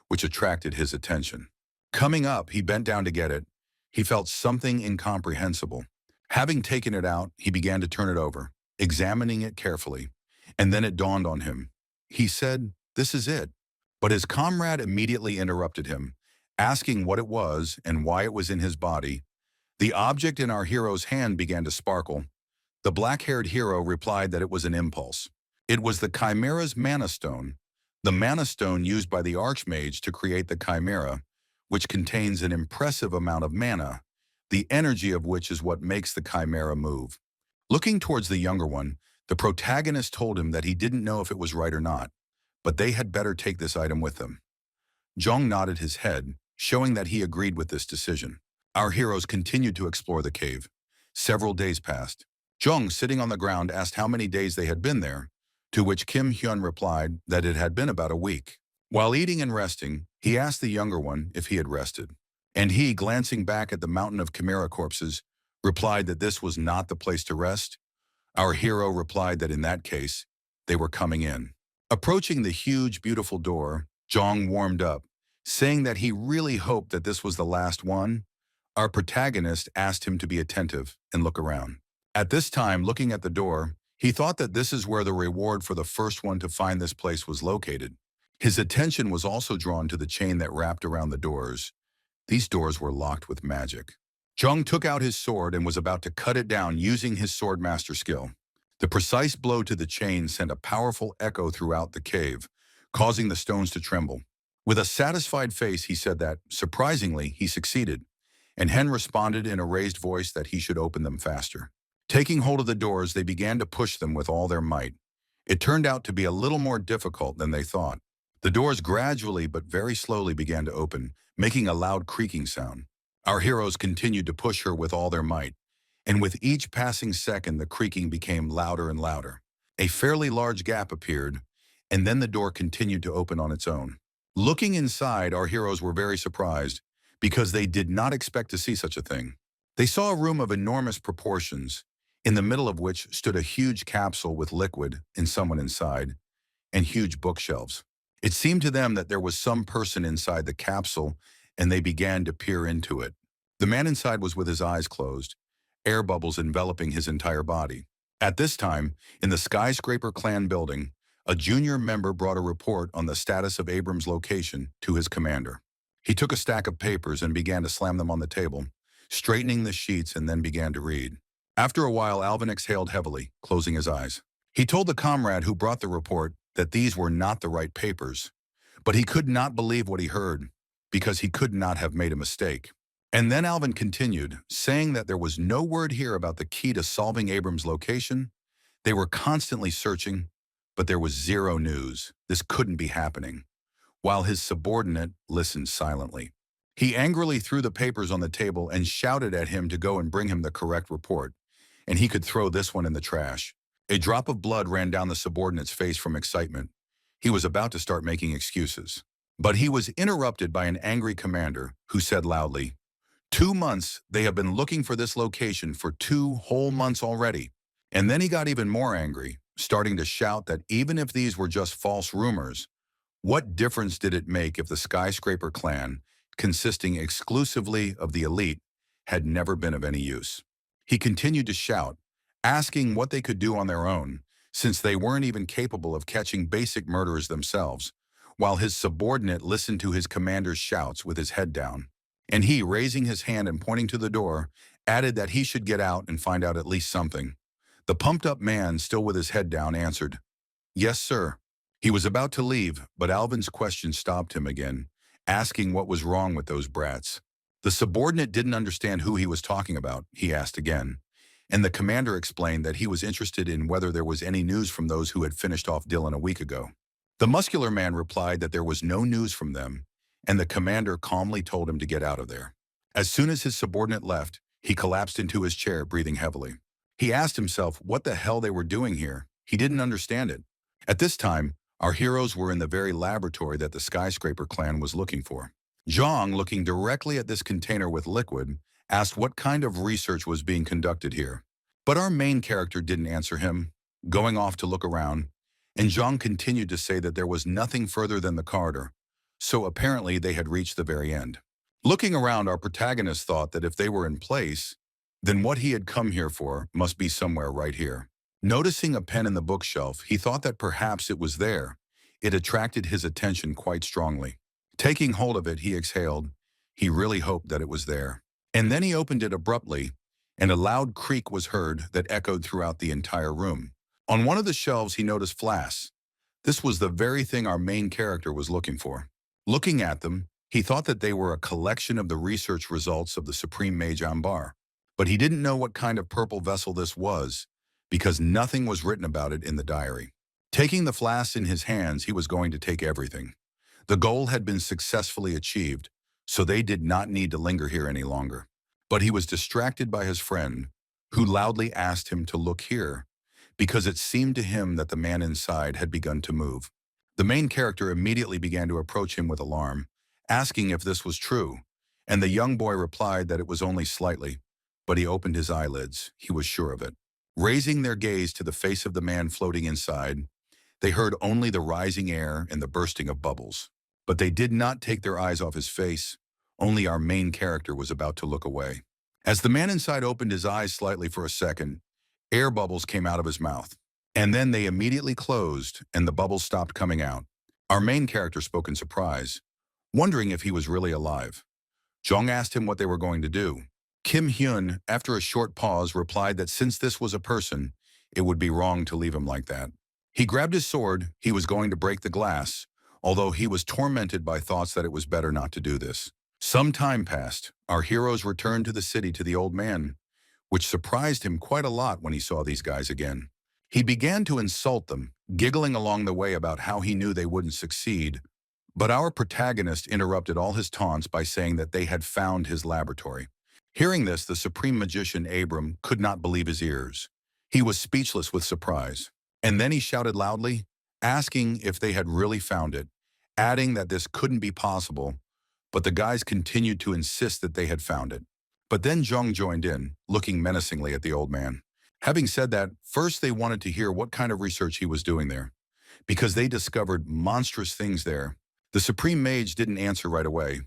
which attracted his attention. Coming up, he bent down to get it. He felt something incomprehensible. Having taken it out, he began to turn it over, examining it carefully. And then it dawned on him. He said, "This is it." But his comrade immediately interrupted him, asking what it was and why it was in his body. The object in our hero's hand began to sparkle. The black-haired hero replied that it was an impulse. It was the Chimera's Mana Stone, the Mana Stone used by the Archmage to create the Chimera, which contains an impressive amount of mana, the energy of which is what makes the Chimera move. Looking towards the younger one, the protagonist told him that he didn't know if it was right or not, but they had better take this item with them. Zhang nodded his head, showing that he agreed with this decision. Our heroes continued to explore the cave. Several days passed. Zhang, sitting on the ground, asked how many days they had been there, to which Kim Hyun replied that it had been about a week. While eating and resting, he asked the younger one if he had rested. And he, glancing back at the mountain of chimera corpses, replied that this was not the place to rest. Our hero replied that in that case, they were coming in. Approaching the huge, beautiful door, Zhang warmed up, saying that he really hoped that this was the last one. Our protagonist asked him to be attentive and look around. At this time, looking at the door, he thought that this is where the reward for the first one to find this place was located. His attention was also drawn to the chain that wrapped around the doors. These doors were locked with magic. Zhang took out his sword and was about to cut it down using his swordmaster skill. The precise blow to the chain sent a powerful echo throughout the cave, causing the stones to tremble. With a satisfied face, he said that, surprisingly, he succeeded, and Hen responded in a raised voice that he should open them faster. Taking hold of the doors, they began to push them with all their might. It turned out to be a little more difficult than they thought. The doors gradually but very slowly began to open, making a loud creaking sound. Our heroes continued to push her with all their might, and with each passing second the creaking became louder and louder. A fairly large gap appeared, and then the door continued to open on its own. Looking inside, our heroes were very surprised, because they did not expect to see such a thing. They saw a room of enormous proportions, in the middle of which stood a huge capsule with liquid and someone inside, and huge bookshelves. It seemed to them that there was some person inside the capsule, and they began to peer into it. The man inside was with his eyes closed, air bubbles enveloping his entire body. At this time, in the Skyscraper Clan building, a junior member brought a report on the status of Abram's location to his commander. He took a stack of papers and began to slam them on the table, straightening the sheets, and then began to read. After a while, Alvin exhaled heavily, closing his eyes. He told the comrade who brought the report that these were not the right papers, but he could not believe what he heard, because he could not have made a mistake. And then Alvin continued, saying that there was no word here about the key to solving Abram's location. They were constantly searching, but there was zero news. This couldn't be happening. While his subordinate listened silently. He angrily threw the papers on the table and shouted at him to go and bring him the correct report, and he could throw this one in the trash. A drop of blood ran down the subordinate's face from excitement. He was about to start making excuses. But he was interrupted by an angry commander who said loudly, 2 months, they have been looking for this location for 2 whole months already. And then he got even more angry, starting to shout that even if these were just false rumors, what difference did it make if the Skyscraper Clan, consisting exclusively of the elite, had never been of any use? He continued to shout, asking what they could do on their own, since they weren't even capable of catching basic murderers themselves, while his subordinate listened to his commander's shouts with his head down. And he, raising his hand and pointing to the door, added that he should get out and find out at least something. The pumped-up man, still with his head down, answered, "Yes, sir." He was about to leave, but Alvin's question stopped him again, asking what was wrong with those brats. The subordinate didn't understand who he was talking about, he asked again, and the commander explained that he was interested in whether there was any news from those who had finished off Dylan a week ago. The muscular man replied that there was no news from them, and the commander calmly told him to get out of there. As soon as his subordinate left, he collapsed into his chair, breathing heavily. He asked himself what the hell they were doing here. He didn't understand it. At this time, our heroes were in the very laboratory that the Skyscraper Clan was looking for. Zhang, looking directly at this container with liquid, asked what kind of research was being conducted here. But our main character didn't answer him, going off to look around, and Zhang continued to say that there was nothing further than the corridor, so apparently they had reached the very end. Looking around, our protagonist thought that if they were in place, then what he had come here for must be somewhere right here. Noticing a pen in the bookshelf, he thought that perhaps it was there. It attracted his attention quite strongly. Taking hold of it, he exhaled. He really hoped that it was there. And then he opened it abruptly, and a loud creak was heard that echoed throughout the entire room. On one of the shelves, he noticed flasks. This was the very thing our main character was looking for. Looking at them, he thought that they were a collection of the research results of the Supreme Mage Ambar. But he didn't know what kind of purple vessel this was, because nothing was written about it in the diary. Taking the flasks in his hands, he was going to take everything. The goal had been successfully achieved, so they did not need to linger here any longer. But he was distracted by his friend, who loudly asked him to look here, because it seemed to him that the man inside had begun to move. The main character immediately began to approach him with alarm, asking if this was true, and the young boy replied that it was only slightly, but he opened his eyelids. He was sure of it. Raising their gaze to the face of the man floating inside, they heard only the rising air and the bursting of bubbles. But they did not take their eyes off his face. Only our main character was about to look away. As the man inside opened his eyes slightly for a second, air bubbles came out of his mouth. And then they immediately closed, and the bubbles stopped coming out. Our main character spoke in surprise, wondering if he was really alive. Jong asked him what they were going to do. Kim Hyun, after a short pause, replied that since this was a person, it would be wrong to leave him like that. He grabbed his sword. He was going to break the glass, although he was tormented by thoughts that it was better not to do this. Some time passed. Our heroes returned to the city to the old man, which surprised him quite a lot when he saw these guys again. He began to insult them, giggling along the way about how he knew they wouldn't succeed. But our protagonist interrupted all his taunts by saying that they had found his laboratory. Hearing this, the supreme magician Abram could not believe his ears. He was speechless with surprise. And then he shouted loudly, asking if they had really found it, adding that this couldn't be possible, but the guys continued to insist that they had found it. But then Jung joined in, looking menacingly at the old man. Having said that, first they wanted to hear what kind of research he was doing there, because they discovered monstrous things there. The Supreme Mage didn't answer right away,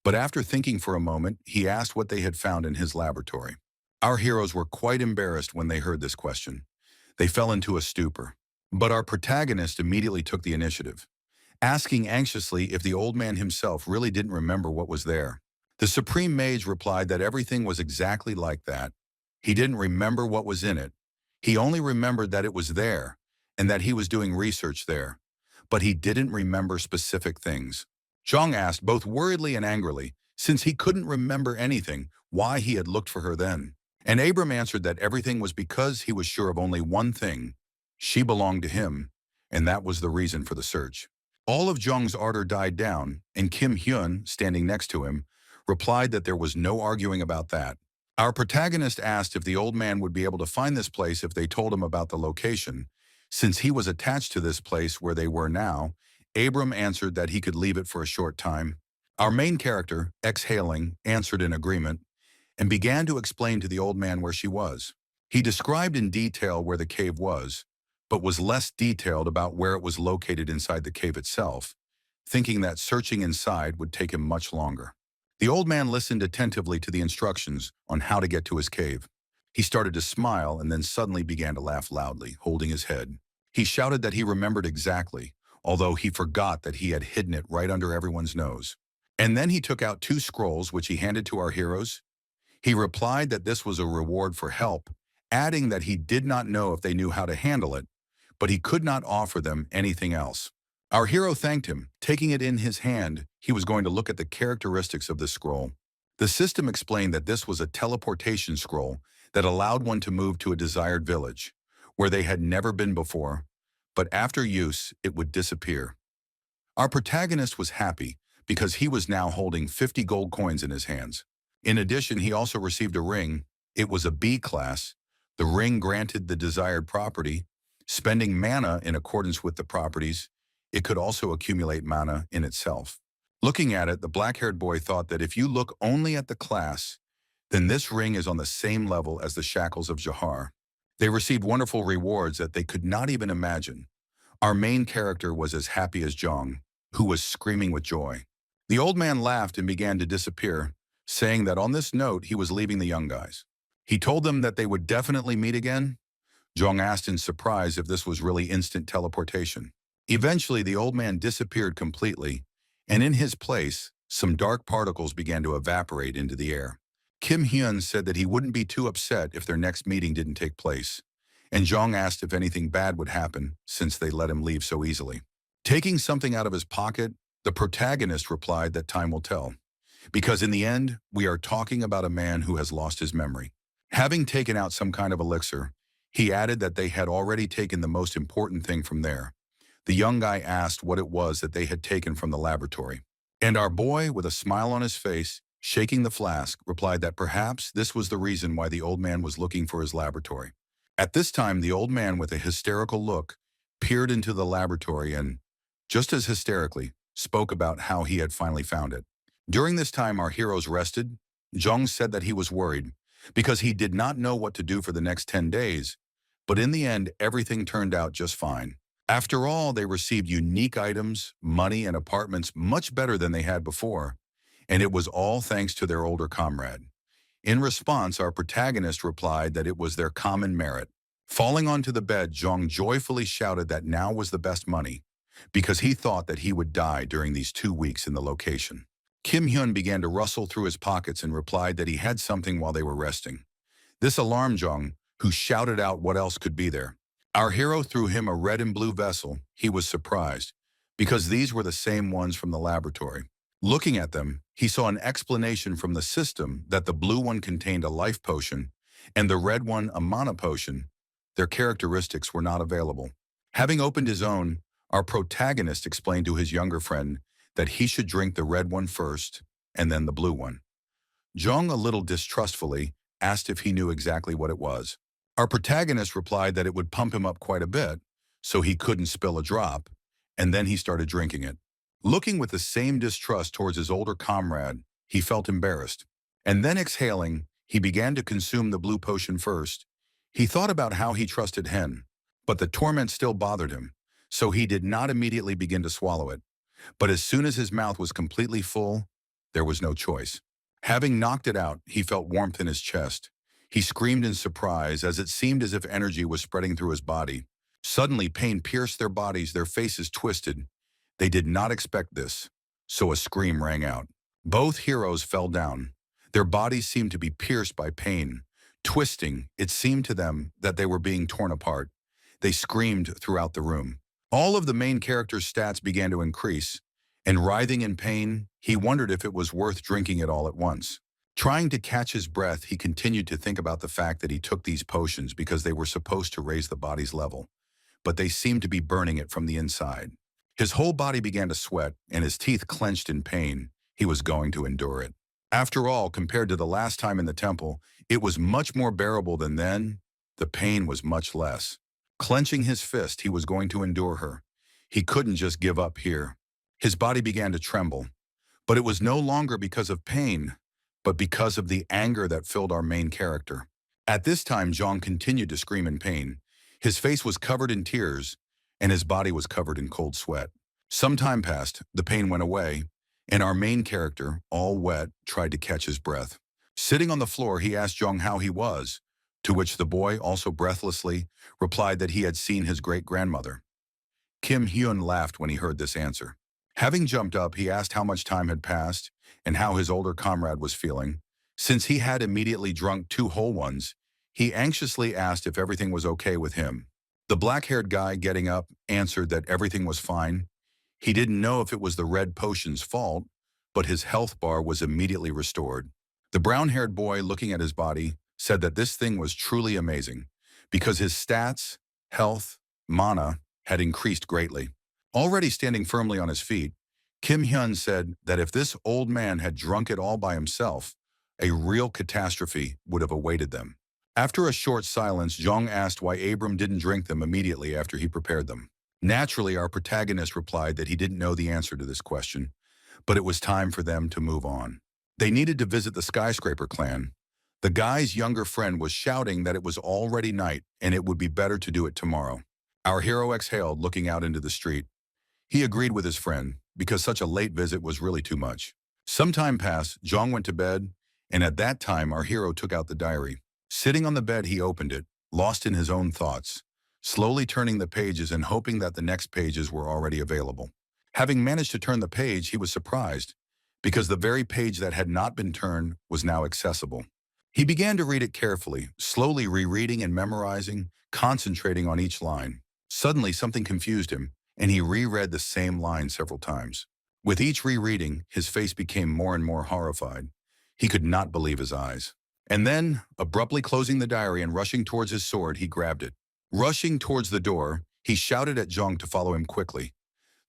but after thinking for a moment, he asked what they had found in his laboratory. Our heroes were quite embarrassed when they heard this question. They fell into a stupor. But our protagonist immediately took the initiative, asking anxiously if the old man himself really didn't remember what was there. The Supreme Mage replied that everything was exactly like that. He didn't remember what was in it. He only remembered that it was there and that he was doing research there. But he didn't remember specific things. Zhang asked, both worriedly and angrily, since he couldn't remember anything, why he had looked for her then. And Abram answered that everything was because he was sure of only one thing. She belonged to him, and that was the reason for the search. All of Zhang's ardor died down, and Kim Hyun, standing next to him, replied that there was no arguing about that. Our protagonist asked if the old man would be able to find this place if they told him about the location. Since he was attached to this place where they were now, Abram answered that he could leave it for a short time. Our main character, exhaling, answered in agreement, and began to explain to the old man where she was. He described in detail where the cave was, but was less detailed about where it was located inside the cave itself, thinking that searching inside would take him much longer. The old man listened attentively to the instructions on how to get to his cave. He started to smile and then suddenly began to laugh loudly, holding his head. He shouted that he remembered exactly, although he forgot that he had hidden it right under everyone's nose. And then he took out 2 scrolls, which he handed to our heroes. He replied that this was a reward for help, adding that he did not know if they knew how to handle it, but he could not offer them anything else. Our hero thanked him. Taking it in his hand, he was going to look at the characteristics of the scroll. The system explained that this was a teleportation scroll that allowed one to move to a desired village, where they had never been before, but after use, it would disappear. Our protagonist was happy because he was now holding 50 gold coins in his hands. In addition, he also received a ring. It was a B class. The ring granted the desired property, spending mana in accordance with the properties. It could also accumulate mana in itself. Looking at it, the black-haired boy thought that if you look only at the class, then this ring is on the same level as the shackles of Jahar. They received wonderful rewards that they could not even imagine. Our main character was as happy as Jong, who was screaming with joy. The old man laughed and began to disappear, saying that on this note he was leaving the young guys. He told them that they would definitely meet again. Zhong asked in surprise if this was really instant teleportation. Eventually, the old man disappeared completely, and in his place, some dark particles began to evaporate into the air. Kim Hyun said that he wouldn't be too upset if their next meeting didn't take place, and Zhong asked if anything bad would happen since they let him leave so easily. Taking something out of his pocket, the protagonist replied that time will tell, because in the end, we are talking about a man who has lost his memory. Having taken out some kind of elixir, he added that they had already taken the most important thing from there. The young guy asked what it was that they had taken from the laboratory. And our boy, with a smile on his face, shaking the flask, replied that perhaps this was the reason why the old man was looking for his laboratory. At this time, the old man, with a hysterical look, peered into the laboratory and, just as hysterically, spoke about how he had finally found it. During this time, our heroes rested. Zhong said that he was worried because he did not know what to do for the next 10 days, but in the end, everything turned out just fine. After all, they received unique items, money, and apartments much better than they had before, and it was all thanks to their older comrade. In response, our protagonist replied that it was their common merit. Falling onto the bed, Zhong joyfully shouted that now was the best money, because he thought that he would die during these 2 weeks in the location. Kim Hyun began to rustle through his pockets and replied that he had something while they were resting. This alarmed Zhong, who shouted out what else could be there. Our hero threw him a red and blue vessel. He was surprised, because these were the same ones from the laboratory. Looking at them, he saw an explanation from the system that the blue one contained a life potion and the red one a mana potion. Their characteristics were not available. Having opened his own, our protagonist explained to his younger friend that he should drink the red one first and then the blue one. Zhong, a little distrustfully, asked if he knew exactly what it was. Our protagonist replied that it would pump him up quite a bit, so he couldn't spill a drop, and then he started drinking it. Looking with the same distrust towards his older comrade, he felt embarrassed. And then exhaling, he began to consume the blue potion first. He thought about how he trusted Hen, but the torment still bothered him, so he did not immediately begin to swallow it. But as soon as his mouth was completely full, there was no choice. Having knocked it out, he felt warmth in his chest. He screamed in surprise as it seemed as if energy was spreading through his body. Suddenly, pain pierced their bodies, their faces twisted. They did not expect this, so a scream rang out. Both heroes fell down. Their bodies seemed to be pierced by pain. Twisting, it seemed to them that they were being torn apart. They screamed throughout the room. All of the main character's stats began to increase, and writhing in pain, he wondered if it was worth drinking it all at once. Trying to catch his breath, he continued to think about the fact that he took these potions because they were supposed to raise the body's level, but they seemed to be burning it from the inside. His whole body began to sweat, and his teeth clenched in pain. He was going to endure it. After all, compared to the last time in the temple, it was much more bearable than then. The pain was much less. Clenching his fist, he was going to endure her. He couldn't just give up here. His body began to tremble, but it was no longer because of pain, but because of the anger that filled our main character. At this time, Zhong continued to scream in pain. His face was covered in tears, and his body was covered in cold sweat. Some time passed, the pain went away, and our main character, all wet, tried to catch his breath. Sitting on the floor, he asked Zhong how he was, to which the boy, also breathlessly, replied that he had seen his great-grandmother. Kim Hyun laughed when he heard this answer. Having jumped up, he asked how much time had passed and how his older comrade was feeling. Since he had immediately drunk 2 whole ones, he anxiously asked if everything was okay with him. The black-haired guy, getting up, answered that everything was fine. He didn't know if it was the red potion's fault, but his health bar was immediately restored. The brown-haired boy, looking at his body, said that this thing was truly amazing because his stats, health, mana had increased greatly. Already standing firmly on his feet, Kim Hyun said that if this old man had drunk it all by himself, a real catastrophe would have awaited them. After a short silence, Zhong asked why Abram didn't drink them immediately after he prepared them. Naturally, our protagonist replied that he didn't know the answer to this question, but it was time for them to move on. They needed to visit the skyscraper clan. The guy's younger friend was shouting that it was already night and it would be better to do it tomorrow. Our hero exhaled, looking out into the street. He agreed with his friend, because such a late visit was really too much. Some time passed, Zhang went to bed, and at that time our hero took out the diary. Sitting on the bed, he opened it, lost in his own thoughts, slowly turning the pages and hoping that the next pages were already available. Having managed to turn the page, he was surprised, because the very page that had not been turned was now accessible. He began to read it carefully, slowly rereading and memorizing, concentrating on each line. Suddenly, something confused him, and he reread the same line several times. With each rereading, his face became more and more horrified. He could not believe his eyes. And then, abruptly closing the diary and rushing towards his sword, he grabbed it. Rushing towards the door, he shouted at Zhang to follow him quickly.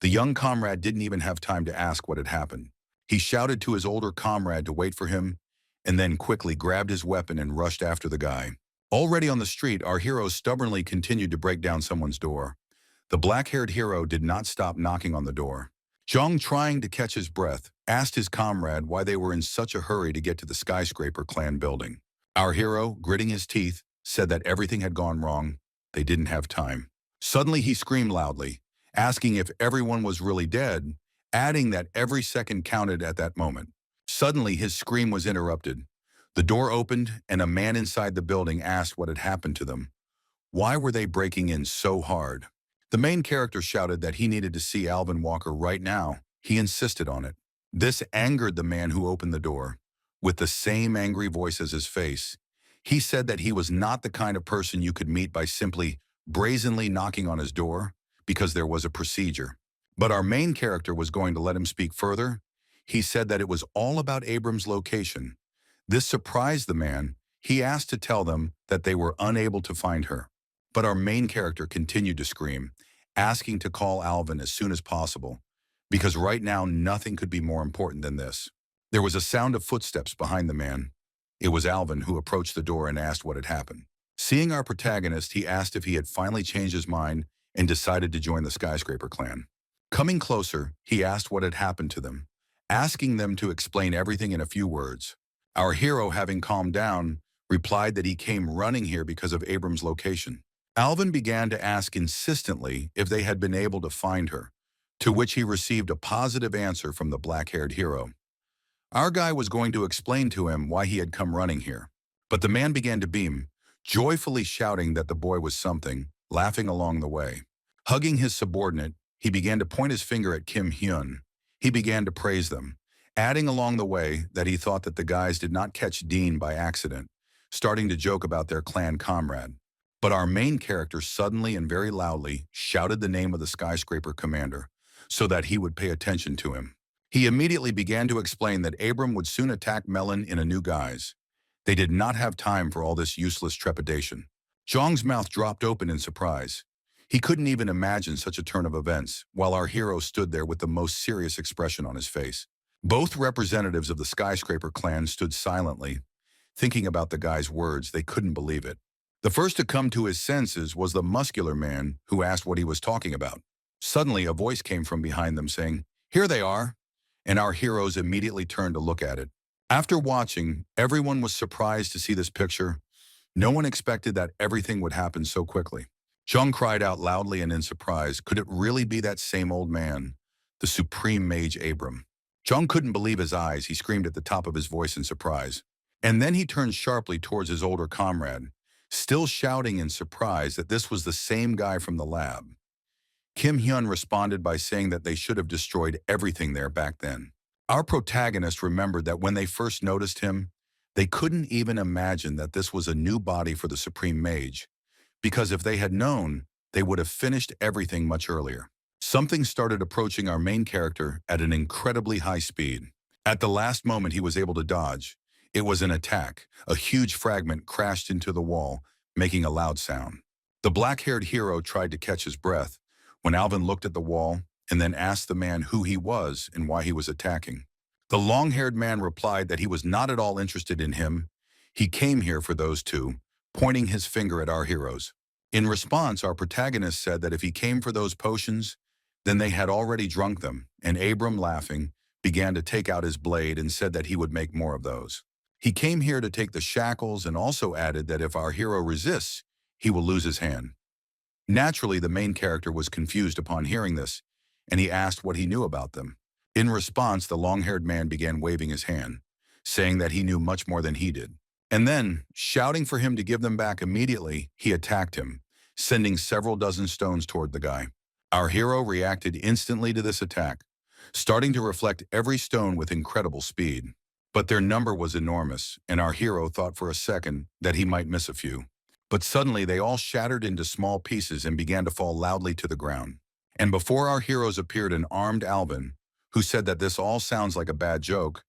The young comrade didn't even have time to ask what had happened. He shouted to his older comrade to wait for him, and then quickly grabbed his weapon and rushed after the guy. Already on the street, our hero stubbornly continued to break down someone's door. The black-haired hero did not stop knocking on the door. Zhang, trying to catch his breath, asked his comrade why they were in such a hurry to get to the skyscraper clan building. Our hero, gritting his teeth, said that everything had gone wrong. They didn't have time. Suddenly he screamed loudly, asking if everyone was really dead, adding that every second counted at that moment. Suddenly his scream was interrupted. The door opened and a man inside the building asked what had happened to them. Why were they breaking in so hard? The main character shouted that he needed to see Alvin Walker right now. He insisted on it. This angered the man who opened the door. With the same angry voice as his face, he said that he was not the kind of person you could meet by simply brazenly knocking on his door, because there was a procedure. But our main character was going to let him speak further. He said that it was all about Abram's location. This surprised the man. He asked to tell them that they were unable to find her. But our main character continued to scream, asking to call Alvin as soon as possible, because right now nothing could be more important than this. There was a sound of footsteps behind the man. It was Alvin who approached the door and asked what had happened. Seeing our protagonist, he asked if he had finally changed his mind and decided to join the skyscraper clan. Coming closer, he asked what had happened to them, asking them to explain everything in a few words. Our hero, having calmed down, replied that he came running here because of Abram's location. Alvin began to ask insistently if they had been able to find her, to which he received a positive answer from the black-haired hero. Our guy was going to explain to him why he had come running here, but the man began to beam, joyfully shouting that the boy was something, laughing along the way. Hugging his subordinate, he began to point his finger at Kim Hyun. He began to praise them, adding along the way that he thought that the guys did not catch Dean by accident, starting to joke about their clan comrade. But our main character suddenly and very loudly shouted the name of the skyscraper commander so that he would pay attention to him. He immediately began to explain that Abram would soon attack Melon in a new guise. They did not have time for all this useless trepidation. Zhang's mouth dropped open in surprise. He couldn't even imagine such a turn of events, while our hero stood there with the most serious expression on his face. Both representatives of the skyscraper clan stood silently, thinking about the guy's words. They couldn't believe it. The first to come to his senses was the muscular man who asked what he was talking about. Suddenly, a voice came from behind them saying, "Here they are," and our heroes immediately turned to look at it. After watching, everyone was surprised to see this picture. No one expected that everything would happen so quickly. Zhang cried out loudly and in surprise, could it really be that same old man, the supreme mage Abram? Zhang couldn't believe his eyes. He screamed at the top of his voice in surprise. And then he turned sharply towards his older comrade, still shouting in surprise that this was the same guy from the lab. Kim Hyun responded by saying that they should have destroyed everything there back then. Our protagonist remembered that when they first noticed him, they couldn't even imagine that this was a new body for the Supreme Mage, because if they had known, they would have finished everything much earlier. Something started approaching our main character at an incredibly high speed. At the last moment, he was able to dodge. It was an attack. A huge fragment crashed into the wall, making a loud sound. The black-haired hero tried to catch his breath when Alvin looked at the wall and then asked the man who he was and why he was attacking. The long-haired man replied that he was not at all interested in him. He came here for those two, pointing his finger at our heroes. In response, our protagonist said that if he came for those potions, then they had already drunk them, and Abram, laughing, began to take out his blade and said that he would make more of those. He came here to take the shackles and also added that if our hero resists, he will lose his hand. Naturally, the main character was confused upon hearing this, and he asked what he knew about them. In response, the long-haired man began waving his hand, saying that he knew much more than he did. And then, shouting for him to give them back immediately, he attacked him, sending several dozen stones toward the guy. Our hero reacted instantly to this attack, starting to reflect every stone with incredible speed. But their number was enormous, and our hero thought for a second that he might miss a few. But suddenly they all shattered into small pieces and began to fall loudly to the ground. And before our heroes appeared an armed Alvin, who said that this all sounds like a bad joke,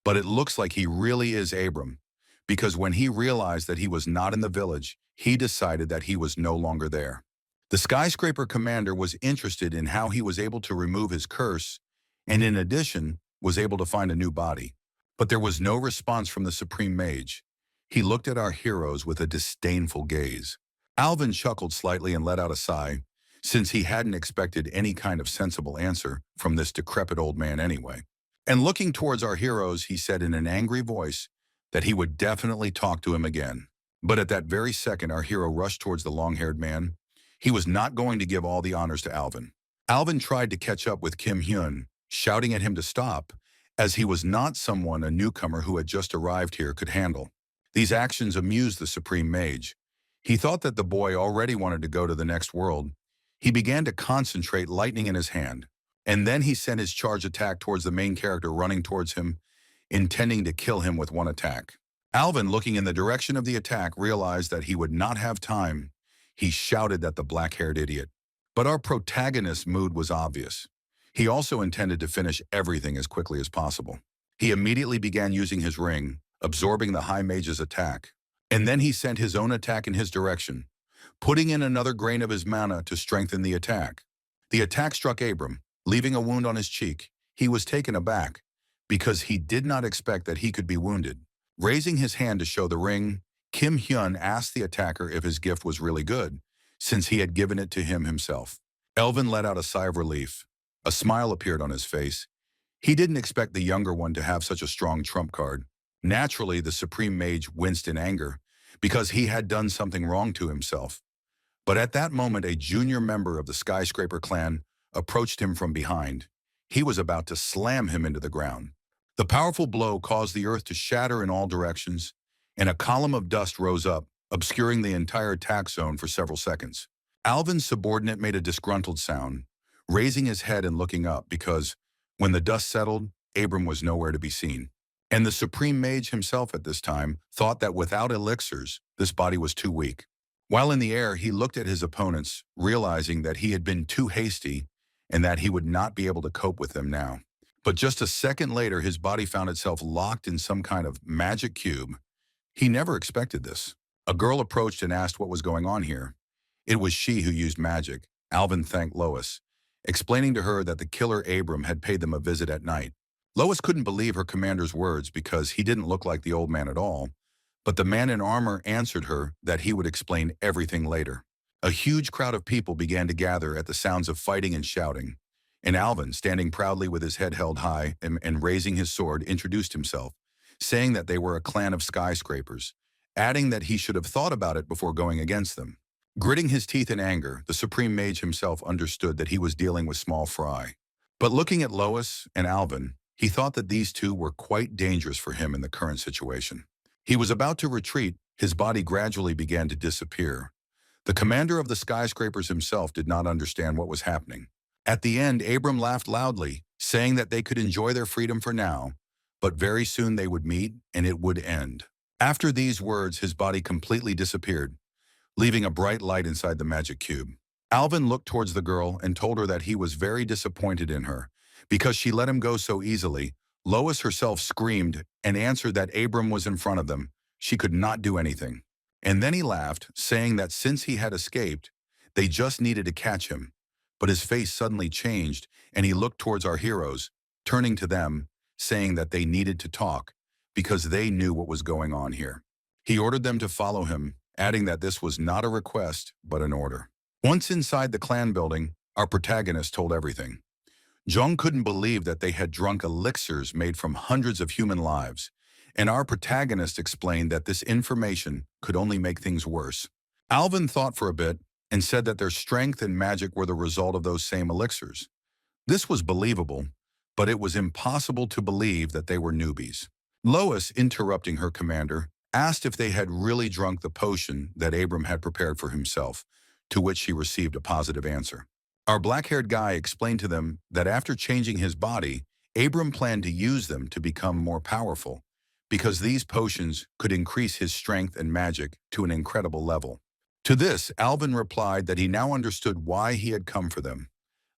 but it looks like he really is Abram, because when he realized that he was not in the village, he decided that he was no longer there. The skyscraper commander was interested in how he was able to remove his curse, and in addition, was able to find a new body. But there was no response from the supreme mage. He looked at our heroes with a disdainful gaze. Alvin chuckled slightly and let out a sigh, since he hadn't expected any kind of sensible answer from this decrepit old man anyway. And looking towards our heroes, he said in an angry voice that he would definitely talk to him again. But at that very second, our hero rushed towards the long-haired man. He was not going to give all the honors to Alvin. Alvin tried to catch up with Kim Hyun, shouting at him to stop, as he was not someone a newcomer who had just arrived here could handle. These actions amused the supreme mage. He thought that the boy already wanted to go to the next world. He began to concentrate, lightning in his hand. And then he sent his charge attack towards the main character running towards him, intending to kill him with one attack. Alvin, looking in the direction of the attack, realized that he would not have time. He shouted at the black-haired idiot. But our protagonist's mood was obvious. He also intended to finish everything as quickly as possible. He immediately began using his ring, absorbing the high mage's attack. And then he sent his own attack in his direction, putting in another grain of his mana to strengthen the attack. The attack struck Abram, leaving a wound on his cheek. He was taken aback, because he did not expect that he could be wounded. Raising his hand to show the ring, Kim Hyun asked the attacker if his gift was really good, since he had given it to him himself. Alvin let out a sigh of relief. A smile appeared on his face. He didn't expect the younger one to have such a strong trump card. Naturally, the supreme mage winced in anger, because he had done something wrong to himself. But at that moment, a junior member of the skyscraper clan approached him from behind. He was about to slam him into the ground. The powerful blow caused the earth to shatter in all directions, and a column of dust rose up, obscuring the entire attack zone for several seconds. Alvin's subordinate made a disgruntled sound, raising his head and looking up because, when the dust settled, Abram was nowhere to be seen. And the supreme mage himself at this time thought that without elixirs, this body was too weak. While in the air, he looked at his opponents, realizing that he had been too hasty and that he would not be able to cope with them now. But just a second later, his body found itself locked in some kind of magic cube. He never expected this. A girl approached and asked what was going on here. It was she who used magic. Alvin thanked Lois, explaining to her that the killer Abram had paid them a visit at night. Lois couldn't believe her commander's words because he didn't look like the old man at all, but the man in armor answered her that he would explain everything later. A huge crowd of people began to gather at the sounds of fighting and shouting, and Alvin, standing proudly with his head held high and raising his sword, introduced himself, saying that they were a clan of skyscrapers, adding that he should have thought about it before going against them. Gritting his teeth in anger, the supreme mage himself understood that he was dealing with small fry. But looking at Lois and Alvin, he thought that these two were quite dangerous for him in the current situation. He was about to retreat. His body gradually began to disappear. The commander of the skyscrapers himself did not understand what was happening. At the end, Abram laughed loudly, saying that they could enjoy their freedom for now, but very soon they would meet and it would end. After these words, his body completely disappeared, leaving a bright light inside the magic cube. Alvin looked towards the girl and told her that he was very disappointed in her, because she let him go so easily. Lois herself screamed and answered that Abram was in front of them. She could not do anything. And then he laughed, saying that since he had escaped, they just needed to catch him. But his face suddenly changed, and he looked towards our heroes, turning to them, saying that they needed to talk, because they knew what was going on here. He ordered them to follow him, adding that this was not a request, but an order. Once inside the clan building, our protagonist told everything. Jung couldn't believe that they had drunk elixirs made from hundreds of human lives, and our protagonist explained that this information could only make things worse. Alvin thought for a bit and said that their strength and magic were the result of those same elixirs. This was believable, but it was impossible to believe that they were newbies. Lois, interrupting her commander, asked if they had really drunk the potion that Abram had prepared for himself, to which she received a positive answer. Our black-haired guy explained to them that after changing his body, Abram planned to use them to become more powerful, because these potions could increase his strength and magic to an incredible level. To this, Alvin replied that he now understood why he had come for them.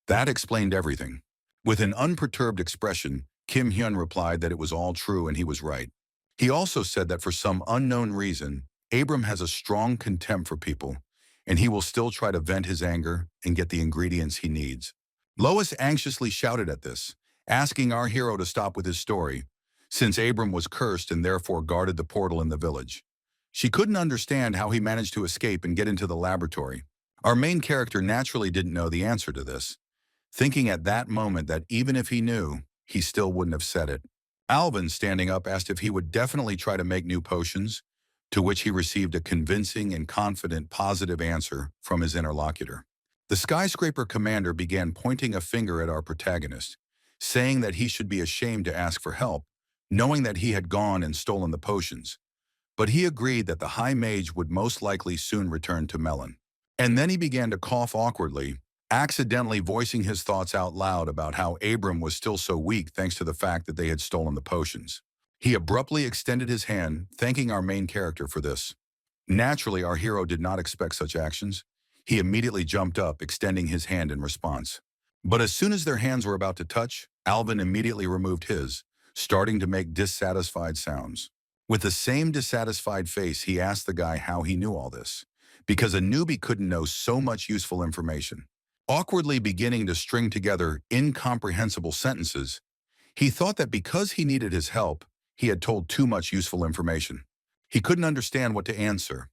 That explained everything. With an unperturbed expression, Kim Hyun replied that it was all true and he was right. He also said that for some unknown reason, Abram has a strong contempt for people, and he will still try to vent his anger and get the ingredients he needs. Lois anxiously shouted at this, asking our hero to stop with his story, since Abram was cursed and therefore guarded the portal in the village. She couldn't understand how he managed to escape and get into the laboratory. Our main character naturally didn't know the answer to this, thinking at that moment that even if he knew, he still wouldn't have said it. Alvin, standing up, asked if he would definitely try to make new potions, to which he received a convincing and confident positive answer from his interlocutor. The skyscraper commander began pointing a finger at our protagonist, saying that he should be ashamed to ask for help, knowing that he had gone and stolen the potions. But he agreed that the high mage would most likely soon return to Melon. And then he began to cough awkwardly, accidentally voicing his thoughts out loud about how Abram was still so weak thanks to the fact that they had stolen the potions. He abruptly extended his hand, thanking our main character for this. Naturally, our hero did not expect such actions. He immediately jumped up, extending his hand in response. But as soon as their hands were about to touch, Alvin immediately removed his, starting to make dissatisfied sounds. With the same dissatisfied face, he asked the guy how he knew all this, because a newbie couldn't know so much useful information. Awkwardly beginning to string together incomprehensible sentences, he thought that because he needed his help, he had told too much useful information. He couldn't understand what to answer.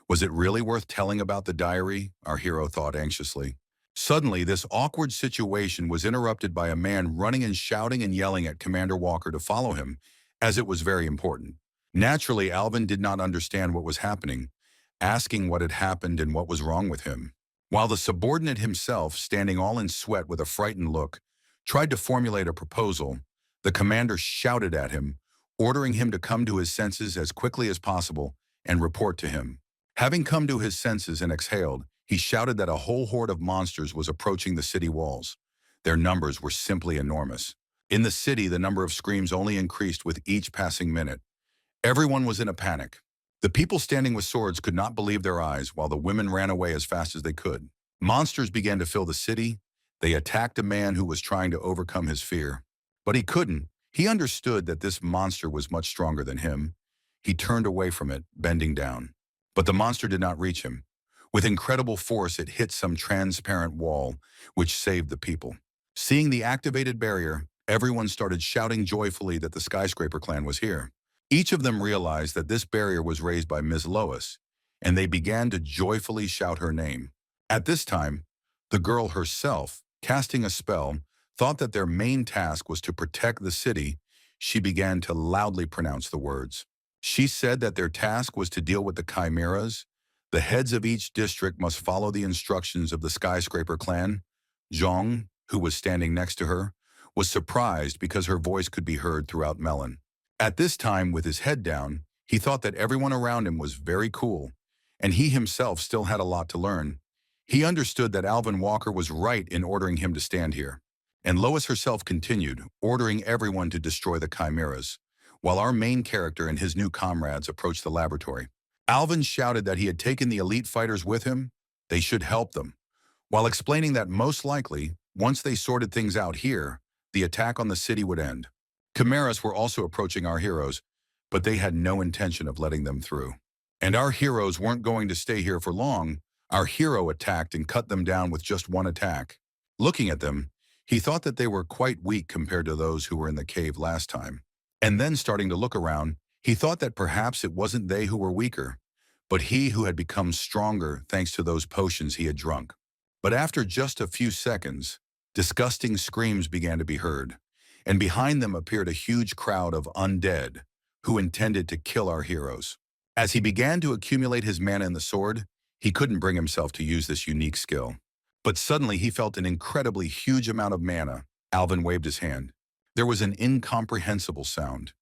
Was it really worth telling about the diary? Our hero thought anxiously. Suddenly, this awkward situation was interrupted by a man running and shouting and yelling at Commander Walker to follow him, as it was very important. Naturally, Alvin did not understand what was happening, asking what had happened and what was wrong with him. While the subordinate himself, standing all in sweat with a frightened look, tried to formulate a proposal, the commander shouted at him, ordering him to come to his senses as quickly as possible and report to him. Having come to his senses and exhaled, he shouted that a whole horde of monsters was approaching the city walls. Their numbers were simply enormous. In the city, the number of screams only increased with each passing minute. Everyone was in a panic. The people standing with swords could not believe their eyes, while the women ran away as fast as they could. Monsters began to fill the city. They attacked a man who was trying to overcome his fear. But he couldn't. He understood that this monster was much stronger than him. He turned away from it, bending down. But the monster did not reach him. With incredible force, it hit some transparent wall, which saved the people. Seeing the activated barrier, everyone started shouting joyfully that the skyscraper clan was here. Each of them realized that this barrier was raised by Ms. Lois, and they began to joyfully shout her name. At this time, the girl herself, casting a spell, thought that their main task was to protect the city. She began to loudly pronounce the words. She said that their task was to deal with the chimeras. The heads of each district must follow the instructions of the skyscraper clan. Zhong, who was standing next to her, was surprised because her voice could be heard throughout Melon. At this time, with his head down, he thought that everyone around him was very cool, and he himself still had a lot to learn. He understood that Alvin Walker was right in ordering him to stand here. And Lois herself continued, ordering everyone to destroy the chimeras, while our main character and his new comrades approached the laboratory. Alvin shouted that he had taken the elite fighters with him. They should help them, while explaining that most likely, once they sorted things out here, the attack on the city would end. Chimeras were also approaching our heroes, but they had no intention of letting them through. And our heroes weren't going to stay here for long. Our hero attacked and cut them down with just one attack. Looking at them, he thought that they were quite weak compared to those who were in the cave last time. And then starting to look around, he thought that perhaps it wasn't they who were weaker, but he who had become stronger thanks to those potions he had drunk. But after just a few seconds, disgusting screams began to be heard, and behind them appeared a huge crowd of undead who intended to kill our heroes. As he began to accumulate his mana in the sword, he couldn't bring himself to use this unique skill. But suddenly he felt an incredibly huge amount of mana. Alvin waved his hand. There was an incomprehensible sound.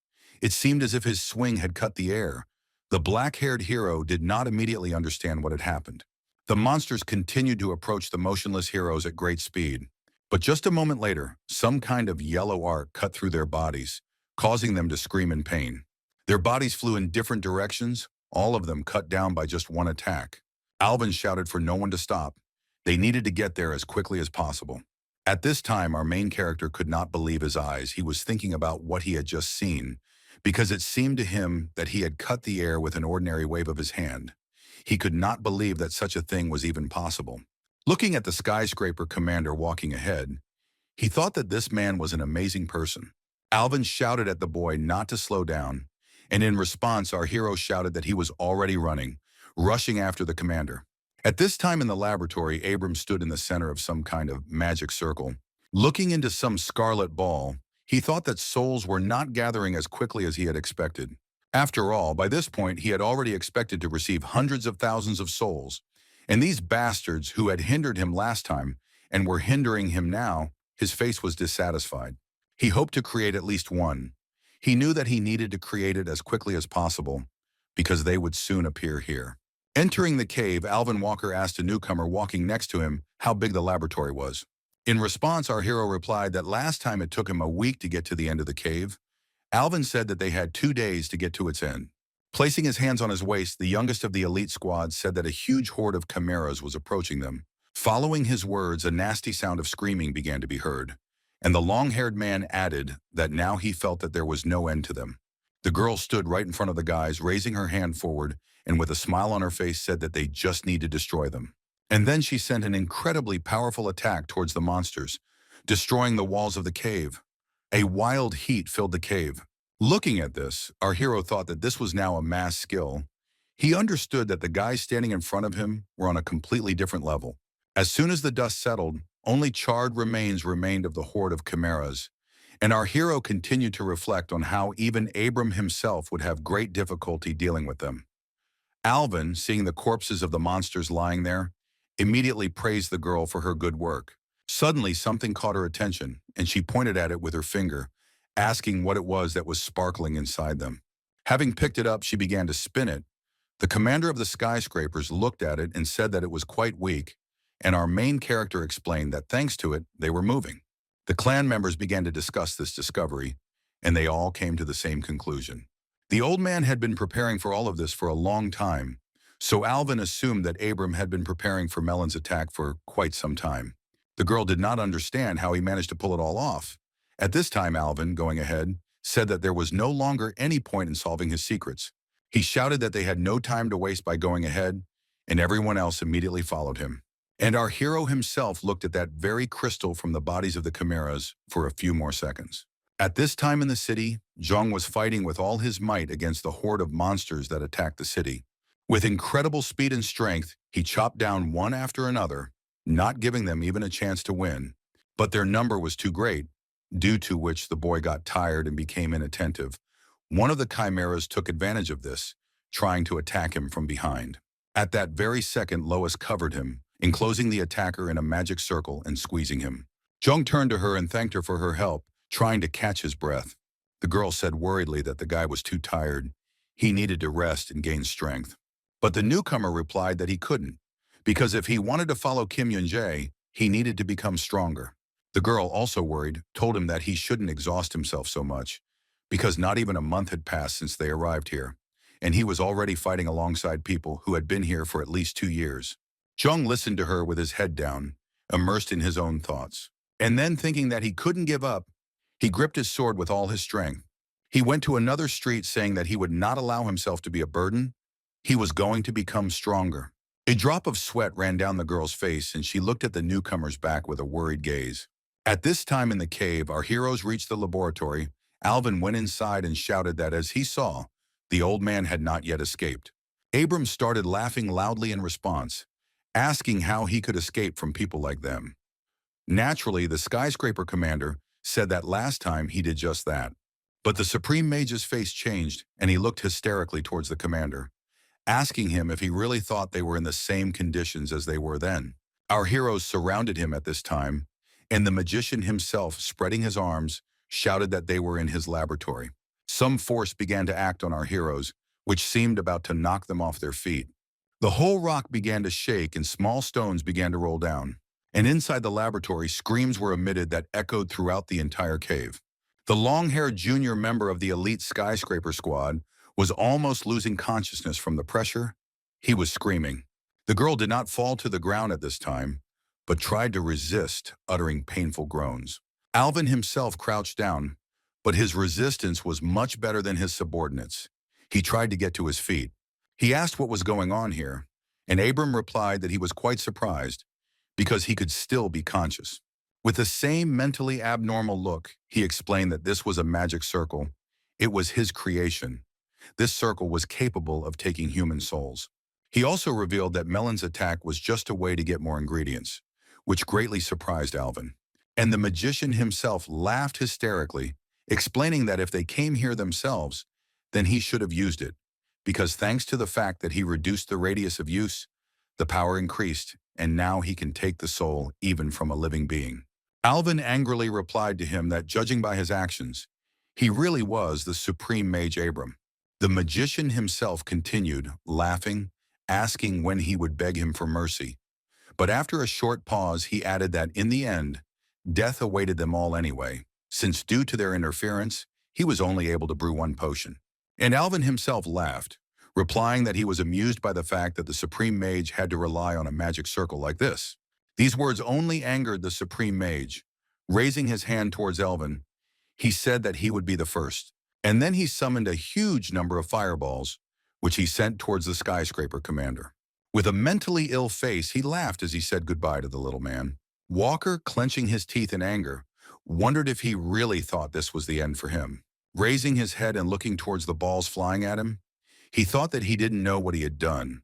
It seemed as if his swing had cut the air. The black-haired hero did not immediately understand what had happened. The monsters continued to approach the motionless heroes at great speed. But just a moment later, some kind of yellow arc cut through their bodies, causing them to scream in pain. Their bodies flew in different directions, all of them cut down by just one attack. Alvin shouted for no one to stop. They needed to get there as quickly as possible. At this time, our main character could not believe his eyes. He was thinking about what he had just seen, because it seemed to him that he had cut the air with an ordinary wave of his hand. He could not believe that such a thing was even possible. Looking at the skyscraper commander walking ahead, he thought that this man was an amazing person. Alvin shouted at the boy not to slow down, and in response, our hero shouted that he was already running, rushing after the commander. At this time in the laboratory, Abram stood in the center of some kind of magic circle. Looking into some scarlet ball, he thought that souls were not gathering as quickly as he had expected. After all, by this point, he had already expected to receive hundreds of thousands of souls. And these bastards who had hindered him last time and were hindering him now, his face was dissatisfied. He hoped to create at least one. He knew that he needed to create it as quickly as possible because they would soon appear here. Entering the cave, Alvin Walker asked a newcomer walking next to him how big the laboratory was. In response, our hero replied that last time it took him a week to get to the end of the cave. Alvin said that they had 2 days to get to its end. Placing his hands on his waist, the youngest of the elite squad said that a huge horde of chimeras was approaching them. Following his words, a nasty sound of screaming began to be heard, and the long-haired man added that now he felt that there was no end to them. The girl stood right in front of the guys, raising her hand forward, and with a smile on her face said that they just need to destroy them. And then she sent an incredibly powerful attack towards the monsters, destroying the walls of the cave. A wild heat filled the cave. Looking at this, our hero thought that this was now a mass skill. He understood that the guys standing in front of him were on a completely different level. As soon as the dust settled, only charred remains remained of the horde of chimeras, and our hero continued to reflect on how even Abram himself would have great difficulty dealing with them. Alvin, seeing the corpses of the monsters lying there, immediately praised the girl for her good work. Suddenly, something caught her attention, and she pointed at it with her finger, asking what it was that was sparkling inside them. Having picked it up, she began to spin it. The commander of the skyscrapers looked at it and said that it was quite weak, and our main character explained that thanks to it, they were moving. The clan members began to discuss this discovery, and they all came to the same conclusion. The old man had been preparing for all of this for a long time, so Alvin assumed that Abram had been preparing for Melon's attack for quite some time. The girl did not understand how he managed to pull it all off. At this time, Alvin, going ahead, said that there was no longer any point in solving his secrets. He shouted that they had no time to waste by going ahead, and everyone else immediately followed him. And our hero himself looked at that very crystal from the bodies of the chimeras for a few more seconds. At this time in the city, Zhang was fighting with all his might against the horde of monsters that attacked the city. With incredible speed and strength, he chopped down one after another, not giving them even a chance to win. But their number was too great, due to which the boy got tired and became inattentive. One of the chimeras took advantage of this, trying to attack him from behind. At that very second, Lois covered him, enclosing the attacker in a magic circle and squeezing him. Zhang turned to her and thanked her for her help, trying to catch his breath. The girl said worriedly that the guy was too tired. He needed to rest and gain strength. But the newcomer replied that he couldn't, because if he wanted to follow Kim Yun-jae, he needed to become stronger. The girl, also worried, told him that he shouldn't exhaust himself so much, because not even a month had passed since they arrived here, and he was already fighting alongside people who had been here for at least 2 years. Zhang listened to her with his head down, immersed in his own thoughts. And then, thinking that he couldn't give up, he gripped his sword with all his strength. He went to another street saying that he would not allow himself to be a burden. He was going to become stronger. A drop of sweat ran down the girl's face, and she looked at the newcomer's back with a worried gaze. At this time in the cave, our heroes reached the laboratory. Alvin went inside and shouted that as he saw, the old man had not yet escaped. Abram started laughing loudly in response, asking how he could escape from people like them. Naturally, the skyscraper commander said that last time he did just that. But the Supreme Mage's face changed, and he looked hysterically towards the commander, asking him if he really thought they were in the same conditions as they were then. Our heroes surrounded him at this time, and the magician himself, spreading his arms, shouted that they were in his laboratory. Some force began to act on our heroes, which seemed about to knock them off their feet. The whole rock began to shake and small stones began to roll down. And inside the laboratory, screams were emitted that echoed throughout the entire cave. The long-haired junior member of the elite skyscraper squad was almost losing consciousness from the pressure. He was screaming. The girl did not fall to the ground at this time, but tried to resist, uttering painful groans. Alvin himself crouched down, but his resistance was much better than his subordinates. He tried to get to his feet. He asked what was going on here, and Abram replied that he was quite surprised because he could still be conscious. With the same mentally abnormal look, he explained that this was a magic circle. It was his creation. This circle was capable of taking human souls. He also revealed that Melon's attack was just a way to get more ingredients, which greatly surprised Alvin. And the magician himself laughed hysterically, explaining that if they came here themselves, then he should have used it, because thanks to the fact that he reduced the radius of use, the power increased, and now he can take the soul even from a living being. Alvin angrily replied to him that judging by his actions, he really was the supreme mage Abram. The magician himself continued, laughing, asking when he would beg him for mercy. But after a short pause, he added that in the end, death awaited them all anyway, since due to their interference, he was only able to brew one potion. And Alvin himself laughed, replying that he was amused by the fact that the supreme mage had to rely on a magic circle like this. These words only angered the supreme mage. Raising his hand towards Alvin, he said that he would be the first. And then he summoned a huge number of fireballs, which he sent towards the skyscraper commander. With a mentally ill face, he laughed as he said goodbye to the little man. Walker, clenching his teeth in anger, wondered if he really thought this was the end for him. Raising his head and looking towards the balls flying at him, he thought that he didn't know what he had done,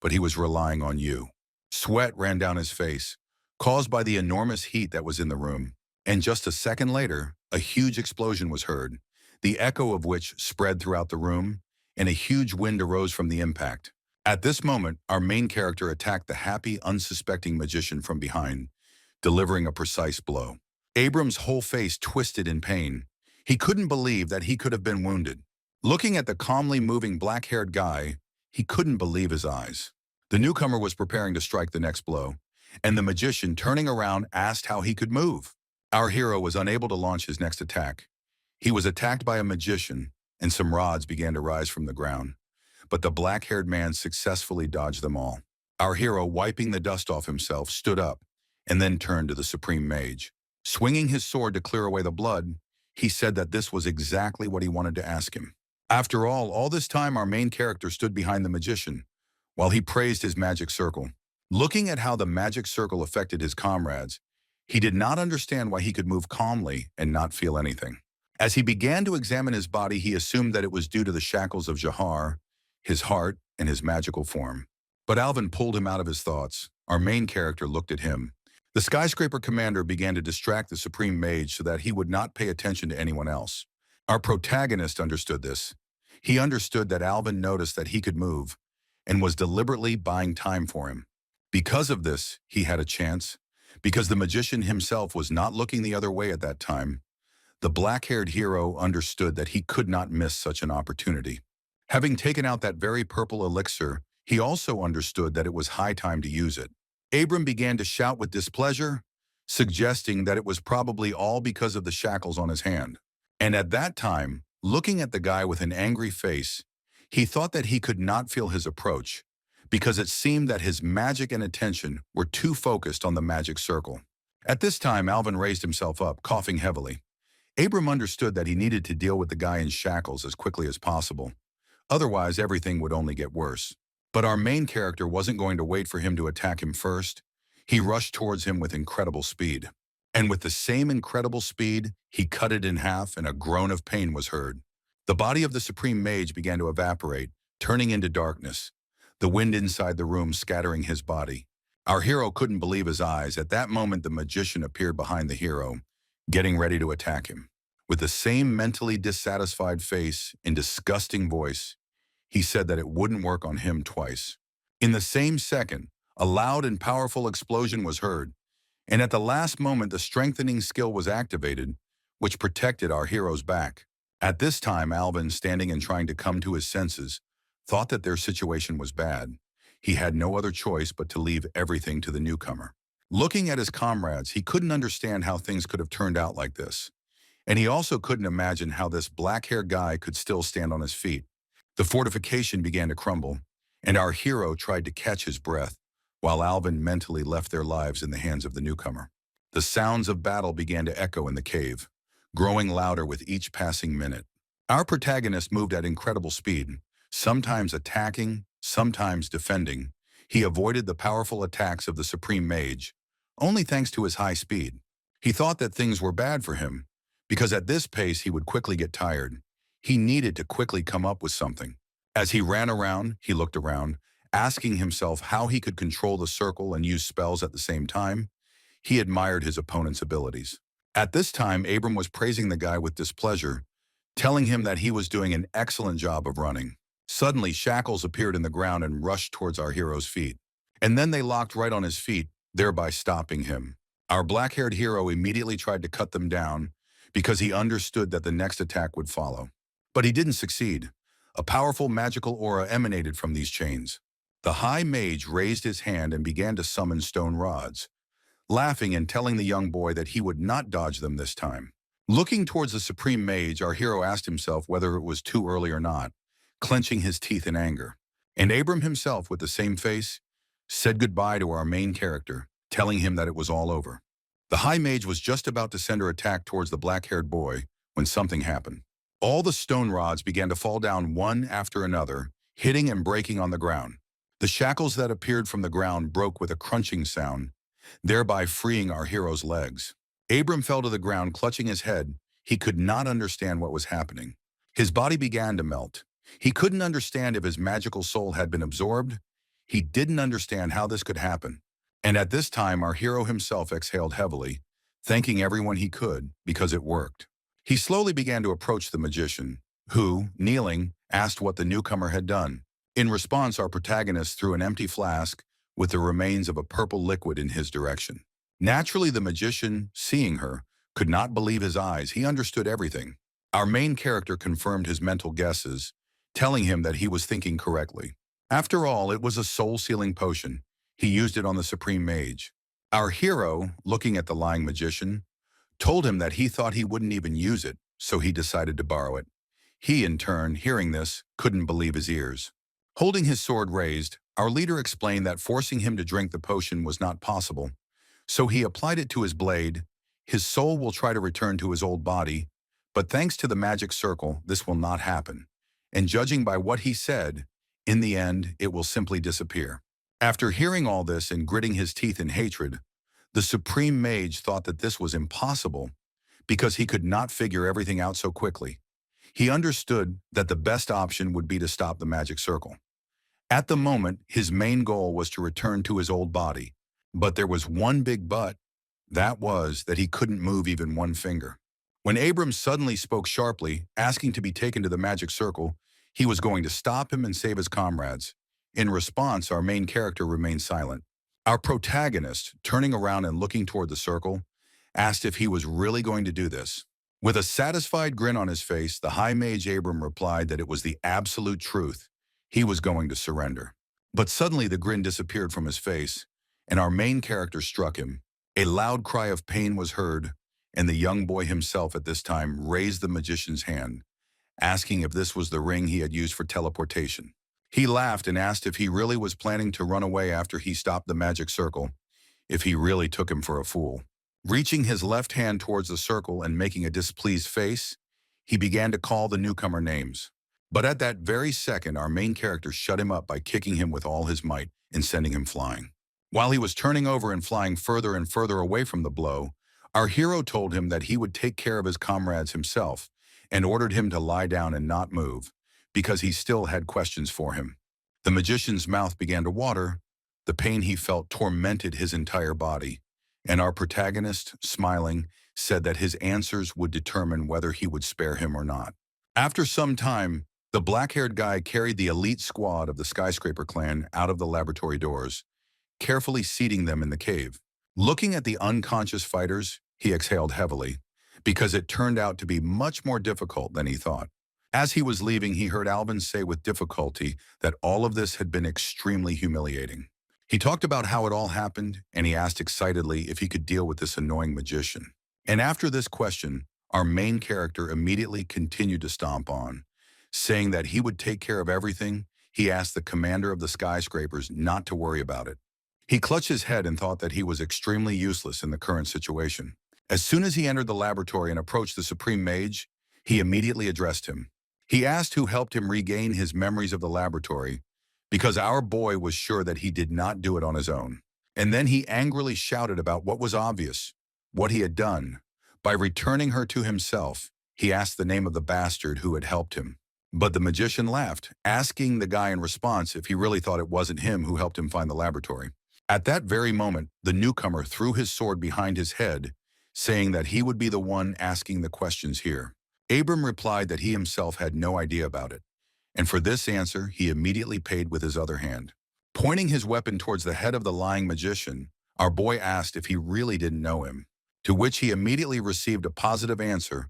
but he was relying on you. Sweat ran down his face, caused by the enormous heat that was in the room. And just a second later, a huge explosion was heard, the echo of which spread throughout the room, and a huge wind arose from the impact. At this moment, our main character attacked the happy, unsuspecting magician from behind, delivering a precise blow. Abram's whole face twisted in pain. He couldn't believe that he could have been wounded. Looking at the calmly moving black-haired guy, he couldn't believe his eyes. The newcomer was preparing to strike the next blow, and the magician, turning around, asked how he could move. Our hero was unable to launch his next attack. He was attacked by a magician, and some rods began to rise from the ground. But the black-haired man successfully dodged them all. Our hero, wiping the dust off himself, stood up, and then turned to the supreme mage. Swinging his sword to clear away the blood, he said that this was exactly what he wanted to ask him. After all this time our main character stood behind the magician, while he praised his magic circle. Looking at how the magic circle affected his comrades, he did not understand why he could move calmly and not feel anything. As he began to examine his body, he assumed that it was due to the shackles of Jahar, his heart, and his magical form. But Alvin pulled him out of his thoughts. Our main character looked at him. The skyscraper commander began to distract the supreme mage so that he would not pay attention to anyone else. Our protagonist understood this. He understood that Alvin noticed that he could move and was deliberately buying time for him. Because of this, he had a chance. Because the magician himself was not looking the other way at that time, the black-haired hero understood that he could not miss such an opportunity. Having taken out that very purple elixir, he also understood that it was high time to use it. Abram began to shout with displeasure, suggesting that it was probably all because of the shackles on his hand. And at that time, looking at the guy with an angry face, he thought that he could not feel his approach, because it seemed that his magic and attention were too focused on the magic circle. At this time, Alvin raised himself up, coughing heavily. Abram understood that he needed to deal with the guy in shackles as quickly as possible. Otherwise, everything would only get worse. But our main character wasn't going to wait for him to attack him first. He rushed towards him with incredible speed. And with the same incredible speed, he cut it in half and a groan of pain was heard. The body of the supreme mage began to evaporate, turning into darkness, the wind inside the room scattering his body. Our hero couldn't believe his eyes. At that moment, the magician appeared behind the hero, getting ready to attack him. With the same mentally dissatisfied face and disgusting voice, he said that it wouldn't work on him twice. In the same second, A loud and powerful explosion was heard, and at the last moment the strengthening skill was activated, which protected our hero's back. At this time, Alvin, standing and trying to come to his senses, thought that their situation was bad. He had no other choice but to leave everything to the newcomer. Looking at his comrades, he couldn't understand how things could have turned out like this. And he also couldn't imagine how this black-haired guy could still stand on his feet. The fortification began to crumble, and our hero tried to catch his breath, while Alvin mentally left their lives in the hands of the newcomer. The sounds of battle began to echo in the cave, growing louder with each passing minute. Our protagonist moved at incredible speed, sometimes attacking, sometimes defending. He avoided the powerful attacks of the Supreme Mage, only thanks to his high speed. He thought that things were bad for him, because at this pace he would quickly get tired. He needed to quickly come up with something. As he ran around, he looked around, asking himself how he could control the circle and use spells at the same time. He admired his opponent's abilities. At this time, Abram was praising the guy with displeasure, telling him that he was doing an excellent job of running. Suddenly, shackles appeared in the ground and rushed towards our hero's feet. And then they locked right on his feet, thereby stopping him. Our black-haired hero immediately tried to cut them down because he understood that the next attack would follow. But he didn't succeed. A powerful magical aura emanated from these chains. The High Mage raised his hand and began to summon stone rods, laughing and telling the young boy that he would not dodge them this time. Looking towards the Supreme Mage, our hero asked himself whether it was too early or not, clenching his teeth in anger. And Abram himself, with the same face, said goodbye to our main character, telling him that it was all over. The High Mage was just about to send her attack towards the black-haired boy when something happened. All the stone rods began to fall down one after another, hitting and breaking on the ground. The shackles that appeared from the ground broke with a crunching sound, thereby freeing our hero's legs. Abram fell to the ground, clutching his head. He could not understand what was happening. His body began to melt. He couldn't understand if his magical soul had been absorbed. He didn't understand how this could happen. And at this time, our hero himself exhaled heavily, thanking everyone he could because it worked. He slowly began to approach the magician, who, kneeling, asked what the newcomer had done. In response, our protagonist threw an empty flask with the remains of a purple liquid in his direction. Naturally, the magician, seeing her, could not believe his eyes. He understood everything. Our main character confirmed his mental guesses, telling him that he was thinking correctly. After all, it was a soul-sealing potion. He used it on the Supreme Mage. Our hero, looking at the lying magician, told him that he thought he wouldn't even use it, so he decided to borrow it. He, in turn, hearing this, couldn't believe his ears. Holding his sword raised, our leader explained that forcing him to drink the potion was not possible, so he applied it to his blade. His soul will try to return to his old body, but thanks to the magic circle, this will not happen. And judging by what he said, in the end, it will simply disappear. After hearing all this and gritting his teeth in hatred, the Supreme Mage thought that this was impossible because he could not figure everything out so quickly. He understood that the best option would be to stop the magic circle. At the moment, his main goal was to return to his old body. But there was one big but. That was that he couldn't move even one finger. When Abram suddenly spoke sharply, asking to be taken to the magic circle, he was going to stop him and save his comrades. In response, our main character remained silent. Our protagonist, turning around and looking toward the circle, asked if he was really going to do this. With a satisfied grin on his face, the High Mage Abram replied that it was the absolute truth. He was going to surrender. But suddenly the grin disappeared from his face, and our main character struck him. A loud cry of pain was heard, and the young boy himself at this time raised the magician's hand, asking if this was the ring he had used for teleportation. He laughed and asked if he really was planning to run away after he stopped the magic circle, if he really took him for a fool. Reaching his left hand towards the circle and making a displeased face, he began to call the newcomer names. But at that very second, our main character shut him up by kicking him with all his might and sending him flying. While he was turning over and flying further and further away from the blow, our hero told him that he would take care of his comrades himself and ordered him to lie down and not move, because he still had questions for him. The magician's mouth began to water. The pain he felt tormented his entire body, and our protagonist, smiling, said that his answers would determine whether he would spare him or not. After some time, the black-haired guy carried the elite squad of the Skyscraper clan out of the laboratory doors. carefully seating them in the cave. Looking at the unconscious fighters, he exhaled heavily, because it turned out to be much more difficult than he thought. As he was leaving, he heard Alvin say with difficulty that all of this had been extremely humiliating. He talked about how it all happened, and he asked excitedly if he could deal with this annoying magician. And after this question, our main character immediately continued to stomp on, saying that he would take care of everything. He asked the commander of the skyscrapers not to worry about it. He clutched his head and thought that he was extremely useless in the current situation. As soon as he entered the laboratory and approached the Supreme Mage, he immediately addressed him. He asked who helped him regain his memories of the laboratory, because our boy was sure that he did not do it on his own. And then he angrily shouted about what was obvious, what he had done. By returning her to himself, he asked the name of the bastard who had helped him. But the magician laughed, asking the guy in response if he really thought it wasn't him who helped him find the laboratory. At that very moment, the newcomer threw his sword behind his head, saying that he would be the one asking the questions here. Abram replied that he himself had no idea about it, and for this answer he immediately paid with his other hand. Pointing his weapon towards the head of the lying magician, our boy asked if he really didn't know him, to which he immediately received a positive answer.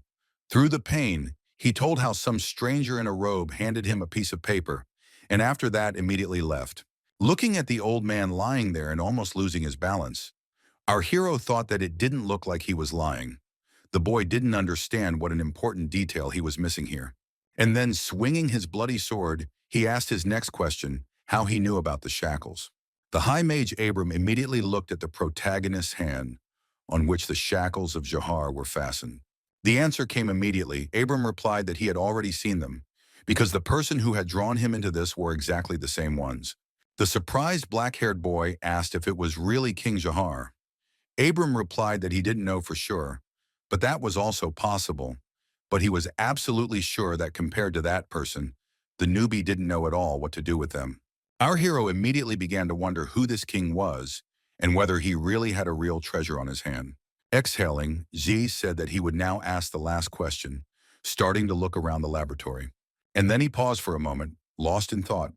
Through the pain, he told how some stranger in a robe handed him a piece of paper, and after that immediately left. Looking at the old man lying there and almost losing his balance, our hero thought that it didn't look like he was lying. The boy didn't understand what an important detail he was missing here. And then, swinging his bloody sword, he asked his next question, how he knew about the shackles. The High Mage Abram immediately looked at the protagonist's hand, on which the shackles of Jahar were fastened. The answer came immediately. Abram replied that he had already seen them, because the person who had drawn him into this wore exactly the same ones. The surprised black-haired boy asked if it was really King Jahar. Abram replied that he didn't know for sure, but that was also possible. But he was absolutely sure that compared to that person, the newbie didn't know at all what to do with them. Our hero immediately began to wonder who this king was and whether he really had a real treasure on his hand. Exhaling, Z said that he would now ask the last question, starting to look around the laboratory. And then he paused for a moment, lost in thought,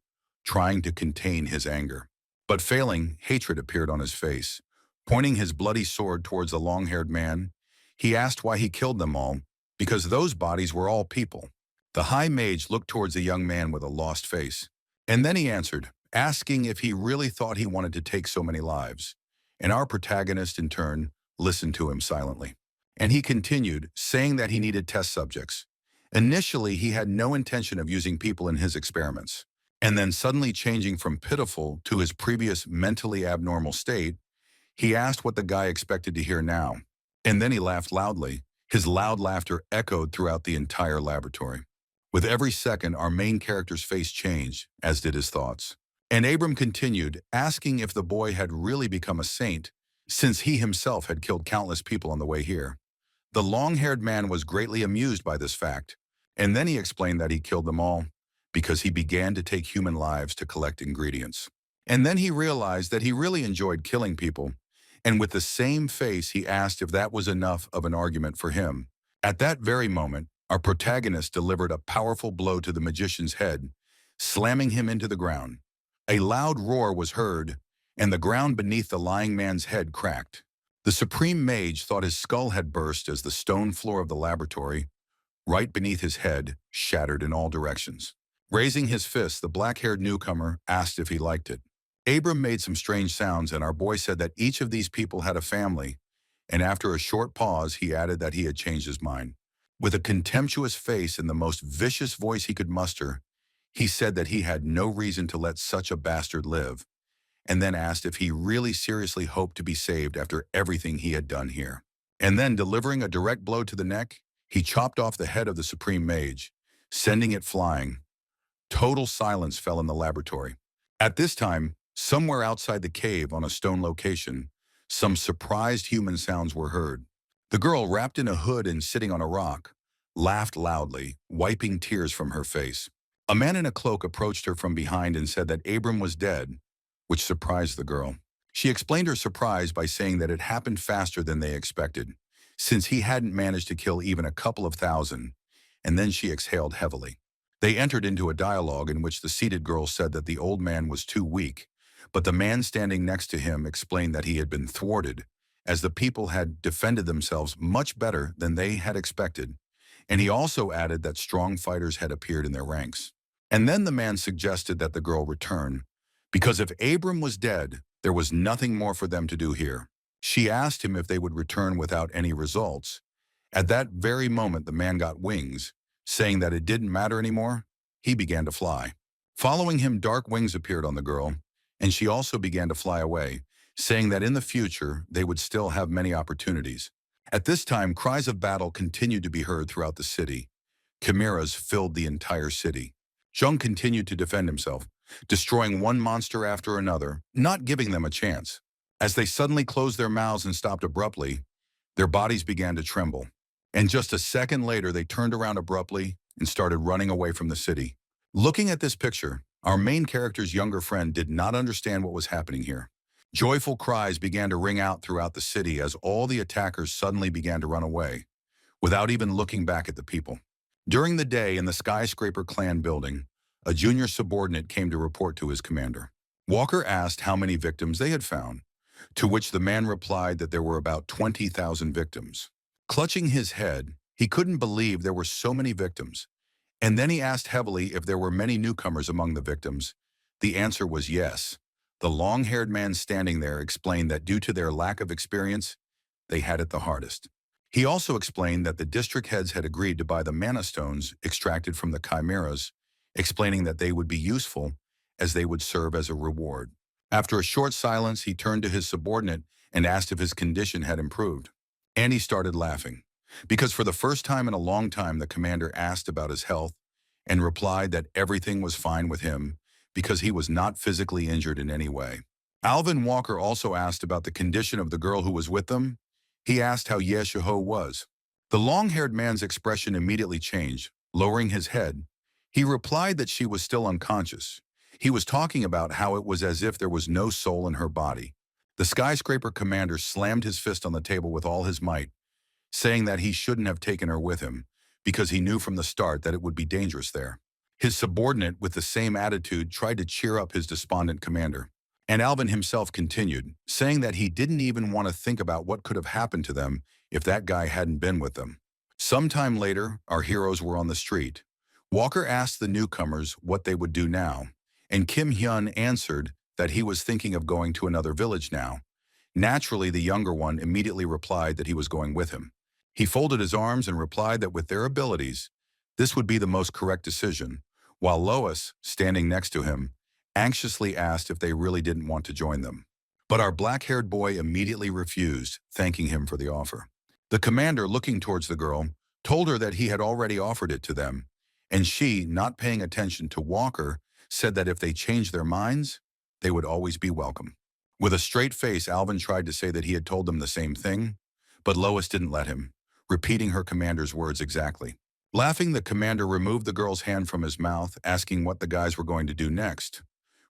trying to contain his anger. But failing, hatred appeared on his face. Pointing his bloody sword towards the long-haired man, he asked why he killed them all, because those bodies were all people. The High Mage looked towards the young man with a lost face. And then he answered, asking if he really thought he wanted to take so many lives. And our protagonist, in turn, listened to him silently. And he continued, saying that he needed test subjects. Initially, he had no intention of using people in his experiments. And then suddenly changing from pitiful to his previous mentally abnormal state, he asked what the guy expected to hear now. And then he laughed loudly. His loud laughter echoed throughout the entire laboratory. With every second, our main character's face changed, as did his thoughts. And Abram continued, asking if the boy had really become a saint, since he himself had killed countless people on the way here. The long-haired man was greatly amused by this fact, and then he explained that he killed them all because he began to take human lives to collect ingredients. And then he realized that he really enjoyed killing people, and with the same face he asked if that was enough of an argument for him. At that very moment, our protagonist delivered a powerful blow to the magician's head, slamming him into the ground. A loud roar was heard, and the ground beneath the lying man's head cracked. The Supreme Mage thought his skull had burst as the stone floor of the laboratory, right beneath his head, shattered in all directions. Raising his fist, the black-haired newcomer asked if he liked it. Abram made some strange sounds, and our boy said that each of these people had a family, and after a short pause, he added that he had changed his mind. With a contemptuous face and the most vicious voice he could muster, he said that he had no reason to let such a bastard live, and then asked if he really seriously hoped to be saved after everything he had done here. And then, delivering a direct blow to the neck, he chopped off the head of the Supreme Mage, sending it flying. Total silence fell in the laboratory. At this time, somewhere outside the cave on a stone location, some surprised human sounds were heard. The girl, wrapped in a hood and sitting on a rock, laughed loudly, wiping tears from her face. A man in a cloak approached her from behind and said that Abram was dead, which surprised the girl. She explained her surprise by saying that it happened faster than they expected, since he hadn't managed to kill even a couple of thousand, and then she exhaled heavily. They entered into a dialogue in which the seated girl said that the old man was too weak, but the man standing next to him explained that he had been thwarted, as the people had defended themselves much better than they had expected, and he also added that strong fighters had appeared in their ranks. And then the man suggested that the girl return, because if Abram was dead, there was nothing more for them to do here. She asked him if they would return without any results. At that very moment, the man got wings, saying that it didn't matter anymore. He began to fly. Following him, dark wings appeared on the girl, and she also began to fly away, saying that in the future, they would still have many opportunities. At this time, cries of battle continued to be heard throughout the city. Chimeras filled the entire city. Jung continued to defend himself, destroying one monster after another, not giving them a chance. As they suddenly closed their mouths and stopped abruptly, their bodies began to tremble. And just a second later, they turned around abruptly and started running away from the city. Looking at this picture, our main character's younger friend did not understand what was happening here. Joyful cries began to ring out throughout the city as all the attackers suddenly began to run away, without even looking back at the people. During the day in the skyscraper clan building, a junior subordinate came to report to his commander. Walker asked how many victims they had found, to which the man replied that there were about 20,000 victims. Clutching his head, he couldn't believe there were so many victims. And then he asked heavily if there were many newcomers among the victims. The answer was yes. The long-haired man standing there explained that due to their lack of experience, they had it the hardest. He also explained that the district heads had agreed to buy the mana stones extracted from the chimeras, explaining that they would be useful as they would serve as a reward. After a short silence, he turned to his subordinate and asked if his condition had improved. And he started laughing, because for the first time in a long time, the commander asked about his health and replied that everything was fine with him because he was not physically injured in any way. Alvin Walker also asked about the condition of the girl who was with them. He asked how Ye Shiho was. The long-haired man's expression immediately changed. Lowering his head, he replied that she was still unconscious. He was talking about how it was as if there was no soul in her body. The skyscraper commander slammed his fist on the table with all his might, saying that he shouldn't have taken her with him because he knew from the start that it would be dangerous there. His subordinate, with the same attitude, tried to cheer up his despondent commander. And Alvin himself continued, saying that he didn't even want to think about what could have happened to them if that guy hadn't been with them. Sometime later, our heroes were on the street. Walker asked the newcomers what they would do now, and Kim Hyun answered that he was thinking of going to another village now. Naturally, the younger one immediately replied that he was going with him. He folded his arms and replied that with their abilities, this would be the most correct decision, while Lois, standing next to him, anxiously asked if they really didn't want to join them. But our black-haired boy immediately refused, thanking him for the offer. The commander, looking towards the girl, told her that he had already offered it to them, and she, not paying attention to Walker, said that if they changed their minds, they would always be welcome. With a straight face, Alvin tried to say that he had told them the same thing, but Lois didn't let him, repeating her commander's words exactly. Laughing, the commander removed the girl's hand from his mouth, asking what the guys were going to do next,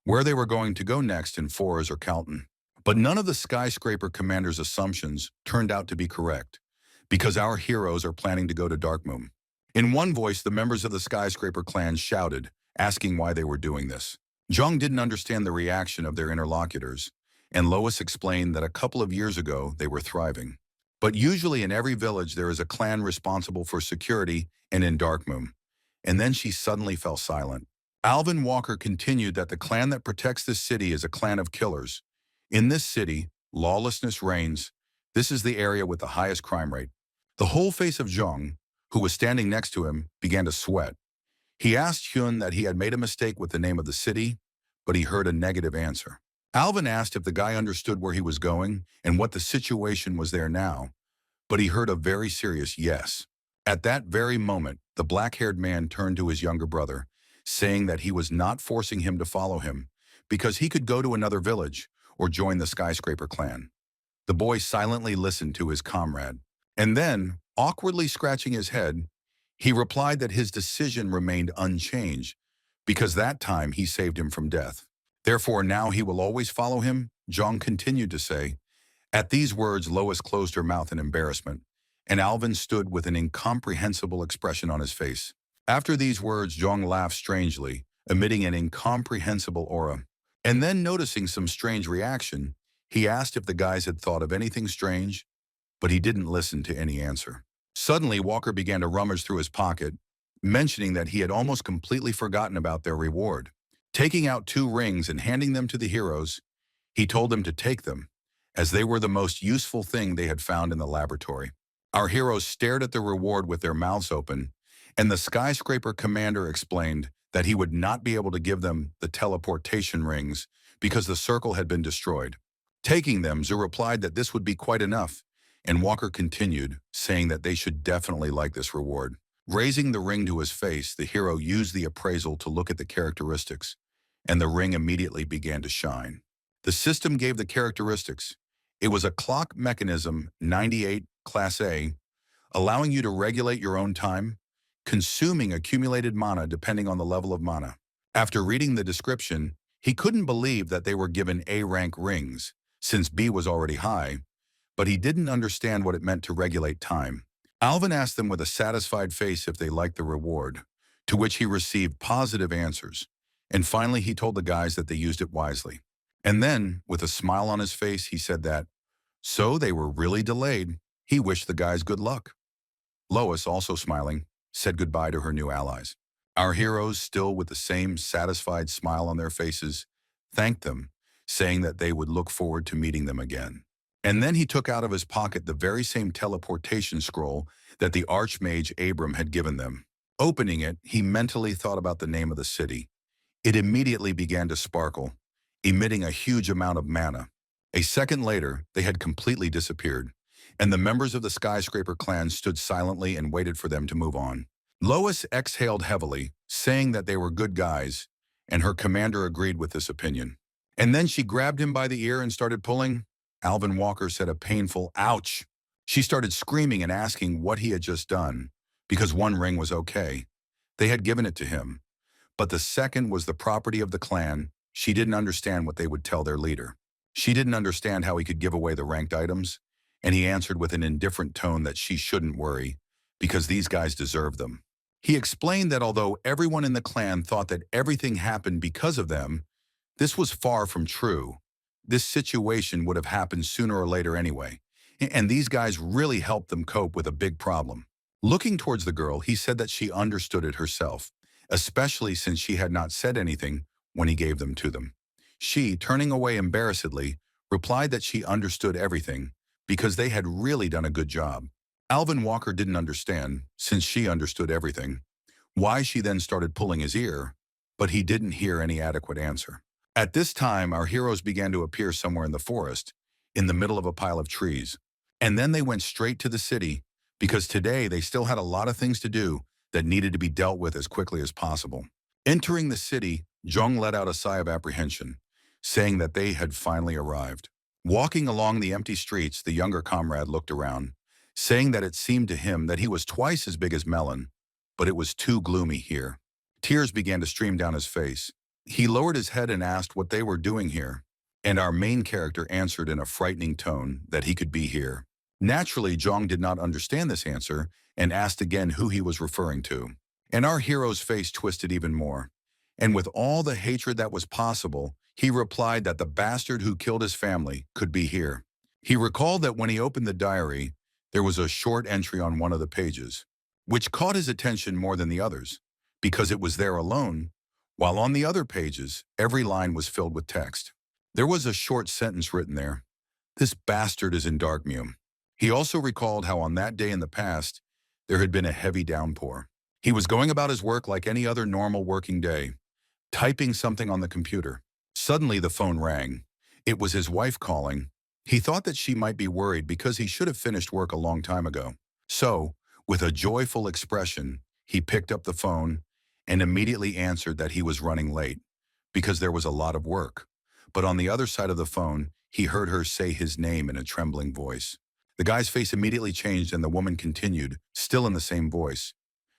where they were going to go next in Forres or Calton. But none of the skyscraper commander's assumptions turned out to be correct, because our heroes are planning to go to Darkmoon. In one voice, the members of the skyscraper clan shouted, asking why they were doing this. Jung didn't understand the reaction of their interlocutors, and Lois explained that a couple of years ago they were thriving. But usually in every village there is a clan responsible for security and in Darkmoon. And then she suddenly fell silent. Alvin Walker continued that the clan that protects this city is a clan of killers. In this city, lawlessness reigns. This is the area with the highest crime rate. The whole face of Jung, who was standing next to him, began to sweat. He asked Hyun that he had made a mistake with the name of the city, but he heard a negative answer. Alvin asked if the guy understood where he was going and what the situation was there now, but he heard a very serious yes. At that very moment, the black-haired man turned to his younger brother, saying that he was not forcing him to follow him because he could go to another village or join the skyscraper clan. The boy silently listened to his comrade, and then, awkwardly scratching his head, he replied that his decision remained unchanged because that time he saved him from death. Therefore, now he will always follow him, Jung continued to say. At these words, Lois closed her mouth in embarrassment, and Alvin stood with an incomprehensible expression on his face. After these words, Jung laughed strangely, emitting an incomprehensible aura. And then noticing some strange reaction, he asked if the guys had thought of anything strange, but he didn't listen to any answer. Suddenly, Walker began to rummage through his pocket, mentioning that he had almost completely forgotten about their reward. Taking out 2 rings and handing them to the heroes, he told them to take them, as they were the most useful thing they had found in the laboratory. Our heroes stared at the reward with their mouths open, and the skyscraper commander explained that he would not be able to give them the teleportation rings because the circle had been destroyed. Taking them, Zhu replied that this would be quite enough, and Walker continued, saying that they should definitely like this reward. Raising the ring to his face, the hero used the appraisal to look at the characteristics, and the ring immediately began to shine. The system gave the characteristics. It was a clock mechanism, 98, Class A, allowing you to regulate your own time, consuming accumulated mana depending on the level of mana. After reading the description, he couldn't believe that they were given A-rank rings, since B was already high, but he didn't understand what it meant to regulate time. Alvin asked them with a satisfied face if they liked the reward, to which he received positive answers, and finally he told the guys that they used it wisely. And then, with a smile on his face, he said that, so they were really delayed. He wished the guys good luck. Lois, also smiling, said goodbye to her new allies. Our heroes, still with the same satisfied smile on their faces, thanked them, saying that they would look forward to meeting them again. And then he took out of his pocket the very same teleportation scroll that the Archmage Abram had given them. Opening it, he mentally thought about the name of the city. It immediately began to sparkle, emitting a huge amount of mana. A second later, they had completely disappeared, and the members of the skyscraper clan stood silently and waited for them to move on. Lois exhaled heavily, saying that they were good guys, and her commander agreed with this opinion. And then she grabbed him by the ear and started pulling. Alvin Walker said a painful ouch. She started screaming and asking what he had just done, because 1 ring was okay. They had given it to him. But the second was the property of the clan. She didn't understand what they would tell their leader. She didn't understand how he could give away the ranked items, and he answered with an indifferent tone that she shouldn't worry, because these guys deserve them. He explained that although everyone in the clan thought that everything happened because of them, this was far from true. This situation would have happened sooner or later anyway, and these guys really helped them cope with a big problem. Looking towards the girl, he said that she understood it herself, especially since she had not said anything when he gave them to them. She, turning away embarrassedly, replied that she understood everything because they had really done a good job. Alvin Walker didn't understand, since she understood everything, why she then started pulling his ear, but he didn't hear any adequate answer. At this time, our heroes began to appear somewhere in the forest, in the middle of a pile of trees. And then they went straight to the city, because today they still had a lot of things to do that needed to be dealt with as quickly as possible. Entering the city, Jung let out a sigh of apprehension, saying that they had finally arrived. Walking along the empty streets, the younger comrade looked around, saying that it seemed to him that he was twice as big as Melon, but it was too gloomy here. Tears began to stream down his face. He lowered his head and asked what they were doing here, and our main character answered in a frightening tone that he could be here. Naturally, Jong did not understand this answer and asked again who he was referring to. And our hero's face twisted even more. And with all the hatred that was possible, he replied that the bastard who killed his family could be here. He recalled that when he opened the diary, there was a short entry on one of the pages, which caught his attention more than the others, because it was there alone, while on the other pages, every line was filled with text. There was a short sentence written there. This bastard is in Darkmew. He also recalled how on that day in the past, there had been a heavy downpour. He was going about his work like any other normal working day, typing something on the computer. Suddenly the phone rang. It was his wife calling. He thought that she might be worried because he should have finished work a long time ago. So, with a joyful expression, he picked up the phone and immediately answered that he was running late because there was a lot of work. But on the other side of the phone, he heard her say his name in a trembling voice. The guy's face immediately changed and the woman continued, still in the same voice.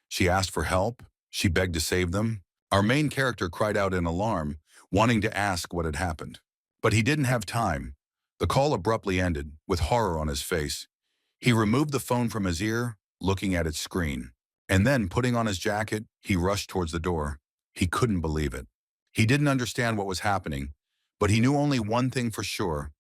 She asked for help. She begged to save them. Our main character cried out in alarm, wanting to ask what had happened. But he didn't have time. The call abruptly ended, with horror on his face. He removed the phone from his ear, looking at its screen. And then, putting on his jacket, he rushed towards the door. He couldn't believe it. He didn't understand what was happening, But he knew only one thing for sure.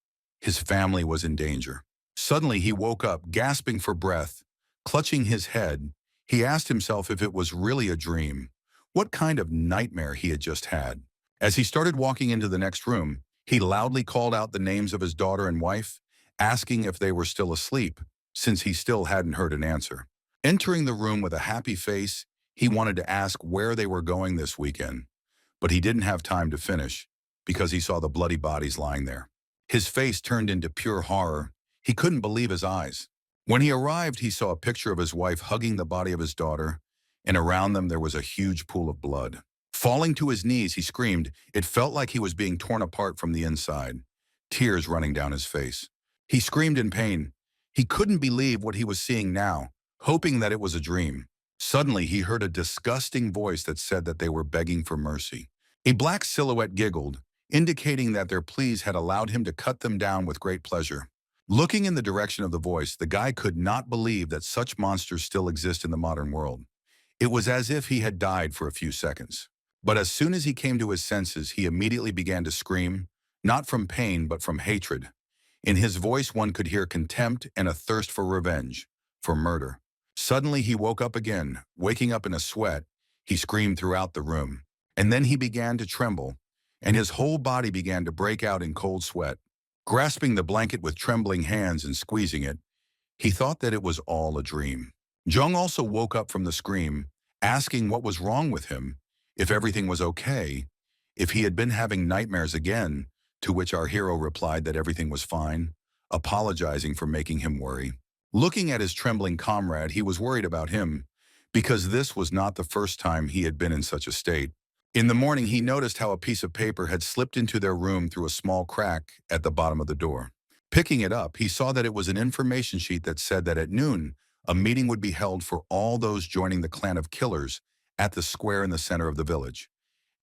His family was in danger. Suddenly he woke up, gasping for breath. Clutching his head, he asked himself if it was really a dream. What kind of nightmare he had just had. As he started walking into the next room, he loudly called out the names of his daughter and wife, asking if they were still asleep, since he still hadn't heard an answer. Entering the room with a happy face, he wanted to ask where they were going this weekend. But he didn't have time to finish, because he saw the bloody bodies lying there. His face turned into pure horror. He couldn't believe his eyes. When he arrived, he saw a picture of his wife hugging the body of his daughter, and around them there was a huge pool of blood. Falling to his knees, he screamed. It felt like he was being torn apart from the inside, tears running down his face. He screamed in pain. He couldn't believe what he was seeing now, hoping that it was a dream. Suddenly, he heard a disgusting voice that said that they were begging for mercy. A black silhouette giggled, indicating that their pleas had allowed him to cut them down with great pleasure. Looking in the direction of the voice, the guy could not believe that such monsters still exist in the modern world. It was as if he had died for a few seconds. But as soon as he came to his senses, he immediately began to scream, not from pain but from hatred. In his voice one could hear contempt and a thirst for revenge, for murder. Suddenly he woke up again, waking up in a sweat. He screamed throughout the room. And then he began to tremble, and his whole body began to break out in cold sweat. Grasping the blanket with trembling hands and squeezing it, he thought that it was all a dream. Jung also woke up from the scream, asking what was wrong with him, if everything was okay, if he had been having nightmares again, to which our hero replied that everything was fine, apologizing for making him worry. Looking at his trembling comrade, he was worried about him, because this was not the first time he had been in such a state. In the morning, he noticed how a piece of paper had slipped into their room through a small crack at the bottom of the door. Picking it up, he saw that it was an information sheet that said that at noon, a meeting would be held for all those joining the clan of killers at the square in the center of the village.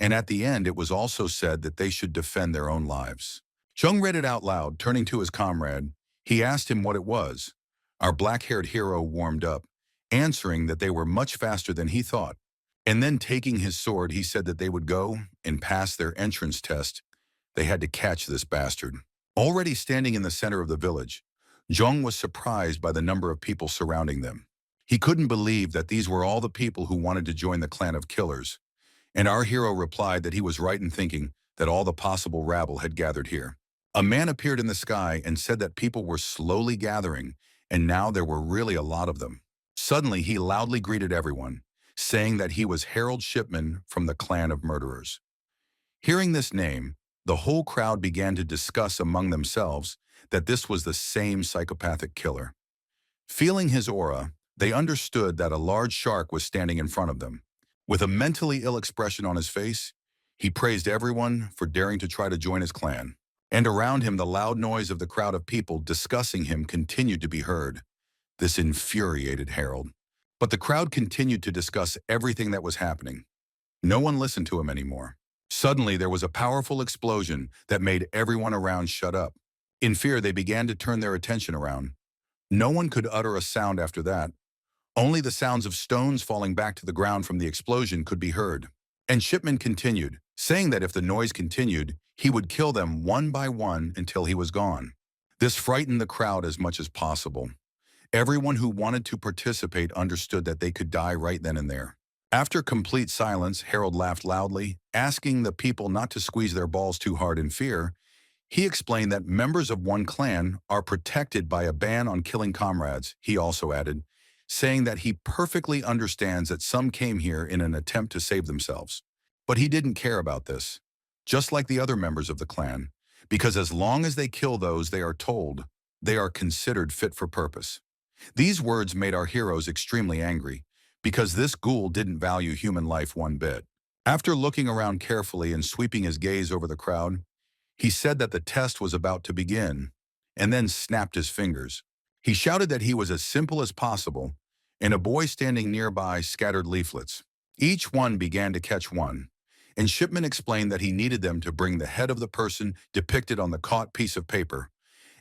And at the end, it was also said that they should defend their own lives. Jung read it out loud, turning to his comrade. He asked him what it was. Our black-haired hero warmed up, answering that they were much faster than he thought. And then taking his sword, he said that they would go and pass their entrance test. They had to catch this bastard. Already standing in the center of the village, Jung was surprised by the number of people surrounding them. He couldn't believe that these were all the people who wanted to join the clan of killers. And our hero replied that he was right in thinking that all the possible rabble had gathered here. A man appeared in the sky and said that people were slowly gathering, and now there were really a lot of them. Suddenly, he loudly greeted everyone, saying that he was Harold Shipman from the clan of murderers. Hearing this name, the whole crowd began to discuss among themselves that this was the same psychopathic killer. Feeling his aura, they understood that a large shark was standing in front of them. With a mentally ill expression on his face, he praised everyone for daring to try to join his clan. And around him, the loud noise of the crowd of people discussing him continued to be heard. This infuriated Harold. But the crowd continued to discuss everything that was happening. No one listened to him anymore. Suddenly, there was a powerful explosion that made everyone around shut up. In fear, they began to turn their attention around. No one could utter a sound after that. Only the sounds of stones falling back to the ground from the explosion could be heard. And Shipman continued, saying that if the noise continued, he would kill them one by one until he was gone. This frightened the crowd as much as possible. Everyone who wanted to participate understood that they could die right then and there. After complete silence, Harold laughed loudly, asking the people not to squeeze their balls too hard in fear. He explained that members of one clan are protected by a ban on killing comrades, he also added, saying that he perfectly understands that some came here in an attempt to save themselves. But he didn't care about this, just like the other members of the clan, because as long as they kill those they are told, they are considered fit for purpose. These words made our heroes extremely angry, because this ghoul didn't value human life one bit. After looking around carefully and sweeping his gaze over the crowd, he said that the test was about to begin, and then snapped his fingers. He shouted that he was as simple as possible, and a boy standing nearby scattered leaflets. Each one began to catch one, and Shipman explained that he needed them to bring the head of the person depicted on the caught piece of paper,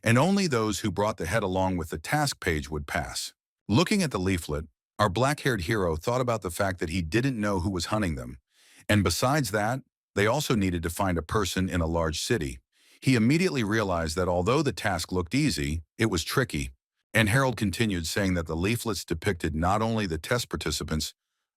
and only those who brought the head along with the task page would pass. Looking at the leaflet, our black-haired hero thought about the fact that he didn't know who was hunting them, and besides that, they also needed to find a person in a large city, He immediately realized that although the task looked easy, it was tricky. And Harold continued, saying that the leaflets depicted not only the test participants,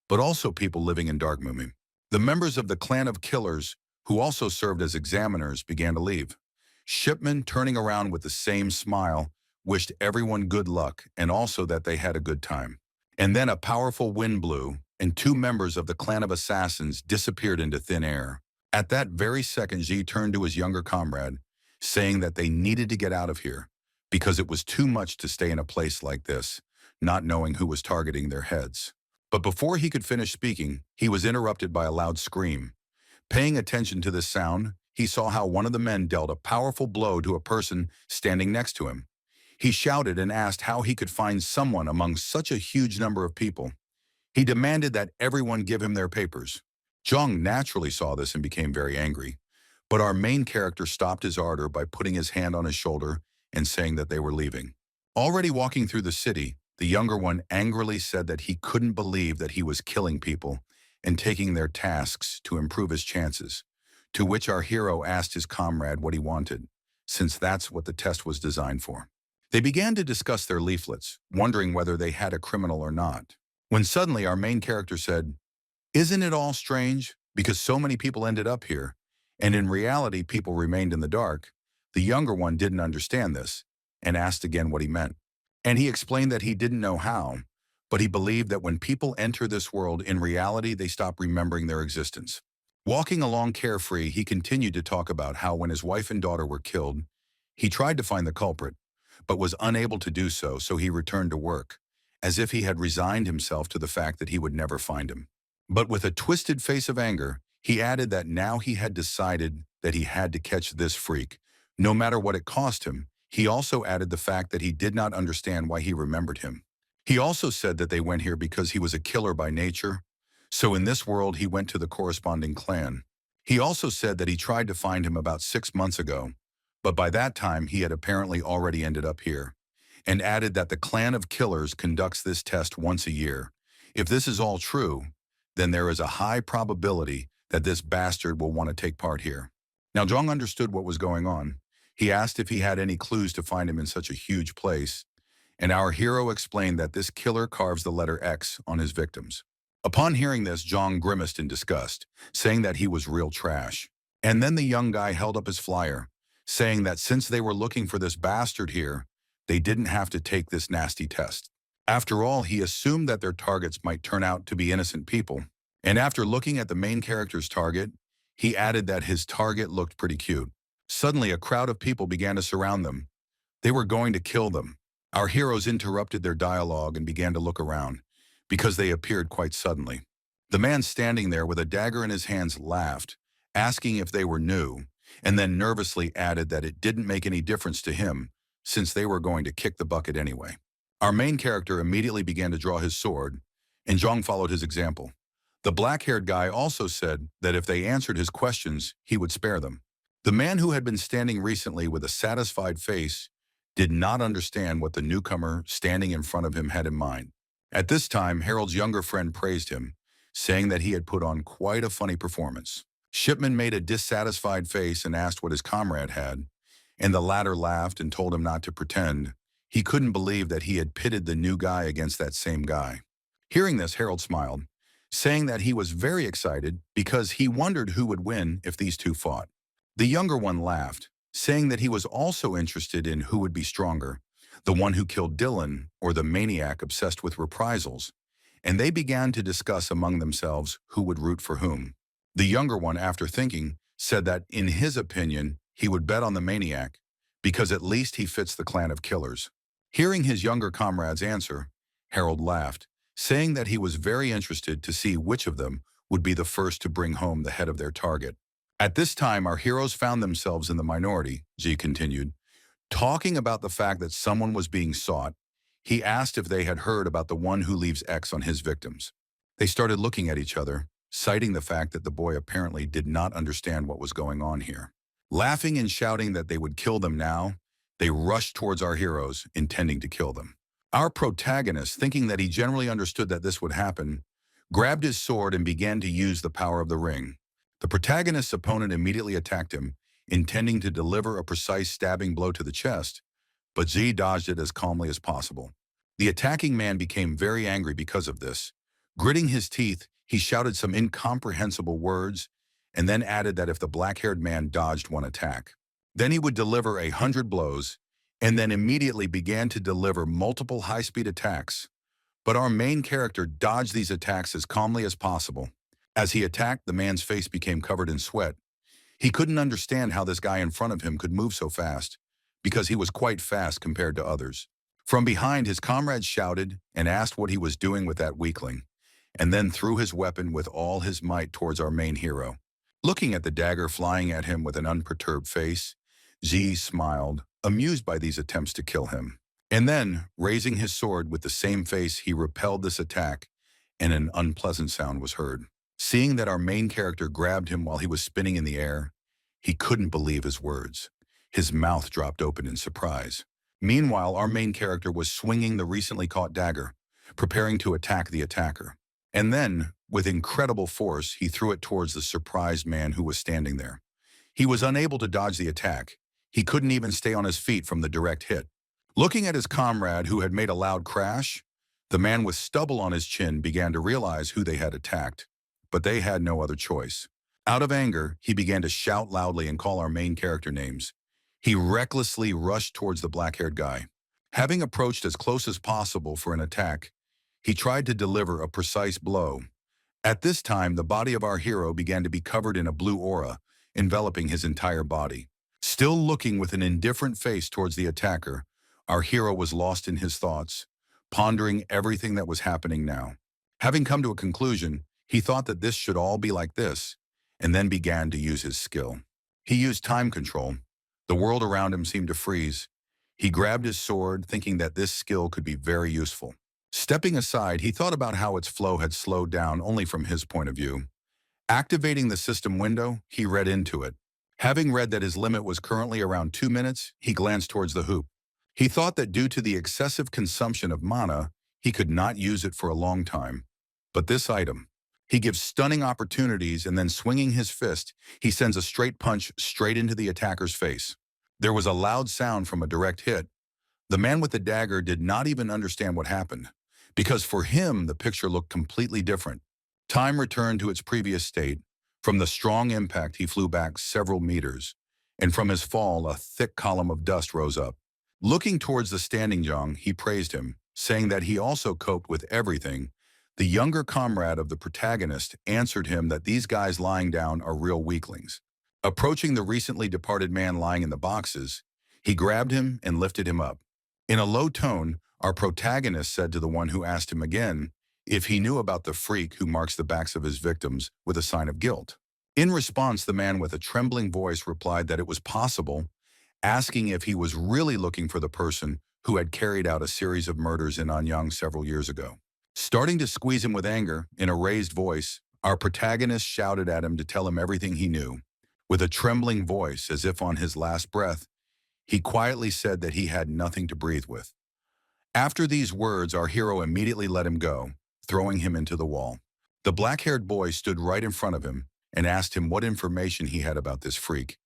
but also people living in Darkmoon. The members of the clan of killers, who also served as examiners, began to leave. Shipman, turning around with the same smile, wished everyone good luck and also that they had a good time. And then a powerful wind blew, and two members of the clan of assassins disappeared into thin air. At that very second, Ji turned to his younger comrade, saying that they needed to get out of here because it was too much to stay in a place like this, not knowing who was targeting their heads. But before he could finish speaking, he was interrupted by a loud scream. Paying attention to this sound, he saw how one of the men dealt a powerful blow to a person standing next to him. He shouted and asked how he could find someone among such a huge number of people. He demanded that everyone give him their papers. Zhang naturally saw this and became very angry. But our main character stopped his ardor by putting his hand on his shoulder and saying that they were leaving. Already walking through the city, the younger one angrily said that he couldn't believe that he was killing people and taking their tasks to improve his chances, to which our hero asked his comrade what he wanted, since that's what the test was designed for. They began to discuss their leaflets, wondering whether they had a criminal or not. When suddenly our main character said, "Isn't it all strange? Because so many people ended up here, and in reality people remained in the dark." The younger one didn't understand this, and asked again what he meant. And he explained that he didn't know how, but he believed that when people enter this world, in reality they stop remembering their existence. Walking along carefree, he continued to talk about how when his wife and daughter were killed, he tried to find the culprit, but was unable to do so, so he returned to work, as if he had resigned himself to the fact that he would never find him. But with a twisted face of anger, he added that now he had decided that he had to catch this freak, no matter what it cost him. He also added the fact that he did not understand why he remembered him. He also said that they went here because he was a killer by nature, so in this world he went to the corresponding clan. He also said that he tried to find him about 6 months ago, but by that time he had apparently already ended up here, and added that the clan of killers conducts this test once a year. If this is all true, then there is a high probability that this bastard will want to take part here. Now Zhang understood what was going on. He asked if he had any clues to find him in such a huge place, and our hero explained that this killer carves the letter X on his victims. Upon hearing this, Zhang grimaced in disgust, saying that he was real trash. And then the young guy held up his flyer, saying that since they were looking for this bastard here, they didn't have to take this nasty test. After all, he assumed that their targets might turn out to be innocent people. And after looking at the main character's target, he added that his target looked pretty cute. Suddenly, a crowd of people began to surround them. They were going to kill them. Our heroes interrupted their dialogue and began to look around, because they appeared quite suddenly. The man standing there with a dagger in his hands laughed, asking if they were new, and then nervously added that it didn't make any difference to him, since they were going to kick the bucket anyway. Our main character immediately began to draw his sword, and Zhang followed his example. The black-haired guy also said that if they answered his questions, he would spare them. The man who had been standing recently with a satisfied face did not understand what the newcomer standing in front of him had in mind. At this time, Harold's younger friend praised him, saying that he had put on quite a funny performance. Shipman made a dissatisfied face and asked what his comrade had, and the latter laughed and told him not to pretend. He couldn't believe that he had pitted the new guy against that same guy. Hearing this, Harold smiled, saying that he was very excited because he wondered who would win if these two fought. The younger one laughed, saying that he was also interested in who would be stronger, the one who killed Dylan or the maniac obsessed with reprisals, and they began to discuss among themselves who would root for whom. The younger one, after thinking, said that in his opinion, he would bet on the maniac because at least he fits the clan of killers. Hearing his younger comrade's answer, Harold laughed, saying that he was very interested to see which of them would be the first to bring home the head of their target. At this time, our heroes found themselves in the minority, G continued. Talking about the fact that someone was being sought, he asked if they had heard about the one who leaves X on his victims. They started looking at each other, citing the fact that the boy apparently did not understand what was going on here. Laughing and shouting that they would kill them now, they rushed towards our heroes, intending to kill them. Our protagonist, thinking that he generally understood that this would happen, grabbed his sword and began to use the power of the ring. The protagonist's opponent immediately attacked him, intending to deliver a precise stabbing blow to the chest, but Z dodged it as calmly as possible. The attacking man became very angry because of this. Gritting his teeth, he shouted some incomprehensible words and then added that if the black-haired man dodged one attack, then he would deliver 100 blows, and then immediately began to deliver multiple high-speed attacks. But our main character dodged these attacks as calmly as possible. As he attacked, the man's face became covered in sweat. He couldn't understand how this guy in front of him could move so fast, because he was quite fast compared to others. From behind, his comrades shouted and asked what he was doing with that weakling, and then threw his weapon with all his might towards our main hero. Looking at the dagger flying at him with an unperturbed face, Z smiled, amused by these attempts to kill him. And then, raising his sword with the same face, he repelled this attack, and an unpleasant sound was heard. Seeing that our main character grabbed him while he was spinning in the air, he couldn't believe his words. His mouth dropped open in surprise. Meanwhile, our main character was swinging the recently caught dagger, preparing to attack the attacker. And then, with incredible force, he threw it towards the surprised man who was standing there. He was unable to dodge the attack. He couldn't even stay on his feet from the direct hit. Looking at his comrade who had made a loud crash, the man with stubble on his chin began to realize who they had attacked. But they had no other choice. Out of anger, he began to shout loudly and call our main character names. He recklessly rushed towards the black-haired guy. Having approached as close as possible for an attack, he tried to deliver a precise blow. At this time, the body of our hero began to be covered in a blue aura, enveloping his entire body. Still looking with an indifferent face towards the attacker, our hero was lost in his thoughts, pondering everything that was happening now. Having come to a conclusion, he thought that this should all be like this, and then began to use his skill. He used time control. The world around him seemed to freeze. He grabbed his sword, thinking that this skill could be very useful. Stepping aside, he thought about how its flow had slowed down only from his point of view. Activating the system window, he read into it. Having read that his limit was currently around 2 minutes, he glanced towards the hoop. He thought that due to the excessive consumption of mana, he could not use it for a long time. But this item, he gives stunning opportunities, and then swinging his fist, he sends a straight punch straight into the attacker's face. There was a loud sound from a direct hit. The man with the dagger did not even understand what happened, because for him the picture looked completely different. Time returned to its previous state. From the strong impact he flew back several meters, and from his fall a thick column of dust rose up. Looking towards the standing Zhang, he praised him, saying that he also coped with everything. The younger comrade of the protagonist answered him that these guys lying down are real weaklings. Approaching the recently departed man lying in the boxes, he grabbed him and lifted him up. In a low tone, our protagonist said to the one who asked him again if he knew about the freak who marks the backs of his victims with a sign of guilt. In response, the man with a trembling voice replied that it was possible, asking if he was really looking for the person who had carried out a series of murders in Anyang several years ago. Starting to squeeze him with anger, in a raised voice, our protagonist shouted at him to tell him everything he knew. With a trembling voice, as if on his last breath, he quietly said that he had nothing to breathe with. After these words, our hero immediately let him go, throwing him into the wall. The black-haired boy stood right in front of him and asked him what information he had about this freak.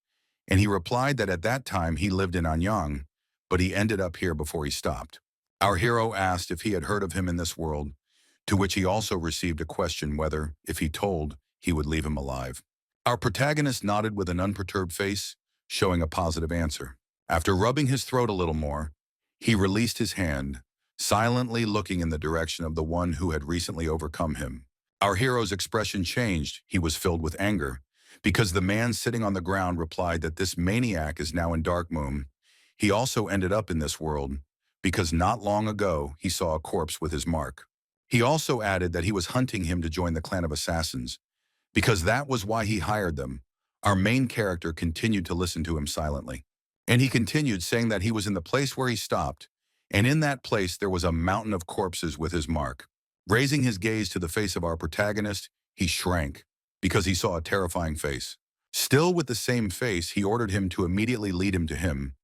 And he replied that at that time he lived in Anyang, but he ended up here before he stopped. Our hero asked if he had heard of him in this world, to which he also received a question whether, if he told, he would leave him alive. Our protagonist nodded with an unperturbed face, showing a positive answer. After rubbing his throat a little more, he released his hand, silently looking in the direction of the one who had recently overcome him. Our hero's expression changed. He was filled with anger, because the man sitting on the ground replied that this maniac is now in Dark Moon. He also ended up in this world, because not long ago he saw a corpse with his mark. He also added that he was hunting him to join the clan of assassins, because that was why he hired them. Our main character continued to listen to him silently. And he continued saying that he was in the place where he stopped, and in that place there was a mountain of corpses with his mark. Raising his gaze to the face of our protagonist, he shrank, because he saw a terrifying face. Still with the same face, he ordered him to immediately lead him to him.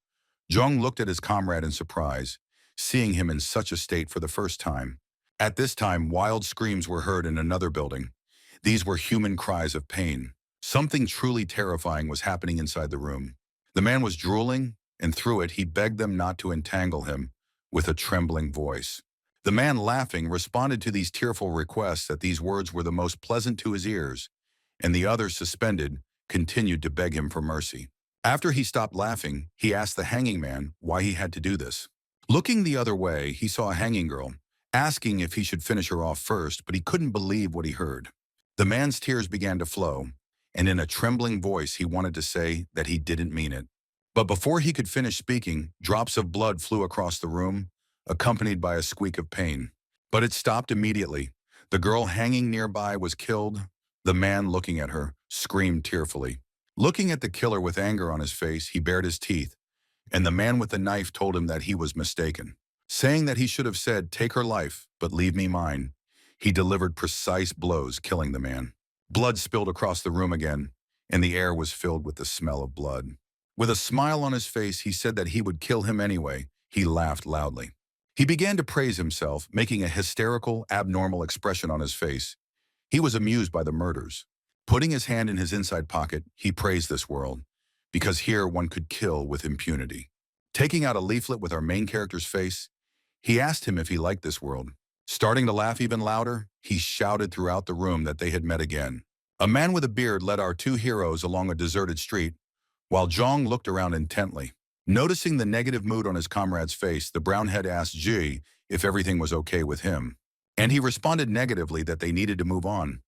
Zhong looked at his comrade in surprise, seeing him in such a state for the first time. At this time, wild screams were heard in another building. These were human cries of pain. Something truly terrifying was happening inside the room. The man was drooling, and through it he begged them not to entangle him with a trembling voice. The man, laughing, responded to these tearful requests that these words were the most pleasant to his ears, and the others, suspended, continued to beg him for mercy. After he stopped laughing, he asked the hanging man why he had to do this. Looking the other way, he saw a hanging girl, asking if he should finish her off first, but he couldn't believe what he heard. The man's tears began to flow, and in a trembling voice he wanted to say that he didn't mean it. But before he could finish speaking, drops of blood flew across the room, accompanied by a squeak of pain. But it stopped immediately. The girl hanging nearby was killed. The man, looking at her, screamed tearfully. Looking at the killer with anger on his face, he bared his teeth, and the man with the knife told him that he was mistaken. Saying that he should have said, "Take her life, but leave me mine," he delivered precise blows, killing the man. Blood spilled across the room again, and the air was filled with the smell of blood. With a smile on his face, he said that he would kill him anyway. He laughed loudly. He began to praise himself, making a hysterical, abnormal expression on his face. He was amused by the murders. Putting his hand in his inside pocket, he praised this world, because here one could kill with impunity. Taking out a leaflet with our main character's face, he asked him if he liked this world. Starting to laugh even louder, he shouted throughout the room that they had met again. A man with a beard led our two heroes along a deserted street, while Zhang looked around intently. Noticing the negative mood on his comrade's face, the brownhead asked Ji if everything was okay with him, and he responded negatively that they needed to move on,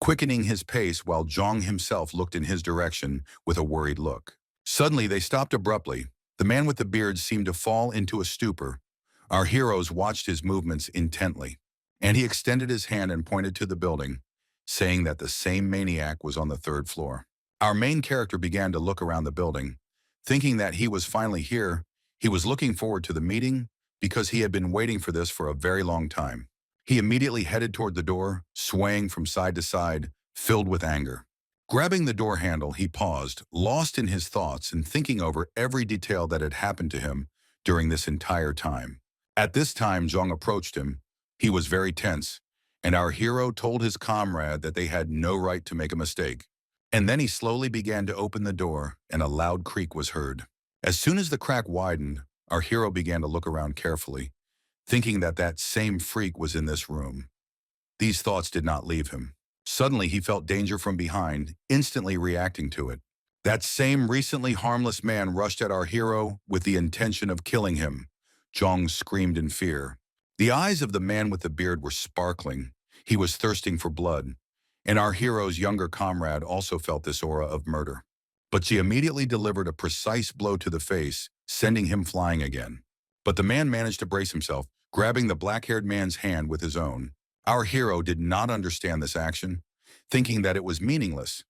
quickening his pace while Zhang himself looked in his direction with a worried look. Suddenly, they stopped abruptly. The man with the beard seemed to fall into a stupor. Our heroes watched his movements intently, and he extended his hand and pointed to the building, saying that the same maniac was on the third floor. Our main character began to look around the building, thinking that he was finally here. He was looking forward to the meeting because he had been waiting for this for a very long time. He immediately headed toward the door, swaying from side to side, filled with anger. Grabbing the door handle, he paused, lost in his thoughts and thinking over every detail that had happened to him during this entire time. At this time, Zhang approached him. He was very tense, and our hero told his comrade that they had no right to make a mistake. And then he slowly began to open the door, and a loud creak was heard. As soon as the crack widened, our hero began to look around carefully, thinking that that same freak was in this room. These thoughts did not leave him. Suddenly, he felt danger from behind, instantly reacting to it. That same recently harmless man rushed at our hero with the intention of killing him. Zhang screamed in fear. The eyes of the man with the beard were sparkling. He was thirsting for blood, and our hero's younger comrade also felt this aura of murder. But she immediately delivered a precise blow to the face, sending him flying again. But the man managed to brace himself, grabbing the black-haired man's hand with his own. Our hero did not understand this action, thinking that it was meaningless.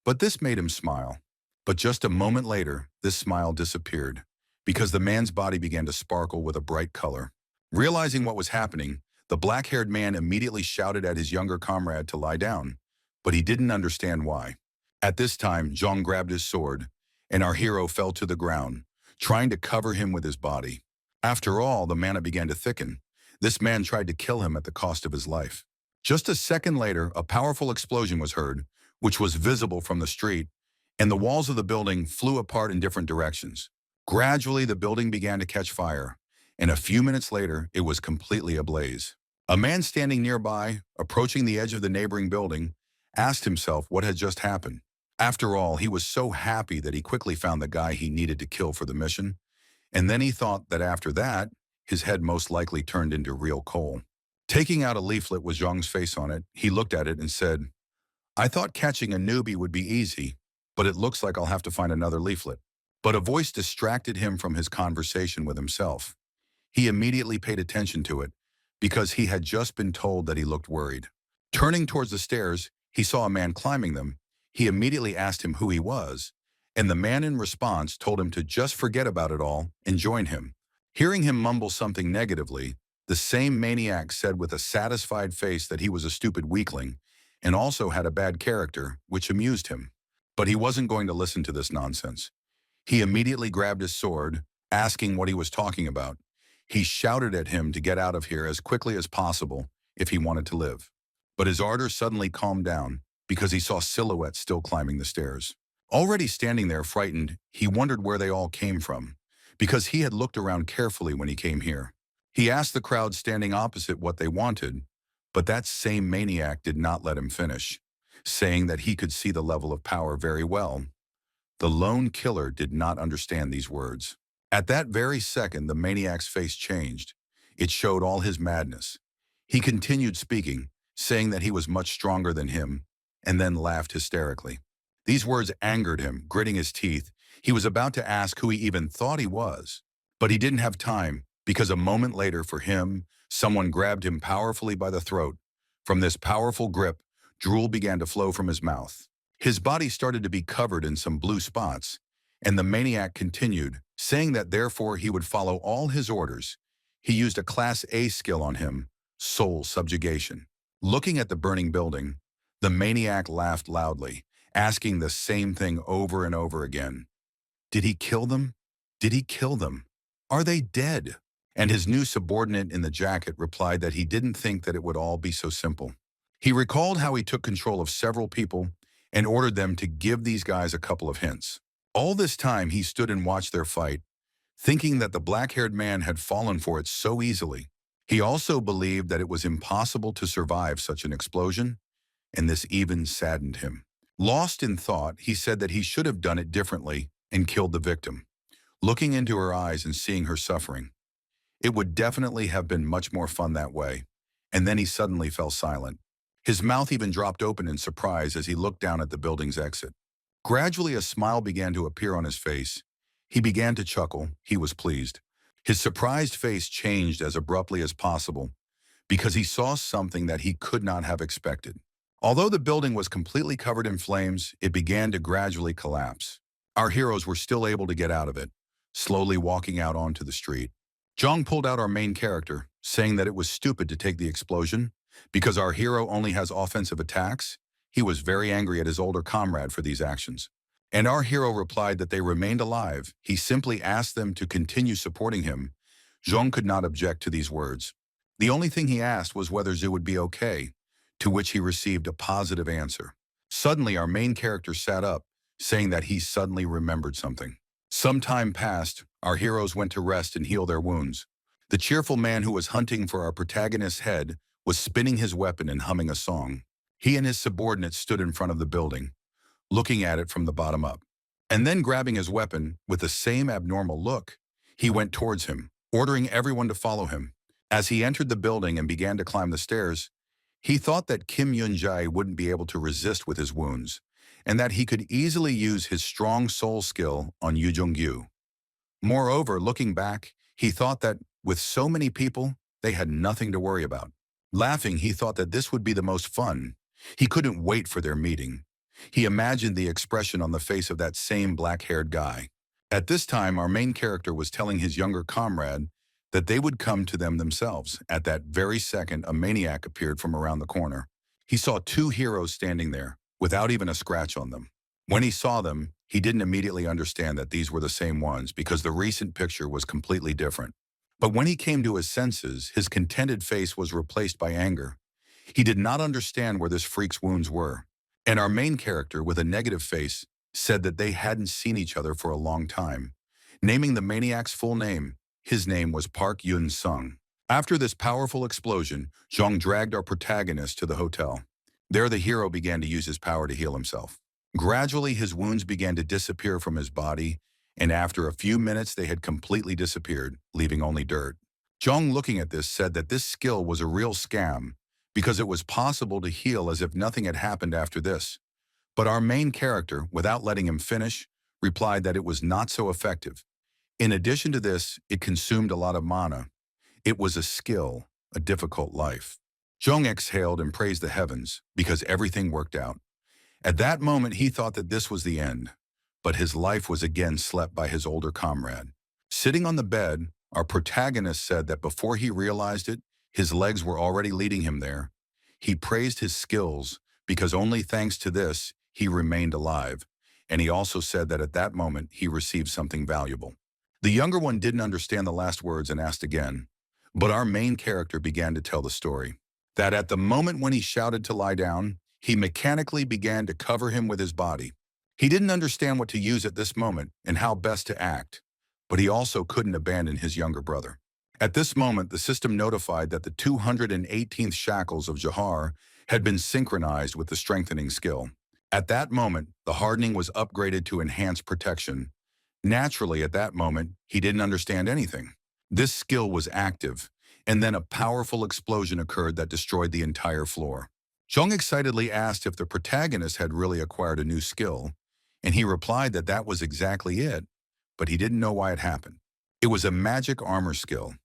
But this made him smile. But just a moment later, this smile disappeared, because the man's body began to sparkle with a bright color. Realizing what was happening, the black-haired man immediately shouted at his younger comrade to lie down, but he didn't understand why. At this time, Zhang grabbed his sword, and our hero fell to the ground, trying to cover him with his body. After all, the mana began to thicken. This man tried to kill him at the cost of his life. Just a second later, a powerful explosion was heard, which was visible from the street, and the walls of the building flew apart in different directions. Gradually, the building began to catch fire, and a few minutes later, it was completely ablaze. A man standing nearby, approaching the edge of the neighboring building, asked himself what had just happened. After all, he was so happy that he quickly found the guy he needed to kill for the mission, and then he thought that after that, his head most likely turned into real coal. Taking out a leaflet with Zhang's face on it, he looked at it and said, "I thought catching a newbie would be easy, but it looks like I'll have to find another leaflet." But a voice distracted him from his conversation with himself. He immediately paid attention to it, because he had just been told that he looked worried. Turning towards the stairs, he saw a man climbing them. He immediately asked him who he was, and the man in response told him to just forget about it all and join him. Hearing him mumble something negatively, the same maniac said with a satisfied face that he was a stupid weakling and also had a bad character, which amused him. But he wasn't going to listen to this nonsense. He immediately grabbed his sword, asking what he was talking about. He shouted at him to get out of here as quickly as possible if he wanted to live. But his ardor suddenly calmed down, because he saw silhouettes still climbing the stairs. Already standing there frightened, he wondered where they all came from, because he had looked around carefully when he came here. He asked the crowd standing opposite what they wanted, but that same maniac did not let him finish, saying that he could see the level of power very well. The lone killer did not understand these words. At that very second, the maniac's face changed. It showed all his madness. He continued speaking, saying that he was much stronger than him, and then laughed hysterically. These words angered him, gritting his teeth. He was about to ask who he even thought he was. But he didn't have time, because a moment later for him, someone grabbed him powerfully by the throat. From this powerful grip, drool began to flow from his mouth. His body started to be covered in some blue spots, and the maniac continued, saying that therefore he would follow all his orders. He used a Class A skill on him, soul subjugation. Looking at the burning building, the maniac laughed loudly, asking the same thing over and over again. Did he kill them? Did he kill them? Are they dead? And his new subordinate in the jacket replied that he didn't think that it would all be so simple. He recalled how he took control of several people and ordered them to give these guys a couple of hints. All this time he stood and watched their fight, thinking that the black-haired man had fallen for it so easily. He also believed that it was impossible to survive such an explosion, and this even saddened him. Lost in thought, he said that he should have done it differently and killed the victim. Looking into her eyes and seeing her suffering, it would definitely have been much more fun that way. And then he suddenly fell silent. His mouth even dropped open in surprise as he looked down at the building's exit. Gradually, a smile began to appear on his face. He began to chuckle. He was pleased. His surprised face changed as abruptly as possible because he saw something that he could not have expected. Although the building was completely covered in flames, it began to gradually collapse. Our heroes were still able to get out of it, slowly walking out onto the street. Jong pulled out our main character, saying that it was stupid to take the explosion because our hero only has offensive attacks. He was very angry at his older comrade for these actions. And our hero replied that they remained alive. He simply asked them to continue supporting him. Jong could not object to these words. The only thing he asked was whether Zhu would be okay, to which he received a positive answer. Suddenly, our main character sat up, saying that he suddenly remembered something. Some time passed, our heroes went to rest and heal their wounds. The cheerful man who was hunting for our protagonist's head was spinning his weapon and humming a song. He and his subordinate stood in front of the building, looking at it from the bottom up. And then grabbing his weapon, with the same abnormal look, he went towards him, ordering everyone to follow him. As he entered the building and began to climb the stairs, he thought that Kim Yun-jae wouldn't be able to resist with his wounds, and that he could easily use his strong soul skill on Yu Jong-gyu. Moreover, looking back, he thought that, with so many people, they had nothing to worry about. Laughing, he thought that this would be the most fun. He couldn't wait for their meeting. He imagined the expression on the face of that same black-haired guy. At this time, our main character was telling his younger comrade that they would come to them themselves. At that very second, a maniac appeared from around the corner. He saw two heroes standing there, without even a scratch on them. When he saw them, he didn't immediately understand that these were the same ones because the recent picture was completely different. But when he came to his senses, his contented face was replaced by anger. He did not understand where this freak's wounds were. And our main character, with a negative face, said that they hadn't seen each other for a long time. Naming the maniac's full name, his name was Park Yun-sung. After this powerful explosion, Jong dragged our protagonist to the hotel. There the hero began to use his power to heal himself. Gradually, his wounds began to disappear from his body, and after a few minutes they had completely disappeared, leaving only dirt. Jong, looking at this, said that this skill was a real scam because it was possible to heal as if nothing had happened after this. But our main character, without letting him finish, replied that it was not so effective. In addition to this, it consumed a lot of mana. It was a skill, a difficult life. Jong exhaled and praised the heavens because everything worked out. At that moment, he thought that this was the end, but his life was again slept by his older comrade. Sitting on the bed, our protagonist said that before he realized it, his legs were already leading him there. He praised his skills because only thanks to this, he remained alive, and he also said that at that moment, he received something valuable. The younger one didn't understand the last words and asked again, but our main character began to tell the story. That at the moment when he shouted to lie down, he mechanically began to cover him with his body. He didn't understand what to use at this moment and how best to act, but he also couldn't abandon his younger brother. At this moment, the system notified that the 218th shackles of Jahar had been synchronized with the strengthening skill. At that moment, the hardening was upgraded to enhanced protection. Naturally, at that moment, he didn't understand anything. This skill was active, and then a powerful explosion occurred that destroyed the entire floor. Zhong excitedly asked if the protagonist had really acquired a new skill, and he replied that that was exactly it, but he didn't know why it happened. It was a magic armor skill.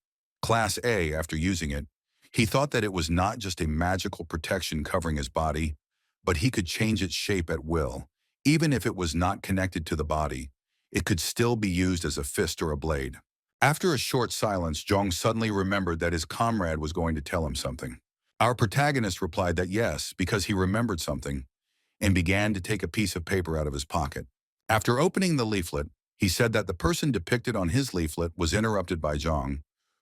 Class A, after using it, he thought that it was not just a magical protection covering his body, but he could change its shape at will. Even if it was not connected to the body, it could still be used as a fist or a blade. After a short silence, Zhong suddenly remembered that his comrade was going to tell him something. Our protagonist replied that yes, because he remembered something, and began to take a piece of paper out of his pocket. After opening the leaflet, he said that the person depicted on his leaflet was interrupted by Zhong,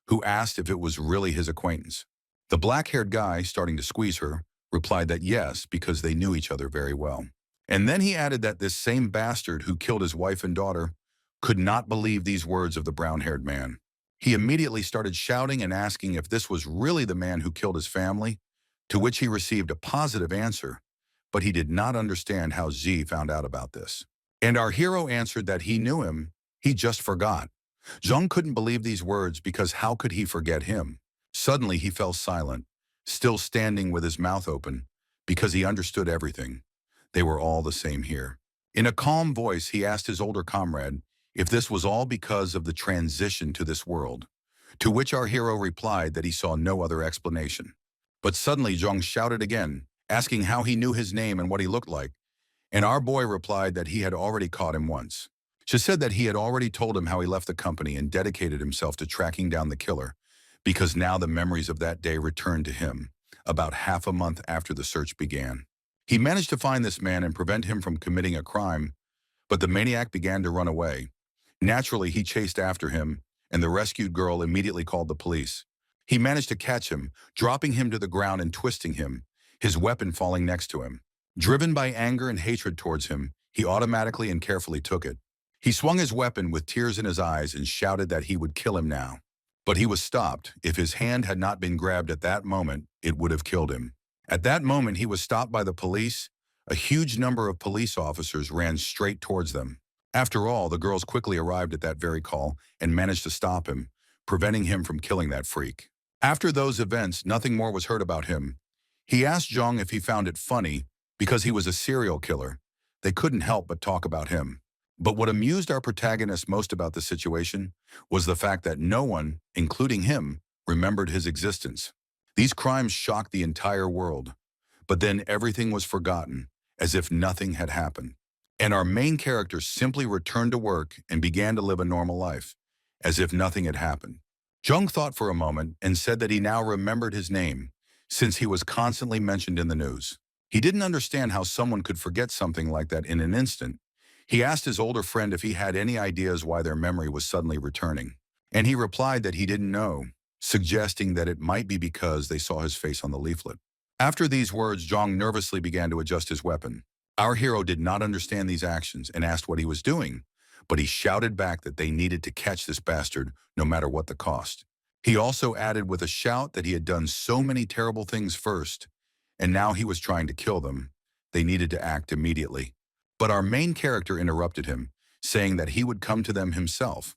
who asked if it was really his acquaintance. The black-haired guy, starting to squeeze her, replied that yes, because they knew each other very well. And then he added that this same bastard who killed his wife and daughter could not believe these words of the brown-haired man. He immediately started shouting and asking if this was really the man who killed his family, to which he received a positive answer, but he did not understand how Z found out about this. And our hero answered that he knew him, he just forgot. Zhong couldn't believe these words because how could he forget him? Suddenly he fell silent, still standing with his mouth open, because he understood everything. They were all the same here. In a calm voice, he asked his older comrade if this was all because of the transition to this world, to which our hero replied that he saw no other explanation. But suddenly Zhong shouted again, asking how he knew his name and what he looked like, and our boy replied that he had already caught him once. She said that he had already told him how he left the company and dedicated himself to tracking down the killer, because now the memories of that day returned to him, about half a month after the search began. He managed to find this man and prevent him from committing a crime, but the maniac began to run away. Naturally, he chased after him, and the rescued girl immediately called the police. He managed to catch him, dropping him to the ground and twisting him, his weapon falling next to him. Driven by anger and hatred towards him, he automatically and carefully took it. He swung his weapon with tears in his eyes and shouted that he would kill him now. But he was stopped. If his hand had not been grabbed at that moment, it would have killed him. At that moment, he was stopped by the police. A huge number of police officers ran straight towards them. After all, the girls quickly arrived at that very call and managed to stop him, preventing him from killing that freak. After those events, nothing more was heard about him. He asked Zhong if he found it funny because he was a serial killer. They couldn't help but talk about him. But what amused our protagonist most about the situation was the fact that no one, including him, remembered his existence. These crimes shocked the entire world, but then everything was forgotten, as if nothing had happened. And our main character simply returned to work and began to live a normal life, as if nothing had happened. Jung thought for a moment and said that he now remembered his name, since he was constantly mentioned in the news. He didn't understand how someone could forget something like that in an instant. He asked his older friend if he had any ideas why their memory was suddenly returning, and he replied that he didn't know, suggesting that it might be because they saw his face on the leaflet. After these words, Zhong nervously began to adjust his weapon. Our hero did not understand these actions and asked what he was doing, but he shouted back that they needed to catch this bastard no matter what the cost. He also added with a shout that he had done so many terrible things first, and now he was trying to kill them. They needed to act immediately. But our main character interrupted him, saying that he would come to them himself.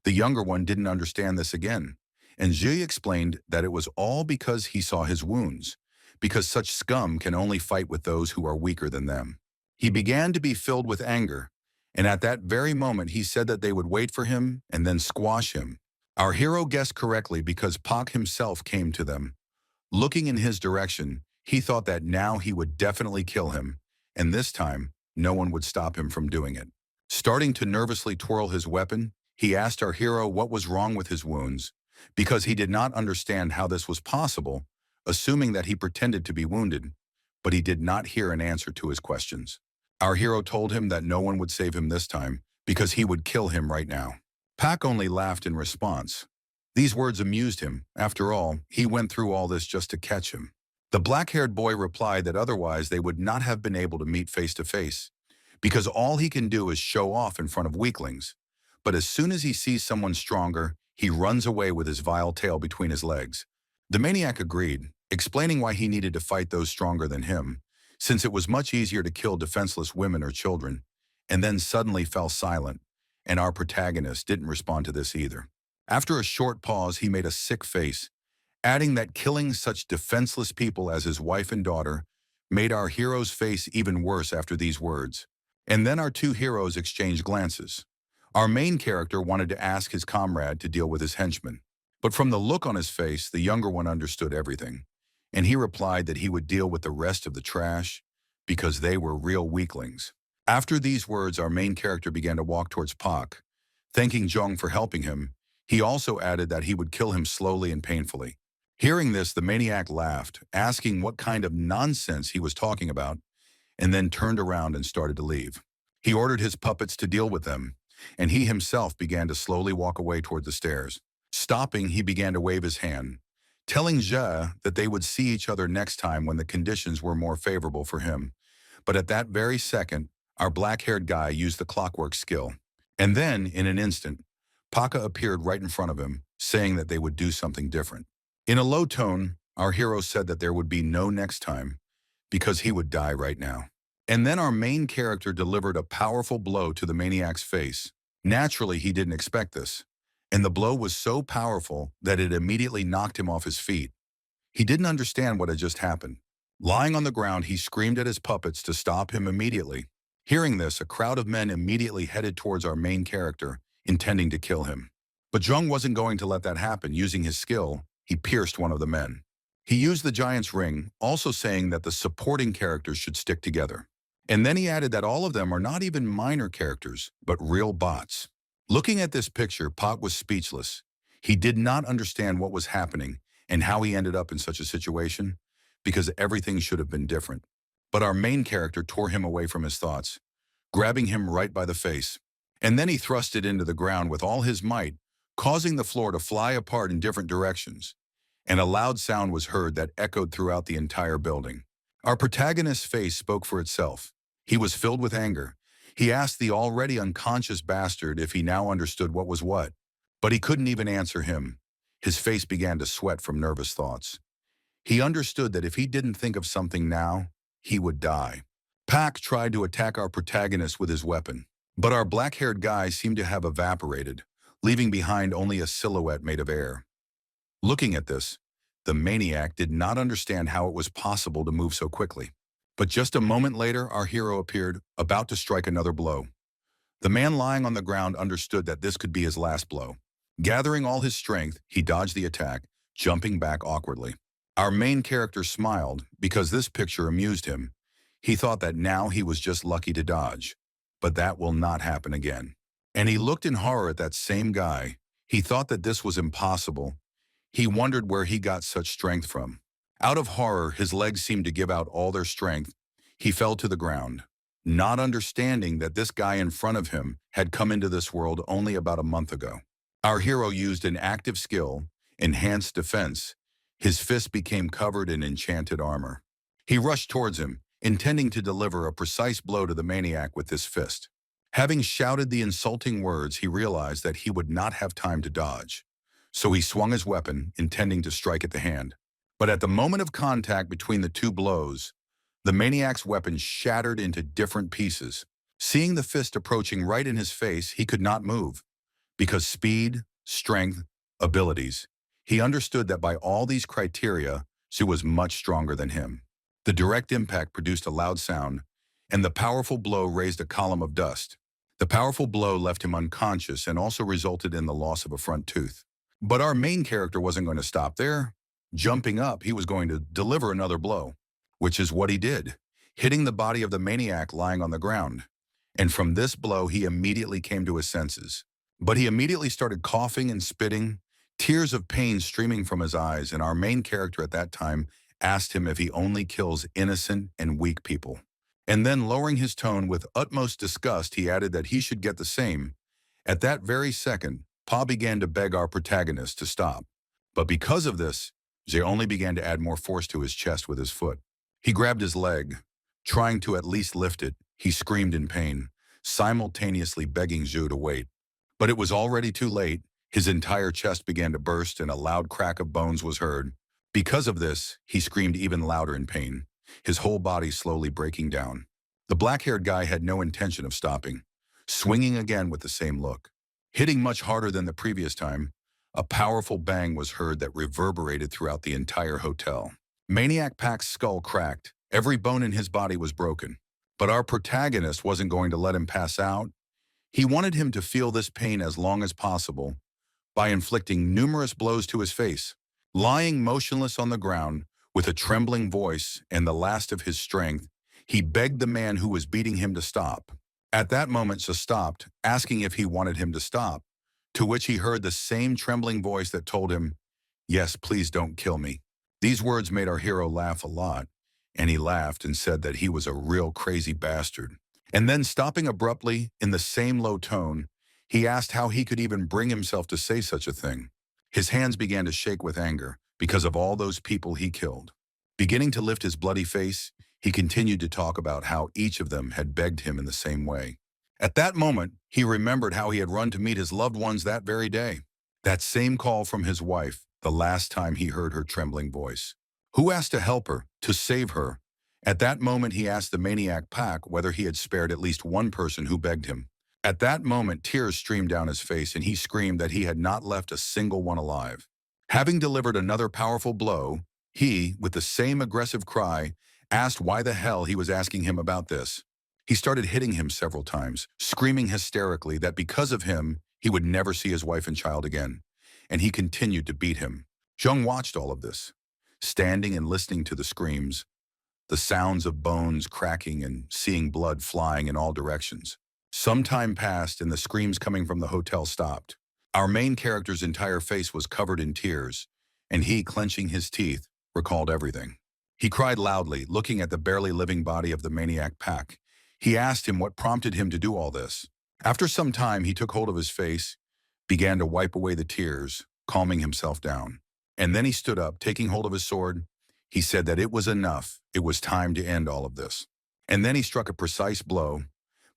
The younger one didn't understand this again, and Zhi explained that it was all because he saw his wounds, because such scum can only fight with those who are weaker than them. He began to be filled with anger, and at that very moment he said that they would wait for him and then squash him. Our hero guessed correctly because Pak himself came to them. Looking in his direction, he thought that now he would definitely kill him, and this time, no one would stop him from doing it. Starting to nervously twirl his weapon, he asked our hero what was wrong with his wounds, because he did not understand how this was possible, assuming that he pretended to be wounded, but he did not hear an answer to his questions. Our hero told him that no one would save him this time, because he would kill him right now. Pak only laughed in response. These words amused him. After all, he went through all this just to catch him. The black-haired boy replied that otherwise they would not have been able to meet face to face, because all he can do is show off in front of weaklings. But as soon as he sees someone stronger, he runs away with his vile tail between his legs. The maniac agreed, explaining why he needed to fight those stronger than him, since it was much easier to kill defenseless women or children, and then suddenly fell silent, and our protagonist didn't respond to this either. After a short pause, he made a sick face, adding that killing such defenseless people as his wife and daughter made our hero's face even worse after these words. And then our two heroes exchanged glances. Our main character wanted to ask his comrade to deal with his henchman, but from the look on his face, the younger one understood everything, and he replied that he would deal with the rest of the trash because they were real weaklings. After these words, our main character began to walk towards Pak. Thanking Jung for helping him, he also added that he would kill him slowly and painfully. Hearing this, the maniac laughed, asking what kind of nonsense he was talking about, and then turned around and started to leave. He ordered his puppets to deal with them, and he himself began to slowly walk away toward the stairs. Stopping, he began to wave his hand, telling Jia that they would see each other next time when the conditions were more favorable for him. But at that very second, our black-haired guy used the clockwork skill. And then, in an instant, Paka appeared right in front of him, saying that they would do something different. In a low tone, our hero said that there would be no next time, because he would die right now. And then our main character delivered a powerful blow to the maniac's face. Naturally, he didn't expect this, and the blow was so powerful that it immediately knocked him off his feet. He didn't understand what had just happened. Lying on the ground, he screamed at his puppets to stop him immediately. Hearing this, a crowd of men immediately headed towards our main character, intending to kill him. But Jung wasn't going to let that happen. Using his skill, he pierced one of the men. He used the giant's ring, also saying that the supporting characters should stick together. And then he added that all of them are not even minor characters, but real bots. Looking at this picture, Pot was speechless. He did not understand what was happening and how he ended up in such a situation, because everything should have been different. But our main character tore him away from his thoughts, grabbing him right by the face. And then he thrust it into the ground with all his might, causing the floor to fly apart in different directions. And a loud sound was heard that echoed throughout the entire building. Our protagonist's face spoke for itself. He was filled with anger. He asked the already unconscious bastard if he now understood what was what, but he couldn't even answer him. His face began to sweat from nervous thoughts. He understood that if he didn't think of something now, he would die. Pak tried to attack our protagonist with his weapon, but our black-haired guy seemed to have evaporated, leaving behind only a silhouette made of air. Looking at this, the maniac did not understand how it was possible to move so quickly. But just a moment later, our hero appeared, about to strike another blow. The man lying on the ground understood that this could be his last blow. Gathering all his strength, he dodged the attack, jumping back awkwardly. Our main character smiled because this picture amused him. He thought that now he was just lucky to dodge, but that will not happen again. And he looked in horror at that same guy. He thought that this was impossible. He wondered where he got such strength from. Out of horror, his legs seemed to give out all their strength. He fell to the ground, not understanding that this guy in front of him had come into this world only about a month ago. Our hero used an active skill, enhanced defense. His fist became covered in enchanted armor. He rushed towards him, intending to deliver a precise blow to the maniac with this fist. Having shouted the insulting words, he realized that he would not have time to dodge. So he swung his weapon, intending to strike at the hand. But at the moment of contact between the two blows, the maniac's weapon shattered into different pieces. Seeing the fist approaching right in his face, he could not move. Because speed, strength, abilities, he understood that by all these criteria, she was much stronger than him. The direct impact produced a loud sound, and the powerful blow raised a column of dust. The powerful blow left him unconscious and also resulted in the loss of a front tooth. But our main character wasn't going to stop there. Jumping up, he was going to deliver another blow, which is what he did, hitting the body of the maniac lying on the ground. And from this blow, he immediately came to his senses. But he immediately started coughing and spitting, tears of pain streaming from his eyes, and our main character at that time asked him if he only kills innocent and weak people. And then, lowering his tone with utmost disgust, he added that he should get the same. At that very second, Pa began to beg our protagonist to stop. But because of this, Jay only began to add more force to his chest with his foot. He grabbed his leg. Trying to at least lift it, he screamed in pain, simultaneously begging Zhu to wait. But it was already too late. His entire chest began to burst and a loud crack of bones was heard. Because of this, he screamed even louder in pain, his whole body slowly breaking down. The black-haired guy had no intention of stopping, swinging again with the same look. Hitting much harder than the previous time, a powerful bang was heard that reverberated throughout the entire hotel. Maniac Pac's skull cracked. Every bone in his body was broken. But our protagonist wasn't going to let him pass out. He wanted him to feel this pain as long as possible by inflicting numerous blows to his face. Lying motionless on the ground, with a trembling voice and the last of his strength, he begged the man who was beating him to stop. At that moment, Sha stopped, asking if he wanted him to stop, to which he heard the same trembling voice that told him, "Yes, please don't kill me." These words made our hero laugh a lot, and he laughed and said that he was a real crazy bastard. And then stopping abruptly, in the same low tone, he asked how he could even bring himself to say such a thing. His hands began to shake with anger because of all those people he killed. Beginning to lift his bloody face, he continued to talk about how each of them had begged him in the same way. At that moment, he remembered how he had run to meet his loved ones that very day. That same call from his wife, the last time he heard her trembling voice. Who asked to help her, to save her? At that moment, he asked the Maniac Pack whether he had spared at least one person who begged him. At that moment, tears streamed down his face and he screamed that he had not left a single one alive. Having delivered another powerful blow, he, with the same aggressive cry, asked why the hell he was asking him about this. He started hitting him several times, screaming hysterically that because of him, he would never see his wife and child again. And he continued to beat him. Zheng watched all of this, standing and listening to the screams, the sounds of bones cracking and seeing blood flying in all directions. Some time passed and the screams coming from the hotel stopped. Our main character's entire face was covered in tears, and he, clenching his teeth, recalled everything. He cried loudly, looking at the barely living body of the Maniac Pack. He asked him what prompted him to do all this. After some time, he took hold of his face, began to wipe away the tears, calming himself down. And then he stood up, taking hold of his sword. He said that it was enough. It was time to end all of this. And then he struck a precise blow.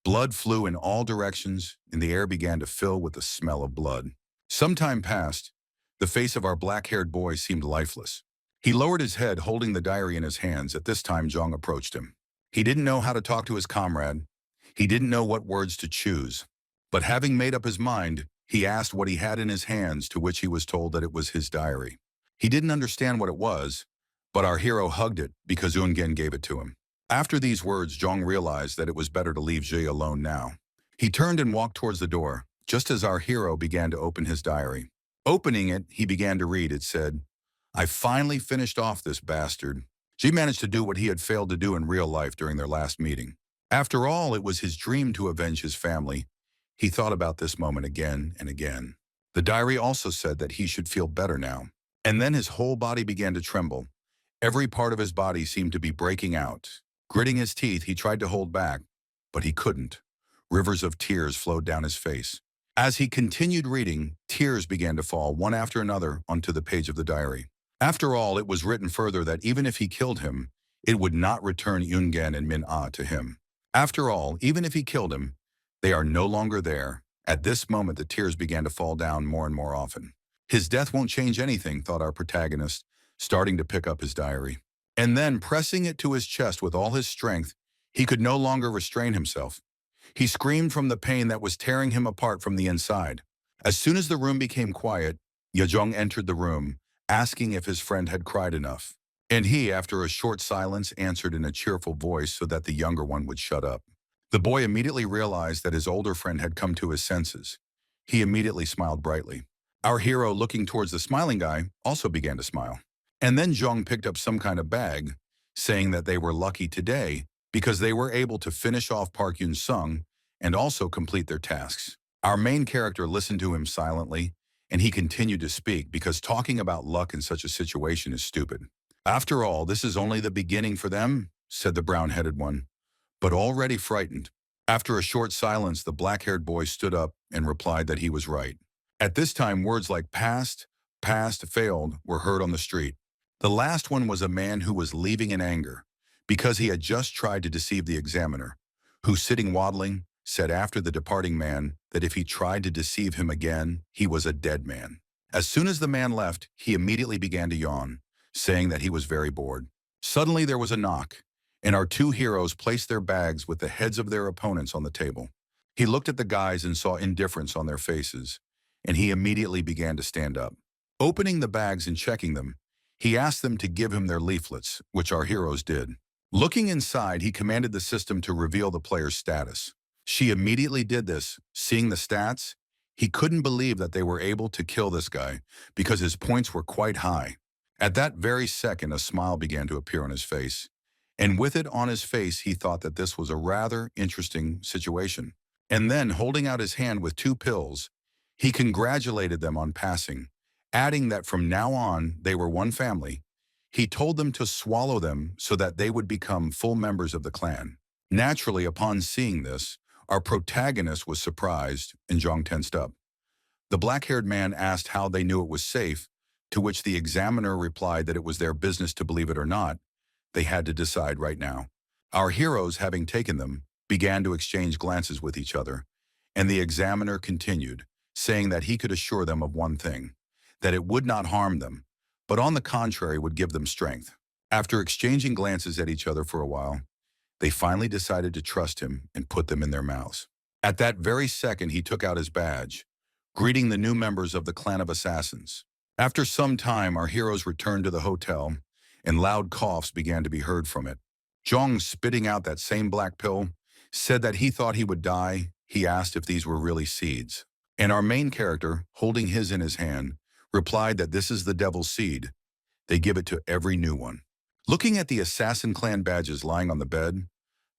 Blood flew in all directions, and the air began to fill with the smell of blood. Some time passed. The face of our black-haired boy seemed lifeless. He lowered his head, holding the diary in his hands. At this time, Zhang approached him. He didn't know how to talk to his comrade. He didn't know what words to choose. But having made up his mind, he asked what he had in his hands, to which he was told that it was his diary. He didn't understand what it was, but our hero hugged it because Ungen gave it to him. After these words, Zhang realized that it was better to leave Jie alone now. He turned and walked towards the door, just as our hero began to open his diary. Opening it, he began to read. It said, "I finally finished off this bastard." Jie managed to do what he had failed to do in real life during their last meeting. After all, it was his dream to avenge his family. He thought about this moment again and again. The diary also said that he should feel better now. And then his whole body began to tremble. Every part of his body seemed to be breaking out. Gritting his teeth, he tried to hold back, but he couldn't. Rivers of tears flowed down his face. As he continued reading, tears began to fall one after another onto the page of the diary. After all, it was written further that even if he killed him, it would not return Yungen and Min-Ah to him. After all, even if he killed him, they are no longer there. At this moment, the tears began to fall down more and more often. His death won't change anything, thought our protagonist, starting to pick up his diary. And then, pressing it to his chest with all his strength, he could no longer restrain himself. He screamed from the pain that was tearing him apart from the inside. As soon as the room became quiet, Yejong entered the room, asking if his friend had cried enough. And he, after a short silence, answered in a cheerful voice so that the younger one would shut up. The boy immediately realized that his older friend had come to his senses. He immediately smiled brightly. Our hero, looking towards the smiling guy, also began to smile. And then Zhang picked up some kind of bag, saying that they were lucky today because they were able to finish off Park Yun-sung and also complete their tasks. Our main character listened to him silently, and he continued to speak because talking about luck in such a situation is stupid. "After all, this is only the beginning for them," said the brown-headed one, but already frightened. After a short silence, the black-haired boy stood up and replied that he was right. At this time, words like past, failed were heard on the street. The last one was a man who was leaving in anger because he had just tried to deceive the examiner, who, sitting waddling, said after the departing man that if he tried to deceive him again, he was a dead man. As soon as the man left, he immediately began to yawn, saying that he was very bored. Suddenly there was a knock, and our two heroes placed their bags with the heads of their opponents on the table. He looked at the guys and saw indifference on their faces, and he immediately began to stand up. Opening the bags and checking them, he asked them to give him their leaflets, which our heroes did. Looking inside, he commanded the system to reveal the player's status. She immediately did this. Seeing the stats, he couldn't believe that they were able to kill this guy because his points were quite high. At that very second, a smile began to appear on his face. And with it on his face, he thought that this was a rather interesting situation. And then, holding out his hand with two pills, he congratulated them on passing, adding that from now on they were one family. He told them to swallow them so that they would become full members of the clan. Naturally, upon seeing this, our protagonist was surprised and Zhang tensed up. The black-haired man asked how they knew it was safe, to which the examiner replied that it was their business to believe it or not. They had to decide right now. Our heroes, having taken them, began to exchange glances with each other, and the examiner continued, saying that he could assure them of one thing, that it would not harm them, but on the contrary would give them strength. After exchanging glances at each other for a while, they finally decided to trust him and put them in their mouths. At that very second, he took out his badge, greeting the new members of the clan of assassins. After some time, our heroes returned to the hotel, and loud coughs began to be heard from it. Zhang, spitting out that same black pill, said that he thought he would die. He asked if these were really seeds. And our main character, holding his in his hand, replied that this is the devil's seed. They give it to every new one. Looking at the assassin clan badges lying on the bed,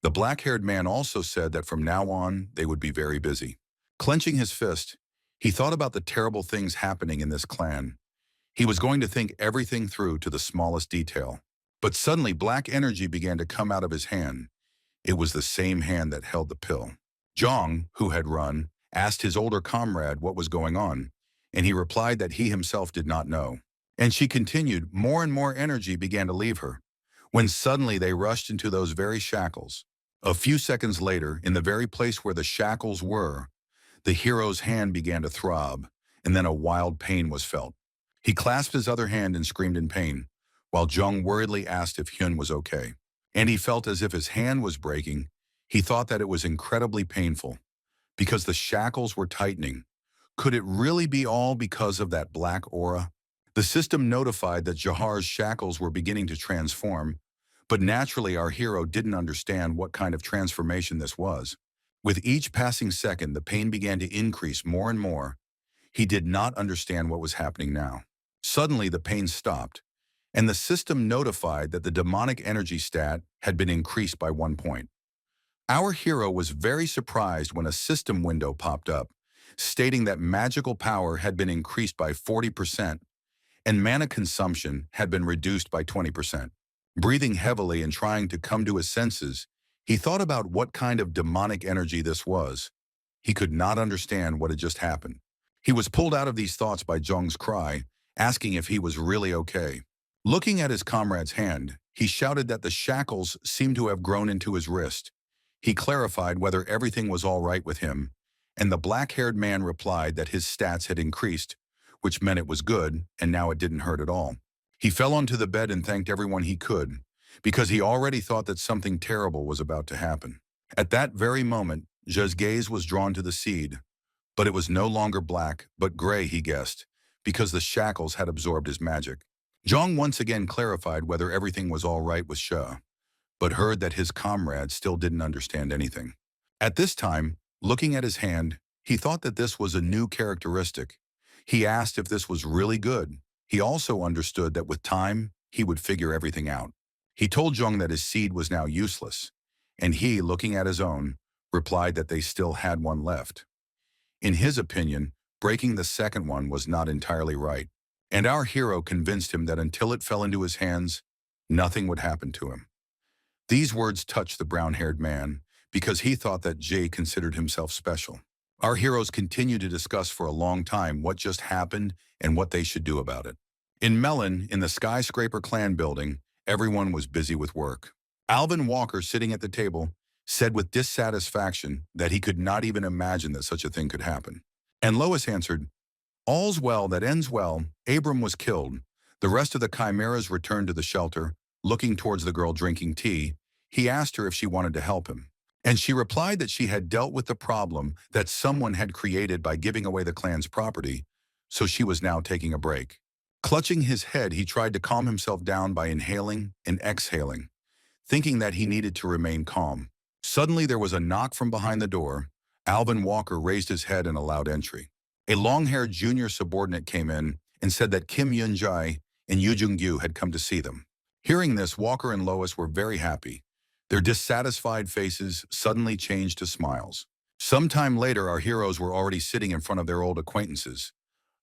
the black-haired man also said that from now on they would be very busy. Clenching his fist, he thought about the terrible things happening in this clan. He was going to think everything through to the smallest detail. But suddenly black energy began to come out of his hand. It was the same hand that held the pill. Zhang, who had run, asked his older comrade what was going on, and he replied that he himself did not know. And she continued, more and more energy began to leave her, when suddenly they rushed into those very shackles. A few seconds later, in the very place where the shackles were, the hero's hand began to throb, and then a wild pain was felt. He clasped his other hand and screamed in pain, while Zhang worriedly asked if Hyun was okay. And he felt as if his hand was breaking. He thought that it was incredibly painful, because the shackles were tightening. Could it really be all because of that black aura? The system notified that Jahar's shackles were beginning to transform, but naturally our hero didn't understand what kind of transformation this was. With each passing second, the pain began to increase more and more. He did not understand what was happening now. Suddenly, the pain stopped, and the system notified that the demonic energy stat had been increased by 1 point. Our hero was very surprised when a system window popped up, stating that magical power had been increased by 40%, and mana consumption had been reduced by 20%. Breathing heavily and trying to come to his senses, he thought about what kind of demonic energy this was. He could not understand what had just happened. He was pulled out of these thoughts by Zhang's cry, asking if he was really okay. Looking at his comrade's hand, he shouted that the shackles seemed to have grown into his wrist. He clarified whether everything was all right with him, and the black-haired man replied that his stats had increased, which meant it was good, and now it didn't hurt at all. He fell onto the bed and thanked everyone he could, because he already thought that something terrible was about to happen. At that very moment, Zhe's gaze was drawn to the seed, but it was no longer black, but gray, he guessed, because the shackles had absorbed his magic. Zhang once again clarified whether everything was all right with She, but heard that his comrade still didn't understand anything. At this time, looking at his hand, he thought that this was a new characteristic. He asked if this was really good. He also understood that with time, he would figure everything out. He told Zhang that his seed was now useless, and he, looking at his own, replied that they still had one left. In his opinion, breaking the second one was not entirely right, and our hero convinced him that until it fell into his hands, nothing would happen to him. These words touched the brown-haired man, because he thought that Jay considered himself special. Our heroes continued to discuss for a long time what just happened and what they should do about it. In Melon, in the skyscraper clan building, everyone was busy with work. Alvin Walker, sitting at the table, said with dissatisfaction that he could not even imagine that such a thing could happen. And Lois answered, "All's well that ends well. Abram was killed. The rest of the chimeras returned to the shelter. Looking towards the girl drinking tea, he asked her if she wanted to help him. And she replied that she had dealt with the problem that someone had created by giving away the clan's property, so she was now taking a break. Clutching his head, he tried to calm himself down by inhaling and exhaling, thinking that he needed to remain calm. Suddenly there was a knock from behind the door. Alvin Walker raised his head and allowed entry. A long-haired junior subordinate came in and said that Kim Yun-jae and Yu Jung-gyu had come to see them. Hearing this, Walker and Lois were very happy. Their dissatisfied faces suddenly changed to smiles. Sometime later, our heroes were already sitting in front of their old acquaintances.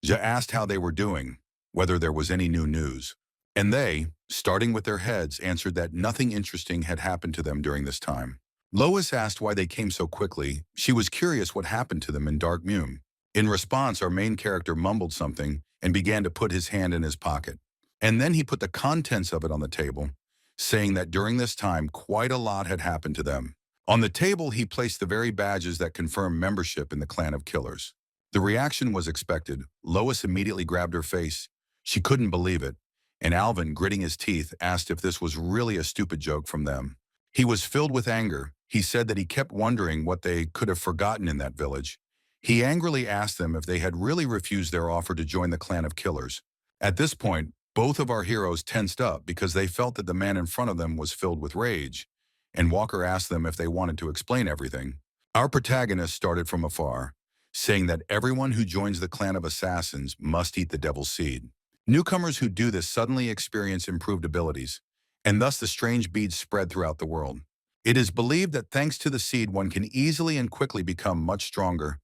Ja asked how they were doing, whether there was any new news. And they, starting with their heads, answered that nothing interesting had happened to them during this time. Lois asked why they came so quickly. She was curious what happened to them in Dark Mume. In response, our main character mumbled something and began to put his hand in his pocket. And then he put the contents of it on the table, saying that during this time, quite a lot had happened to them. On the table, he placed the very badges that confirm membership in the clan of killers. The reaction was expected. Lois immediately grabbed her face. She couldn't believe it, and Alvin, gritting his teeth, asked if this was really a stupid joke from them. He was filled with anger. He said that he kept wondering what they could have forgotten in that village. He angrily asked them if they had really refused their offer to join the clan of killers. At this point, both of our heroes tensed up because they felt that the man in front of them was filled with rage, and Walker asked them if they wanted to explain everything. Our protagonist started from afar, saying that everyone who joins the clan of assassins must eat the devil's seed. Newcomers who do this suddenly experience improved abilities, and thus the strange beads spread throughout the world. It is believed that thanks to the seed, one can easily and quickly become much stronger.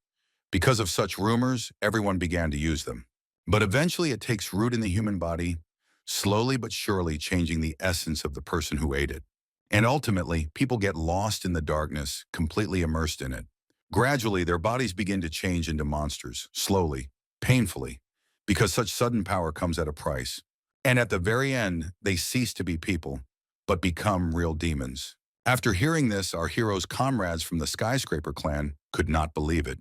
Because of such rumors, everyone began to use them. But eventually it takes root in the human body, slowly but surely changing the essence of the person who ate it. And ultimately, people get lost in the darkness, completely immersed in it. Gradually, their bodies begin to change into monsters, slowly, painfully, because such sudden power comes at a price. And at the very end, they cease to be people, but become real demons. After hearing this, our heroes' comrades from the skyscraper clan could not believe it.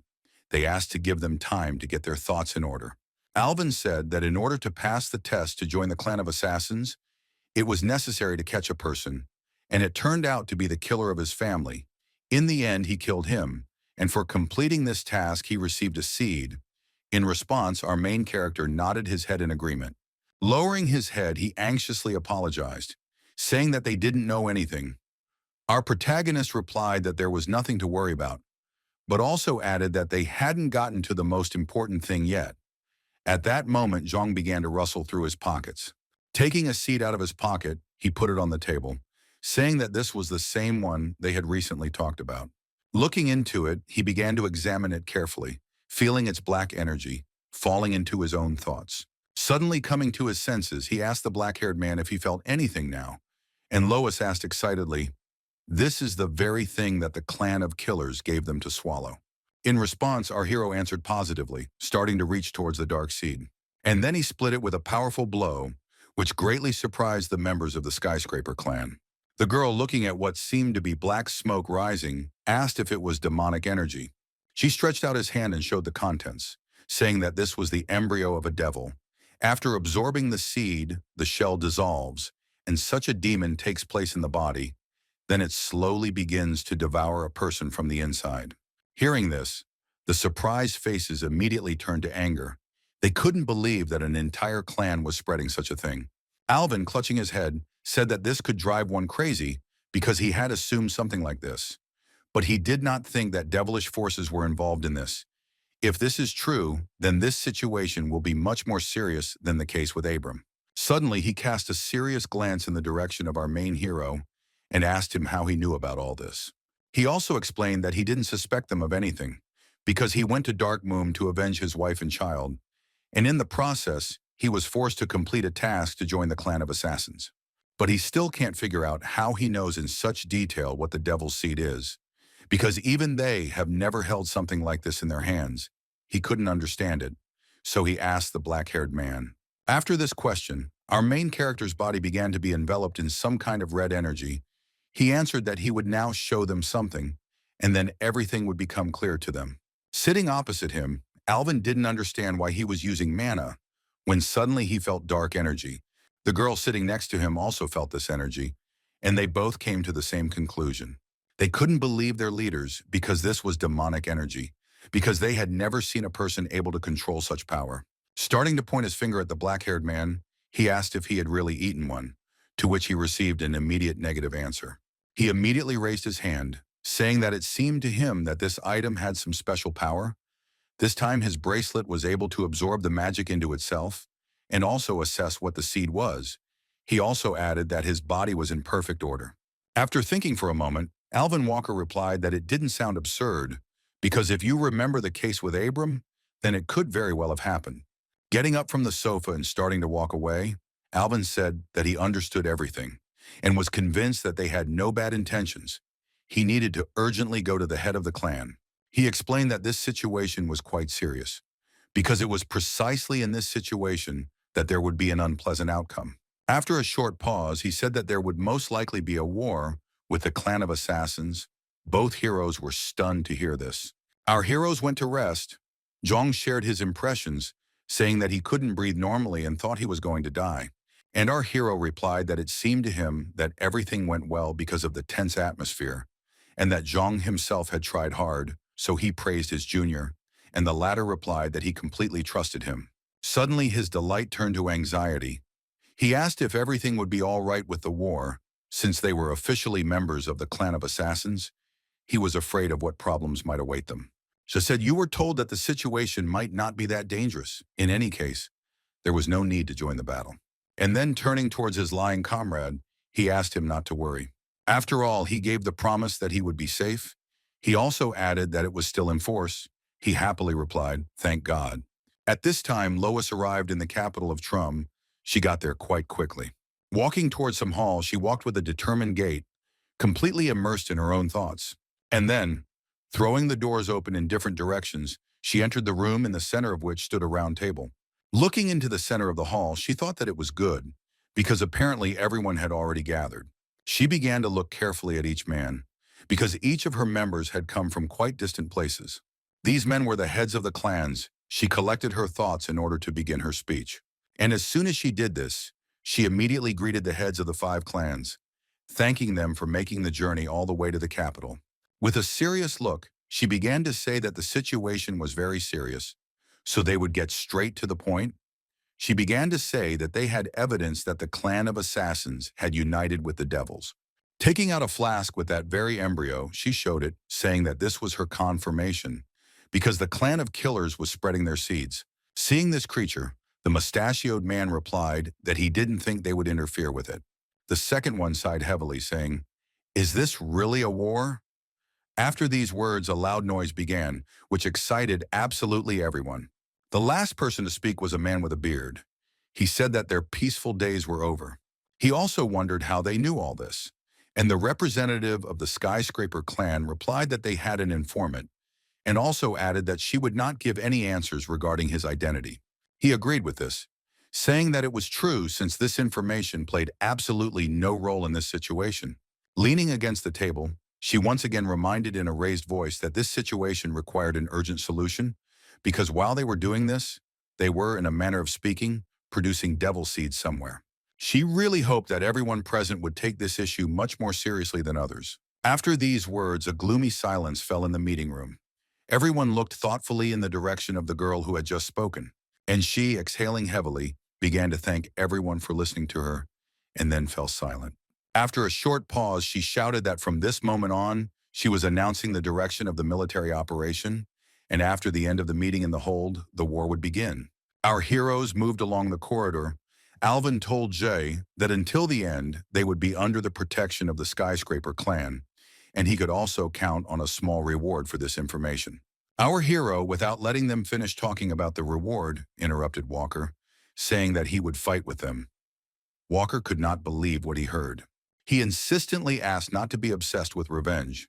They asked to give them time to get their thoughts in order. Alvin said that in order to pass the test to join the clan of assassins, it was necessary to catch a person, and it turned out to be the killer of his family. In the end, he killed him, and for completing this task, he received a seed. In response, our main character nodded his head in agreement. Lowering his head, he anxiously apologized, saying that they didn't know anything. Our protagonist replied that there was nothing to worry about, but also added that they hadn't gotten to the most important thing yet. At that moment, Zhang began to rustle through his pockets. Taking a seed out of his pocket, he put it on the table, saying that this was the same one they had recently talked about. Looking into it, he began to examine it carefully, feeling its black energy, falling into his own thoughts. Suddenly coming to his senses, he asked the black-haired man if he felt anything now, and Lois asked excitedly, "This is the very thing that the clan of killers gave them to swallow." In response, our hero answered positively, starting to reach towards the dark seed. And then he split it with a powerful blow, which greatly surprised the members of the skyscraper clan. The girl, looking at what seemed to be black smoke rising, asked if it was demonic energy. She stretched out his hand and showed the contents, saying that this was the embryo of a devil. After absorbing the seed, the shell dissolves, and such a demon takes place in the body. Then it slowly begins to devour a person from the inside. Hearing this, the surprised faces immediately turned to anger. They couldn't believe that an entire clan was spreading such a thing. Alvin, clutching his head, said that this could drive one crazy because he had assumed something like this. But he did not think that devilish forces were involved in this. If this is true, then this situation will be much more serious than the case with Abram. Suddenly, he cast a serious glance in the direction of our main hero and asked him how he knew about all this. He also explained that he didn't suspect them of anything because he went to Dark Moon to avenge his wife and child, and in the process, he was forced to complete a task to join the clan of assassins. But he still can't figure out how he knows in such detail what the devil's seed is, because even they have never held something like this in their hands. He couldn't understand it, so he asked the black-haired man, After this question, our main character's body began to be enveloped in some kind of red energy. He answered that he would now show them something, and then everything would become clear to them. Sitting opposite him, Alvin didn't understand why he was using mana, when suddenly he felt dark energy. The girl sitting next to him also felt this energy, and they both came to the same conclusion. They couldn't believe their leaders because this was demonic energy, because they had never seen a person able to control such power. Starting to point his finger at the black-haired man, he asked if he had really eaten one, to which he received an immediate negative answer. He immediately raised his hand, saying that it seemed to him that this item had some special power. This time his bracelet was able to absorb the magic into itself and also assess what the seed was. He also added that his body was in perfect order. After thinking for a moment, Alvin Walker replied that it didn't sound absurd, because if you remember the case with Abram, then it could very well have happened. Getting up from the sofa and starting to walk away, Alvin said that he understood everything and was convinced that they had no bad intentions. He needed to urgently go to the head of the clan. He explained that this situation was quite serious, because it was precisely in this situation that there would be an unpleasant outcome. After a short pause, he said that there would most likely be a war with the clan of assassins. Both heroes were stunned to hear this. Our heroes went to rest. Zhang shared his impressions, saying that he couldn't breathe normally and thought he was going to die. And our hero replied that it seemed to him that everything went well because of the tense atmosphere, and that Zhang himself had tried hard, so he praised his junior, and the latter replied that he completely trusted him. Suddenly his delight turned to anxiety. He asked if everything would be all right with the war, since they were officially members of the clan of assassins. He was afraid of what problems might await them. She said, "You were told that the situation might not be that dangerous. In any case, there was no need to join the battle." And then turning towards his lying comrade, he asked him not to worry. After all, he gave the promise that he would be safe. He also added that it was still in force. He happily replied, "Thank God." At this time, Lois arrived in the capital of Trum. She got there quite quickly. Walking towards some hall, she walked with a determined gait, completely immersed in her own thoughts. And then, throwing the doors open in different directions, she entered the room in the center of which stood a round table. Looking into the center of the hall, she thought that it was good, because apparently everyone had already gathered. She began to look carefully at each man, because each of her members had come from quite distant places. These men were the heads of the clans. She collected her thoughts in order to begin her speech. And as soon as she did this, she immediately greeted the heads of the 5 clans, thanking them for making the journey all the way to the capital. With a serious look, she began to say that the situation was very serious, so they would get straight to the point. She began to say that they had evidence that the clan of assassins had united with the devils. Taking out a flask with that very embryo, she showed it, saying that this was her confirmation, because the clan of killers was spreading their seeds. Seeing this creature, the mustachioed man replied that he didn't think they would interfere with it. The second one sighed heavily, saying, "Is this really a war?" After these words, a loud noise began, which excited absolutely everyone. The last person to speak was a man with a beard. He said that their peaceful days were over. He also wondered how they knew all this. And the representative of the skyscraper clan replied that they had an informant, and also added that she would not give any answers regarding his identity. He agreed with this, saying that it was true since this information played absolutely no role in this situation. Leaning against the table, she once again reminded in a raised voice that this situation required an urgent solution, because while they were doing this, they were, in a manner of speaking, producing devil seeds somewhere. She really hoped that everyone present would take this issue much more seriously than others. After these words, a gloomy silence fell in the meeting room. Everyone looked thoughtfully in the direction of the girl who had just spoken, and she, exhaling heavily, began to thank everyone for listening to her, and then fell silent. After a short pause, she shouted that from this moment on, she was announcing the direction of the military operation, and after the end of the meeting in the hold, the war would begin. Our heroes moved along the corridor. Alvin told Jay that until the end, they would be under the protection of the skyscraper clan, and he could also count on a small reward for this information. Our hero, without letting them finish talking about the reward, interrupted Walker, saying that he would fight with them. Walker could not believe what he heard. He insistently asked not to be obsessed with revenge,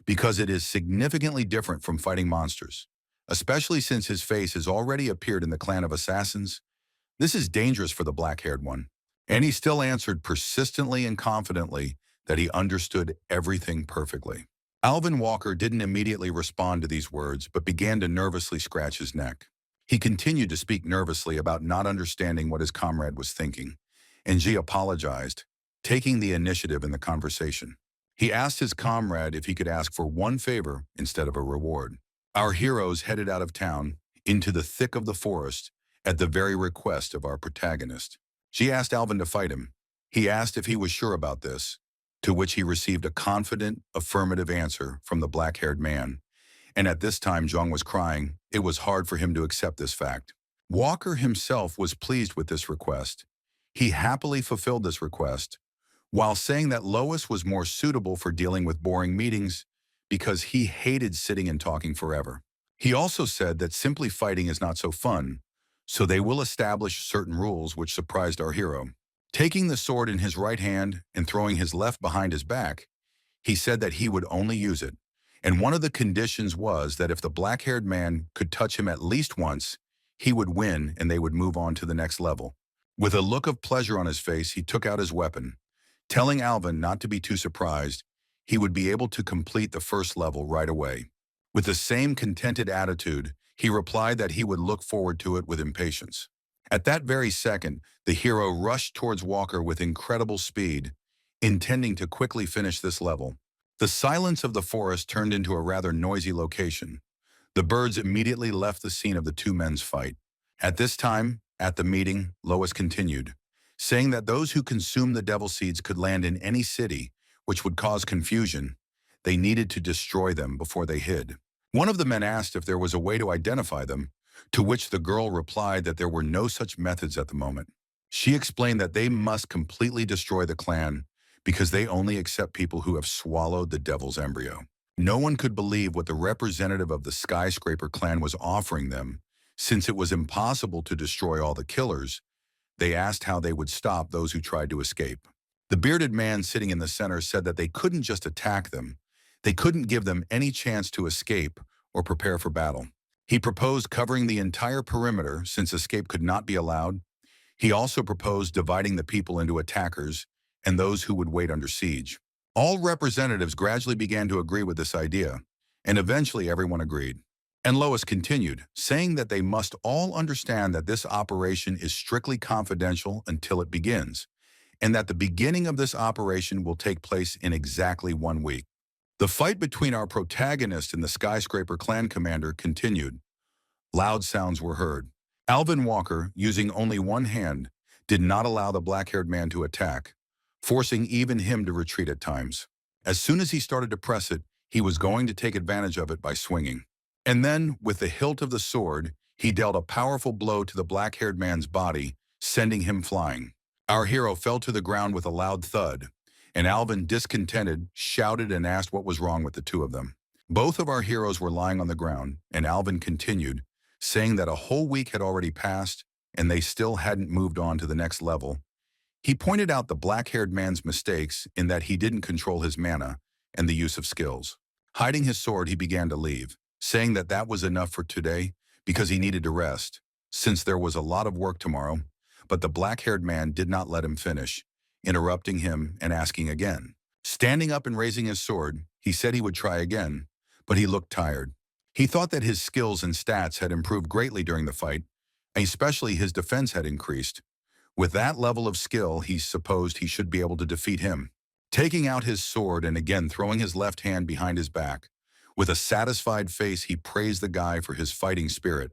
because it is significantly different from fighting monsters, especially since his face has already appeared in the clan of assassins. This is dangerous for the black-haired one. And he still answered persistently and confidently that he understood everything perfectly. Alvin Walker didn't immediately respond to these words, but began to nervously scratch his neck. He continued to speak nervously about not understanding what his comrade was thinking, and G apologized, taking the initiative in the conversation. He asked his comrade if he could ask for one favor instead of a reward. Our heroes headed out of town, into the thick of the forest, at the very request of our protagonist. She asked Alvin to fight him. He asked if he was sure about this, to which he received a confident, affirmative answer from the black-haired man. And at this time, Zhang was crying. It was hard for him to accept this fact. Walker himself was pleased with this request. He happily fulfilled this request, while saying that Lois was more suitable for dealing with boring meetings because he hated sitting and talking forever. He also said that simply fighting is not so fun, so they will establish certain rules, which surprised our hero. Taking the sword in his right hand and throwing his left behind his back, he said that he would only use it. And one of the conditions was that if the black-haired man could touch him at least once, he would win and they would move on to the next level. With a look of pleasure on his face, he took out his weapon, telling Alvin not to be too surprised. He would be able to complete the first level right away. With the same contented attitude, he replied that he would look forward to it with impatience. At that very second, the hero rushed towards Walker with incredible speed, intending to quickly finish this level. The silence of the forest turned into a rather noisy location. The birds immediately left the scene of the two men's fight. At this time, at the meeting, Lois continued, saying that those who consumed the devil seeds could land in any city, which would cause confusion. They needed to destroy them before they hid. One of the men asked if there was a way to identify them, to which the girl replied that there were no such methods at the moment. She explained that they must completely destroy the clan because they only accept people who have swallowed the devil's embryo. No one could believe what the representative of the skyscraper clan was offering them. Since it was impossible to destroy all the killers, they asked how they would stop those who tried to escape. The bearded man sitting in the center said that they couldn't just attack them. They couldn't give them any chance to escape or prepare for battle. He proposed covering the entire perimeter since escape could not be allowed. He also proposed dividing the people into attackers and those who would wait under siege. All representatives gradually began to agree with this idea, and eventually everyone agreed. And Lois continued, saying that they must all understand that this operation is strictly confidential until it begins, and that the beginning of this operation will take place in exactly 1 week. The fight between our protagonist and the skyscraper clan commander continued. Loud sounds were heard. Alvin Walker, using only one hand, did not allow the black-haired man to attack, forcing even him to retreat at times. As soon as he started to press it, he was going to take advantage of it by swinging. And then, with the hilt of the sword, he dealt a powerful blow to the black-haired man's body, sending him flying. Our hero fell to the ground with a loud thud, and Alvin, discontented, shouted and asked what was wrong with the two of them. Both of our heroes were lying on the ground, and Alvin continued, saying that a whole week had already passed, and they still hadn't moved on to the next level. He pointed out the black-haired man's mistakes in that he didn't control his mana and the use of skills. Hiding his sword, he began to leave, saying that that was enough for today because he needed to rest, since there was a lot of work tomorrow. But the black-haired man did not let him finish, interrupting him and asking again. Standing up and raising his sword, he said he would try again, but he looked tired. He thought that his skills and stats had improved greatly during the fight, and especially his defense had increased. With that level of skill, he supposed he should be able to defeat him. Taking out his sword and again throwing his left hand behind his back, with a satisfied face, he praised the guy for his fighting spirit,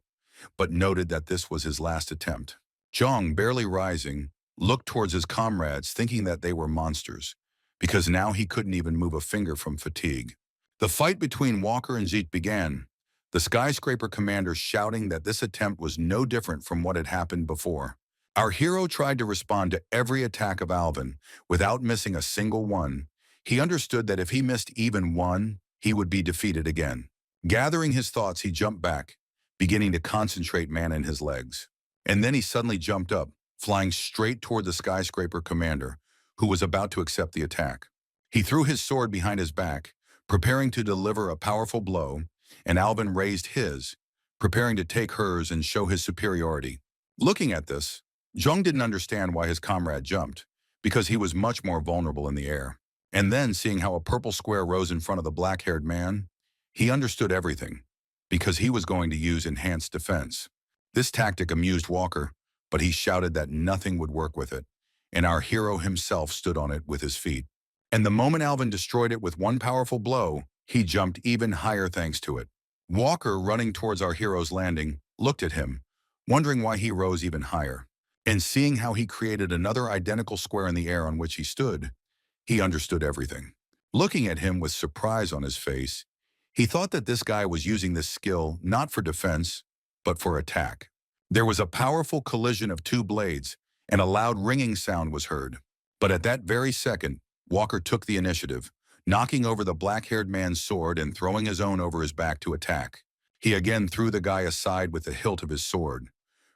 but noted that this was his last attempt. Zhang, barely rising, looked towards his comrades, thinking that they were monsters, because now he couldn't even move a finger from fatigue. The fight between Walker and Zeke began, the skyscraper commander shouting that this attempt was no different from what had happened before. Our hero tried to respond to every attack of Alvin without missing a single one. He understood that if he missed even one, he would be defeated again. Gathering his thoughts, he jumped back, beginning to concentrate mana in his legs. And then he suddenly jumped up, flying straight toward the skyscraper commander, who was about to accept the attack. He threw his sword behind his back, preparing to deliver a powerful blow, and Alvin raised his, preparing to take hers and show his superiority. Looking at this, Zhang didn't understand why his comrade jumped, because he was much more vulnerable in the air. And then, seeing how a purple square rose in front of the black-haired man, he understood everything, because he was going to use enhanced defense. This tactic amused Walker, but he shouted that nothing would work with it, and our hero himself stood on it with his feet. And the moment Alvin destroyed it with one powerful blow, he jumped even higher thanks to it. Walker, running towards our hero's landing, looked at him, wondering why he rose even higher. And seeing how he created another identical square in the air on which he stood, he understood everything. Looking at him with surprise on his face, he thought that this guy was using this skill not for defense, but for attack. There was a powerful collision of two blades, and a loud ringing sound was heard. But at that very second, Walker took the initiative, knocking over the black-haired man's sword and throwing his own over his back to attack. He again threw the guy aside with the hilt of his sword.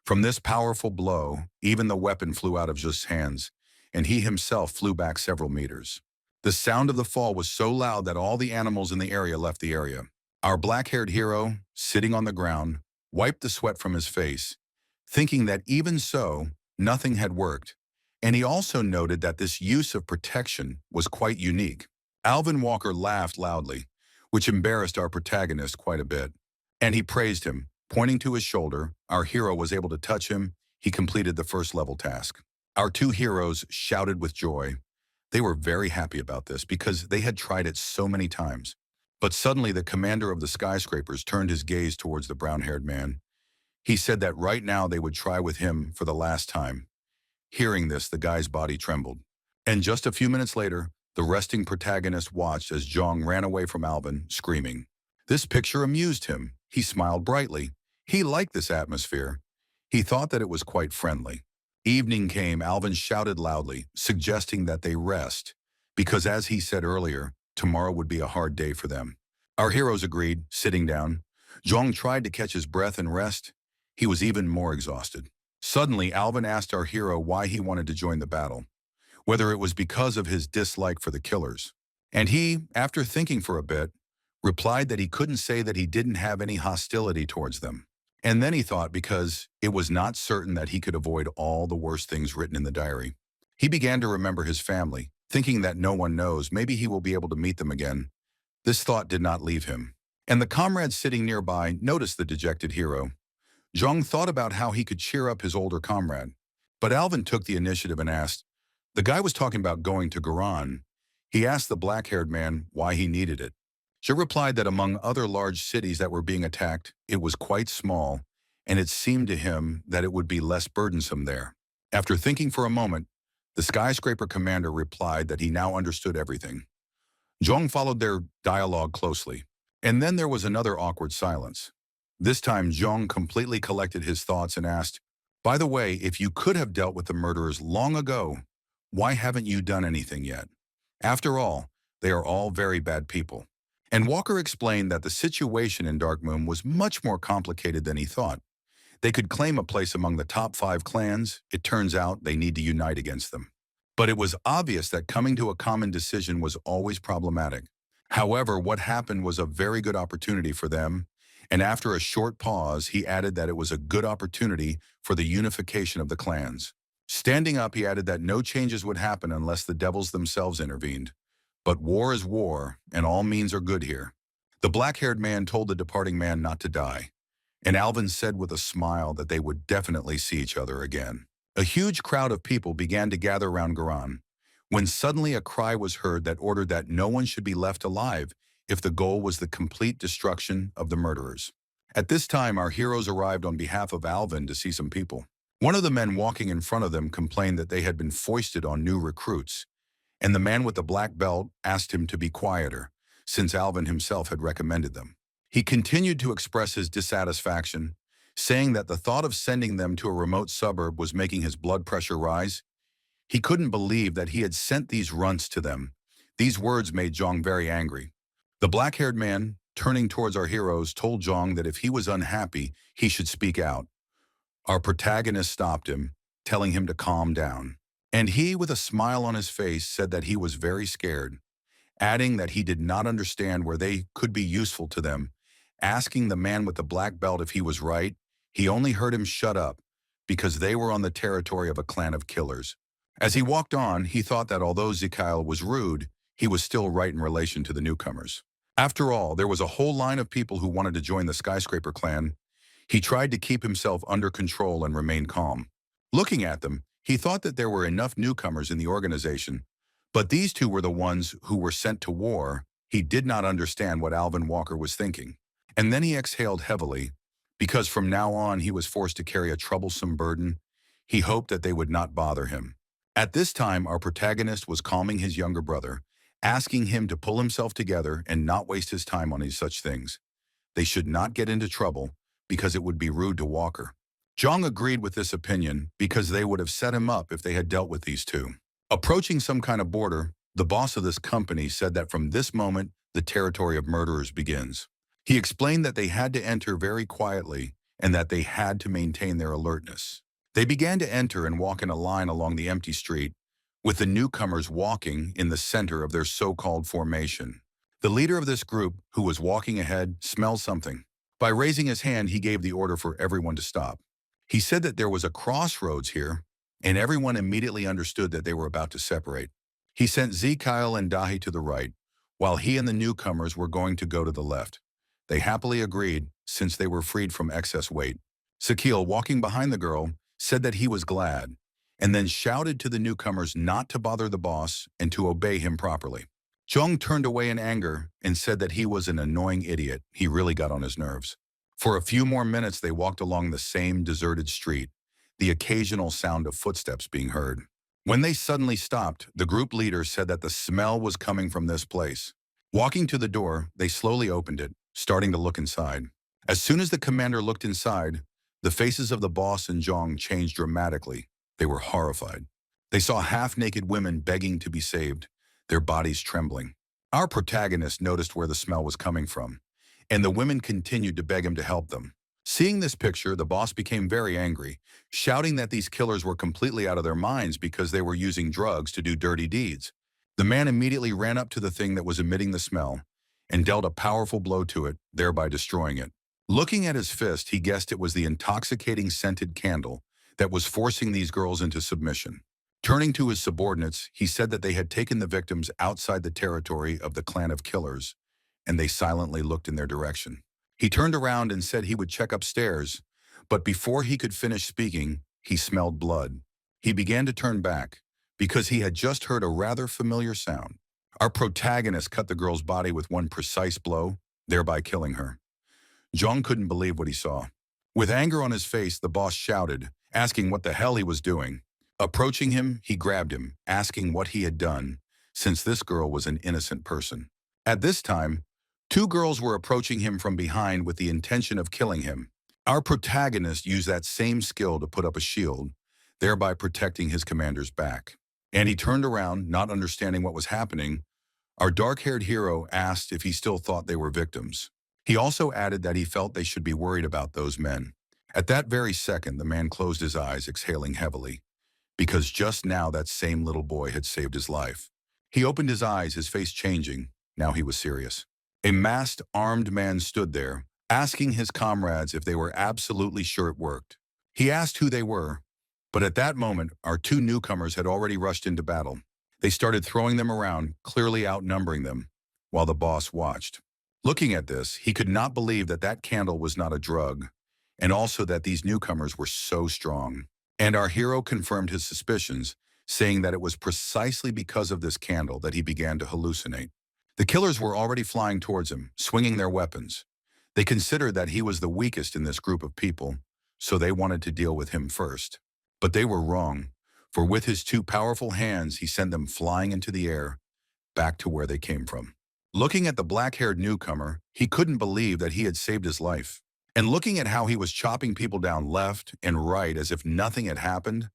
From this powerful blow, even the weapon flew out of Just's hands, and he himself flew back several meters. The sound of the fall was so loud that all the animals in the area left the area. Our black-haired hero, sitting on the ground, wiped the sweat from his face, thinking that even so, nothing had worked. And he also noted that this use of protection was quite unique. Alvin Walker laughed loudly, which embarrassed our protagonist quite a bit. And he praised him. Pointing to his shoulder, our hero was able to touch him. He completed the first level task. Our two heroes shouted with joy. They were very happy about this because they had tried it so many times. But suddenly the commander of the skyscrapers turned his gaze towards the brown-haired man. He said that right now they would try with him for the last time. Hearing this, the guy's body trembled. And just a few minutes later, the resting protagonist watched as Zhang ran away from Alvin, screaming. This picture amused him. He smiled brightly. He liked this atmosphere. He thought that it was quite friendly. Evening came. Alvin shouted loudly, suggesting that they rest, because as he said earlier, tomorrow would be a hard day for them. Our heroes agreed, sitting down. Zhang tried to catch his breath and rest. He was even more exhausted. Suddenly, Alvin asked our hero why he wanted to join the battle, whether it was because of his dislike for the killers. And he, after thinking for a bit, replied that he couldn't say that he didn't have any hostility towards them. And then he thought because it was not certain that he could avoid all the worst things written in the diary. He began to remember his family, thinking that no one knows, maybe he will be able to meet them again. This thought did not leave him. And the comrades sitting nearby noticed the dejected hero. Zhang thought about how he could cheer up his older comrade. But Alvin took the initiative and asked, the guy was talking about going to Garan. He asked the black-haired man why he needed it. She replied that among other large cities that were being attacked, it was quite small, and it seemed to him that it would be less burdensome there. After thinking for a moment, the skyscraper commander replied that he now understood everything. Zhang followed their dialogue closely, and then there was another awkward silence. This time, Zhang completely collected his thoughts and asked, by the way, if you could have dealt with the murderers long ago, why haven't you done anything yet? After all, they are all very bad people. And Walker explained that the situation in Dark Moon was much more complicated than he thought. They could claim a place among the top 5 clans. It turns out they need to unite against them. But it was obvious that coming to a common decision was always problematic. However, what happened was a very good opportunity for them, and after a short pause, he added that it was a good opportunity for the unification of the clans. Standing up, he added that no changes would happen unless the devils themselves intervened. But war is war, and all means are good here. The black-haired man told the departing man not to die, and Alvin said with a smile that they would definitely see each other again. A huge crowd of people began to gather around Garan, when suddenly a cry was heard that ordered that no one should be left alive if the goal was the complete destruction of the murderers. At this time, our heroes arrived on behalf of Alvin to see some people. One of the men walking in front of them complained that they had been foisted on new recruits, and the man with the black belt asked him to be quieter, since Alvin himself had recommended them. He continued to express his dissatisfaction, saying that the thought of sending them to a remote suburb was making his blood pressure rise. He couldn't believe that he had sent these runts to them. These words made Zhang very angry. The black-haired man, turning towards our heroes, told Zhang that if he was unhappy, he should speak out. Our protagonist stopped him, telling him to calm down. And he, with a smile on his face, said that he was very scared, adding that he did not understand where they could be useful to them. Asking the man with the black belt if he was right, he only heard him shut up, because they were on the territory of a clan of killers. As he walked on, he thought that although Zikail was rude, he was still right in relation to the newcomers. After all, there was a whole line of people who wanted to join the Skyscraper clan. He tried to keep himself under control and remain calm. Looking at them, he thought that there were enough newcomers in the organization, but these two were the ones who were sent to war. He did not understand what Alvin Walker was thinking. And then he exhaled heavily, because from now on he was forced to carry a troublesome burden. He hoped that they would not bother him. At this time, our protagonist was calming his younger brother, asking him to pull himself together and not waste his time on such things. They should not get into trouble, because it would be rude to Walker. Jong agreed with this opinion because they would have set him up if they had dealt with these two. Approaching some kind of border, the boss of this company said that from this moment, the territory of murderers begins. He explained that they had to enter very quietly and that they had to maintain their alertness. They began to enter and walk in a line along the empty street, with the newcomers walking in the center of their so-called formation. The leader of this group, who was walking ahead, smelled something. By raising his hand, he gave the order for everyone to stop. He said that there was a crossroads here, and everyone immediately understood that they were about to separate. He sent Zikail and Dahi to the right, while he and the newcomers were going to go to the left. They happily agreed, since they were freed from excess weight. Sakil, walking behind the girl, said that he was glad, and then shouted to the newcomers not to bother the boss and to obey him properly. Jung turned away in anger and said that he was an annoying idiot. He really got on his nerves. For a few more minutes, they walked along the same deserted street, the occasional sound of footsteps being heard. When they suddenly stopped, the group leader said that the smell was coming from this place. Walking to the door, they slowly opened it, starting to look inside. As soon as the commander looked inside, the faces of the boss and Jong changed dramatically. They were horrified. They saw half-naked women begging to be saved, their bodies trembling. Our protagonist noticed where the smell was coming from, and the women continued to beg him to help them. Seeing this picture, the boss became very angry, shouting that these killers were completely out of their minds because they were using drugs to do dirty deeds. The man immediately ran up to the thing that was emitting the smell and dealt a powerful blow to it, thereby destroying it. Looking at his fist, he guessed it was the intoxicating scented candle that was forcing these girls into submission. Turning to his subordinates, he said that they had taken the victims outside the territory of the clan of killers, and they silently looked in their direction. He turned around and said he would check upstairs, but before he could finish speaking, he smelled blood. He began to turn back, because he had just heard a rather familiar sound. Our protagonist cut the girl's body with one precise blow, thereby killing her. Jong couldn't believe what he saw. With anger on his face, the boss shouted, asking what the hell he was doing. Approaching him, he grabbed him, asking what he had done, since this girl was an innocent person. At this time, two girls were approaching him from behind with the intention of killing him. Our protagonist used that same skill to put up a shield, thereby protecting his commander's back. And he turned around, not understanding what was happening. Our dark-haired hero asked if he still thought they were victims. He also added that he felt they should be worried about those men. At that very second, the man closed his eyes, exhaling heavily, because just now that same little boy had saved his life. He opened his eyes, his face changing. Now he was serious. A masked, armed man stood there, asking his comrades if they were absolutely sure it worked. He asked who they were, but at that moment, our two newcomers had already rushed into battle. They started throwing them around, clearly outnumbering them, while the boss watched. Looking at this, he could not believe that that candle was not a drug, and also that these newcomers were so strong. And our hero confirmed his suspicions, saying that it was precisely because of this candle that he began to hallucinate. The killers were already flying towards him, swinging their weapons. They considered that he was the weakest in this group of people, so they wanted to deal with him first. But they were wrong, for with his two powerful hands, he sent them flying into the air, back to where they came from. Looking at the black-haired newcomer, he couldn't believe that he had saved his life. And looking at how he was chopping people down left and right as if nothing had happened,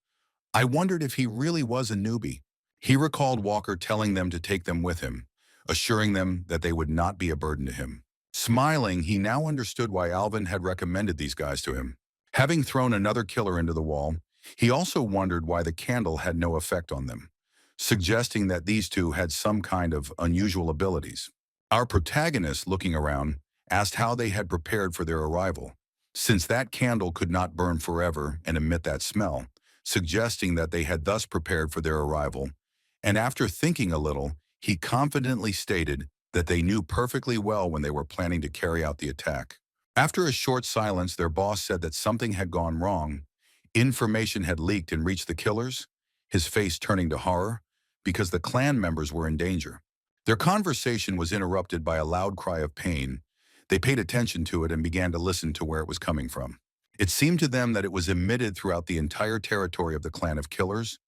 I wondered if he really was a newbie. He recalled Walker telling them to take them with him, assuring them that they would not be a burden to him. Smiling, he now understood why Alvin had recommended these guys to him. Having thrown another killer into the wall, he also wondered why the candle had no effect on them, suggesting that these two had some kind of unusual abilities. Our protagonist, looking around, asked how they had prepared for their arrival. since that candle could not burn forever and emit that smell, suggesting that they had thus prepared for their arrival. And after thinking a little, he confidently stated that they knew perfectly well when they were planning to carry out the attack. After a short silence, their boss said that something had gone wrong. Information had leaked and reached the killers, his face turning to horror, because the clan members were in danger. Their conversation was interrupted by a loud cry of pain. They paid attention to it and began to listen to where it was coming from. It seemed to them that it was emitted throughout the entire territory of the clan of killers,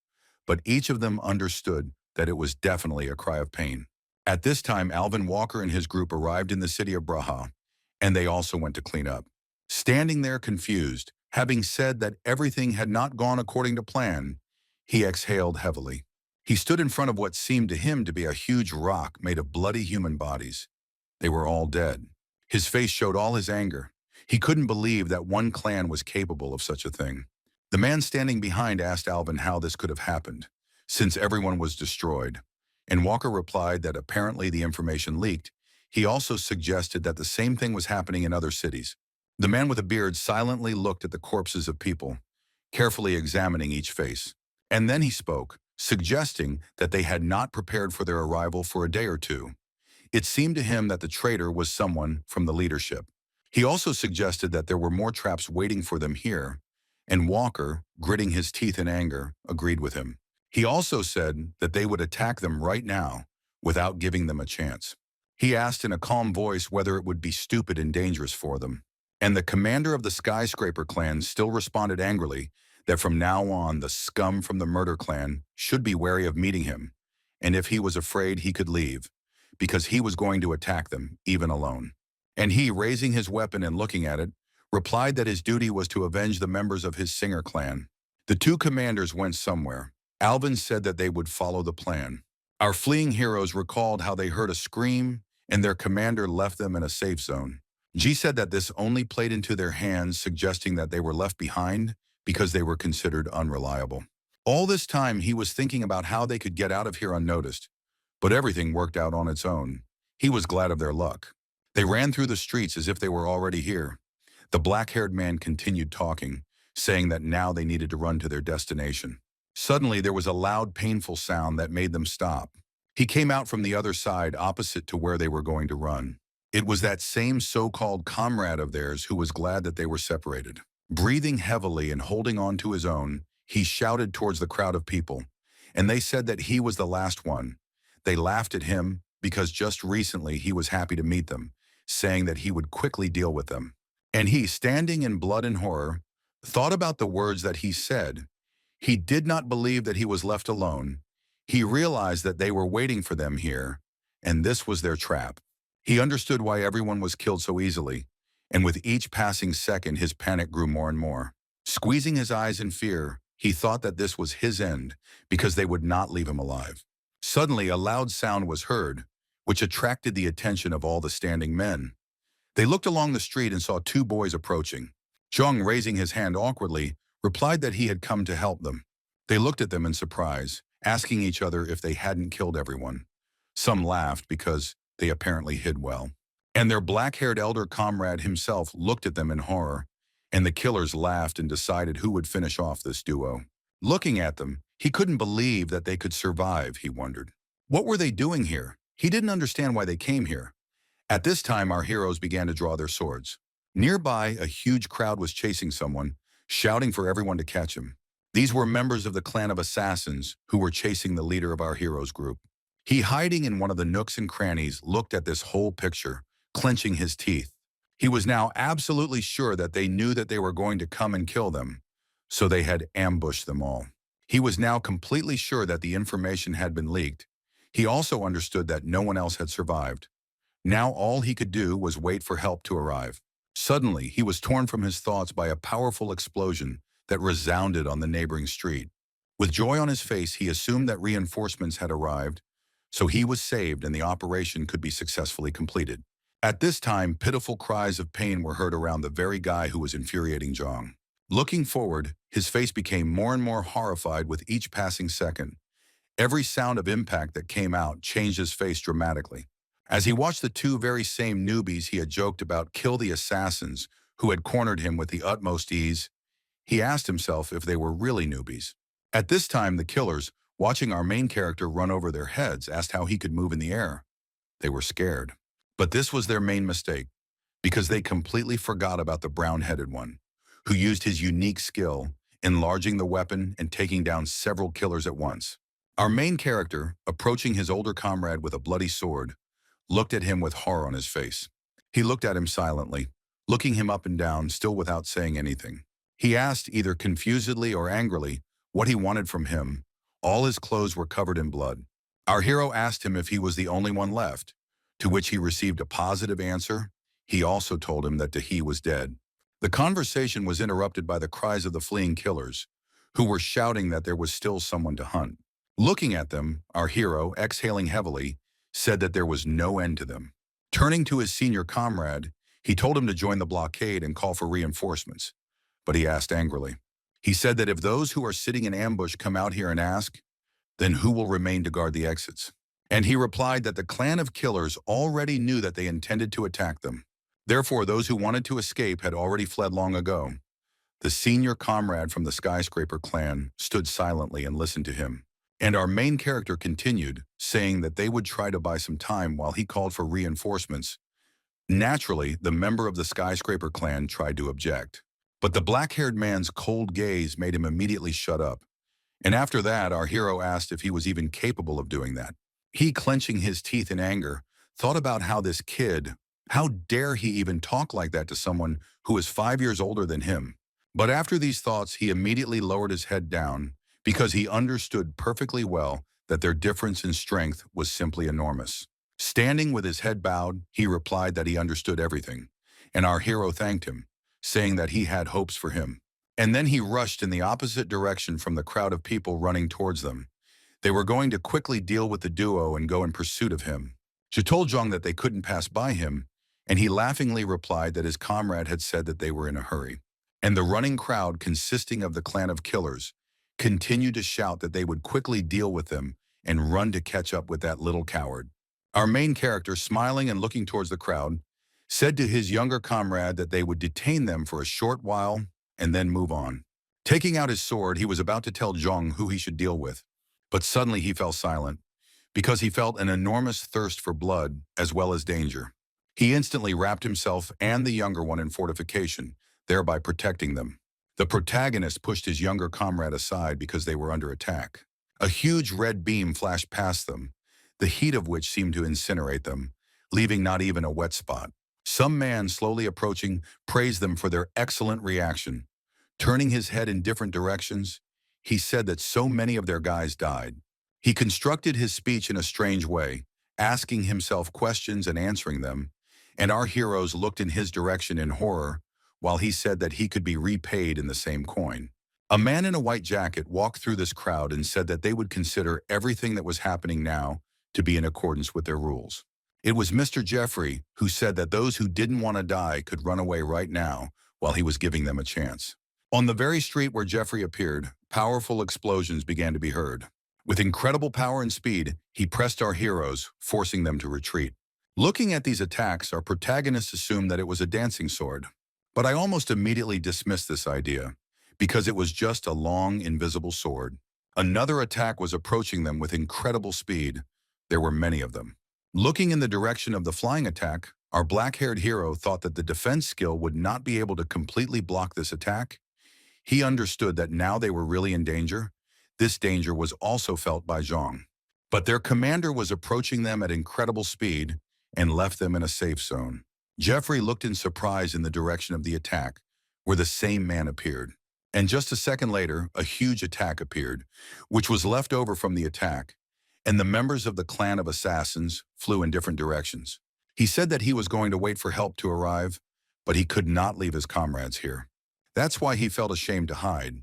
but each of them understood that it was definitely a cry of pain. At this time, Alvin Walker and his group arrived in the city of Braha, and they also went to clean up. Standing there confused, having said that everything had not gone according to plan, he exhaled heavily. He stood in front of what seemed to him to be a huge rock made of bloody human bodies. They were all dead. His face showed all his anger. He couldn't believe that one clan was capable of such a thing. The man standing behind asked Alvin how this could have happened, since everyone was destroyed. And Walker replied that apparently the information leaked. He also suggested that the same thing was happening in other cities. The man with a beard silently looked at the corpses of people, carefully examining each face. And then he spoke, suggesting that they had not prepared for their arrival for a day or two. It seemed to him that the traitor was someone from the leadership. He also suggested that there were more traps waiting for them here, and Walker, gritting his teeth in anger, agreed with him. He also said that they would attack them right now without giving them a chance. He asked in a calm voice whether it would be stupid and dangerous for them. And the commander of the Skyscraper clan still responded angrily that from now on the scum from the murder clan should be wary of meeting him, and if he was afraid he could leave, because he was going to attack them, even alone. And he, raising his weapon and looking at it, replied that his duty was to avenge the members of his Singer clan. The two commanders went somewhere. Alvin said that they would follow the plan. Our fleeing heroes recalled how they heard a scream and their commander left them in a safe zone. G said that this only played into their hands, suggesting that they were left behind because they were considered unreliable. All this time, he was thinking about how they could get out of here unnoticed, but everything worked out on its own. He was glad of their luck. They ran through the streets as if they were already here. The black-haired man continued talking, saying that now they needed to run to their destination. Suddenly, there was a loud, painful sound that made them stop. He came out from the other side, opposite to where they were going to run. It was that same so-called comrade of theirs who was glad that they were separated. Breathing heavily and holding on to his own, he shouted towards the crowd of people, and they said that he was the last one. They laughed at him because just recently he was happy to meet them, saying that he would quickly deal with them. And he, standing in blood and horror, thought about the words that he said. He did not believe that he was left alone. He realized that they were waiting for them here, and this was their trap. He understood why everyone was killed so easily, and with each passing second his panic grew more and more. Squeezing his eyes in fear, he thought that this was his end, because they would not leave him alive. Suddenly a loud sound was heard, which attracted the attention of all the standing men. They looked along the street and saw two boys approaching. Zhang, raising his hand awkwardly, replied that he had come to help them. They looked at them in surprise, asking each other if they hadn't killed everyone. Some laughed because they apparently hid well. And their black-haired elder comrade himself looked at them in horror, and the killers laughed and decided who would finish off this duo. Looking at them, he couldn't believe that they could survive, he wondered. What were they doing here? He didn't understand why they came here. At this time, our heroes began to draw their swords. Nearby, a huge crowd was chasing someone, shouting for everyone to catch him. These were members of the clan of assassins who were chasing the leader of our heroes group. He, hiding in one of the nooks and crannies, looked at this whole picture, clenching his teeth. He was now absolutely sure that they knew that they were going to come and kill them, so they had ambushed them all. He was now completely sure that the information had been leaked. He also understood that no one else had survived. Now all he could do was wait for help to arrive. Suddenly, he was torn from his thoughts by a powerful explosion that resounded on the neighboring street. With joy on his face, he assumed that reinforcements had arrived, so he was saved and the operation could be successfully completed. At this time, pitiful cries of pain were heard around the very guy who was infuriating Zhang. Looking forward, his face became more and more horrified with each passing second. Every sound of impact that came out changed his face dramatically. As he watched the two very same newbies he had joked about kill the assassins who had cornered him with the utmost ease, he asked himself if they were really newbies. At this time, the killers, watching our main character run over their heads, asked how he could move in the air. They were scared. But this was their main mistake, because they completely forgot about the brown-headed one, who used his unique skill, enlarging the weapon and taking down several killers at once. Our main character, approaching his older comrade with a bloody sword, looked at him with horror on his face. He looked at him silently, looking him up and down, still without saying anything. He asked, either confusedly or angrily, what he wanted from him. All his clothes were covered in blood. Our hero asked him if he was the only one left, to which he received a positive answer. He also told him that Dahi was dead. The conversation was interrupted by the cries of the fleeing killers, who were shouting that there was still someone to hunt. Looking at them, our hero, exhaling heavily, said that there was no end to them. Turning to his senior comrade, he told him to join the blockade and call for reinforcements. But he asked angrily. He said that if those who are sitting in ambush come out here and ask, then who will remain to guard the exits? And he replied that the clan of killers already knew that they intended to attack them. Therefore, those who wanted to escape had already fled long ago. The senior comrade from the skyscraper clan stood silently and listened to him. And our main character continued, saying that they would try to buy some time while he called for reinforcements. Naturally, the member of the skyscraper clan tried to object. But the black-haired man's cold gaze made him immediately shut up. And after that, our hero asked if he was even capable of doing that. He, clenching his teeth in anger, thought about how this kid, how dare he even talk like that to someone who is 5 years older than him. But after these thoughts, he immediately lowered his head down, because he understood perfectly well that their difference in strength was simply enormous. Standing with his head bowed, he replied that he understood everything, and our hero thanked him, saying that he had hopes for him. And then he rushed in the opposite direction from the crowd of people running towards them. They were going to quickly deal with the duo and go in pursuit of him. She told Zhang that they couldn't pass by him, and he laughingly replied that his comrade had said that they were in a hurry. And the running crowd, consisting of the clan of killers, continued to shout that they would quickly deal with them and run to catch up with that little coward. Our main character, smiling and looking towards the crowd, said to his younger comrade that they would detain them for a short while and then move on. Taking out his sword, he was about to tell Zhang who he should deal with, but suddenly he fell silent, because he felt an enormous thirst for blood as well as danger. He instantly wrapped himself and the younger one in fortification, thereby protecting them. The protagonist pushed his younger comrade aside because they were under attack. A huge red beam flashed past them, the heat of which seemed to incinerate them, leaving not even a wet spot. Some man slowly approaching praised them for their excellent reaction. Turning his head in different directions, he said that so many of their guys died. He constructed his speech in a strange way, asking himself questions and answering them, and our heroes looked in his direction in horror, while he said that he could be repaid in the same coin. A man in a white jacket walked through this crowd and said that they would consider everything that was happening now to be in accordance with their rules. It was Mr. Jeffrey who said that those who didn't want to die could run away right now while he was giving them a chance. On the very street where Jeffrey appeared, powerful explosions began to be heard. With incredible power and speed, he pressed our heroes, forcing them to retreat. Looking at these attacks, our protagonist assumed that it was a dancing sword. But I almost immediately dismissed this idea, because it was just a long, invisible sword. Another attack was approaching them with incredible speed. There were many of them. Looking in the direction of the flying attack, our black-haired hero thought that the defense skill would not be able to completely block this attack. He understood that now they were really in danger. This danger was also felt by Zhang. But their commander was approaching them at incredible speed and left them in a safe zone. Jeffrey looked in surprise in the direction of the attack, where the same man appeared. And just a second later, a huge attack appeared, which was left over from the attack, and the members of the clan of assassins flew in different directions. He said that he was going to wait for help to arrive, but he could not leave his comrades here. That's why he felt ashamed to hide.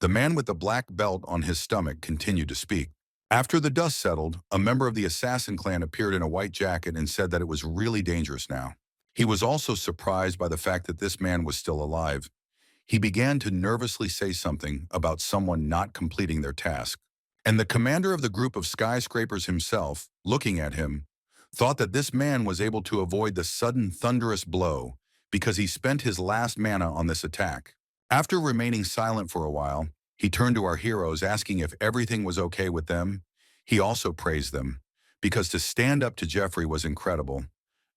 The man with the black belt on his stomach continued to speak. After the dust settled, a member of the assassin clan appeared in a white jacket and said that it was really dangerous now. He was also surprised by the fact that this man was still alive. He began to nervously say something about someone not completing their task. And the commander of the group of skyscrapers himself, looking at him, thought that this man was able to avoid the sudden thunderous blow because he spent his last mana on this attack. After remaining silent for a while, he turned to our heroes asking if everything was okay with them. He also praised them, because to stand up to Jeffrey was incredible.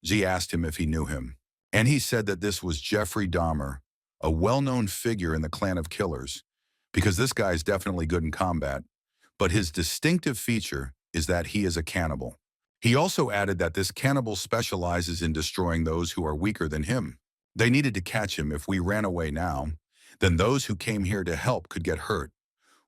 G asked him if he knew him, and he said that this was Jeffrey Dahmer, a well-known figure in the clan of killers, because this guy is definitely good in combat, but his distinctive feature is that he is a cannibal. He also added that this cannibal specializes in destroying those who are weaker than him. They needed to catch him. If we ran away now, then those who came here to help could get hurt.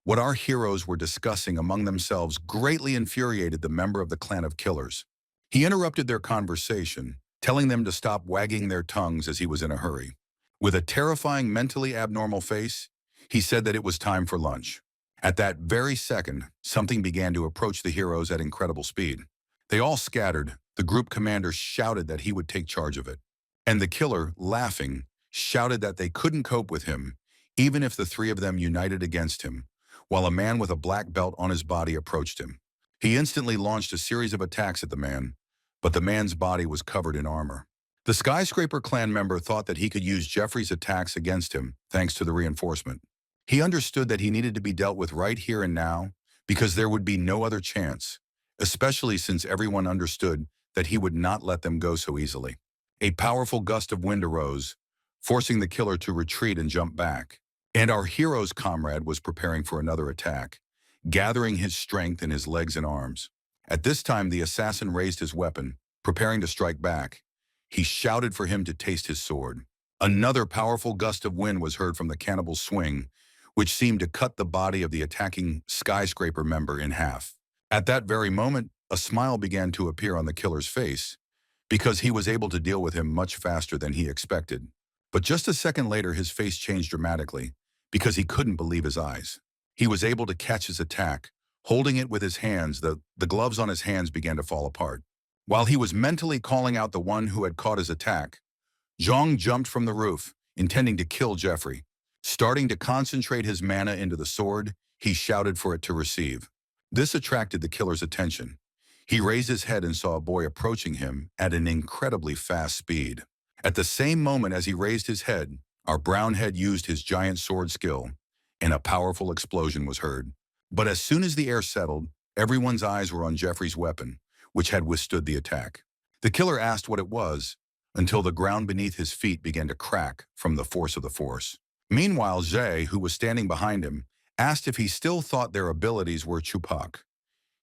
What our heroes were discussing among themselves greatly infuriated the member of the clan of killers. He interrupted their conversation, telling them to stop wagging their tongues as he was in a hurry. With a terrifying, mentally abnormal face, he said that it was time for lunch. At that very second, something began to approach the heroes at incredible speed. They all scattered. The group commander shouted that he would take charge of it. And the killer, laughing, shouted that they couldn't cope with him, even if the three of them united against him, while a man with a black belt on his body approached him. He instantly launched a series of attacks at the man, but the man's body was covered in armor. The Skyscraper clan member thought that he could use Jeffrey's attacks against him, thanks to the reinforcement. He understood that he needed to be dealt with right here and now, because there would be no other chance, especially since everyone understood that he would not let them go so easily. A powerful gust of wind arose, forcing the killer to retreat and jump back. And our hero's comrade was preparing for another attack, gathering his strength in his legs and arms. At this time, the assassin raised his weapon, preparing to strike back. He shouted for him to taste his sword. Another powerful gust of wind was heard from the cannibal's swing, which seemed to cut the body of the attacking Skyscraper member in half. At that very moment, a smile began to appear on the killer's face, because he was able to deal with him much faster than he expected. But just a second later, his face changed dramatically, because he couldn't believe his eyes. He was able to catch his attack. Holding it with his hands, the gloves on his hands began to fall apart. While he was mentally calling out the one who had caught his attack, Zhang jumped from the roof, intending to kill Jeffrey. Starting to concentrate his mana into the sword, he shouted for it to receive. This attracted the killer's attention. He raised his head and saw a boy approaching him at an incredibly fast speed. At the same moment as he raised his head, our brown head used his giant sword skill, and a powerful explosion was heard. But as soon as the air settled, everyone's eyes were on Jeffrey's weapon, which had withstood the attack. The killer asked what it was, until the ground beneath his feet began to crack from the force of the force. Meanwhile, Zhe, who was standing behind him, asked if he still thought their abilities were chupak.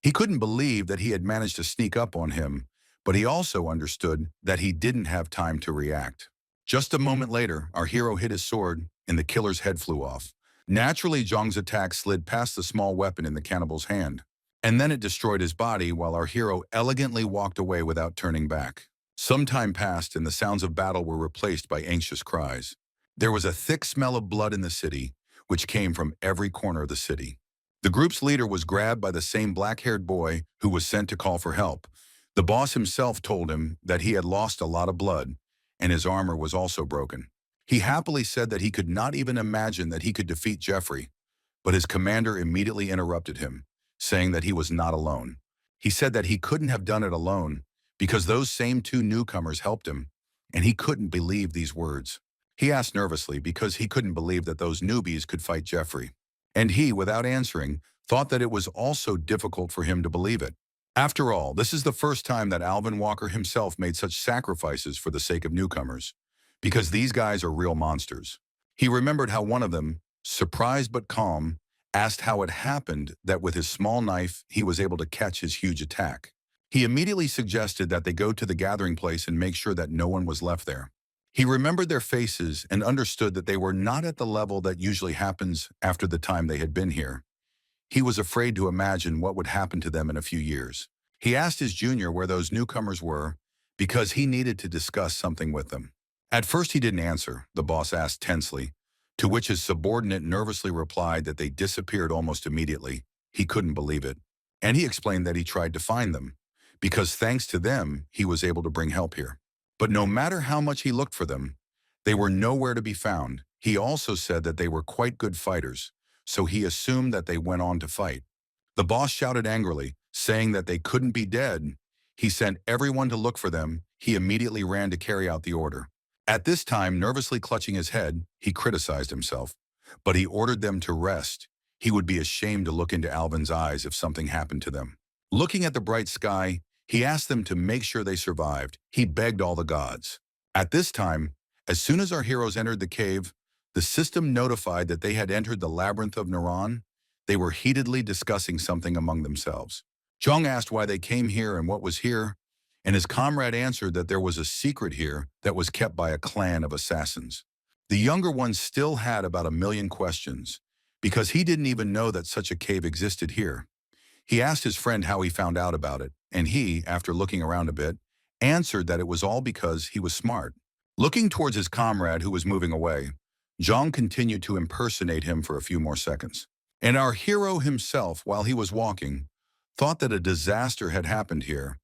He couldn't believe that he had managed to sneak up on him, but he also understood that he didn't have time to react. Just a moment later, our hero hit his sword, and the killer's head flew off. Naturally, Zhang's attack slid past the small weapon in the cannibal's hand, and then it destroyed his body while our hero elegantly walked away without turning back. Some time passed, and the sounds of battle were replaced by anxious cries. There was a thick smell of blood in the city, which came from every corner of the city. The group's leader was grabbed by the same black-haired boy who was sent to call for help. The boss himself told him that he had lost a lot of blood, and his armor was also broken. He happily said that he could not even imagine that he could defeat Jeffrey, but his commander immediately interrupted him, saying that he was not alone. He said that he couldn't have done it alone because those same two newcomers helped him, and he couldn't believe these words. He asked nervously because he couldn't believe that those newbies could fight Jeffrey. And he, without answering, thought that it was also difficult for him to believe it. After all, this is the first time that Alvin Walker himself made such sacrifices for the sake of newcomers, because these guys are real monsters. He remembered how one of them, surprised but calm, asked how it happened that with his small knife he was able to catch his huge attack. He immediately suggested that they go to the gathering place and make sure that no one was left there. He remembered their faces and understood that they were not at the level that usually happens after the time they had been here. He was afraid to imagine what would happen to them in a few years. He asked his junior where those newcomers were because he needed to discuss something with them. At first he didn't answer, the boss asked tensely, to which his subordinate nervously replied that they disappeared almost immediately. He couldn't believe it. And he explained that he tried to find them, because thanks to them, he was able to bring help here. But no matter how much he looked for them, they were nowhere to be found. He also said that they were quite good fighters, so he assumed that they went on to fight. The boss shouted angrily, saying that they couldn't be dead. He sent everyone to look for them. He immediately ran to carry out the order. At this time, nervously clutching his head, he criticized himself. But he ordered them to rest. He would be ashamed to look into Alvin's eyes if something happened to them. Looking at the bright sky, he asked them to make sure they survived. He begged all the gods. At this time, as soon as our heroes entered the cave, the system notified that they had entered the labyrinth of Neuron. They were heatedly discussing something among themselves. Jung asked why they came here and what was here, and his comrade answered that there was a secret here that was kept by a clan of assassins. The younger one still had about 1,000,000 questions, because he didn't even know that such a cave existed here. He asked his friend how he found out about it, and he, after looking around a bit, answered that it was all because he was smart. Looking towards his comrade who was moving away, Zhang continued to impersonate him for a few more seconds. And our hero himself, while he was walking, thought that a disaster had happened here.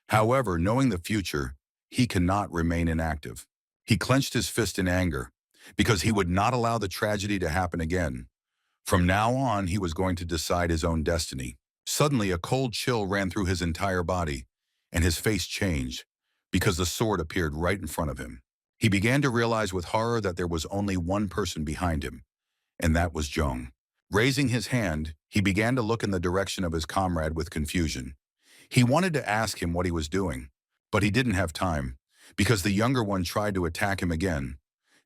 However, knowing the future, he cannot remain inactive. He clenched his fist in anger, because he would not allow the tragedy to happen again. From now on, he was going to decide his own destiny. Suddenly, a cold chill ran through his entire body, and his face changed, because the sword appeared right in front of him. He began to realize with horror that there was only one person behind him, and that was Zhong. Raising his hand, he began to look in the direction of his comrade with confusion. He wanted to ask him what he was doing, but he didn't have time, because the younger one tried to attack him again.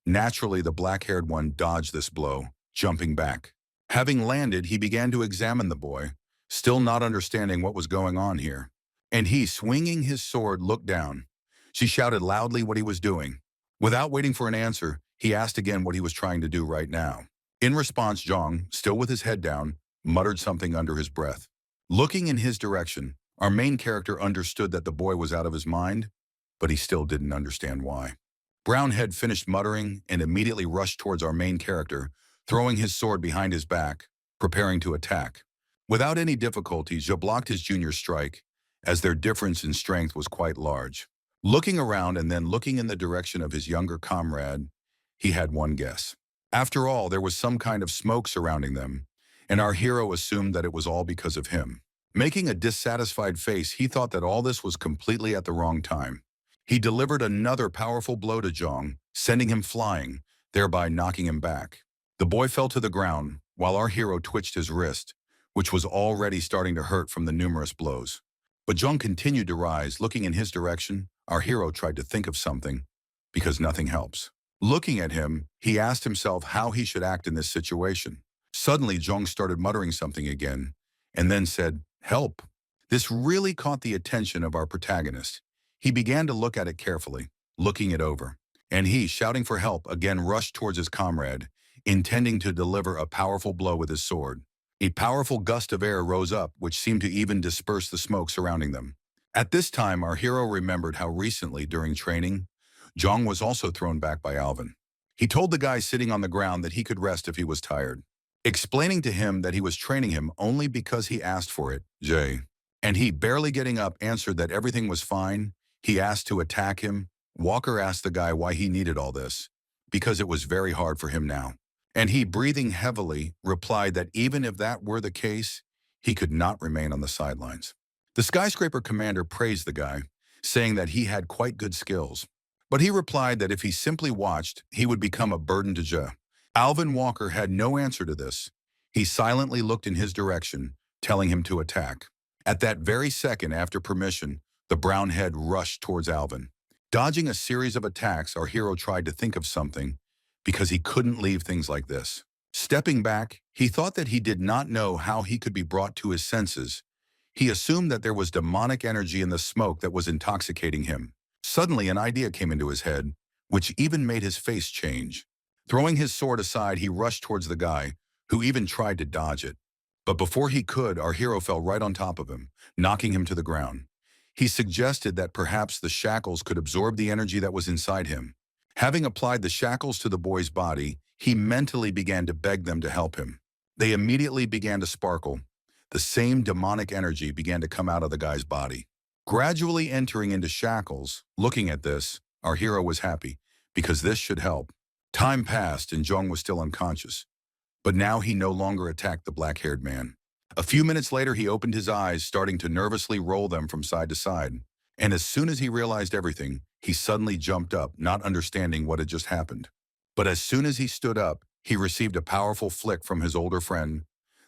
Naturally, the black-haired one dodged this blow, jumping back. Having landed, he began to examine the boy, still not understanding what was going on here. And he, swinging his sword, looked down. She shouted loudly what he was doing. Without waiting for an answer, he asked again what he was trying to do right now. In response, Zhong, still with his head down, muttered something under his breath. Looking in his direction, our main character understood that the boy was out of his mind, but he still didn't understand why. Brownhead finished muttering and immediately rushed towards our main character, throwing his sword behind his back, preparing to attack. Without any difficulty, Zhe blocked his junior's strike, as their difference in strength was quite large. Looking around and then looking in the direction of his younger comrade, he had one guess. After all, there was some kind of smoke surrounding them, and our hero assumed that it was all because of him. Making a dissatisfied face, he thought that all this was completely at the wrong time. He delivered another powerful blow to Zhong, sending him flying, thereby knocking him back. The boy fell to the ground, while our hero twitched his wrist, which was already starting to hurt from the numerous blows. But Zhong continued to rise. Looking in his direction, our hero tried to think of something, because nothing helps. Looking at him, he asked himself how he should act in this situation. Suddenly, Zhong started muttering something again, and then said, "Help." This really caught the attention of our protagonist. He began to look at it carefully, looking it over. And he, shouting for help, again rushed towards his comrade, intending to deliver a powerful blow with his sword. A powerful gust of air rose up, which seemed to even disperse the smoke surrounding them. At this time, our hero remembered how recently, during training, Zhong was also thrown back by Alvin. He told the guy sitting on the ground that he could rest if he was tired, explaining to him that he was training him only because he asked for it, Jay. And he, barely getting up, answered that everything was fine. He asked to attack him. Walker asked the guy why he needed all this, because it was very hard for him now. And he, breathing heavily, replied that even if that were the case, he could not remain on the sidelines. The skyscraper commander praised the guy, saying that he had quite good skills. But he replied that if he simply watched, he would become a burden to Jeh. Alvin Walker had no answer to this. He silently looked in his direction, telling him to attack. At that very second, after permission, the brown head rushed towards Alvin. Dodging a series of attacks, our hero tried to think of something, because he couldn't leave things like this. Stepping back, he thought that he did not know how he could be brought to his senses. He assumed that there was demonic energy in the smoke that was intoxicating him. Suddenly, an idea came into his head, which even made his face change. Throwing his sword aside, he rushed towards the guy, who even tried to dodge it. But before he could, our hero fell right on top of him, knocking him to the ground. He suggested that perhaps the shackles could absorb the energy that was inside him. Having applied the shackles to the boy's body, he mentally began to beg them to help him. They immediately began to sparkle. The same demonic energy began to come out of the guy's body. Gradually entering into shackles, looking at this, our hero was happy, because this should help. Time passed and Zhong was still unconscious. But now he no longer attacked the black-haired man. A few minutes later, he opened his eyes, starting to nervously roll them from side to side. And as soon as he realized everything, he suddenly jumped up, not understanding what had just happened. But as soon as he stood up, he received a powerful flick from his older friend.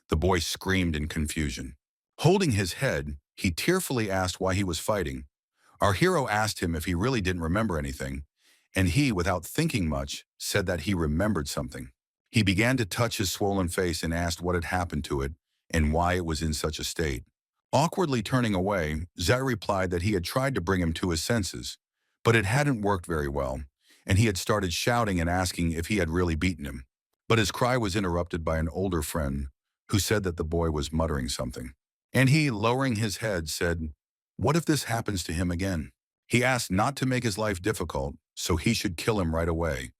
The boy screamed in confusion. Holding his head, he tearfully asked why he was fighting. Our hero asked him if he really didn't remember anything, and he, without thinking much, said that he remembered something. He began to touch his swollen face and asked what had happened to it and why it was in such a state. Awkwardly turning away, Zai replied that he had tried to bring him to his senses, but it hadn't worked very well, and he had started shouting and asking if he had really beaten him. But his cry was interrupted by an older friend who said that the boy was muttering something. And he, lowering his head, said, "What if this happens to him again?" He asked not to make his life difficult, so he should kill him right away.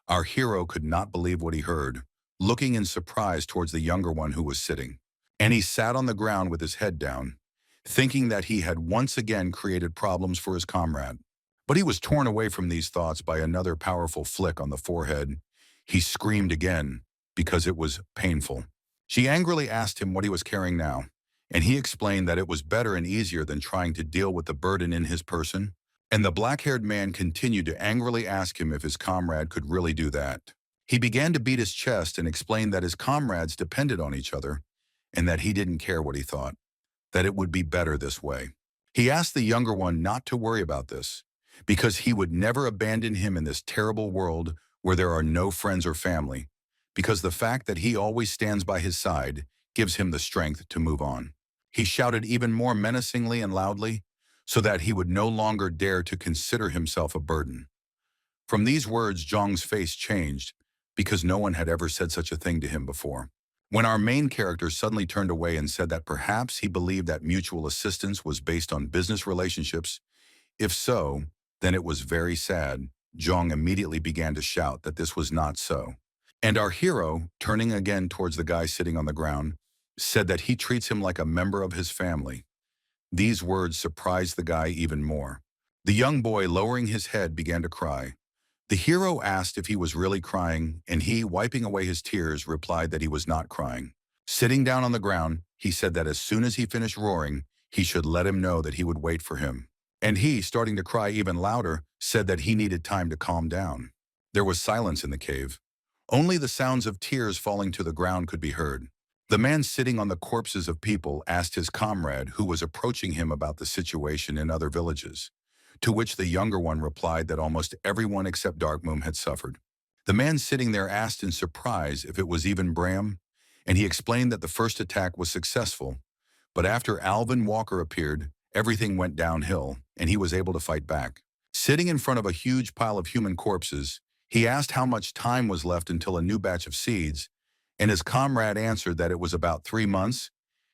Our hero could not believe what he heard, looking in surprise towards the younger one who was sitting. And he sat on the ground with his head down, thinking that he had once again created problems for his comrade. But he was torn away from these thoughts by another powerful flick on the forehead. He screamed again, because it was painful. She angrily asked him what he was carrying now, and he explained that it was better and easier than trying to deal with the burden in his person. And the black-haired man continued to angrily ask him if his comrade could really do that. He began to beat his chest and explained that his comrades depended on each other, and that he didn't care what he thought, that it would be better this way. He asked the younger one not to worry about this, because he would never abandon him in this terrible world where there are no friends or family, because the fact that he always stands by his side gives him the strength to move on. He shouted even more menacingly and loudly, so that he would no longer dare to consider himself a burden. From these words, Zhang's face changed, because no one had ever said such a thing to him before. When our main character suddenly turned away and said that perhaps he believed that mutual assistance was based on business relationships, if so, then it was very sad. Zhang immediately began to shout that this was not so. And our hero, turning again towards the guy sitting on the ground, said that he treats him like a member of his family. These words surprised the guy even more. The young boy, lowering his head, began to cry. The hero asked if he was really crying, and he, wiping away his tears, replied that he was not crying. Sitting down on the ground, he said that as soon as he finished roaring, he should let him know that he would wait for him. And he, starting to cry even louder, said that he needed time to calm down. There was silence in the cave. Only the sounds of tears falling to the ground could be heard. The man sitting on the corpses of people asked his comrade, who was approaching him, about the situation in other villages, to which the younger one replied that almost everyone except Darkmoon had suffered. The man sitting there asked in surprise if it was even Bram, and he explained that the first attack was successful, but after Alvin Walker appeared, everything went downhill, and he was able to fight back. Sitting in front of a huge pile of human corpses, he asked how much time was left until a new batch of seeds, and his comrade answered that it was about 3 months.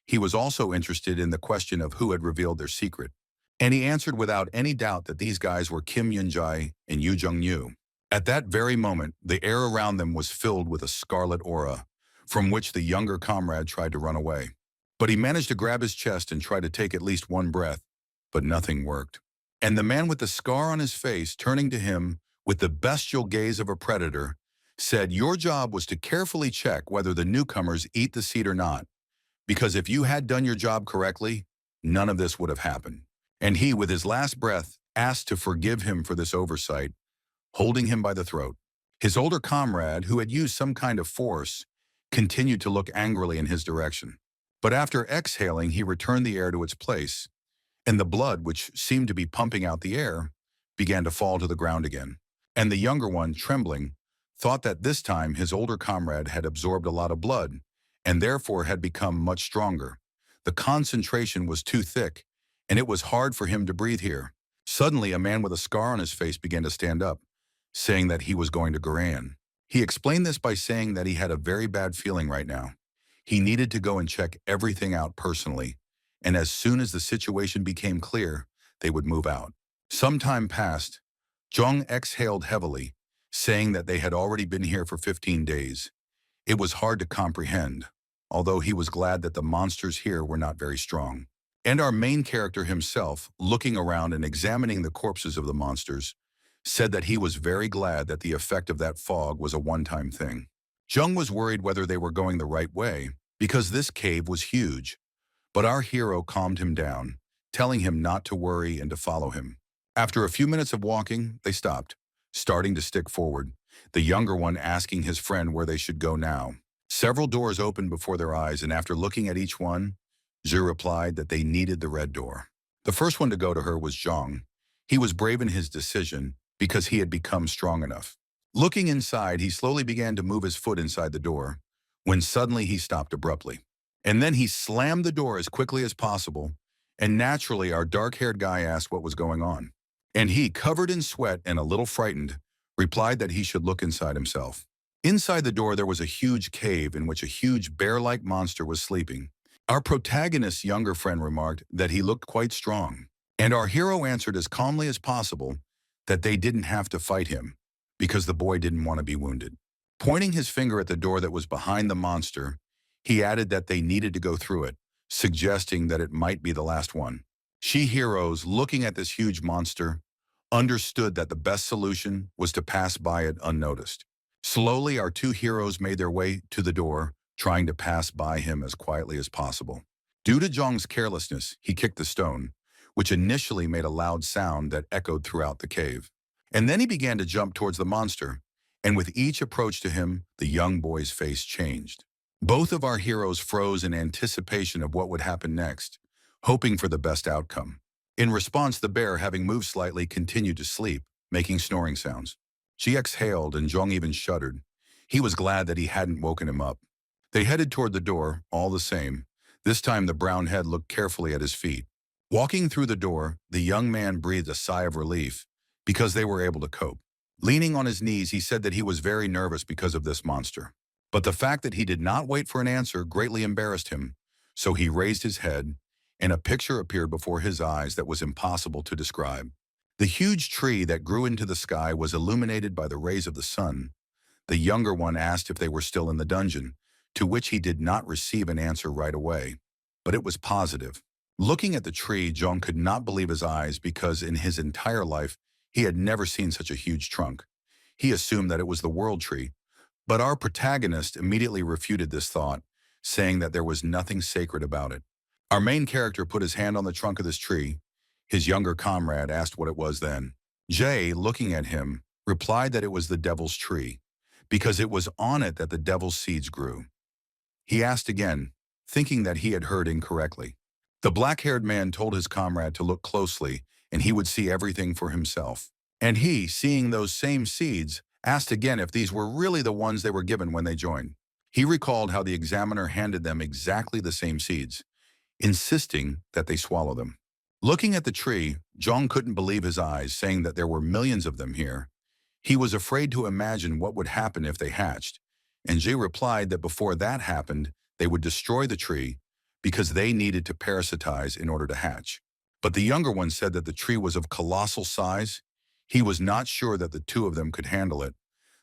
He was also interested in the question of who had revealed their secret. And he answered without any doubt that these guys were Kim Yunjai and Yu Jung-yu. At that very moment, the air around them was filled with a scarlet aura, from which the younger comrade tried to run away. But he managed to grab his chest and try to take at least one breath, but nothing worked. And the man with the scar on his face, turning to him with the bestial gaze of a predator, said, "Your job was to carefully check whether the newcomers eat the seed or not, because if you had done your job correctly, none of this would have happened." And he, with his last breath, asked to forgive him for this oversight, holding him by the throat. His older comrade, who had used some kind of force, continued to look angrily in his direction. But after exhaling, he returned the air to its place, and the blood, which seemed to be pumping out the air, began to fall to the ground again. And the younger one, trembling, thought that this time his older comrade had absorbed a lot of blood, and therefore had become much stronger. The concentration was too thick, and it was hard for him to breathe here. Suddenly, a man with a scar on his face began to stand up, saying that he was going to Garan. He explained this by saying that he had a very bad feeling right now. He needed to go and check everything out personally, and as soon as the situation became clear, they would move out. Some time passed. Zhang exhaled heavily, saying that they had already been here for 15 days. It was hard to comprehend, although he was glad that the monsters here were not very strong. And our main character himself, looking around and examining the corpses of the monsters, said that he was very glad that the effect of that fog was a one-time thing. Zhang was worried whether they were going the right way, because this cave was huge. But our hero calmed him down, telling him not to worry and to follow him. After a few minutes of walking, they stopped, starting to stick forward, the younger one asking his friend where they should go now. Several doors opened before their eyes, and after looking at each one, Zhu replied that they needed the red door. The first one to go to her was Zhang. He was brave in his decision because he had become strong enough. Looking inside, he slowly began to move his foot inside the door, when suddenly he stopped abruptly. And then he slammed the door as quickly as possible, and naturally our dark-haired guy asked what was going on. And he, covered in sweat and a little frightened, replied that he should look inside himself. Inside the door there was a huge cave in which a huge bear-like monster was sleeping. Our protagonist's younger friend remarked that he looked quite strong, and our hero answered as calmly as possible that they didn't have to fight him because the boy didn't want to be wounded. Pointing his finger at the door that was behind the monster, he added that they needed to go through it, suggesting that it might be the last one. She heroes, looking at this huge monster, understood that the best solution was to pass by it unnoticed. Slowly, our two heroes made their way to the door, trying to pass by him as quietly as possible. Due to Zhang's carelessness, he kicked the stone, which initially made a loud sound that echoed throughout the cave. And then he began to jump towards the monster, and with each approach to him, the young boy's face changed. Both of our heroes froze in anticipation of what would happen next, hoping for the best outcome. In response, the bear, having moved slightly, continued to sleep, making snoring sounds. She exhaled, and Zhang even shuddered. He was glad that he hadn't woken him up. They headed toward the door, all the same. This time the brown head looked carefully at his feet. Walking through the door, the young man breathed a sigh of relief because they were able to cope. Leaning on his knees, he said that he was very nervous because of this monster. But the fact that he did not wait for an answer greatly embarrassed him, so he raised his head, and a picture appeared before his eyes that was impossible to describe. The huge tree that grew into the sky was illuminated by the rays of the sun. The younger one asked if they were still in the dungeon, to which he did not receive an answer right away, but it was positive. Looking at the tree, Zhang could not believe his eyes because in his entire life, he had never seen such a huge trunk. He assumed that it was the world tree, but our protagonist immediately refuted this thought, saying that there was nothing sacred about it. Our main character put his hand on the trunk of this tree. His younger comrade asked what it was then. Jay, looking at him, replied that it was the devil's tree, because it was on it that the devil's seeds grew. He asked again, thinking that he had heard incorrectly. The black-haired man told his comrade to look closely, and he would see everything for himself. And he, seeing those same seeds, asked again if these were really the ones they were given when they joined. He recalled how the examiner handed them exactly the same seeds, insisting that they swallow them. Looking at the tree, Zhang couldn't believe his eyes, saying that there were millions of them here. He was afraid to imagine what would happen if they hatched, and Jay replied that before that happened, they would destroy the tree because they needed to parasitize in order to hatch. But the younger one said that the tree was of colossal size. He was not sure that the two of them could handle it.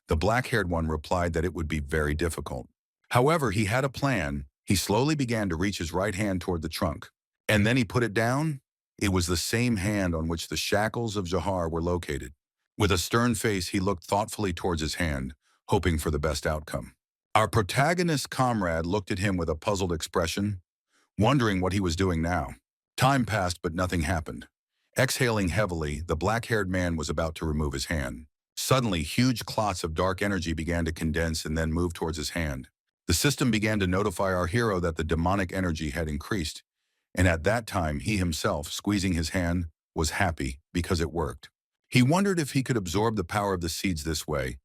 The black-haired one replied that it would be very difficult. However, he had a plan. He slowly began to reach his right hand toward the trunk. And then he put it down. It was the same hand on which the shackles of Jahar were located. With a stern face, he looked thoughtfully towards his hand, hoping for the best outcome. Our protagonist's comrade looked at him with a puzzled expression, wondering what he was doing now. Time passed, but nothing happened. Exhaling heavily, the black-haired man was about to remove his hand. Suddenly, huge clots of dark energy began to condense and then move towards his hand. The system began to notify our hero that the demonic energy had increased, and at that time, he himself, squeezing his hand, was happy because it worked. He wondered if he could absorb the power of the seeds this way,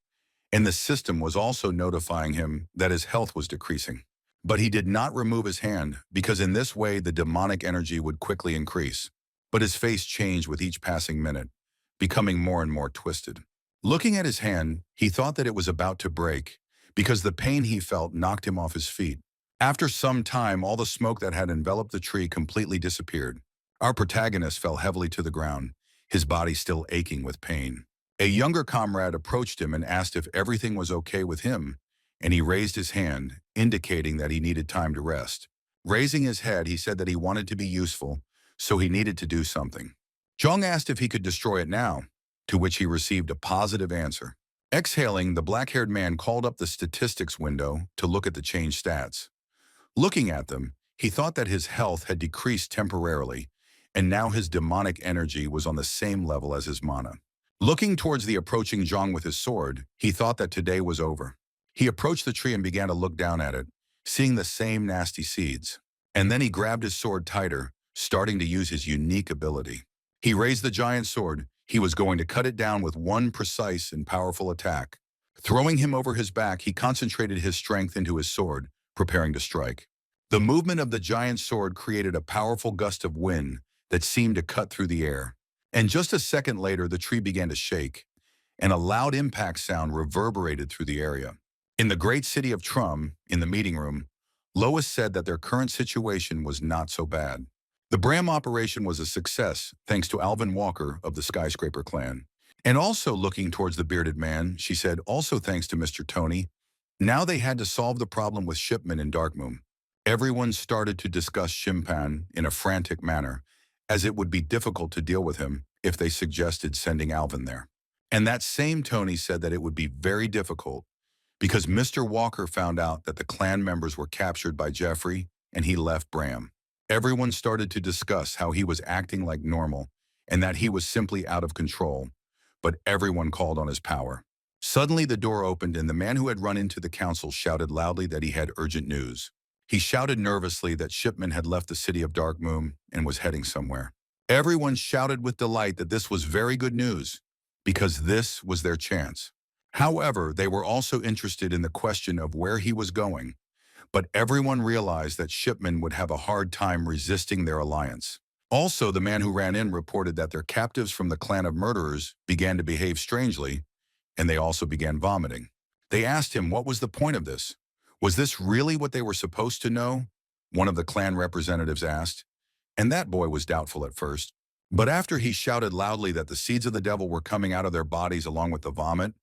and the system was also notifying him that his health was decreasing. But he did not remove his hand because in this way the demonic energy would quickly increase. But his face changed with each passing minute, becoming more and more twisted. Looking at his hand, he thought that it was about to break because the pain he felt knocked him off his feet. After some time, all the smoke that had enveloped the tree completely disappeared. Our protagonist fell heavily to the ground, his body still aching with pain. A younger comrade approached him and asked if everything was okay with him, and he raised his hand, indicating that he needed time to rest. Raising his head, he said that he wanted to be useful, so he needed to do something. Zhang asked if he could destroy it now, to which he received a positive answer. Exhaling, the black-haired man called up the statistics window to look at the changed stats. Looking at them, he thought that his health had decreased temporarily, and now his demonic energy was on the same level as his mana. Looking towards the approaching Zhang with his sword, he thought that today was over. He approached the tree and began to look down at it, seeing the same nasty seeds. And then he grabbed his sword tighter, starting to use his unique ability. He raised the giant sword. He was going to cut it down with one precise and powerful attack. Throwing him over his back, he concentrated his strength into his sword, preparing to strike. The movement of the giant sword created a powerful gust of wind that seemed to cut through the air. And just a second later, the tree began to shake, and a loud impact sound reverberated through the area. In the great city of Trum, in the meeting room, Lois said that their current situation was not so bad. The Bram operation was a success thanks to Alvin Walker of the Skyscraper clan. And also looking towards the bearded man, she said also thanks to Mr. Tony. Now they had to solve the problem with Shipman in Darkmoon. Everyone started to discuss Shimpan in a frantic manner, as it would be difficult to deal with him if they suggested sending Alvin there. And that same Tony said that it would be very difficult because Mr. Walker found out that the clan members were captured by Jeffrey and he left Bram. Everyone started to discuss how he was acting like normal and that he was simply out of control, but everyone called on his power. Suddenly the door opened and the man who had run into the council shouted loudly that he had urgent news. He shouted nervously that Shipman had left the city of Darkmoon and was heading somewhere. Everyone shouted with delight that this was very good news, because this was their chance. However, they were also interested in the question of where he was going, but everyone realized that Shipman would have a hard time resisting their alliance. Also, the man who ran in reported that their captives from the clan of murderers began to behave strangely, and they also began vomiting. They asked him what was the point of this. Was this really what they were supposed to know? One of the clan representatives asked, and that boy was doubtful at first. But after he shouted loudly that the seeds of the devil were coming out of their bodies along with the vomit,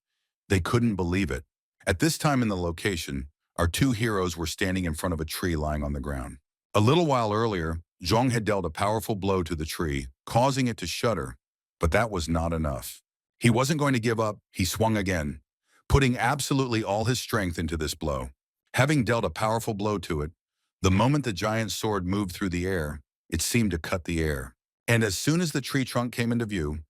they couldn't believe it. At this time in the location, our two heroes were standing in front of a tree lying on the ground. A little while earlier, Zhong had dealt a powerful blow to the tree, causing it to shudder, but that was not enough. He wasn't going to give up. He swung again, putting absolutely all his strength into this blow. Having dealt a powerful blow to it, the moment the giant sword moved through the air, it seemed to cut the air. And as soon as the tree trunk came into view,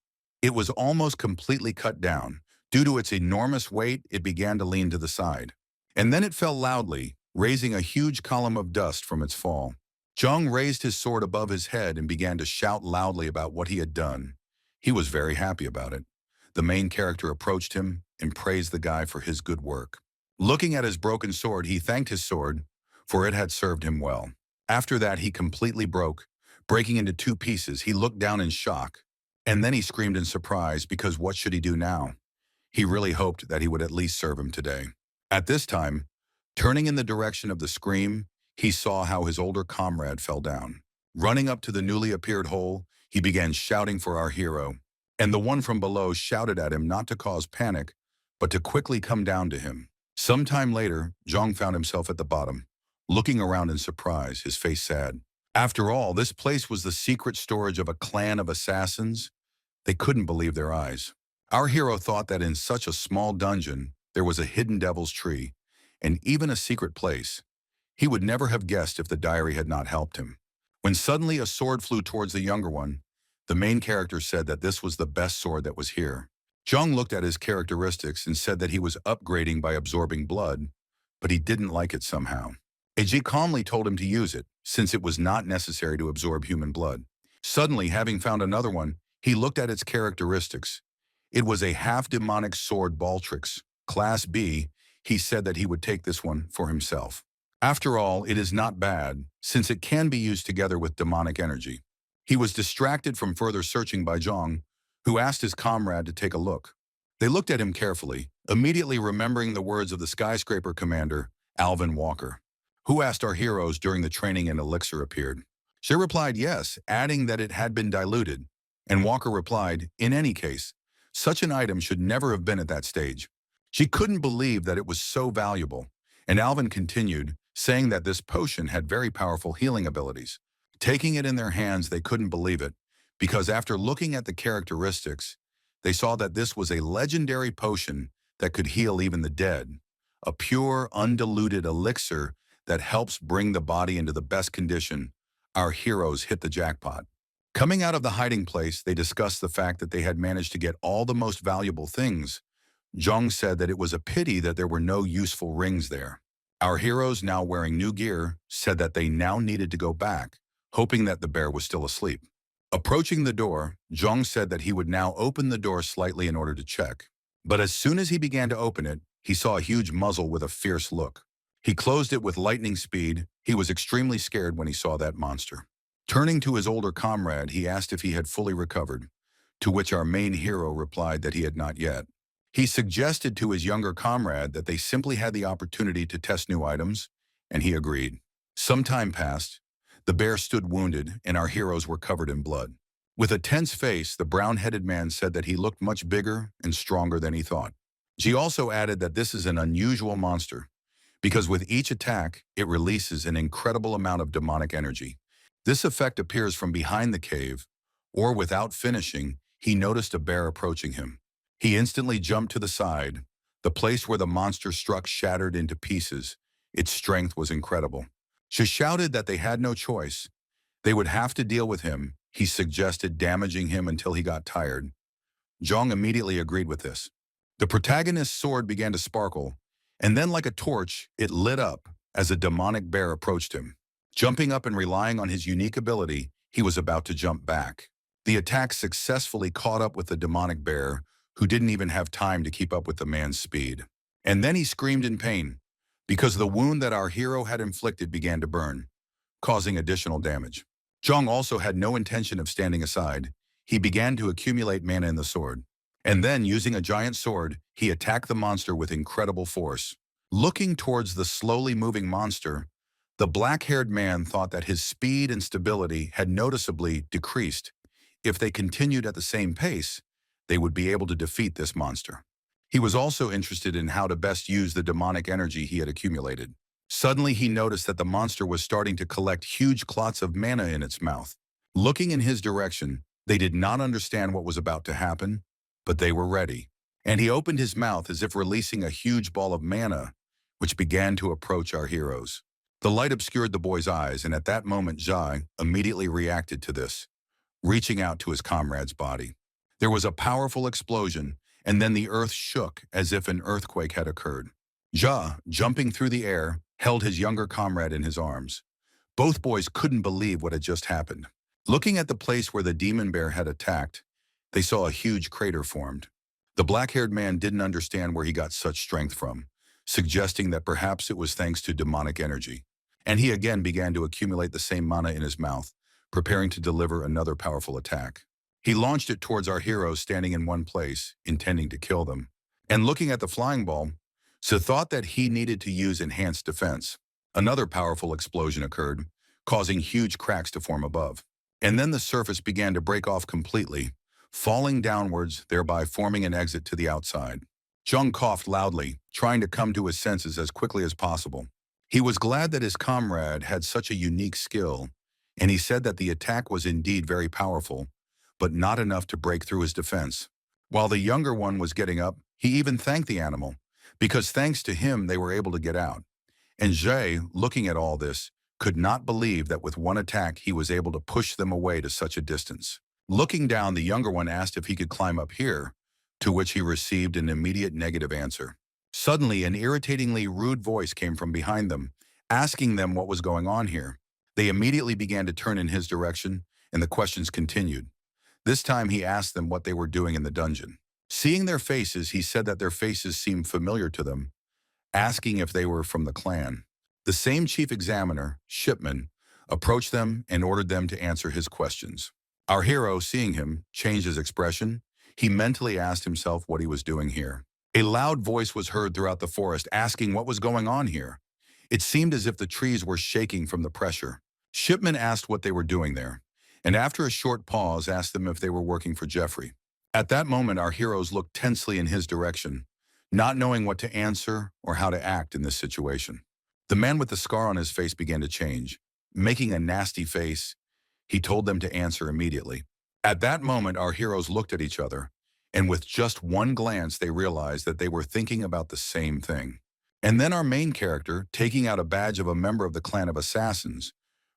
it was almost completely cut down. Due to its enormous weight, it began to lean to the side. And then it fell loudly, raising a huge column of dust from its fall. Zhang raised his sword above his head and began to shout loudly about what he had done. He was very happy about it. The main character approached him and praised the guy for his good work. Looking at his broken sword, he thanked his sword, for it had served him well. After that, he completely broke, breaking into two pieces. He looked down in shock, and then he screamed in surprise because what should he do now? He really hoped that he would at least serve him today. At this time, turning in the direction of the scream, he saw how his older comrade fell down. Running up to the newly appeared hole, he began shouting for our hero, and the one from below shouted at him not to cause panic, but to quickly come down to him. Sometime later, Zhang found himself at the bottom, looking around in surprise, his face sad. After all, this place was the secret storage of a clan of assassins. They couldn't believe their eyes. Our hero thought that in such a small dungeon, there was a hidden devil's tree, and even a secret place. He would never have guessed if the diary had not helped him. When suddenly a sword flew towards the younger one, the main character said that this was the best sword that was here. Zhang looked at his characteristics and said that he was upgrading by absorbing blood, but he didn't like it somehow. Eiji calmly told him to use it, since it was not necessary to absorb human blood. Suddenly, having found another one, he looked at its characteristics. It was a half-demonic sword Baltrix, Class B. He said that he would take this one for himself. After all, it is not bad, since it can be used together with demonic energy. He was distracted from further searching by Zhang, who asked his comrade to take a look. They looked at him carefully, immediately remembering the words of the skyscraper commander, Alvin Walker, who asked our heroes during the training an elixir appeared. She replied yes, adding that it had been diluted, and Walker replied, in any case, such an item should never have been at that stage. She couldn't believe that it was so valuable, and Alvin continued, saying that this potion had very powerful healing abilities. Taking it in their hands, they couldn't believe it, because after looking at the characteristics, they saw that this was a legendary potion that could heal even the dead, a pure, undiluted elixir that helps bring the body into the best condition. Our heroes hit the jackpot. Coming out of the hiding place, they discussed the fact that they had managed to get all the most valuable things. Zhang said that it was a pity that there were no useful rings there. Our heroes, now wearing new gear, said that they now needed to go back, hoping that the bear was still asleep. Approaching the door, Zhang said that he would now open the door slightly in order to check. But as soon as he began to open it, he saw a huge muzzle with a fierce look. He closed it with lightning speed. He was extremely scared when he saw that monster. Turning to his older comrade, he asked if he had fully recovered, to which our main hero replied that he had not yet. He suggested to his younger comrade that they simply had the opportunity to test new items, and he agreed. Some time passed. The bear stood wounded, and our heroes were covered in blood. With a tense face, the brown-headed man said that he looked much bigger and stronger than he thought. She also added that this is an unusual monster, because with each attack, it releases an incredible amount of demonic energy. This effect appears from behind the cave, or without finishing, he noticed a bear approaching him. He instantly jumped to the side. The place where the monster struck shattered into pieces. Its strength was incredible. She shouted that they had no choice. They would have to deal with him. He suggested damaging him until he got tired. Zhang immediately agreed with this. The protagonist's sword began to sparkle, and then like a torch, it lit up as a demonic bear approached him. Jumping up and relying on his unique ability, he was about to jump back. The attack successfully caught up with the demonic bear, who didn't even have time to keep up with the man's speed. And then he screamed in pain, because the wound that our hero had inflicted began to burn, causing additional damage. Zhang also had no intention of standing aside. He began to accumulate mana in the sword. And then, using a giant sword, he attacked the monster with incredible force. Looking towards the slowly moving monster, the black-haired man thought that his speed and stability had noticeably decreased. If they continued at the same pace, they would be able to defeat this monster. He was also interested in how to best use the demonic energy he had accumulated. Suddenly, he noticed that the monster was starting to collect huge clots of mana in its mouth. Looking in his direction, they did not understand what was about to happen, but they were ready. And he opened his mouth as if releasing a huge ball of mana, which began to approach our heroes. The light obscured the boy's eyes, and at that moment, Zhai immediately reacted to this, reaching out to his comrade's body. There was a powerful explosion, and then the earth shook as if an earthquake had occurred. Jia, jumping through the air, held his younger comrade in his arms. Both boys couldn't believe what had just happened. Looking at the place where the demon bear had attacked, they saw a huge crater formed. The black-haired man didn't understand where he got such strength from, suggesting that perhaps it was thanks to demonic energy. And he again began to accumulate the same mana in his mouth, preparing to deliver another powerful attack. He launched it towards our heroes standing in one place, intending to kill them. And looking at the flying ball, So thought that he needed to use enhanced defense. Another powerful explosion occurred, causing huge cracks to form above. And then the surface began to break off completely, falling downwards, thereby forming an exit to the outside. Zhang coughed loudly, trying to come to his senses as quickly as possible. He was glad that his comrade had such a unique skill, and he said that the attack was indeed very powerful, but not enough to break through his defense. While the younger one was getting up, he even thanked the animal, because thanks to him they were able to get out. And Jay, looking at all this, could not believe that with one attack he was able to push them away to such a distance. Looking down, the younger one asked if he could climb up here, to which he received an immediate negative answer. Suddenly, an irritatingly rude voice came from behind them, asking them what was going on here. They immediately began to turn in his direction, and the questions continued. This time he asked them what they were doing in the dungeon. Seeing their faces, he said that their faces seemed familiar to them, asking if they were from the clan. The same chief examiner, Shipman, approached them and ordered them to answer his questions. Our hero, seeing him, changed his expression. He mentally asked himself what he was doing here. A loud voice was heard throughout the forest asking what was going on here. It seemed as if the trees were shaking from the pressure. Shipman asked what they were doing there, and after a short pause asked them if they were working for Jeffrey. At that moment, our heroes looked tensely in his direction, not knowing what to answer or how to act in this situation. The man with the scar on his face began to change. Making a nasty face, he told them to answer immediately. At that moment, our heroes looked at each other, and with just one glance, they realized that they were thinking about the same thing. And then our main character, taking out a badge of a member of the clan of assassins,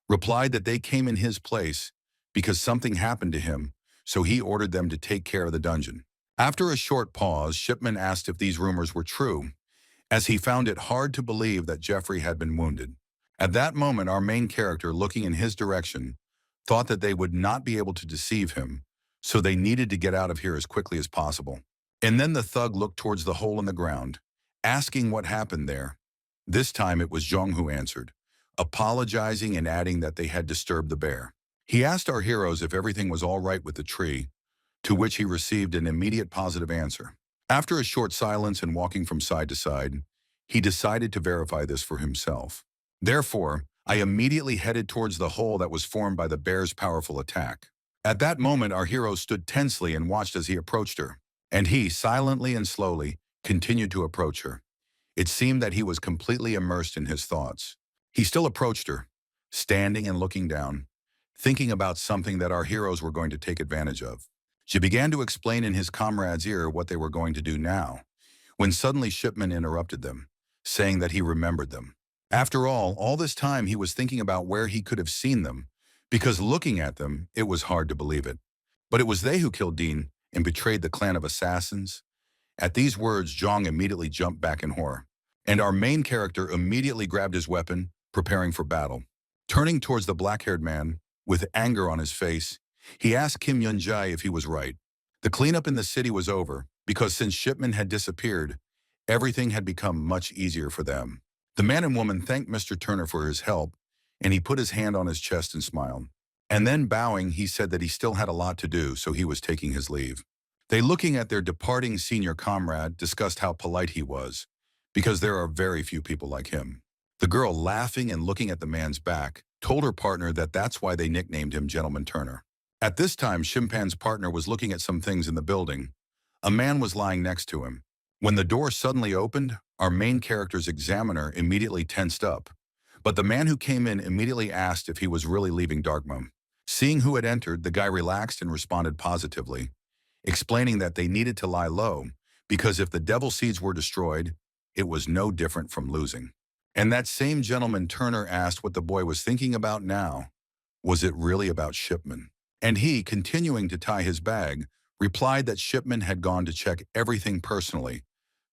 replied that they came in his place because something happened to him, so he ordered them to take care of the dungeon. After a short pause, Shipman asked if these rumors were true, as he found it hard to believe that Jeffrey had been wounded. At that moment, our main character, looking in his direction, thought that they would not be able to deceive him, so they needed to get out of here as quickly as possible. And then the thug looked towards the hole in the ground, asking what happened there. This time it was Jong who answered, apologizing and adding that they had disturbed the bear. He asked our heroes if everything was all right with the tree, to which he received an immediate positive answer. After a short silence and walking from side to side, he decided to verify this for himself. Therefore, I immediately headed towards the hole that was formed by the bear's powerful attack. At that moment, our hero stood tensely and watched as he approached her, and he, silently and slowly, continued to approach her. It seemed that he was completely immersed in his thoughts. He still approached her, standing and looking down, thinking about something that our heroes were going to take advantage of. She began to explain in his comrade's ear what they were going to do now, when suddenly Shipman interrupted them, saying that he remembered them. After all this time he was thinking about where he could have seen them, because looking at them, it was hard to believe it. But it was they who killed Dean and betrayed the clan of assassins. At these words, Jong immediately jumped back in horror, and our main character immediately grabbed his weapon, preparing for battle. Turning towards the black-haired man, with anger on his face, he asked Kim Yun-jae if he was right. The cleanup in the city was over, because since Shipman had disappeared, everything had become much easier for them. The man and woman thanked Mr. Turner for his help, and he put his hand on his chest and smiled. And then bowing, he said that he still had a lot to do, so he was taking his leave. They, looking at their departing senior comrade, discussed how polite he was, because there are very few people like him. The girl, laughing and looking at the man's back, told her partner that that's why they nicknamed him Gentleman Turner. At this time, Shimpan's partner was looking at some things in the building. A man was lying next to him. When the door suddenly opened, our main character's examiner immediately tensed up. But the man who came in immediately asked if he was really leaving Darkma. Seeing who had entered, the guy relaxed and responded positively, explaining that they needed to lie low, because if the devil seeds were destroyed, it was no different from losing. And that same Gentleman Turner asked what the boy was thinking about now. Was it really about Shipman? And he, continuing to tie his bag, replied that Shipman had gone to check everything personally.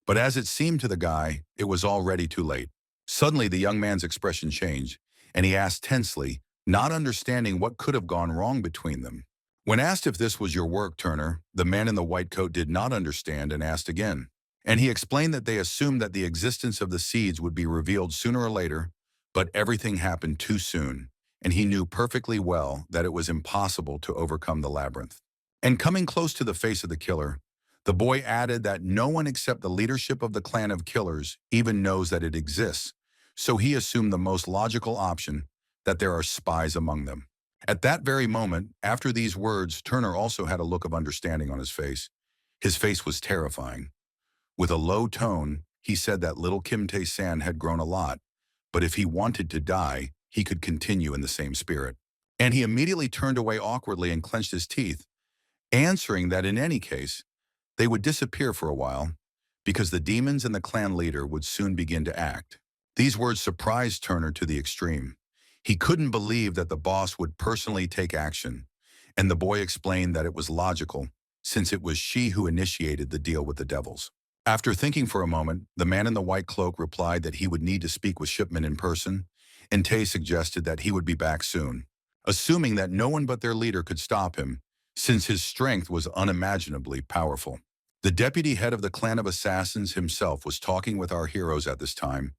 But as it seemed to the guy, it was already too late. Suddenly, the young man's expression changed, and he asked tensely, not understanding what could have gone wrong between them. When asked if this was your work, Turner, the man in the white coat did not understand and asked again. And he explained that they assumed that the existence of the seeds would be revealed sooner or later, but everything happened too soon, and he knew perfectly well that it was impossible to overcome the labyrinth. And coming close to the face of the killer, the boy added that no one except the leadership of the clan of killers even knows that it exists, so he assumed the most logical option, that there are spies among them. At that very moment, after these words, Turner also had a look of understanding on his face. His face was terrifying. With a low tone, he said that little Kim Tae-san had grown a lot, but if he wanted to die, he could continue in the same spirit. And he immediately turned away awkwardly and clenched his teeth, answering that in any case, they would disappear for a while, because the demons and the clan leader would soon begin to act. These words surprised Turner to the extreme. He couldn't believe that the boss would personally take action, and the boy explained that it was logical, since it was she who initiated the deal with the devils. After thinking for a moment, the man in the white cloak replied that he would need to speak with Shipman in person, and Tae suggested that he would be back soon, assuming that no one but their leader could stop him, since his strength was unimaginably powerful. The deputy head of the clan of assassins himself was talking with our heroes at this time,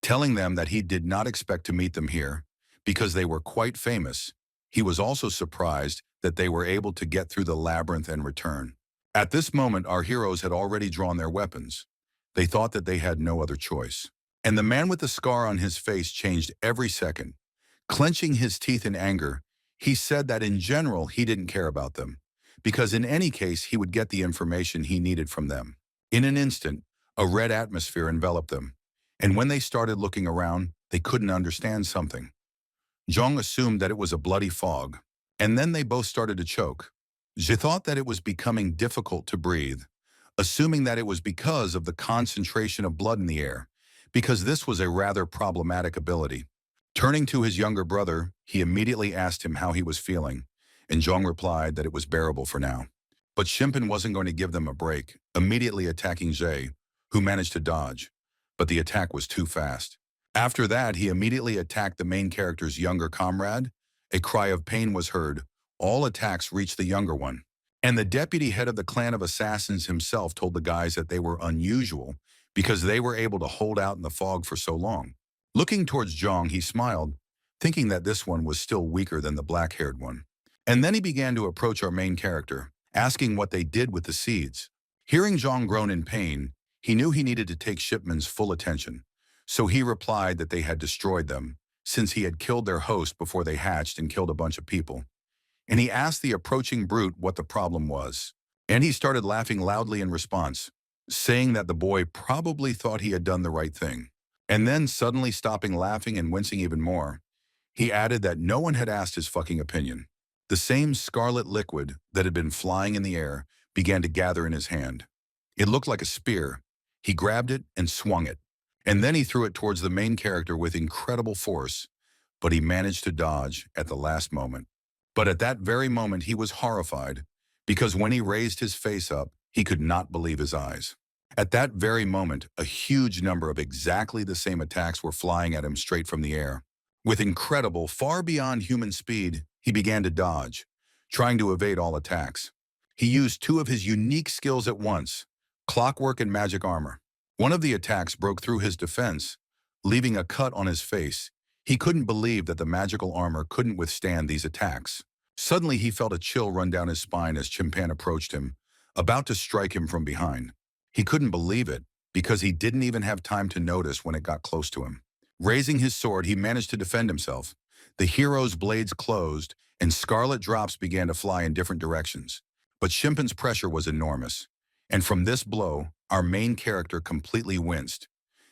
telling them that he did not expect to meet them here, because they were quite famous. He was also surprised that they were able to get through the labyrinth and return. At this moment, our heroes had already drawn their weapons. They thought that they had no other choice. And the man with the scar on his face changed every second. Clenching his teeth in anger, he said that in general he didn't care about them, because in any case he would get the information he needed from them. In an instant, a red atmosphere enveloped them, and when they started looking around, they couldn't understand something. Jong assumed that it was a bloody fog, and then they both started to choke. She thought that it was becoming difficult to breathe, assuming that it was because of the concentration of blood in the air, because this was a rather problematic ability. Turning to his younger brother, he immediately asked him how he was feeling, and Zhang replied that it was bearable for now. But Shimpan wasn't going to give them a break, immediately attacking Zhe, who managed to dodge. But the attack was too fast. After that, he immediately attacked the main character's younger comrade. A cry of pain was heard. All attacks reached the younger one. And the deputy head of the clan of assassins himself told the guys that they were unusual because they were able to hold out in the fog for so long. Looking towards Zhang, he smiled, thinking that this one was still weaker than the black-haired one. And then he began to approach our main character, asking what they did with the seeds. Hearing Zhang groan in pain, he knew he needed to take Shipman's full attention. So he replied that they had destroyed them, since he had killed their host before they hatched and killed a bunch of people. And he asked the approaching brute what the problem was. And he started laughing loudly in response, saying that the boy probably thought he had done the right thing. And then suddenly stopping laughing and wincing even more, he added that no one had asked his fucking opinion. The same scarlet liquid that had been flying in the air began to gather in his hand. It looked like a spear. He grabbed it and swung it. And then he threw it towards the main character with incredible force, but he managed to dodge at the last moment. But at that very moment, he was horrified, because when he raised his face up, he could not believe his eyes. At that very moment, a huge number of exactly the same attacks were flying at him straight from the air. With incredible, far beyond human speed, he began to dodge, trying to evade all attacks. He used two of his unique skills at once, clockwork and magic armor. One of the attacks broke through his defense, leaving a cut on his face. He couldn't believe that the magical armor couldn't withstand these attacks. Suddenly, he felt a chill run down his spine as Chimpan approached him, about to strike him from behind. He couldn't believe it, because he didn't even have time to notice when it got close to him. Raising his sword, he managed to defend himself. The hero's blades closed, and scarlet drops began to fly in different directions. But Chimpan's pressure was enormous. And from this blow, our main character completely winced,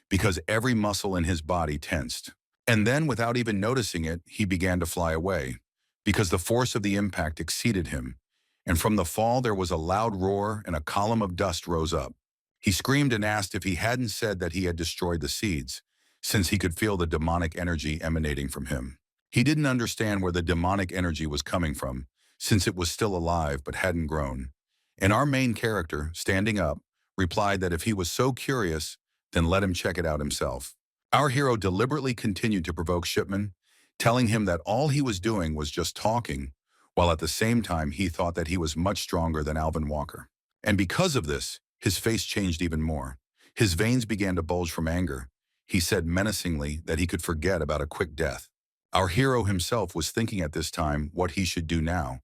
because every muscle in his body tensed. And then, without even noticing it, he began to fly away, because the force of the impact exceeded him. And from the fall, there was a loud roar and a column of dust rose up. He screamed and asked if he hadn't said that he had destroyed the seeds, since he could feel the demonic energy emanating from him. He didn't understand where the demonic energy was coming from, since it was still alive but hadn't grown. And our main character, standing up, replied that if he was so curious, then let him check it out himself. Our hero deliberately continued to provoke Shipman, telling him that all he was doing was just talking, while at the same time he thought that he was much stronger than Alvin Walker. And because of this, his face changed even more. His veins began to bulge from anger. He said menacingly that he could forget about a quick death. Our hero himself was thinking at this time what he should do now,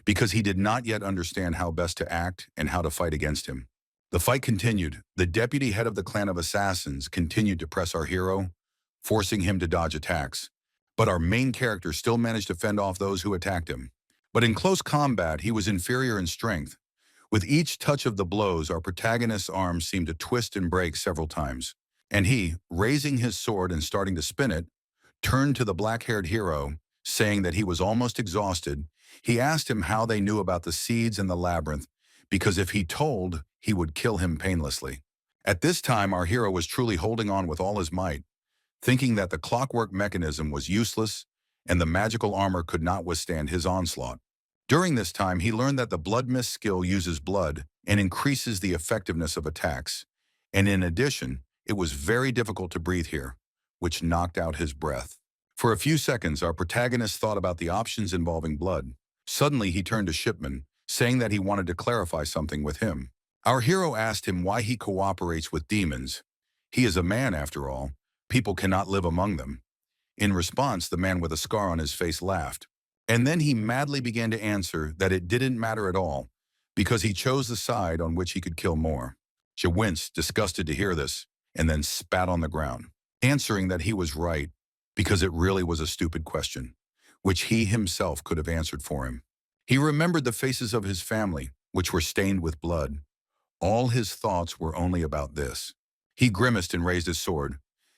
because he did not yet understand how best to act and how to fight against him. The fight continued. The deputy head of the clan of assassins continued to press our hero, forcing him to dodge attacks. But our main character still managed to fend off those who attacked him. But in close combat, he was inferior in strength. With each touch of the blows, our protagonist's arms seemed to twist and break several times. And he, raising his sword and starting to spin it, turned to the black-haired hero, saying that he was almost exhausted. He asked him how they knew about the seeds and the labyrinth, because if he told, he would kill him painlessly. At this time, our hero was truly holding on with all his might, thinking that the clockwork mechanism was useless and the magical armor could not withstand his onslaught. During this time, he learned that the blood mist skill uses blood and increases the effectiveness of attacks. And in addition, it was very difficult to breathe here, which knocked out his breath. For a few seconds, our protagonist thought about the options involving blood. Suddenly, he turned to Shipman, saying that he wanted to clarify something with him. Our hero asked him why he cooperates with demons. He is a man, after all. People cannot live among them. In response, the man with a scar on his face laughed. And then he madly began to answer that it didn't matter at all, because he chose the side on which he could kill more. She winced, disgusted to hear this, and then spat on the ground, answering that he was right, because it really was a stupid question, which he himself could have answered for him. He remembered the faces of his family, which were stained with blood. All his thoughts were only about this. He grimaced and raised his sword,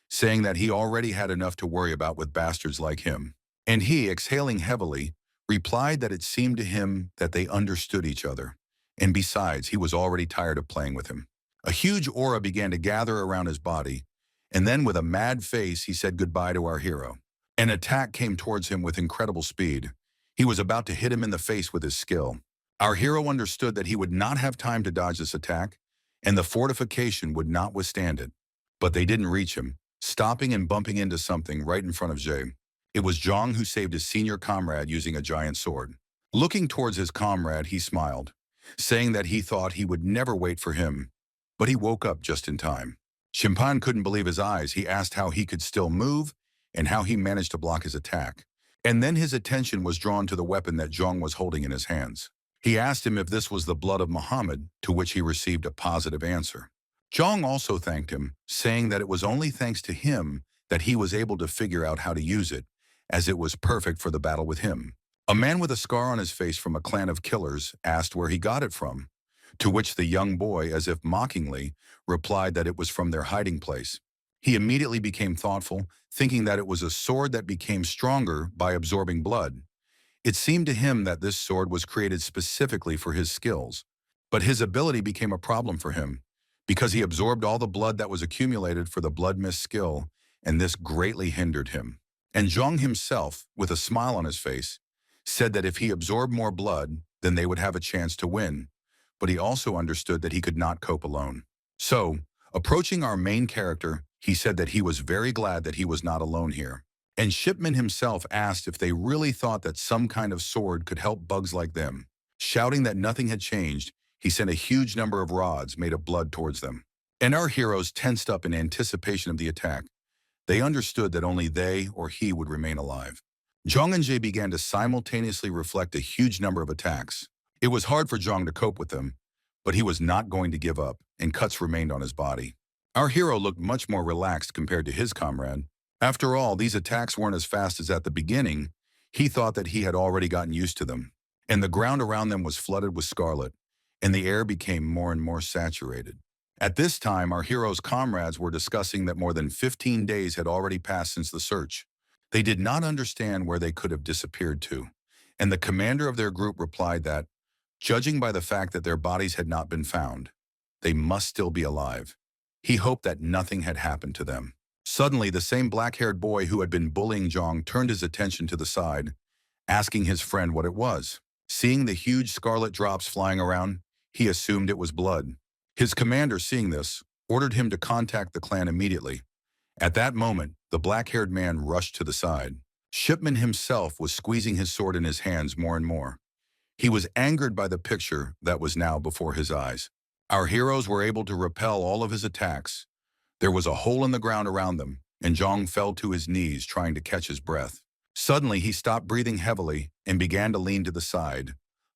saying that he already had enough to worry about with bastards like him. And he, exhaling heavily, replied that it seemed to him that they understood each other. And besides, he was already tired of playing with him. A huge aura began to gather around his body, and then with a mad face, he said goodbye to our hero. An attack came towards him with incredible speed. He was about to hit him in the face with his skill. Our hero understood that he would not have time to dodge this attack, and the fortification would not withstand it. But they didn't reach him, stopping and bumping into something right in front of Jay. It was Zhang who saved his senior comrade using a giant sword. Looking towards his comrade, he smiled, saying that he thought he would never wait for him. But he woke up just in time. Shimpan couldn't believe his eyes. He asked how he could still move and how he managed to block his attack. And then his attention was drawn to the weapon that Zhang was holding in his hands. He asked him if this was the blood of Muhammad, to which he received a positive answer. Zhang also thanked him, saying that it was only thanks to him that he was able to figure out how to use it, as it was perfect for the battle with him. A man with a scar on his face from a clan of killers asked where he got it from, to which the young boy, as if mockingly, replied that it was from their hiding place. He immediately became thoughtful, thinking that it was a sword that became stronger by absorbing blood. It seemed to him that this sword was created specifically for his skills, but his ability became a problem for him, because he absorbed all the blood that was accumulated for the blood mist skill, and this greatly hindered him. And Zhang himself, with a smile on his face, said that if he absorbed more blood, then they would have a chance to win, but he also understood that he could not cope alone. So, approaching our main character, he said that he was very glad that he was not alone here. And Shipman himself asked if they really thought that some kind of sword could help bugs like them. Shouting that nothing had changed, he sent a huge number of rods made of blood towards them. And our heroes tensed up in anticipation of the attack. They understood that only they or he would remain alive. Zhang and Jay began to simultaneously reflect a huge number of attacks. It was hard for Zhang to cope with them, but he was not going to give up, and cuts remained on his body. Our hero looked much more relaxed compared to his comrade. After all, these attacks weren't as fast as at the beginning. He thought that he had already gotten used to them, and the ground around them was flooded with scarlet, and the air became more and more saturated. At this time, our hero's comrades were discussing that more than 15 days had already passed since the search. They did not understand where they could have disappeared to, and the commander of their group replied that, judging by the fact that their bodies had not been found, they must still be alive. He hoped that nothing had happened to them. Suddenly, the same black-haired boy who had been bullying Zhang turned his attention to the side, asking his friend what it was. Seeing the huge scarlet drops flying around, he assumed it was blood. His commander, seeing this, ordered him to contact the clan immediately. At that moment, the black-haired man rushed to the side. Shipman himself was squeezing his sword in his hands more and more. He was angered by the picture that was now before his eyes. Our heroes were able to repel all of his attacks. There was a hole in the ground around them, and Zhang fell to his knees trying to catch his breath. Suddenly, he stopped breathing heavily and began to lean to the side,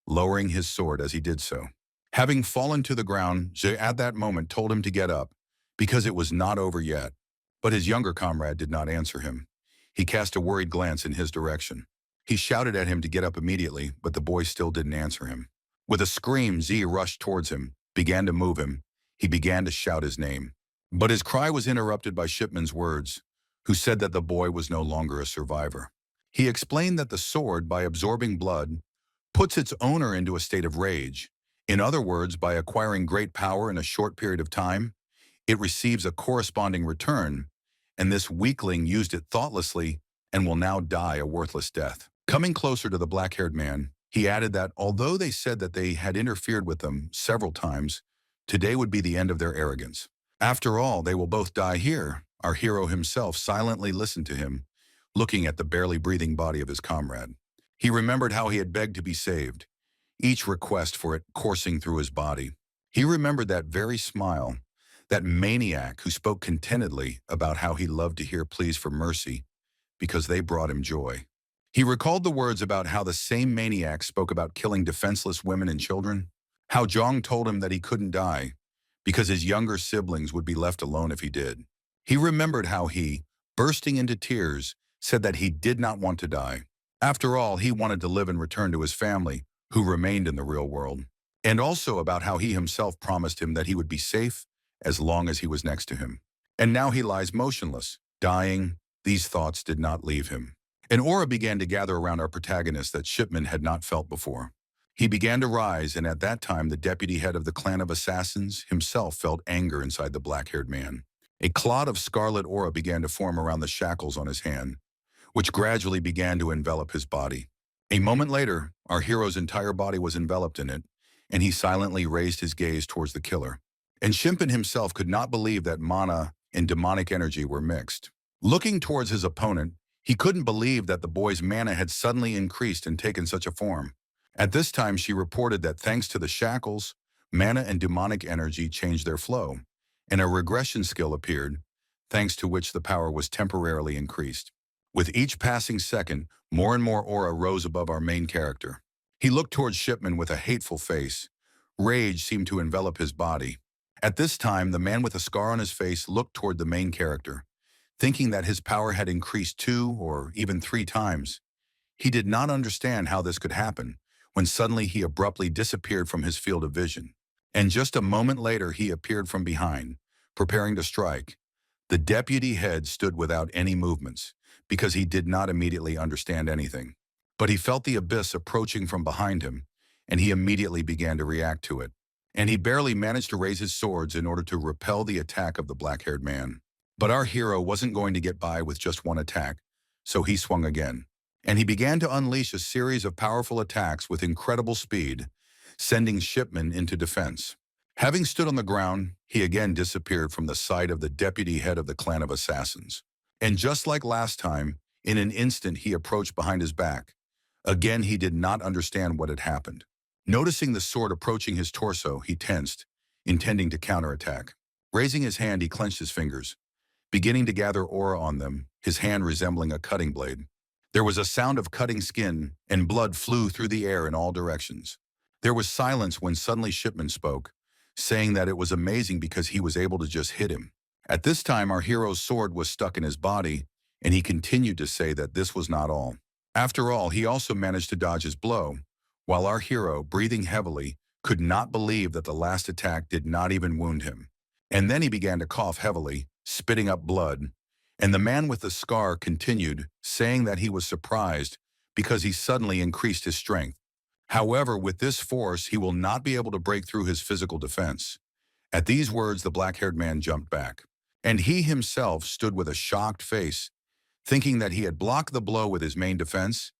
lowering his sword as he did so. Having fallen to the ground, Zhe at that moment told him to get up, because it was not over yet. But his younger comrade did not answer him. He cast a worried glance in his direction. He shouted at him to get up immediately, but the boy still didn't answer him. With a scream, Zhe rushed towards him, began to move him. He began to shout his name. But his cry was interrupted by Shipman's words, who said that the boy was no longer a survivor. He explained that the sword, by absorbing blood, puts its owner into a state of rage. In other words, by acquiring great power in a short period of time, it receives a corresponding return, and this weakling used it thoughtlessly and will now die a worthless death. Coming closer to the black-haired man, he added that although they said that they had interfered with them several times, today would be the end of their arrogance. After all, they will both die here. Our hero himself silently listened to him, looking at the barely breathing body of his comrade. He remembered how he had begged to be saved, each request for it coursing through his body. He remembered that very smile, that maniac who spoke contentedly about how he loved to hear pleas for mercy because they brought him joy. He recalled the words about how the same maniac spoke about killing defenseless women and children, how Zhang told him that he couldn't die because his younger siblings would be left alone if he did. He remembered how he, bursting into tears, said that he did not want to die. After all, he wanted to live and return to his family, who remained in the real world. And also about how he himself promised him that he would be safe as long as he was next to him. And now he lies motionless, dying. These thoughts did not leave him. An aura began to gather around our protagonist that Shipman had not felt before. He began to rise, and at that time the deputy head of the clan of assassins himself felt anger inside the black-haired man. A clot of scarlet aura began to form around the shackles on his hand, which gradually began to envelop his body. A moment later, our hero's entire body was enveloped in it, and he silently raised his gaze towards the killer. And Shimpan himself could not believe that mana and demonic energy were mixed. Looking towards his opponent, he couldn't believe that the boy's mana had suddenly increased and taken such a form. At this time, she reported that thanks to the shackles, mana and demonic energy changed their flow, and a regression skill appeared, thanks to which the power was temporarily increased. With each passing second, more and more aura rose above our main character. He looked towards Shipman with a hateful face. Rage seemed to envelop his body. At this time, the man with a scar on his face looked toward the main character, thinking that his power had increased 2 or even 3 times. He did not understand how this could happen, when suddenly he abruptly disappeared from his field of vision. And just a moment later, he appeared from behind, preparing to strike. The deputy head stood without any movements, because he did not immediately understand anything. But he felt the abyss approaching from behind him, and he immediately began to react to it. And he barely managed to raise his swords in order to repel the attack of the black-haired man. But our hero wasn't going to get by with just one attack, so he swung again. And he began to unleash a series of powerful attacks with incredible speed, sending Shipman into defense. Having stood on the ground, he again disappeared from the sight of the deputy head of the clan of assassins. And just like last time, in an instant he approached behind his back. Again, he did not understand what had happened. Noticing the sword approaching his torso, he tensed, intending to counterattack. Raising his hand, he clenched his fingers, beginning to gather aura on them, his hand resembling a cutting blade. There was a sound of cutting skin, and blood flew through the air in all directions. There was silence when suddenly Shipman spoke, saying that it was amazing because he was able to just hit him. At this time, our hero's sword was stuck in his body, and he continued to say that this was not all. After all, he also managed to dodge his blow, while our hero, breathing heavily, could not believe that the last attack did not even wound him. And then he began to cough heavily, spitting up blood, and the man with the scar continued, saying that he was surprised because he suddenly increased his strength. However, with this force, he will not be able to break through his physical defense. At these words, the black-haired man jumped back, and he himself stood with a shocked face, thinking that he had blocked the blow with his main defense.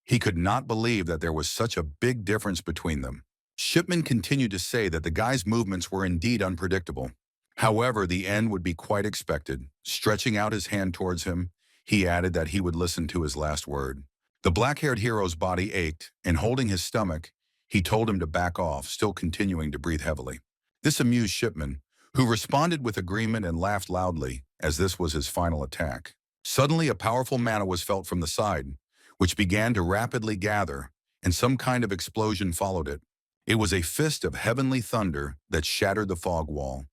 He could not believe that there was such a big difference between them. Shipman continued to say that the guy's movements were indeed unpredictable. However, the end would be quite expected. Stretching out his hand towards him, he added that he would listen to his last word. The black-haired hero's body ached, and holding his stomach, he told him to back off, still continuing to breathe heavily. This amused Shipman, who responded with agreement and laughed loudly, as this was his final attack. Suddenly, a powerful mana was felt from the side, which began to rapidly gather, and some kind of explosion followed it. It was a fist of heavenly thunder that shattered the fog wall,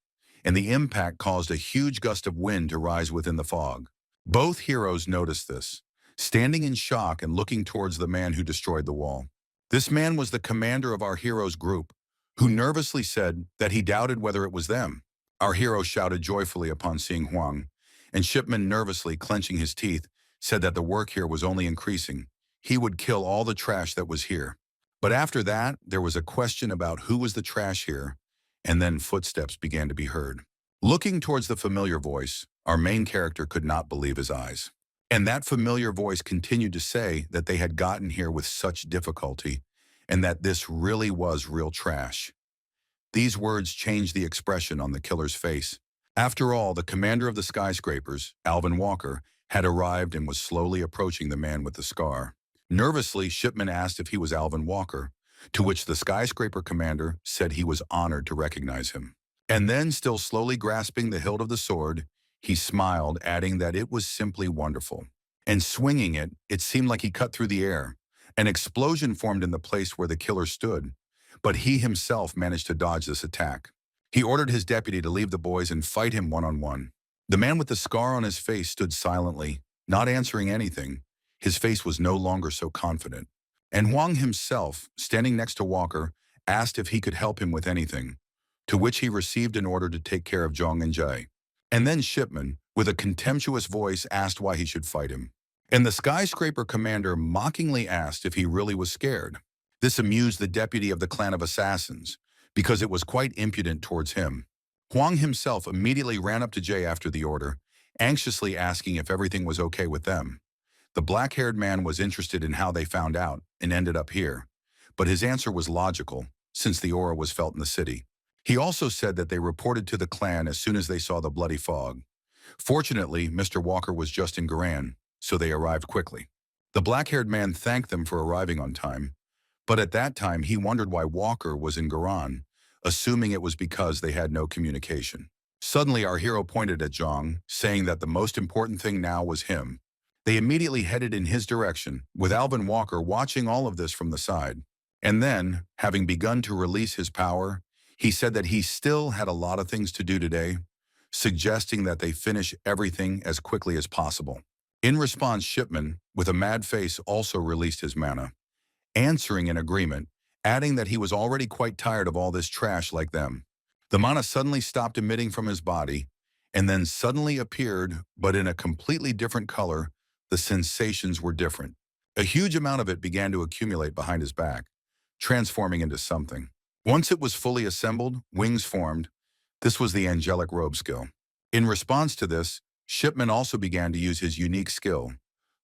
and the impact caused a huge gust of wind to rise within the fog. Both heroes noticed this, standing in shock and looking towards the man who destroyed the wall. This man was the commander of our hero's group, who nervously said that he doubted whether it was them. Our hero shouted joyfully upon seeing Huang, and Shipman, nervously clenching his teeth, said that the work here was only increasing. He would kill all the trash that was here. But after that, there was a question about who was the trash here, and then footsteps began to be heard. Looking towards the familiar voice, our main character could not believe his eyes. And that familiar voice continued to say that they had gotten here with such difficulty, and that this really was real trash. These words changed the expression on the killer's face. After all, the commander of the skyscrapers, Alvin Walker, had arrived and was slowly approaching the man with the scar. Nervously, Shipman asked if he was Alvin Walker, to which the skyscraper commander said he was honored to recognize him. And then, still slowly grasping the hilt of the sword, he smiled, adding that it was simply wonderful. And swinging it, it seemed like he cut through the air. An explosion formed in the place where the killer stood, but he himself managed to dodge this attack. He ordered his deputy to leave the boys and fight him one-on-one. The man with the scar on his face stood silently, not answering anything. His face was no longer so confident. And Huang himself, standing next to Walker, asked if he could help him with anything, to which he received an order to take care of Zhong and Jai. And then Shipman, with a contemptuous voice, asked why he should fight him. And the skyscraper commander mockingly asked if he really was scared. This amused the deputy of the clan of assassins, because it was quite impudent towards him. Huang himself immediately ran up to Jay after the order, anxiously asking if everything was okay with them. The black-haired man was interested in how they found out and ended up here, but his answer was logical, since the aura was felt in the city. He also said that they reported to the clan as soon as they saw the bloody fog. Fortunately, Mr. Walker was just in Garan, so they arrived quickly. The black-haired man thanked them for arriving on time, but at that time he wondered why Walker was in Garan, assuming it was because they had no communication. Suddenly, our hero pointed at Zhang, saying that the most important thing now was him. They immediately headed in his direction, with Alvin Walker watching all of this from the side. And then, having begun to release his power, he said that he still had a lot of things to do today, suggesting that they finish everything as quickly as possible. In response, Shipman, with a mad face, also released his mana, answering in agreement, adding that he was already quite tired of all this trash like them. The mana suddenly stopped emitting from his body, and then suddenly appeared, but in a completely different color. The sensations were different. A huge amount of it began to accumulate behind his back, transforming into something. Once it was fully assembled, wings formed. This was the angelic robe skill. In response to this, Shipman also began to use his unique skill.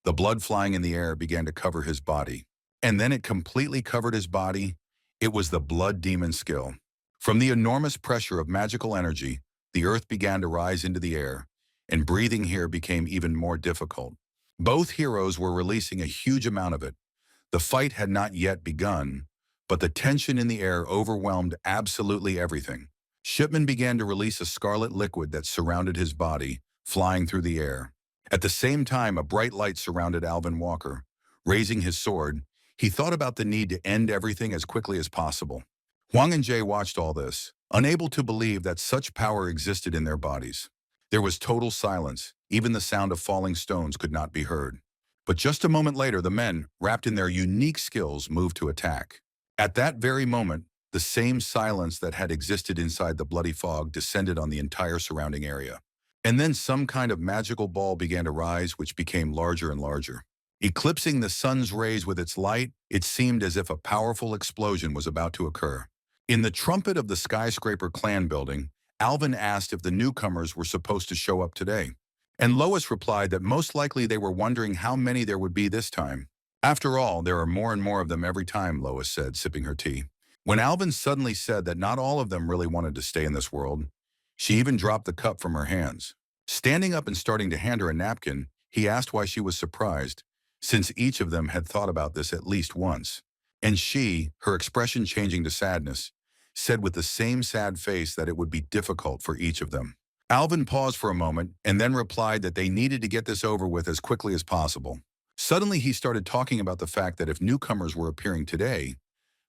The blood flying in the air began to cover his body. And then it completely covered his body. It was the blood demon skill. From the enormous pressure of magical energy, the earth began to rise into the air, and breathing here became even more difficult. Both heroes were releasing a huge amount of it. The fight had not yet begun, but the tension in the air overwhelmed absolutely everything. Shipman began to release a scarlet liquid that surrounded his body, flying through the air. At the same time, a bright light surrounded Alvin Walker. Raising his sword, he thought about the need to end everything as quickly as possible. Huang and Jay watched all this, unable to believe that such power existed in their bodies. There was total silence. Even the sound of falling stones could not be heard. But just a moment later, the men, wrapped in their unique skills, moved to attack. At that very moment, the same silence that had existed inside the bloody fog descended on the entire surrounding area. And then some kind of magical ball began to rise, which became larger and larger. Eclipsing the sun's rays with its light, it seemed as if a powerful explosion was about to occur. In the trumpet of the skyscraper clan building, Alvin asked if the newcomers were supposed to show up today. And Lois replied that most likely they were wondering how many there would be this time. After all, there are more and more of them every time, Lois said, sipping her tea. When Alvin suddenly said that not all of them really wanted to stay in this world, she even dropped the cup from her hands. Standing up and starting to hand her a napkin, he asked why she was surprised, since each of them had thought about this at least once. And she, her expression changing to sadness, said with the same sad face that it would be difficult for each of them. Alvin paused for a moment and then replied that they needed to get this over with as quickly as possible. Suddenly he started talking about the fact that if newcomers were appearing today,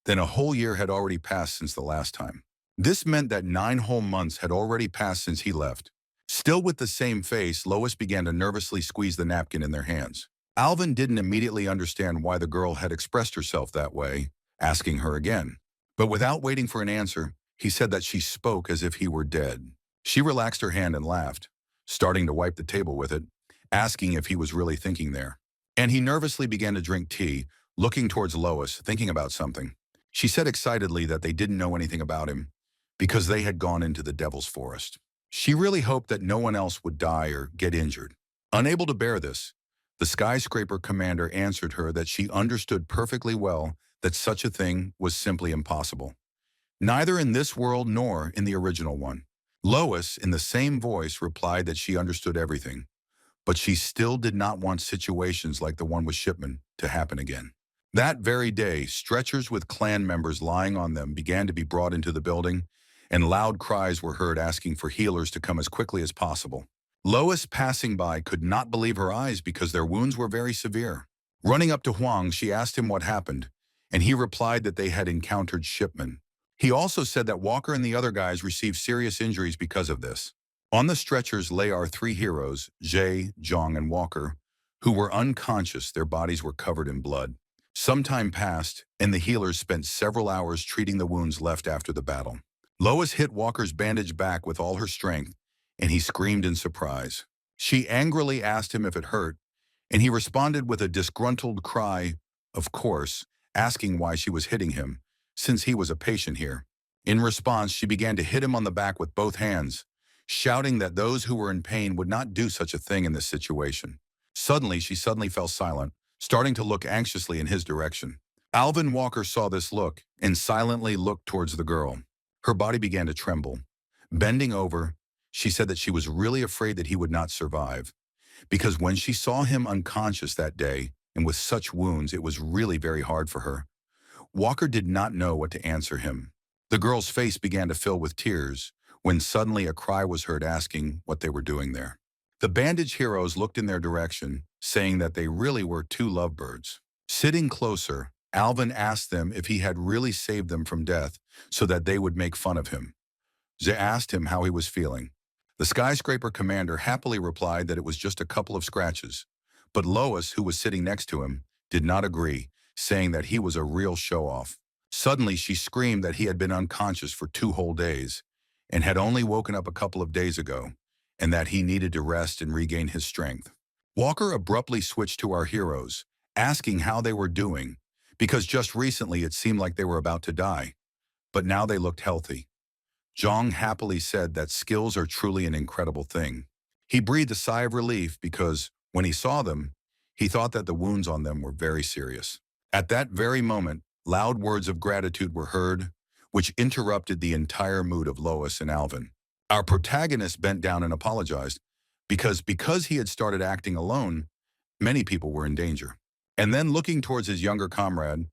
then a whole year had already passed since the last time. This meant that 9 whole months had already passed since he left. Still with the same face, Lois began to nervously squeeze the napkin in their hands. Alvin didn't immediately understand why the girl had expressed herself that way, asking her again. But without waiting for an answer, he said that she spoke as if he were dead. She relaxed her hand and laughed, starting to wipe the table with it, asking if he was really thinking there. And he nervously began to drink tea, looking towards Lois, thinking about something. She said excitedly that they didn't know anything about him, because they had gone into the Devil's Forest. She really hoped that no one else would die or get injured. Unable to bear this, the skyscraper commander answered her that she understood perfectly well that such a thing was simply impossible. Neither in this world nor in the original one. Lois, in the same voice, replied that she understood everything, but she still did not want situations like the one with Shipman to happen again. That very day, stretchers with clan members lying on them began to be brought into the building, and loud cries were heard asking for healers to come as quickly as possible. Lois, passing by, could not believe her eyes because their wounds were very severe. Running up to Huang, she asked him what happened, and he replied that they had encountered Shipman. He also said that Walker and the other guys received serious injuries because of this. On the stretchers lay our 3 heroes, Jay, Zhang, and Walker, who were unconscious. Their bodies were covered in blood. Some time passed, and the healers spent several hours treating the wounds left after the battle. Lois hit Walker's bandaged back with all her strength, and he screamed in surprise. She angrily asked him if it hurt, and he responded with a disgruntled cry, of course, asking why she was hitting him, since he was a patient here. In response, she began to hit him on the back with both hands, shouting that those who were in pain would not do such a thing in this situation. Suddenly, she fell silent, starting to look anxiously in his direction. Alvin Walker saw this look and silently looked towards the girl. Her body began to tremble. Bending over, she said that she was really afraid that he would not survive, because when she saw him unconscious that day and with such wounds, it was really very hard for her. Walker did not know what to answer him. The girl's face began to fill with tears when suddenly a cry was heard asking what they were doing there. The bandaged heroes looked in their direction, saying that they really were two lovebirds. Sitting closer, Alvin asked them if he had really saved them from death so that they would make fun of him. They asked him how he was feeling. The skyscraper commander happily replied that it was just a couple of scratches. But Lois, who was sitting next to him, did not agree, saying that he was a real show-off. Suddenly, she screamed that he had been unconscious for 2 whole days and had only woken up a couple of days ago, and that he needed to rest and regain his strength. Walker abruptly switched to our heroes, asking how they were doing, because just recently it seemed like they were about to die, but now they looked healthy. Zhang happily said that skills are truly an incredible thing. He breathed a sigh of relief because, when he saw them, he thought that the wounds on them were very serious. At that very moment, loud words of gratitude were heard, which interrupted the entire mood of Lois and Alvin. Our protagonist bent down and apologized, because he had started acting alone, many people were in danger. And then looking towards his younger comrade,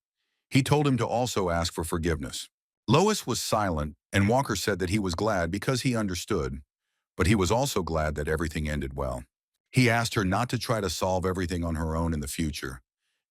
he told him to also ask for forgiveness. Lois was silent, and Walker said that he was glad because he understood, but he was also glad that everything ended well. He asked her not to try to solve everything on her own in the future,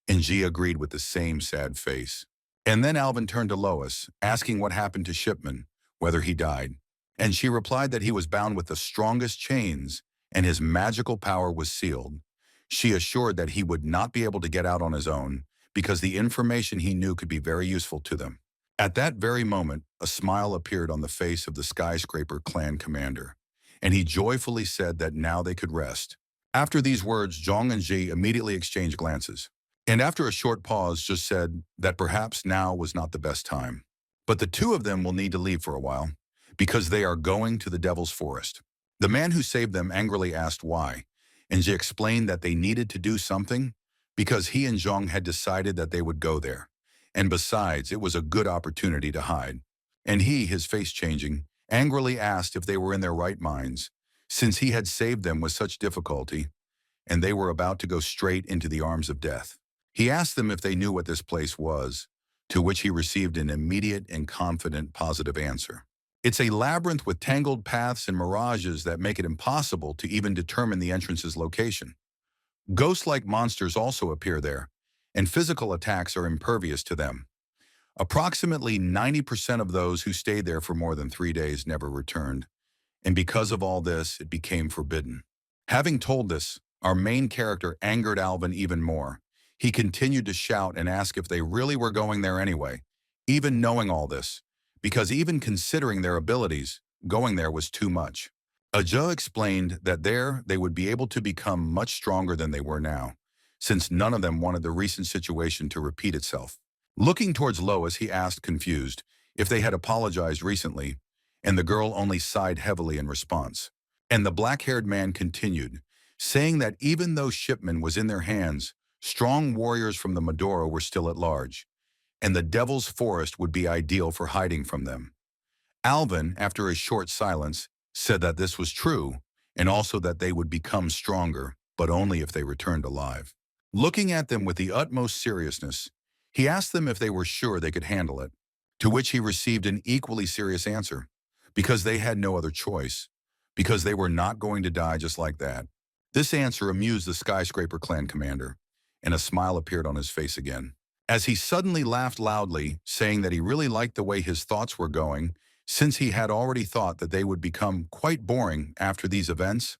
and she agreed with the same sad face. And then Alvin turned to Lois, asking what happened to Shipman, whether he died, and she replied that he was bound with the strongest chains and his magical power was sealed. She assured that he would not be able to get out on his own because the information he knew could be very useful to them. At that very moment, a smile appeared on the face of the skyscraper clan commander, and he joyfully said that now they could rest. After these words, Zhang and Ji immediately exchanged glances, and after a short pause just said that perhaps now was not the best time. But the two of them will need to leave for a while, because they are going to the Devil's Forest. The man who saved them angrily asked why, and Ji explained that they needed to do something because he and Zhang had decided that they would go there. And besides, it was a good opportunity to hide. And he, his face changing, angrily asked if they were in their right minds, since he had saved them with such difficulty, and they were about to go straight into the arms of death. He asked them if they knew what this place was, to which he received an immediate and confident positive answer. It's a labyrinth with tangled paths and mirages that make it impossible to even determine the entrance's location. Ghost-like monsters also appear there, and physical attacks are impervious to them. Approximately 90% of those who stayed there for more than 3 days never returned, and because of all this, it became forbidden. Having told this, our main character angered Alvin even more. He continued to shout and ask if they really were going there anyway, even knowing all this, because even considering their abilities, going there was too much. Aja explained that there they would be able to become much stronger than they were now, since none of them wanted the recent situation to repeat itself. Looking towards Lois, he asked, confused, if they had apologized recently, and the girl only sighed heavily in response. And the black-haired man continued, saying that even though Shipman was in their hands, strong warriors from the Medora were still at large, and the Devil's Forest would be ideal for hiding from them. Alvin, after a short silence, said that this was true, and also that they would become stronger, but only if they returned alive. Looking at them with the utmost seriousness, he asked them if they were sure they could handle it, to which he received an equally serious answer, because they had no other choice, because they were not going to die just like that. This answer amused the skyscraper clan commander, and a smile appeared on his face again, as he suddenly laughed loudly, saying that he really liked the way his thoughts were going, since he had already thought that they would become quite boring after these events.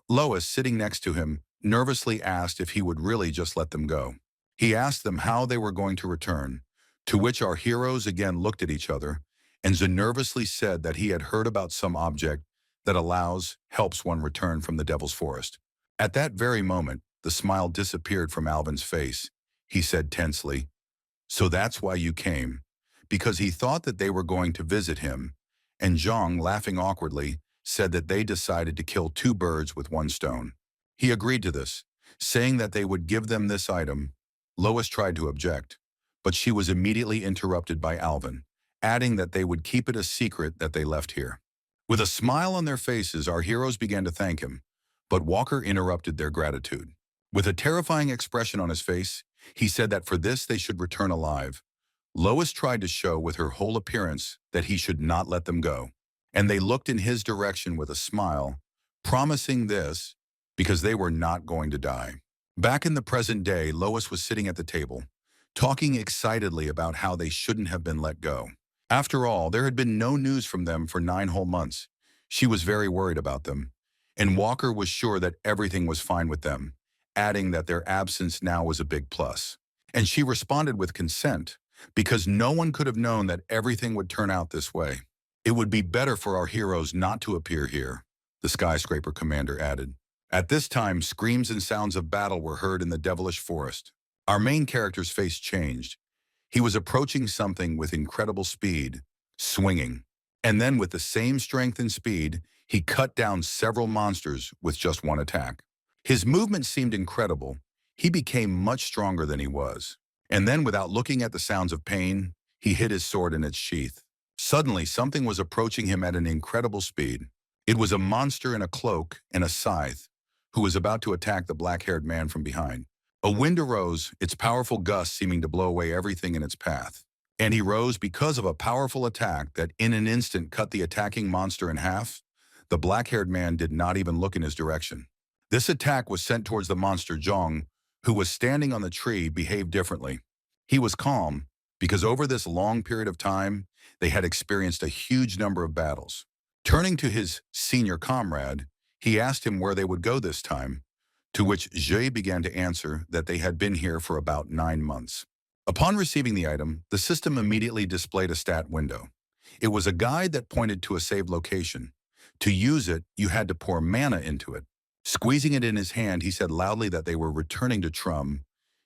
Lois, sitting next to him, nervously asked if he would really just let them go. He asked them how they were going to return, to which our heroes again looked at each other, and Zhe nervously said that he had heard about some object that helps one return from the Devil's Forest. At that very moment, the smile disappeared from Alvin's face. He said tensely, "So that's why you came," because he thought that they were going to visit him, and Zhang, laughing awkwardly, said that they decided to kill 2 birds with 1 stone. He agreed to this, saying that they would give them this item. Lois tried to object, but she was immediately interrupted by Alvin, adding that they would keep it a secret that they left here. With a smile on their faces, our heroes began to thank him, but Walker interrupted their gratitude. With a terrifying expression on his face, he said that for this they should return alive. Lois tried to show with her whole appearance that he should not let them go, and they looked in his direction with a smile, promising this because they were not going to die. Back in the present day, Lois was sitting at the table, talking excitedly about how they shouldn't have been let go. After all, there had been no news from them for 9 whole months. She was very worried about them, and Walker was sure that everything was fine with them, adding that their absence now was a big plus. And she responded with consent, because no one could have known that everything would turn out this way. It would be better for our heroes not to appear here, the skyscraper commander added. At this time, screams and sounds of battle were heard in the devilish forest. Our main character's face changed. He was approaching something with incredible speed, swinging. And then with the same strength and speed, he cut down several monsters with just one attack. His movement seemed incredible. He became much stronger than he was. And then, without looking at the sounds of pain, he hid his sword in its sheath. Suddenly, something was approaching him at an incredible speed. It was a monster in a cloak and a scythe, who was about to attack the black-haired man from behind. A wind arose, its powerful gusts seeming to blow away everything in its path. And he rose because of a powerful attack that in an instant cut the attacking monster in half. The black-haired man did not even look in his direction. This attack was sent towards the monster Zhong, who was standing on the tree, behaved differently. He was calm, because over this long period of time, they had experienced a huge number of battles. Turning to his senior comrade, he asked him where they would go this time, to which Jay began to answer that they had been here for about 9 months. Upon receiving the item, the system immediately displayed a stat window. It was a guide that pointed to a saved location. To use it, you had to pour mana into it. Squeezing it in his hand, he said loudly that they were returning to Trum.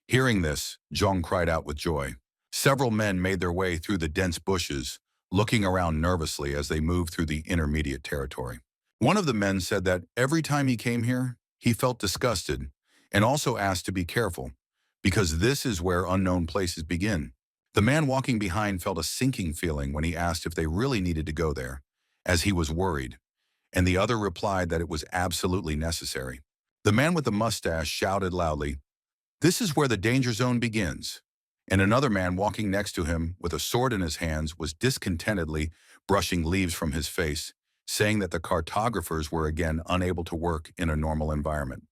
Hearing this, Zhong cried out with joy. Several men made their way through the dense bushes, looking around nervously as they moved through the intermediate territory. One of the men said that every time he came here, he felt disgusted, and also asked to be careful, because this is where unknown places begin. The man walking behind felt a sinking feeling when he asked if they really needed to go there, as he was worried, and the other replied that it was absolutely necessary. The man with the mustache shouted loudly, "This is where the danger zone begins." And another man walking next to him with a sword in his hands was discontentedly brushing leaves from his face, saying that the cartographers were again unable to work in a normal environment.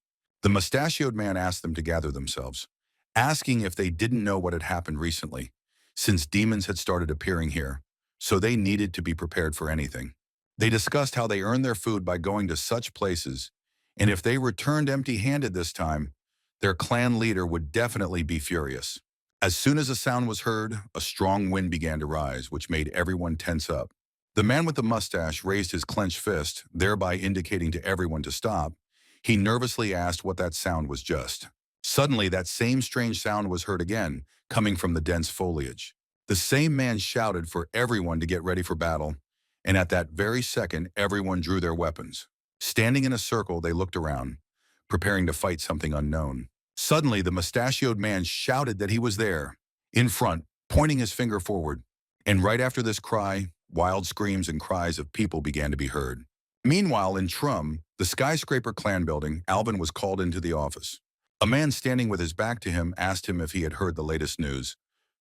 The mustachioed man asked them to gather themselves, asking if they didn't know what had happened recently, since demons had started appearing here, so they needed to be prepared for anything. They discussed how they earned their food by going to such places, and if they returned empty-handed this time, their clan leader would definitely be furious. As soon as a sound was heard, a strong wind began to rise, which made everyone tense up. The man with the mustache raised his clenched fist, thereby indicating to everyone to stop. He nervously asked what that sound was just. Suddenly, that same strange sound was heard again, coming from the dense foliage. The same man shouted for everyone to get ready for battle, and at that very second, everyone drew their weapons. Standing in a circle, they looked around, preparing to fight something unknown. Suddenly, the mustachioed man shouted that he was there, in front, pointing his finger forward. And right after this cry, wild screams and cries of people began to be heard. Meanwhile, in Trum, the skyscraper clan building, Alvin was called into the office. A man standing with his back to him asked him if he had heard the latest news,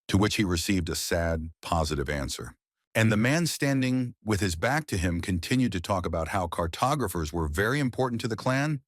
to which he received a sad, positive answer. And the man standing with his back to him continued to talk about how cartographers were very important to the clan.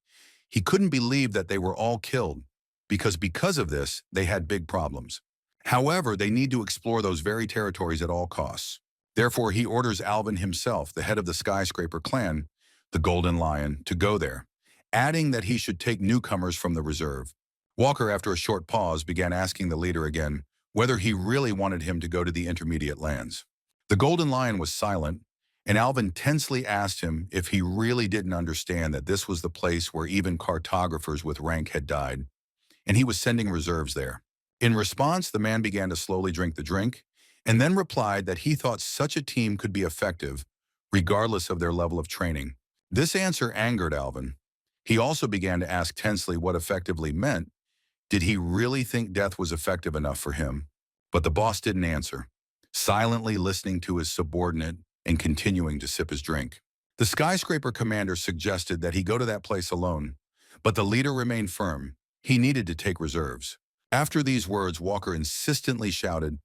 He couldn't believe that they were all killed, because of this, they had big problems. However, they need to explore those very territories at all costs. Therefore, he orders Alvin himself, the head of the skyscraper clan, the Golden Lion, to go there, adding that he should take newcomers from the reserve. Walker, after a short pause, began asking the leader again whether he really wanted him to go to the intermediate lands. The Golden Lion was silent, and Alvin tensely asked him if he really didn't understand that this was the place where even cartographers with rank had died, and he was sending reserves there. In response, the man began to slowly drink the drink, and then replied that he thought such a team could be effective, regardless of their level of training. This answer angered Alvin. He also began to ask tensely what effectively meant. Did he really think death was effective enough for him? But the boss didn't answer, silently listening to his subordinate and continuing to sip his drink. The skyscraper commander suggested that he go to that place alone, but the leader remained firm. He needed to take reserves. After these words, Walker insistently shouted,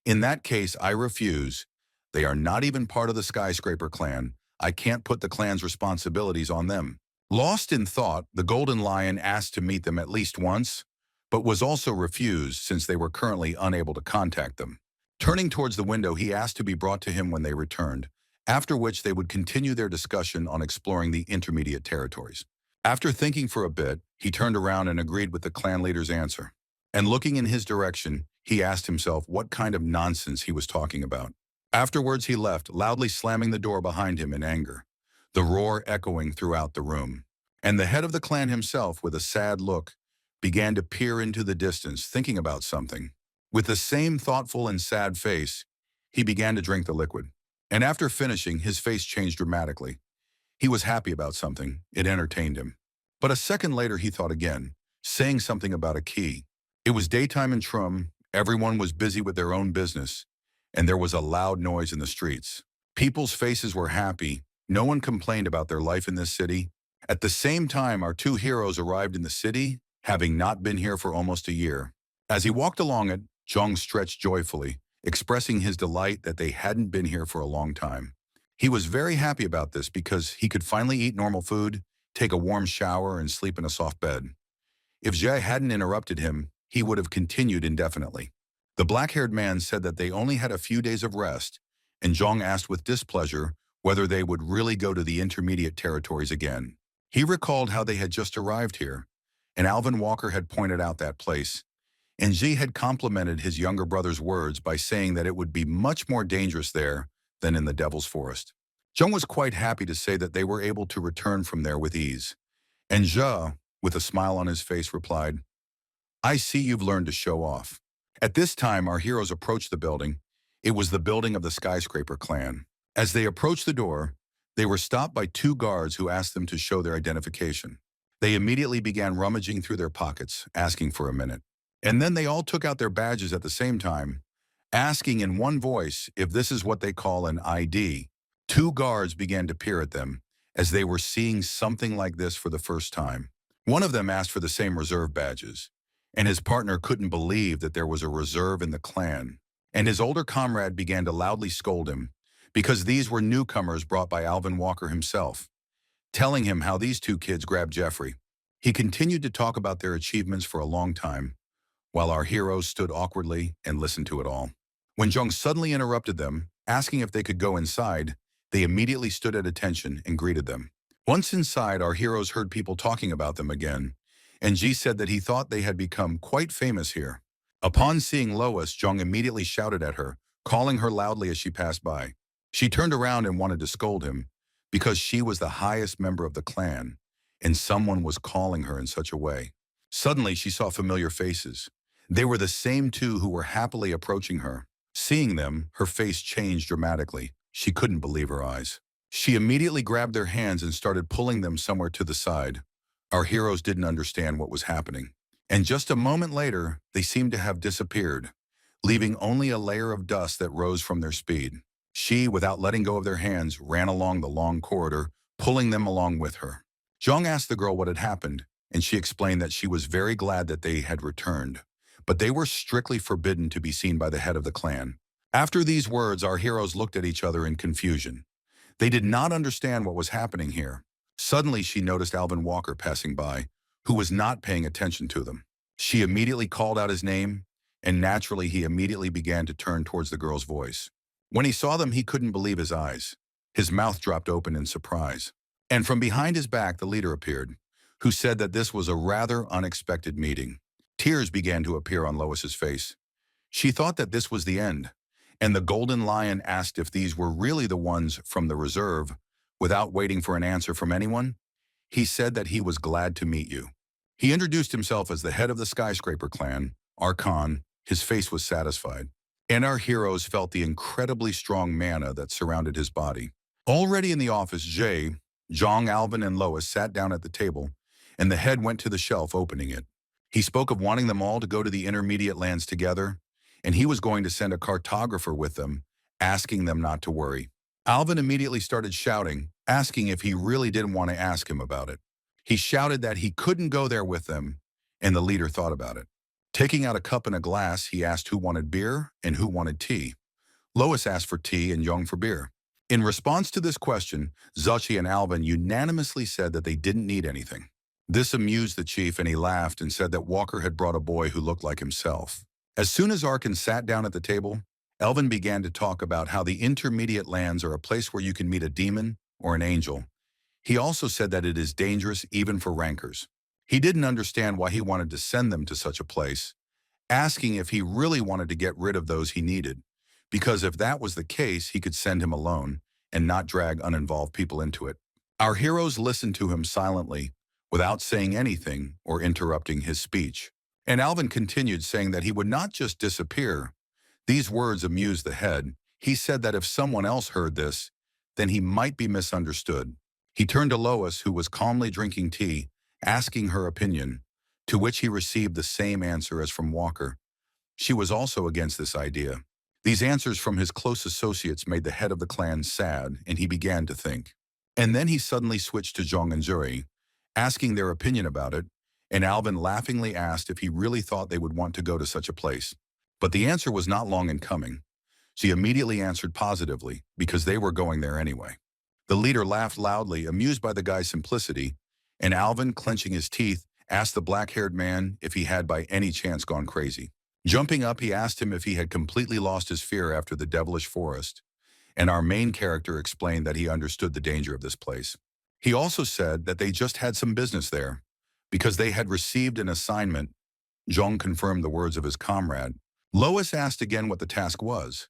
"In that case, I refuse. They are not even part of the skyscraper clan. I can't put the clan's responsibilities on them." Lost in thought, the Golden Lion asked to meet them at least once, but was also refused since they were currently unable to contact them. Turning towards the window, he asked to be brought to him when they returned, after which they would continue their discussion on exploring the intermediate territories. After thinking for a bit, he turned around and agreed with the clan leader's answer. And looking in his direction, he asked himself what kind of nonsense he was talking about. Afterwards, he left, loudly slamming the door behind him in anger, the roar echoing throughout the room. And the head of the clan himself, with a sad look, began to peer into the distance, thinking about something. With the same thoughtful and sad face, he began to drink the liquid. And after finishing, his face changed dramatically. He was happy about something. It entertained him. But a second later, he thought again, saying something about a key. It was daytime in Trum. Everyone was busy with their own business, and there was a loud noise in the streets. People's faces were happy. No one complained about their life in this city. At the same time, our two heroes arrived in the city, having not been here for almost a year. As he walked along it, Jung stretched joyfully, expressing his delight that they hadn't been here for a long time. He was very happy about this because he could finally eat normal food, take a warm shower, and sleep in a soft bed. If Jay hadn't interrupted him, he would have continued indefinitely. The black-haired man said that they only had a few days of rest, and Jong asked with displeasure whether they would really go to the intermediate territories again. He recalled how they had just arrived here, and Alvin Walker had pointed out that place, and Ji had complimented his younger brother's words by saying that it would be much more dangerous there than in the Devil's Forest. Jung was quite happy to say that they were able to return from there with ease, and Zhe, with a smile on his face, replied, "I see you've learned to show off." At this time, our heroes approached the building. It was the building of the skyscraper clan. As they approached the door, they were stopped by two guards who asked them to show their identification. They immediately began rummaging through their pockets, asking for a minute. And then they all took out their badges at the same time, asking in one voice if this is what they call an ID. Two guards began to peer at them, as they were seeing something like this for the first time. One of them asked for the same reserve badges, and his partner couldn't believe that there was a reserve in the clan. And his older comrade began to loudly scold him, because these were newcomers brought by Alvin Walker himself, telling him how these two kids grabbed Jeffrey. He continued to talk about their achievements for a long time, while our heroes stood awkwardly and listened to it all. When Jung suddenly interrupted them, asking if they could go inside, they immediately stood at attention and greeted them. Once inside, our heroes heard people talking about them again, and Ji said that he thought they had become quite famous here. Upon seeing Lois, Jung immediately shouted at her, calling her loudly as she passed by. She turned around and wanted to scold him, because she was the highest member of the clan, and someone was calling her in such a way. Suddenly, she saw familiar faces. They were the same two who were happily approaching her. Seeing them, her face changed dramatically. She couldn't believe her eyes. She immediately grabbed their hands and started pulling them somewhere to the side. Our heroes didn't understand what was happening. And just a moment later, they seemed to have disappeared, leaving only a layer of dust that rose from their speed. She, without letting go of their hands, ran along the long corridor, pulling them along with her. Jung asked the girl what had happened, and she explained that she was very glad that they had returned, but they were strictly forbidden to be seen by the head of the clan. After these words, our heroes looked at each other in confusion. They did not understand what was happening here. Suddenly, she noticed Alvin Walker passing by, who was not paying attention to them. She immediately called out his name, and naturally, he immediately began to turn towards the girl's voice. When he saw them, he couldn't believe his eyes. His mouth dropped open in surprise. And from behind his back, the leader appeared, who said that this was a rather unexpected meeting. Tears began to appear on Lois's face. She thought that this was the end, and the Golden Lion asked if these were really the ones from the reserve. Without waiting for an answer from anyone, he said that he was glad to meet you. He introduced himself as the head of the skyscraper clan, Archon. His face was satisfied, and our heroes felt the incredibly strong mana that surrounded his body. Already in the office, Jay, Jong, Alvin, and Lois sat down at the table and the head went to the shelf, opening it. He spoke of wanting them all to go to the intermediate lands together, and he was going to send a cartographer with them, asking them not to worry. Alvin immediately started shouting, asking if he really didn't want to ask him about it. He shouted that he couldn't go there with them, and the leader thought about it. Taking out a cup and a glass, he asked who wanted beer and who wanted tea. Lois asked for tea and Young for beer. In response to this question, Zuchi and Alvin unanimously said that they didn't need anything. This amused the chief, and he laughed and said that Walker had brought a boy who looked like himself. As soon as Arkin sat down at the table, Elvin began to talk about how the intermediate lands are a place where you can meet a demon or an angel. He also said that it is dangerous even for rankers. He didn't understand why he wanted to send them to such a place, asking if he really wanted to get rid of those he needed, because if that was the case, he could send him alone and not drag uninvolved people into it. Our heroes listened to him silently, without saying anything or interrupting his speech. And Alvin continued, saying that he would not just disappear. These words amused the head. He said that if someone else heard this, then he might be misunderstood. He turned to Lois, who was calmly drinking tea, asking her opinion, to which he received the same answer as from Walker. She was also against this idea. These answers from his close associates made the head of the clan sad, and he began to think. And then he suddenly switched to Zhong and Zuri, asking their opinion about it, and Alvin laughingly asked if he really thought they would want to go to such a place. But the answer was not long in coming. She immediately answered positively, because they were going there anyway. The leader laughed loudly, amused by the guy's simplicity, and Alvin, clenching his teeth, asked the black-haired man if he had by any chance gone crazy. Jumping up, he asked him if he had completely lost his fear after the devilish forest, and our main character explained that he understood the danger of this place. He also said that they just had some business there, because they had received an assignment. Zhong confirmed the words of his comrade. Lois asked again what the task was.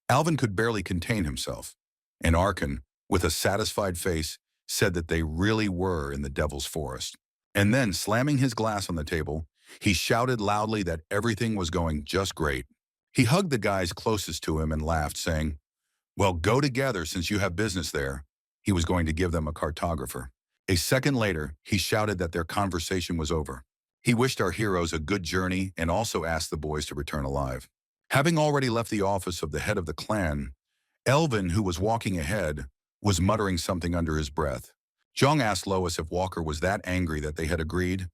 Alvin could barely contain himself, and Arkin, with a satisfied face, said that they really were in the devil's forest. And then, slamming his glass on the table, he shouted loudly that everything was going just great. He hugged the guys closest to him and laughed, saying, "Well, go together since you have business there." He was going to give them a cartographer. A second later, he shouted that their conversation was over. He wished our heroes a good journey and also asked the boys to return alive. Having already left the office of the head of the clan, Elvin, who was walking ahead, was muttering something under his breath. Zhong asked Lois if Walker was that angry that they had agreed,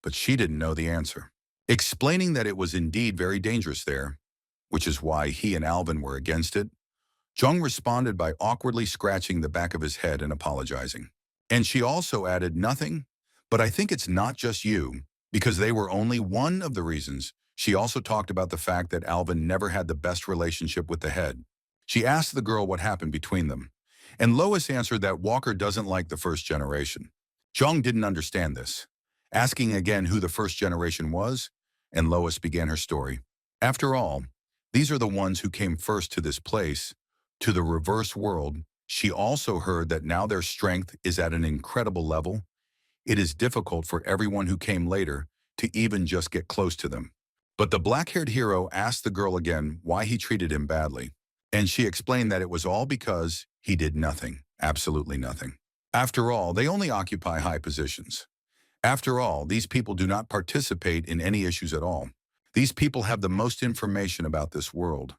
but she didn't know the answer. Explaining that it was indeed very dangerous there, which is why he and Alvin were against it, Zhong responded by awkwardly scratching the back of his head and apologizing. And she also added, "Nothing, but I think it's not just you," because they were only one of the reasons. She also talked about the fact that Alvin never had the best relationship with the head. She asked the girl what happened between them, and Lois answered that Walker doesn't like the first generation. Zhong didn't understand this, asking again who the first generation was, and Lois began her story. After all, these are the ones who came first to this place, to the reverse world. She also heard that now their strength is at an incredible level. It is difficult for everyone who came later to even just get close to them. But the black-haired hero asked the girl again why he treated him badly, and she explained that it was all because he did nothing, absolutely nothing. After all, they only occupy high positions. After all, these people do not participate in any issues at all. These people have the most information about this world,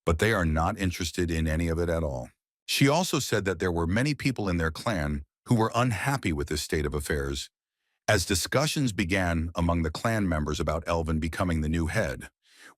but they are not interested in any of it at all. She also said that there were many people in their clan who were unhappy with this state of affairs, as discussions began among the clan members about Elvin becoming the new head,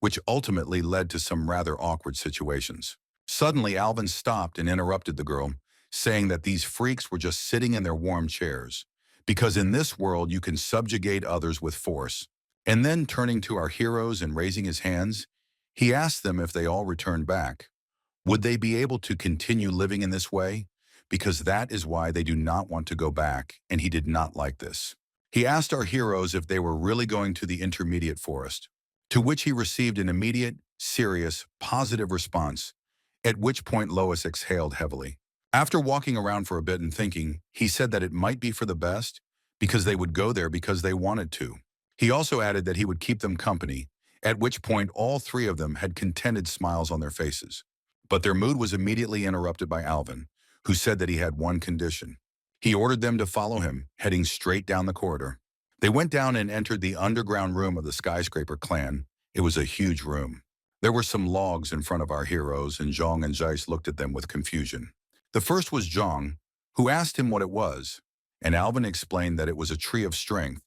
which ultimately led to some rather awkward situations. Suddenly, Alvin stopped and interrupted the girl, saying that these freaks were just sitting in their warm chairs, because in this world you can subjugate others with force. And then, turning to our heroes and raising his hands, he asked them if they all returned back. Would they be able to continue living in this way? Because that is why they do not want to go back, and he did not like this. He asked our heroes if they were really going to the intermediate forest, to which he received an immediate, serious, positive response, at which point Lois exhaled heavily. After walking around for a bit and thinking, he said that it might be for the best, because they would go there because they wanted to. He also added that he would keep them company, at which point all three of them had contented smiles on their faces. But their mood was immediately interrupted by Alvin, who said that he had one condition. He ordered them to follow him, heading straight down the corridor. They went down and entered the underground room of the skyscraper clan. It was a huge room. There were some logs in front of our heroes, and Zhang and Zeiss looked at them with confusion. The first was Zhang, who asked him what it was, and Alvin explained that it was a tree of strength,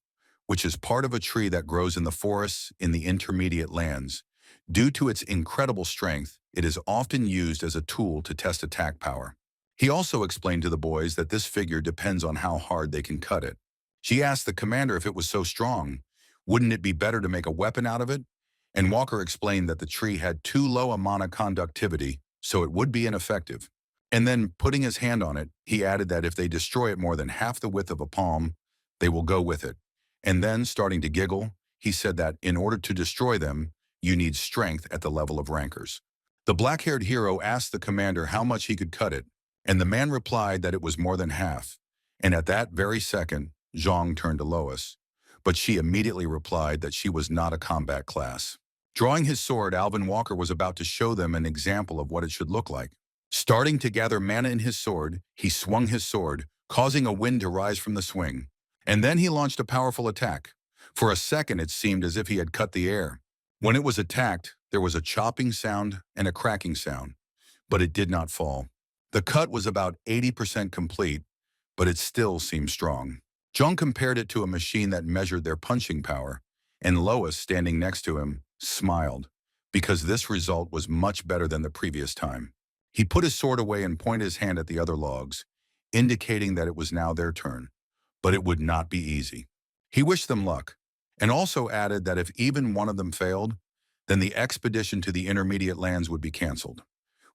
which is part of a tree that grows in the forests in the intermediate lands. Due to its incredible strength, it is often used as a tool to test attack power. He also explained to the boys that this figure depends on how hard they can cut it. She asked the commander if it was so strong, wouldn't it be better to make a weapon out of it? And Walker explained that the tree had too low a mana conductivity, so it would be ineffective. And then, putting his hand on it, he added that if they destroy it more than half the width of a palm, they will go with it. And then, starting to giggle, he said that in order to destroy them, you need strength at the level of rankers. The black-haired hero asked the commander how much he could cut it, and the man replied that it was more than half. And at that very second, Zhang turned to Lois, but she immediately replied that she was not a combat class. Drawing his sword, Alvin Walker was about to show them an example of what it should look like. Starting to gather mana in his sword, he swung his sword, causing a wind to rise from the swing. And then he launched a powerful attack. For a second, it seemed as if he had cut the air. When it was attacked, there was a chopping sound and a cracking sound, but it did not fall. The cut was about 80% complete, but it still seemed strong. Zhang compared it to a machine that measured their punching power, and Lois, standing next to him, smiled, because this result was much better than the previous time. He put his sword away and pointed his hand at the other logs, indicating that it was now their turn, but it would not be easy. He wished them luck, and also added that if even one of them failed, then the expedition to the intermediate lands would be canceled,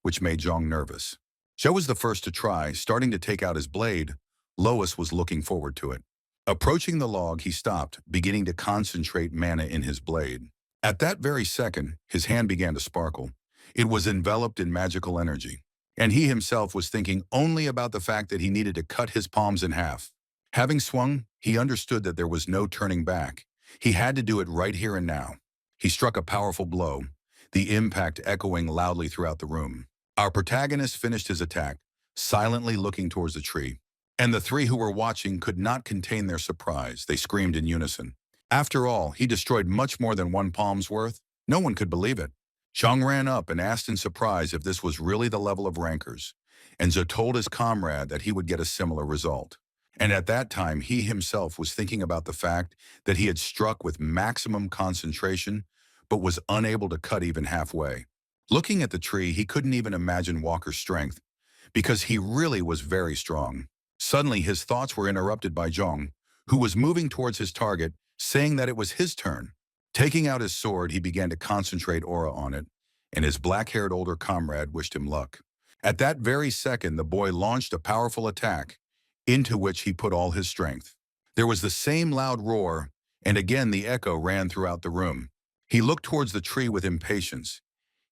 which made Zhang nervous. Zhou was the first to try, starting to take out his blade. Lois was looking forward to it. Approaching the log, he stopped, beginning to concentrate mana in his blade. At that very second, his hand began to sparkle. It was enveloped in magical energy, and he himself was thinking only about the fact that he needed to cut his palms in half. Having swung, he understood that there was no turning back. He had to do it right here and now. He struck a powerful blow, the impact echoing loudly throughout the room. Our protagonist finished his attack, silently looking towards the tree. And the three who were watching could not contain their surprise. They screamed in unison. After all, he destroyed much more than one palm's worth. No one could believe it. Zhang ran up and asked in surprise if this was really the level of rankers, and Zhou told his comrade that he would get a similar result. And at that time, he himself was thinking about the fact that he had struck with maximum concentration, but was unable to cut even halfway. Looking at the tree, he couldn't even imagine Walker's strength, because he really was very strong. Suddenly, his thoughts were interrupted by Zhang, who was moving towards his target, saying that it was his turn. Taking out his sword, he began to concentrate aura on it, and his black-haired older comrade wished him luck. At that very second, the boy launched a powerful attack, into which he put all his strength. There was the same loud roar, and again the echo ran throughout the room. He looked towards the tree with impatience.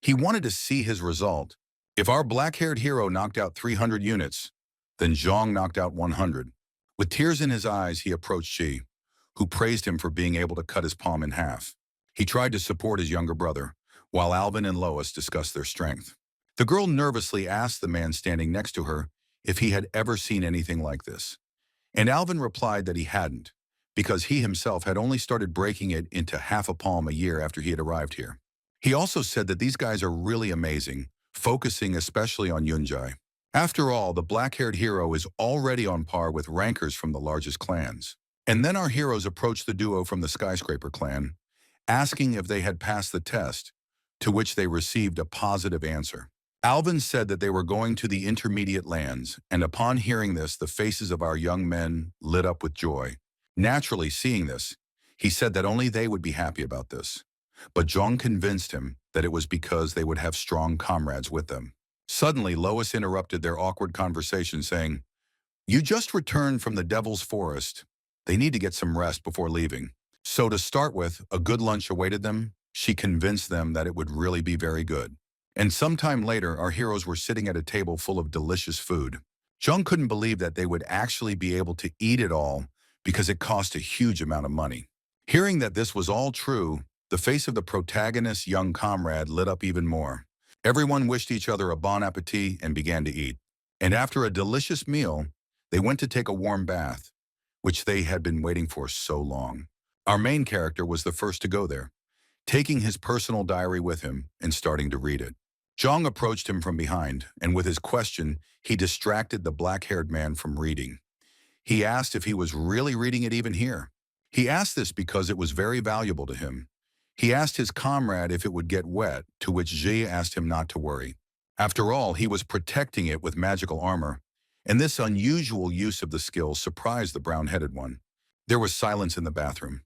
He wanted to see his result. If our black-haired hero knocked out 300 units, then Zhang knocked out 100. With tears in his eyes, he approached Shi, who praised him for being able to cut his palm in half. He tried to support his younger brother, while Alvin and Lois discussed their strength. The girl nervously asked the man standing next to her if he had ever seen anything like this. And Alvin replied that he hadn't, because he himself had only started breaking it into half a palm a year after he had arrived here. He also said that these guys are really amazing, focusing especially on Yunjai. After all, the black-haired hero is already on par with rankers from the largest clans. And then our heroes approached the duo from the skyscraper clan, asking if they had passed the test, to which they received a positive answer. Alvin said that they were going to the intermediate lands, and upon hearing this, the faces of our young men lit up with joy. Naturally, seeing this, he said that only they would be happy about this. But Zhang convinced him that it was because they would have strong comrades with them. Suddenly, Lois interrupted their awkward conversation, saying, "You just returned from the Devil's Forest. They need to get some rest before leaving." So to start with, a good lunch awaited them. She convinced them that it would really be very good. And sometime later, our heroes were sitting at a table full of delicious food. Zhang couldn't believe that they would actually be able to eat it all because it cost a huge amount of money. Hearing that this was all true, the face of the protagonist's young comrade lit up even more. Everyone wished each other a bon appetit and began to eat. And after a delicious meal, they went to take a warm bath, which they had been waiting for so long. Our main character was the first to go there, taking his personal diary with him and starting to read it. Zhang approached him from behind, and with his question, he distracted the black-haired man from reading. He asked if he was really reading it even here. He asked this because it was very valuable to him. He asked his comrade if it would get wet, to which Ji asked him not to worry. After all, he was protecting it with magical armor, and this unusual use of the skill surprised the brown-headed one. There was silence in the bathroom,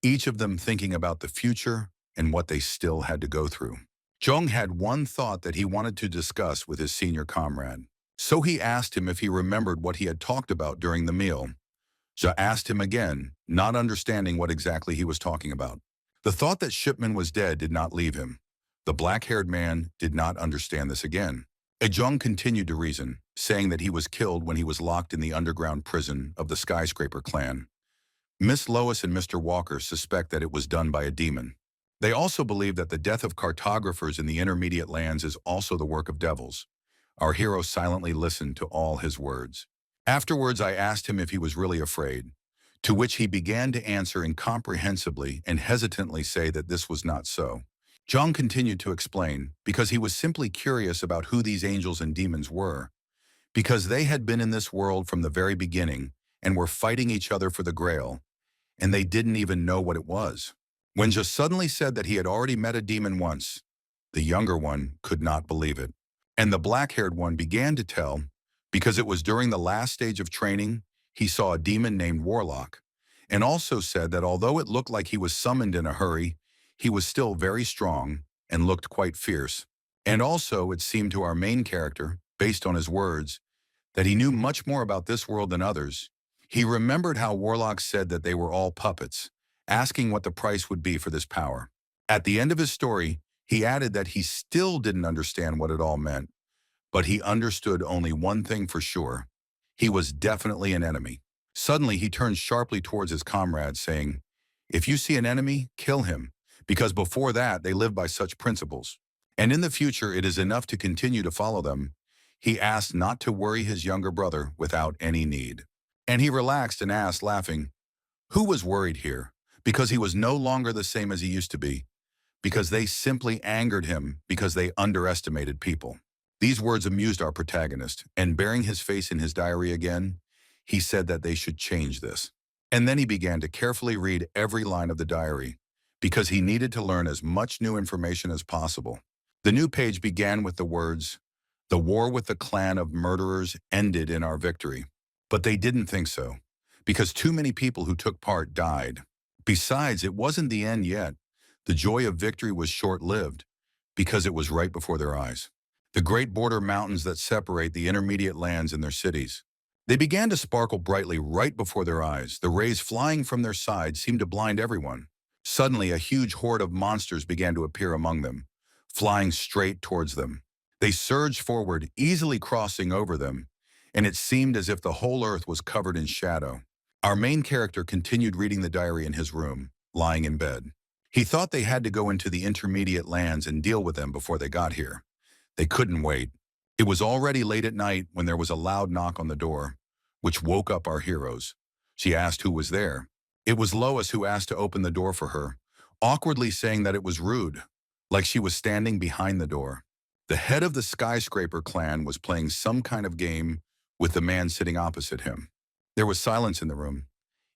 each of them thinking about the future and what they still had to go through. Zhong had one thought that he wanted to discuss with his senior comrade. So he asked him if he remembered what he had talked about during the meal. Zha asked him again, not understanding what exactly he was talking about. The thought that Shipman was dead did not leave him. The black-haired man did not understand this again. Zhong continued to reason, saying that he was killed when he was locked in the underground prison of the Skyscraper clan. Miss Lois and Mr. Walker suspect that it was done by a demon. They also believe that the death of cartographers in the intermediate lands is also the work of devils. Our hero silently listened to all his words. Afterwards, I asked him if he was really afraid, to which he began to answer incomprehensibly and hesitantly say that this was not so. Zhang continued to explain, because he was simply curious about who these angels and demons were, because they had been in this world from the very beginning and were fighting each other for the Grail, and they didn't even know what it was. When Zha suddenly said that he had already met a demon once, the younger one could not believe it. And the black-haired one began to tell, because it was during the last stage of training, he saw a demon named Warlock, and also said that although it looked like he was summoned in a hurry, he was still very strong and looked quite fierce. And also, it seemed to our main character, based on his words, that he knew much more about this world than others. He remembered how Warlock said that they were all puppets, asking what the price would be for this power. At the end of his story, he added that he still didn't understand what it all meant, but he understood only one thing for sure. He was definitely an enemy. Suddenly, he turned sharply towards his comrade, saying, "If you see an enemy, kill him, because before that, they live by such principles. And in the future, it is enough to continue to follow them." He asked not to worry his younger brother without any need. And he relaxed and asked, laughing, who was worried here? Because he was no longer the same as he used to be. Because they simply angered him because they underestimated people. These words amused our protagonist, and bearing his face in his diary again, he said that they should change this. And then he began to carefully read every line of the diary, because he needed to learn as much new information as possible. The new page began with the words, "The war with the clan of murderers ended in our victory." But they didn't think so, because too many people who took part died. Besides, it wasn't the end yet. The joy of victory was short-lived, because it was right before their eyes. The great border mountains that separate the intermediate lands and their cities. They began to sparkle brightly right before their eyes. The rays flying from their sides seemed to blind everyone. Suddenly, a huge horde of monsters began to appear among them, flying straight towards them. They surged forward, easily crossing over them, and it seemed as if the whole earth was covered in shadow. Our main character continued reading the diary in his room, lying in bed. He thought they had to go into the intermediate lands and deal with them before they got here. They couldn't wait. It was already late at night when there was a loud knock on the door, which woke up our heroes. She asked who was there. It was Lois who asked to open the door for her, awkwardly saying that it was rude, like she was standing behind the door. The head of the Skyscraper clan was playing some kind of game with the man sitting opposite him. There was silence in the room.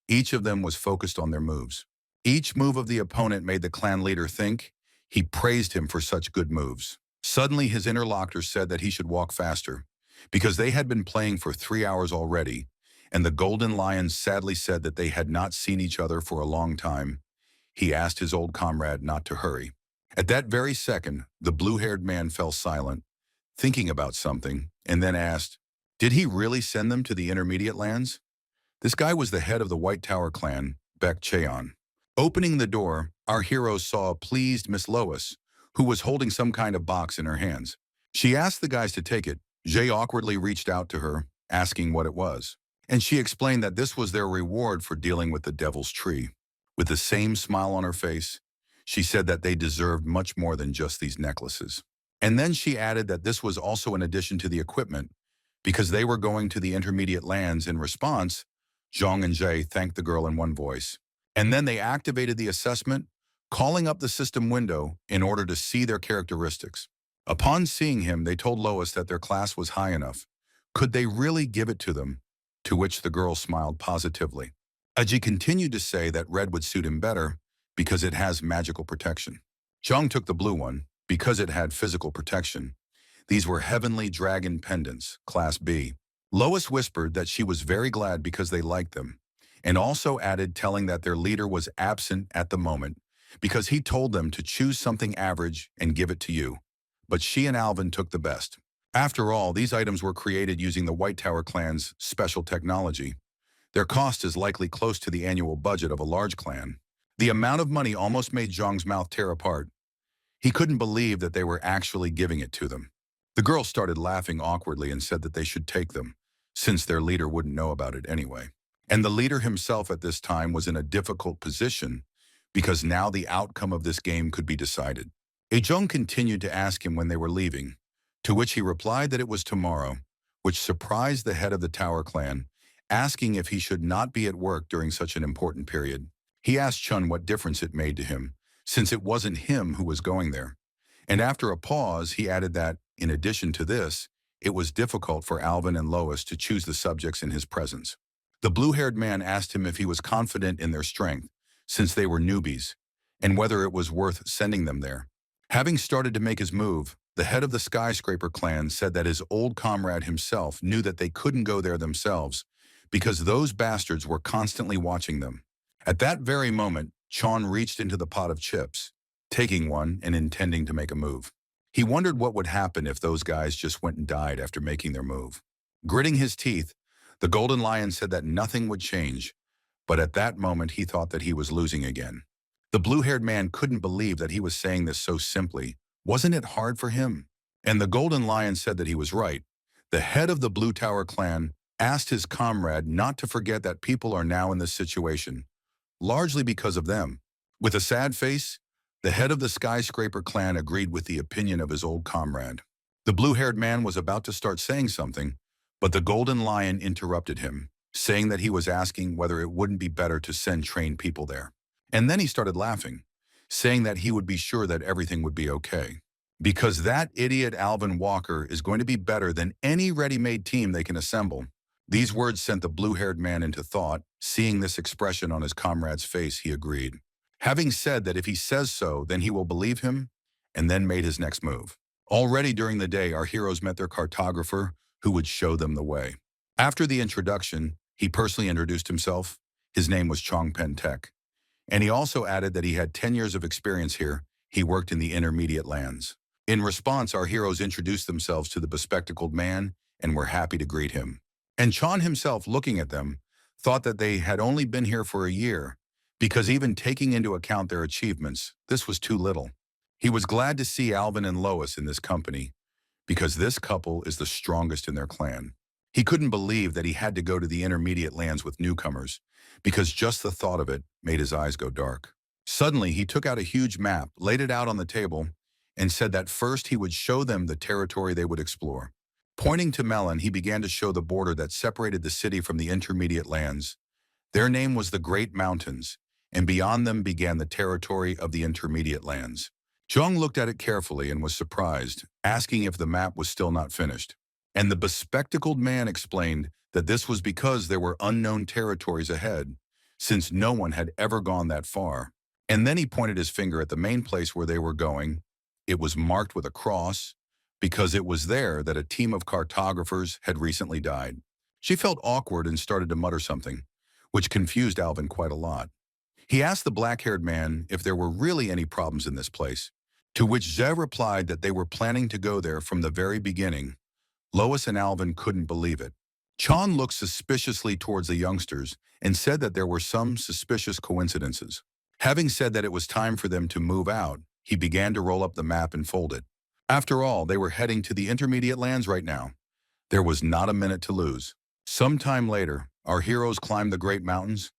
Each of them was focused on their moves. Each move of the opponent made the clan leader think. He praised him for such good moves. Suddenly, his interlocutor said that he should walk faster, because they had been playing for 3 hours already, and the Golden Lions sadly said that they had not seen each other for a long time. He asked his old comrade not to hurry. At that very second, the blue-haired man fell silent, thinking about something, and then asked, did he really send them to the intermediate lands? This guy was the head of the White Tower clan, Baek Cheon. Opening the door, our heroes saw a pleased Miss Lois, who was holding some kind of box in her hands. She asked the guys to take it. Jay awkwardly reached out to her, asking what it was. And she explained that this was their reward for dealing with the Devil's Tree. With the same smile on her face, she said that they deserved much more than just these necklaces. And then she added that this was also in addition to the equipment, because they were going to the intermediate lands in response. Zhang and Jay thanked the girl in one voice. And then they activated the assessment, calling up the system window in order to see their characteristics. Upon seeing him, they told Lois that their class was high enough. Could they really give it to them? To which the girl smiled positively. Aji continued to say that red would suit him better because it has magical protection. Zhang took the blue one because it had physical protection. These were heavenly dragon pendants, Class B. Lois whispered that she was very glad because they liked them, and also added telling that their leader was absent at the moment because he told them to choose something average and give it to you. But she and Alvin took the best. After all, these items were created using the White Tower clan's special technology. Their cost is likely close to the annual budget of a large clan. The amount of money almost made Zhang's mouth tear apart. He couldn't believe that they were actually giving it to them. The girl started laughing awkwardly and said that they should take them, since their leader wouldn't know about it anyway. And the leader himself at this time was in a difficult position because now the outcome of this game could be decided. Zhang continued to ask him when they were leaving, to which he replied that it was tomorrow, which surprised the head of the Tower clan, asking if he should not be at work during such an important period. He asked Chun what difference it made to him, since it wasn't him who was going there. And after a pause, he added that, in addition to this, it was difficult for Alvin and Lois to choose the subjects in his presence. The blue-haired man asked him if he was confident in their strength, since they were newbies, and whether it was worth sending them there. Having started to make his move, the head of the Skyscraper clan said that his old comrade himself knew that they couldn't go there themselves because those bastards were constantly watching them. At that very moment, Chon reached into the pot of chips, taking one and intending to make a move. He wondered what would happen if those guys just went and died after making their move. Gritting his teeth, the Golden Lion said that nothing would change, but at that moment he thought that he was losing again. The blue-haired man couldn't believe that he was saying this so simply. Wasn't it hard for him? And the Golden Lion said that he was right. The head of the Blue Tower clan asked his comrade not to forget that people are now in this situation, largely because of them. With a sad face, the head of the Skyscraper clan agreed with the opinion of his old comrade. The blue-haired man was about to start saying something, but the Golden Lion interrupted him, saying that he was asking whether it wouldn't be better to send trained people there. And then he started laughing, saying that he would be sure that everything would be okay. Because that idiot Alvin Walker is going to be better than any ready-made team they can assemble. These words sent the blue-haired man into thought. Seeing this expression on his comrade's face, he agreed. Having said that if he says so, then he will believe him, and then made his next move. Already during the day, our heroes met their cartographer, who would show them the way. After the introduction, he personally introduced himself. His name was Chong Pen Tek. And he also added that he had 10 years of experience here. He worked in the intermediate lands. In response, our heroes introduced themselves to the bespectacled man and were happy to greet him. And Chon himself, looking at them, thought that they had only been here for a year, because even taking into account their achievements, this was too little. He was glad to see Alvin and Lois in this company, because this couple is the strongest in their clan. He couldn't believe that he had to go to the intermediate lands with newcomers, because just the thought of it made his eyes go dark. Suddenly, he took out a huge map, laid it out on the table, and said that first he would show them the territory they would explore. Pointing to Melon, he began to show the border that separated the city from the intermediate lands. Their name was the Great Mountains, and beyond them began the territory of the intermediate lands. Zhang looked at it carefully and was surprised, asking if the map was still not finished. And the bespectacled man explained that this was because there were unknown territories ahead, since no one had ever gone that far. And then he pointed his finger at the main place where they were going. It was marked with a cross, because it was there that a team of cartographers had recently died. She felt awkward and started to mutter something, which confused Alvin quite a lot. He asked the black-haired man if there were really any problems in this place, to which Zhe replied that they were planning to go there from the very beginning. Lois and Alvin couldn't believe it. Chan looked suspiciously towards the youngsters and said that there were some suspicious coincidences. Having said that it was time for them to move out, he began to roll up the map and fold it. After all, they were heading to the intermediate lands right now. There was not a minute to lose. Sometime later, our heroes climbed the great mountains,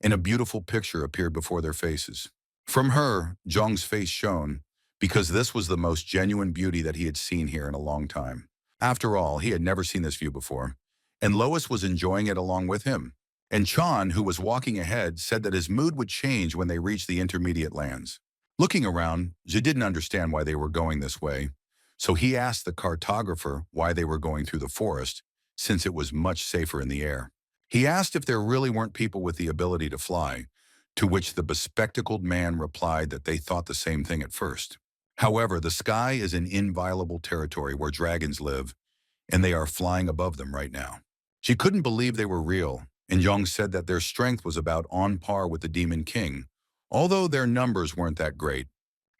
and a beautiful picture appeared before their faces. From her, Zhang's face shone, because this was the most genuine beauty that he had seen here in a long time. After all, he had never seen this view before, and Lois was enjoying it along with him. And Chan, who was walking ahead, said that his mood would change when they reached the intermediate lands. Looking around, Zhe didn't understand why they were going this way, so he asked the cartographer why they were going through the forest, since it was much safer in the air. He asked if there really weren't people with the ability to fly, to which the bespectacled man replied that they thought the same thing at first. However, the sky is an inviolable territory where dragons live, and they are flying above them right now. She couldn't believe they were real, and Yong said that their strength was about on par with the Demon King, although their numbers weren't that great.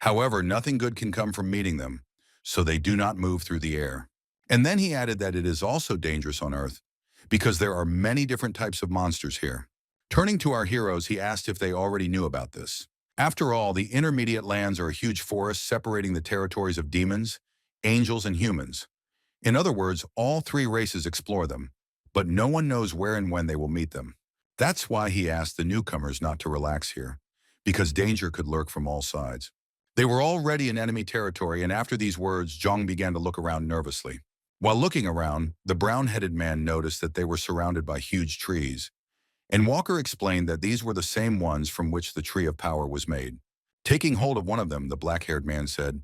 However, nothing good can come from meeting them, so they do not move through the air. And then he added that it is also dangerous on Earth, because there are many different types of monsters here. Turning to our heroes, he asked if they already knew about this. After all, the intermediate lands are a huge forest separating the territories of demons, angels, and humans. In other words, all three races explore them, but no one knows where and when they will meet them. That's why he asked the newcomers not to relax here, because danger could lurk from all sides. They were already in enemy territory, and after these words, Zhang began to look around nervously. While looking around, the brown-headed man noticed that they were surrounded by huge trees, and Walker explained that these were the same ones from which the Tree of Power was made. Taking hold of one of them, the black-haired man said,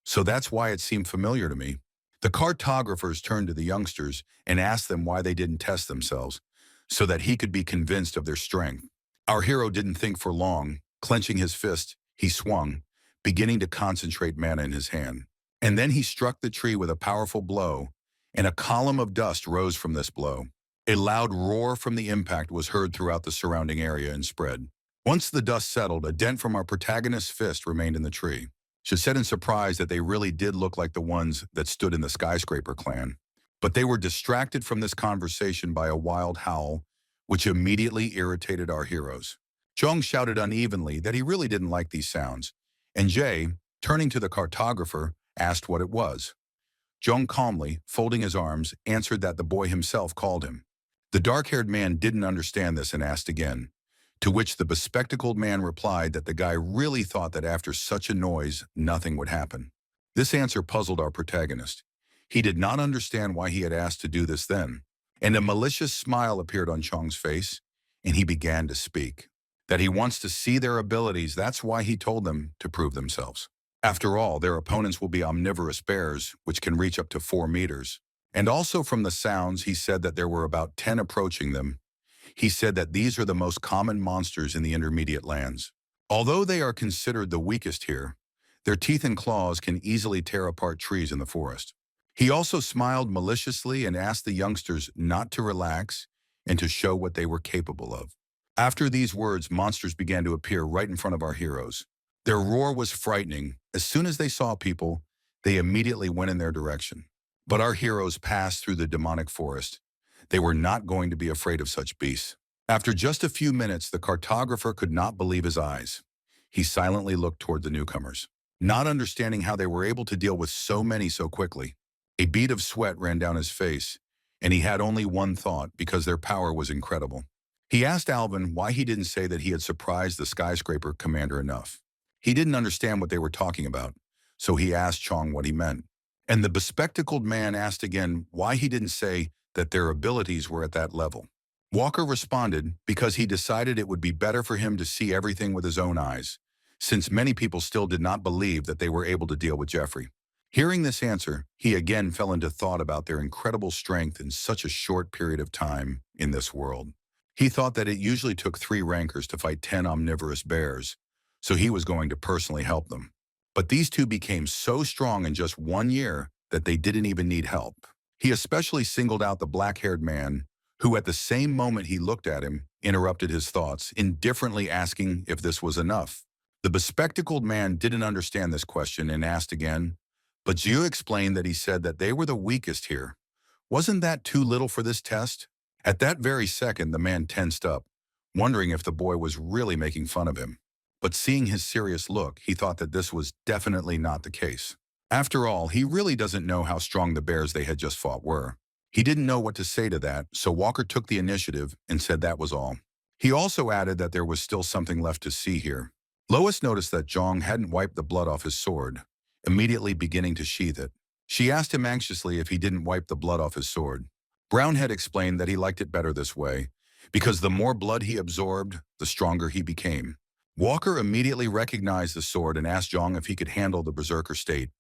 "So that's why it seemed familiar to me." The cartographers turned to the youngsters and asked them why they didn't test themselves, so that he could be convinced of their strength. Our hero didn't think for long. Clenching his fist, he swung, beginning to concentrate mana in his hand. And then he struck the tree with a powerful blow, and a column of dust rose from this blow. A loud roar from the impact was heard throughout the surrounding area and spread. Once the dust settled, a dent from our protagonist's fist remained in the tree. She said in surprise that they really did look like the ones that stood in the skyscraper clan. But they were distracted from this conversation by a wild howl, which immediately irritated our heroes. Zhong shouted unevenly that he really didn't like these sounds, and Jay, turning to the cartographer, asked what it was. Zhong calmly, folding his arms, answered that the boy himself called him. The dark-haired man didn't understand this and asked again, to which the bespectacled man replied that the guy really thought that after such a noise, nothing would happen. This answer puzzled our protagonist. He did not understand why he had asked to do this then, and a malicious smile appeared on Chong's face, and he began to speak. That he wants to see their abilities, that's why he told them to prove themselves. After all, their opponents will be omnivorous bears, which can reach up to 4 meters. And also from the sounds, he said that there were about 10 approaching them. He said that these are the most common monsters in the intermediate lands. Although they are considered the weakest here, their teeth and claws can easily tear apart trees in the forest. He also smiled maliciously and asked the youngsters not to relax and to show what they were capable of. After these words, monsters began to appear right in front of our heroes. Their roar was frightening. As soon as they saw people, they immediately went in their direction. But our heroes passed through the demonic forest. They were not going to be afraid of such beasts. After just a few minutes, the cartographer could not believe his eyes. He silently looked toward the newcomers, not understanding how they were able to deal with so many so quickly. A bead of sweat ran down his face, and he had only one thought because their power was incredible. He asked Alvin why he didn't say that he had surprised the skyscraper commander enough. He didn't understand what they were talking about, so he asked Chong what he meant. And the bespectacled man asked again why he didn't say that their abilities were at that level. Walker responded because he decided it would be better for him to see everything with his own eyes, since many people still did not believe that they were able to deal with Jeffrey. Hearing this answer, he again fell into thought about their incredible strength in such a short period of time in this world. He thought that it usually took 3 rankers to fight 10 omnivorous bears, so he was going to personally help them. But these 2 became so strong in just 1 year that they didn't even need help. He especially singled out the black-haired man, who at the same moment he looked at him, interrupted his thoughts, indifferently asking if this was enough. The bespectacled man didn't understand this question and asked again, but Jiu explained that he said that they were the weakest here. Wasn't that too little for this test? At that very second, the man tensed up, wondering if the boy was really making fun of him. But seeing his serious look, he thought that this was definitely not the case. After all, he really doesn't know how strong the bears they had just fought were. He didn't know what to say to that, so Walker took the initiative and said that was all. He also added that there was still something left to see here. Lois noticed that Zhang hadn't wiped the blood off his sword, immediately beginning to sheath it. She asked him anxiously if he didn't wipe the blood off his sword. Brownhead explained that he liked it better this way, because the more blood he absorbed, the stronger he became. Walker immediately recognized the sword and asked Zhang if he could handle the berserker state.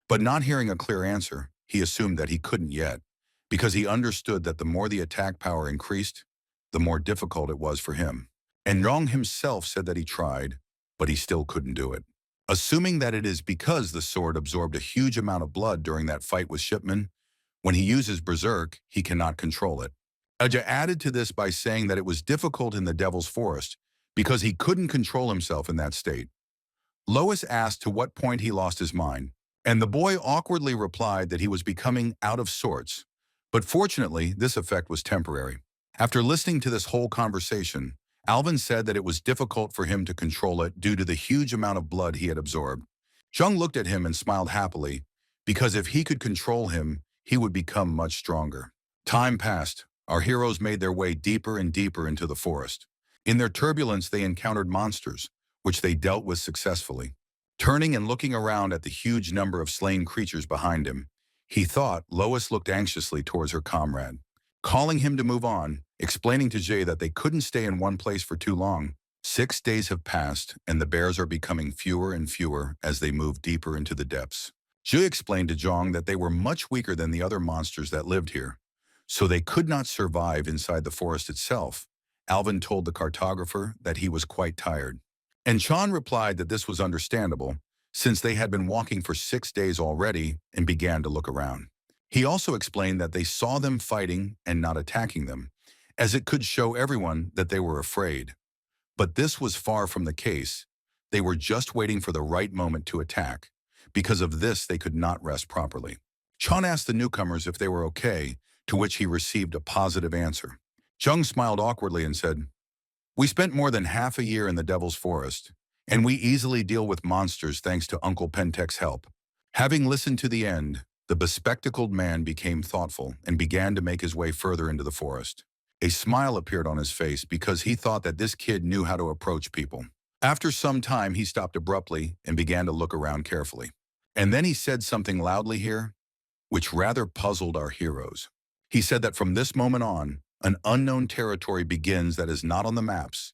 But not hearing a clear answer, he assumed that he couldn't yet, because he understood that the more the attack power increased, the more difficult it was for him. And Zhang himself said that he tried, but he still couldn't do it. Assuming that it is because the sword absorbed a huge amount of blood during that fight with Shipman, when he uses berserk, he cannot control it. Aja added to this by saying that it was difficult in the Devil's Forest because he couldn't control himself in that state. Lois asked to what point he lost his mind, and the boy awkwardly replied that he was becoming out of sorts. But fortunately, this effect was temporary. After listening to this whole conversation, Alvin said that it was difficult for him to control it due to the huge amount of blood he had absorbed. Zhang looked at him and smiled happily, because if he could control him, he would become much stronger. Time passed. Our heroes made their way deeper and deeper into the forest. In their turbulence, they encountered monsters, which they dealt with successfully. Turning and looking around at the huge number of slain creatures behind him, he thought Lois looked anxiously towards her comrade, calling him to move on, explaining to Jay that they couldn't stay in one place for too long. 6 days have passed, and the bears are becoming fewer and fewer as they move deeper into the depths. Zhu explained to Zhang that they were much weaker than the other monsters that lived here, so they could not survive inside the forest itself. Alvin told the cartographer that he was quite tired. And Chan replied that this was understandable, since they had been walking for 6 days already and began to look around. He also explained that they saw them fighting and not attacking them, as it could show everyone that they were afraid. But this was far from the case. They were just waiting for the right moment to attack. Because of this, they could not rest properly. Chan asked the newcomers if they were okay, to which he received a positive answer. Zhang smiled awkwardly and said, "We spent more than half a year in the Devil's Forest, and we easily deal with monsters thanks to Uncle Pentek's help." Having listened to the end, the bespectacled man became thoughtful and began to make his way further into the forest. A smile appeared on his face because he thought that this kid knew how to approach people. After some time, he stopped abruptly and began to look around carefully. And then he said something loudly here, which rather puzzled our heroes. He said that from this moment on, an unknown territory begins that is not on the maps.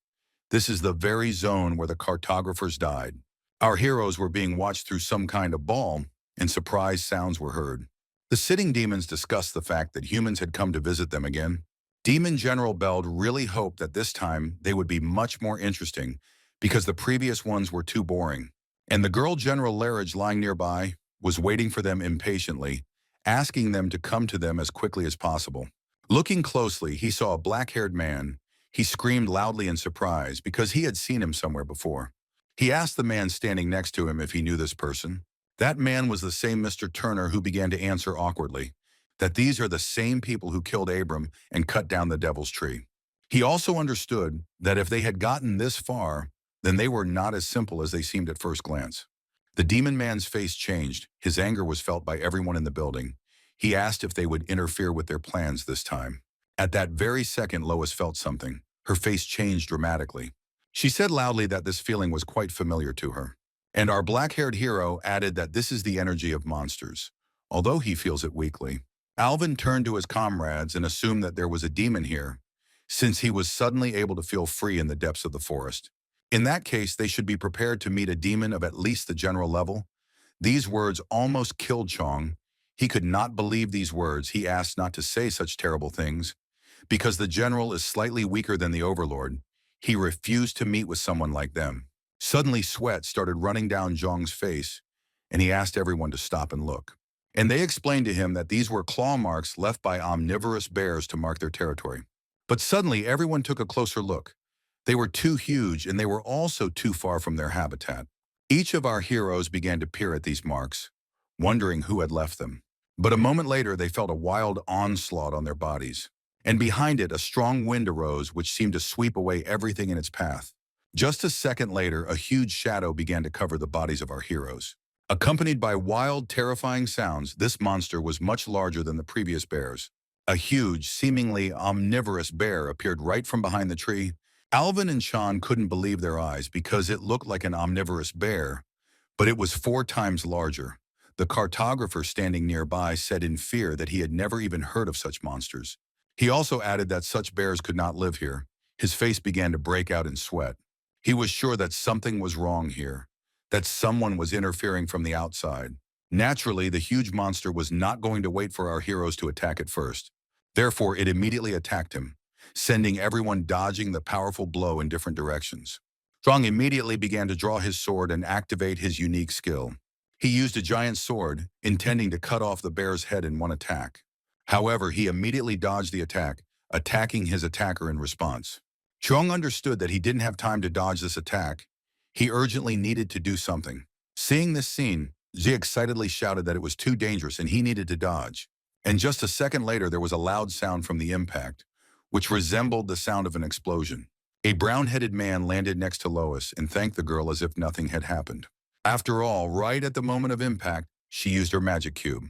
This is the very zone where the cartographers died. Our heroes were being watched through some kind of ball, and surprise sounds were heard. The sitting demons discussed the fact that humans had come to visit them again. Demon General Beld really hoped that this time they would be much more interesting because the previous ones were too boring. And the girl General Larridge lying nearby was waiting for them impatiently, asking them to come to them as quickly as possible. Looking closely, he saw a black-haired man. He screamed loudly in surprise because he had seen him somewhere before. He asked the man standing next to him if he knew this person. That man was the same Mr. Turner who began to answer awkwardly that these are the same people who killed Abram and cut down the devil's tree. He also understood that if they had gotten this far, then they were not as simple as they seemed at first glance. The demon man's face changed. His anger was felt by everyone in the building. He asked if they would interfere with their plans this time. At that very second, Lois felt something. Her face changed dramatically. She said loudly that this feeling was quite familiar to her. And our black-haired hero added that this is the energy of monsters, although he feels it weakly. Alvin turned to his comrades and assumed that there was a demon here, since he was suddenly able to feel free in the depths of the forest. In that case, they should be prepared to meet a demon of at least the general level. These words almost killed Chong. He could not believe these words. He asked not to say such terrible things. Because the general is slightly weaker than the overlord, he refused to meet with someone like them. Suddenly, sweat started running down Zhang's face, and he asked everyone to stop and look. And they explained to him that these were claw marks left by omnivorous bears to mark their territory. But suddenly, everyone took a closer look. They were too huge, and they were also too far from their habitat. Each of our heroes began to peer at these marks, wondering who had left them. But a moment later, they felt a wild onslaught on their bodies. And behind it, a strong wind arose which seemed to sweep away everything in its path. Just a second later, a huge shadow began to cover the bodies of our heroes. Accompanied by wild, terrifying sounds, this monster was much larger than the previous bears. A huge, seemingly omnivorous bear appeared right from behind the tree. Alvin and Sean couldn't believe their eyes because it looked like an omnivorous bear, but it was 4 times larger. The cartographer standing nearby said in fear that he had never even heard of such monsters. He also added that such bears could not live here. His face began to break out in sweat. He was sure that something was wrong here, that someone was interfering from the outside. Naturally, the huge monster was not going to wait for our heroes to attack it first. Therefore, it immediately attacked him, sending everyone dodging the powerful blow in different directions. Zhang immediately began to draw his sword and activate his unique skill. He used a giant sword, intending to cut off the bear's head in one attack. However, he immediately dodged the attack, attacking his attacker in response. Chuang understood that he didn't have time to dodge this attack. He urgently needed to do something. Seeing this scene, Zi excitedly shouted that it was too dangerous and he needed to dodge. And just a second later, there was a loud sound from the impact, which resembled the sound of an explosion. A brown-headed man landed next to Lois and thanked the girl as if nothing had happened. After all, right at the moment of impact, she used her magic cube.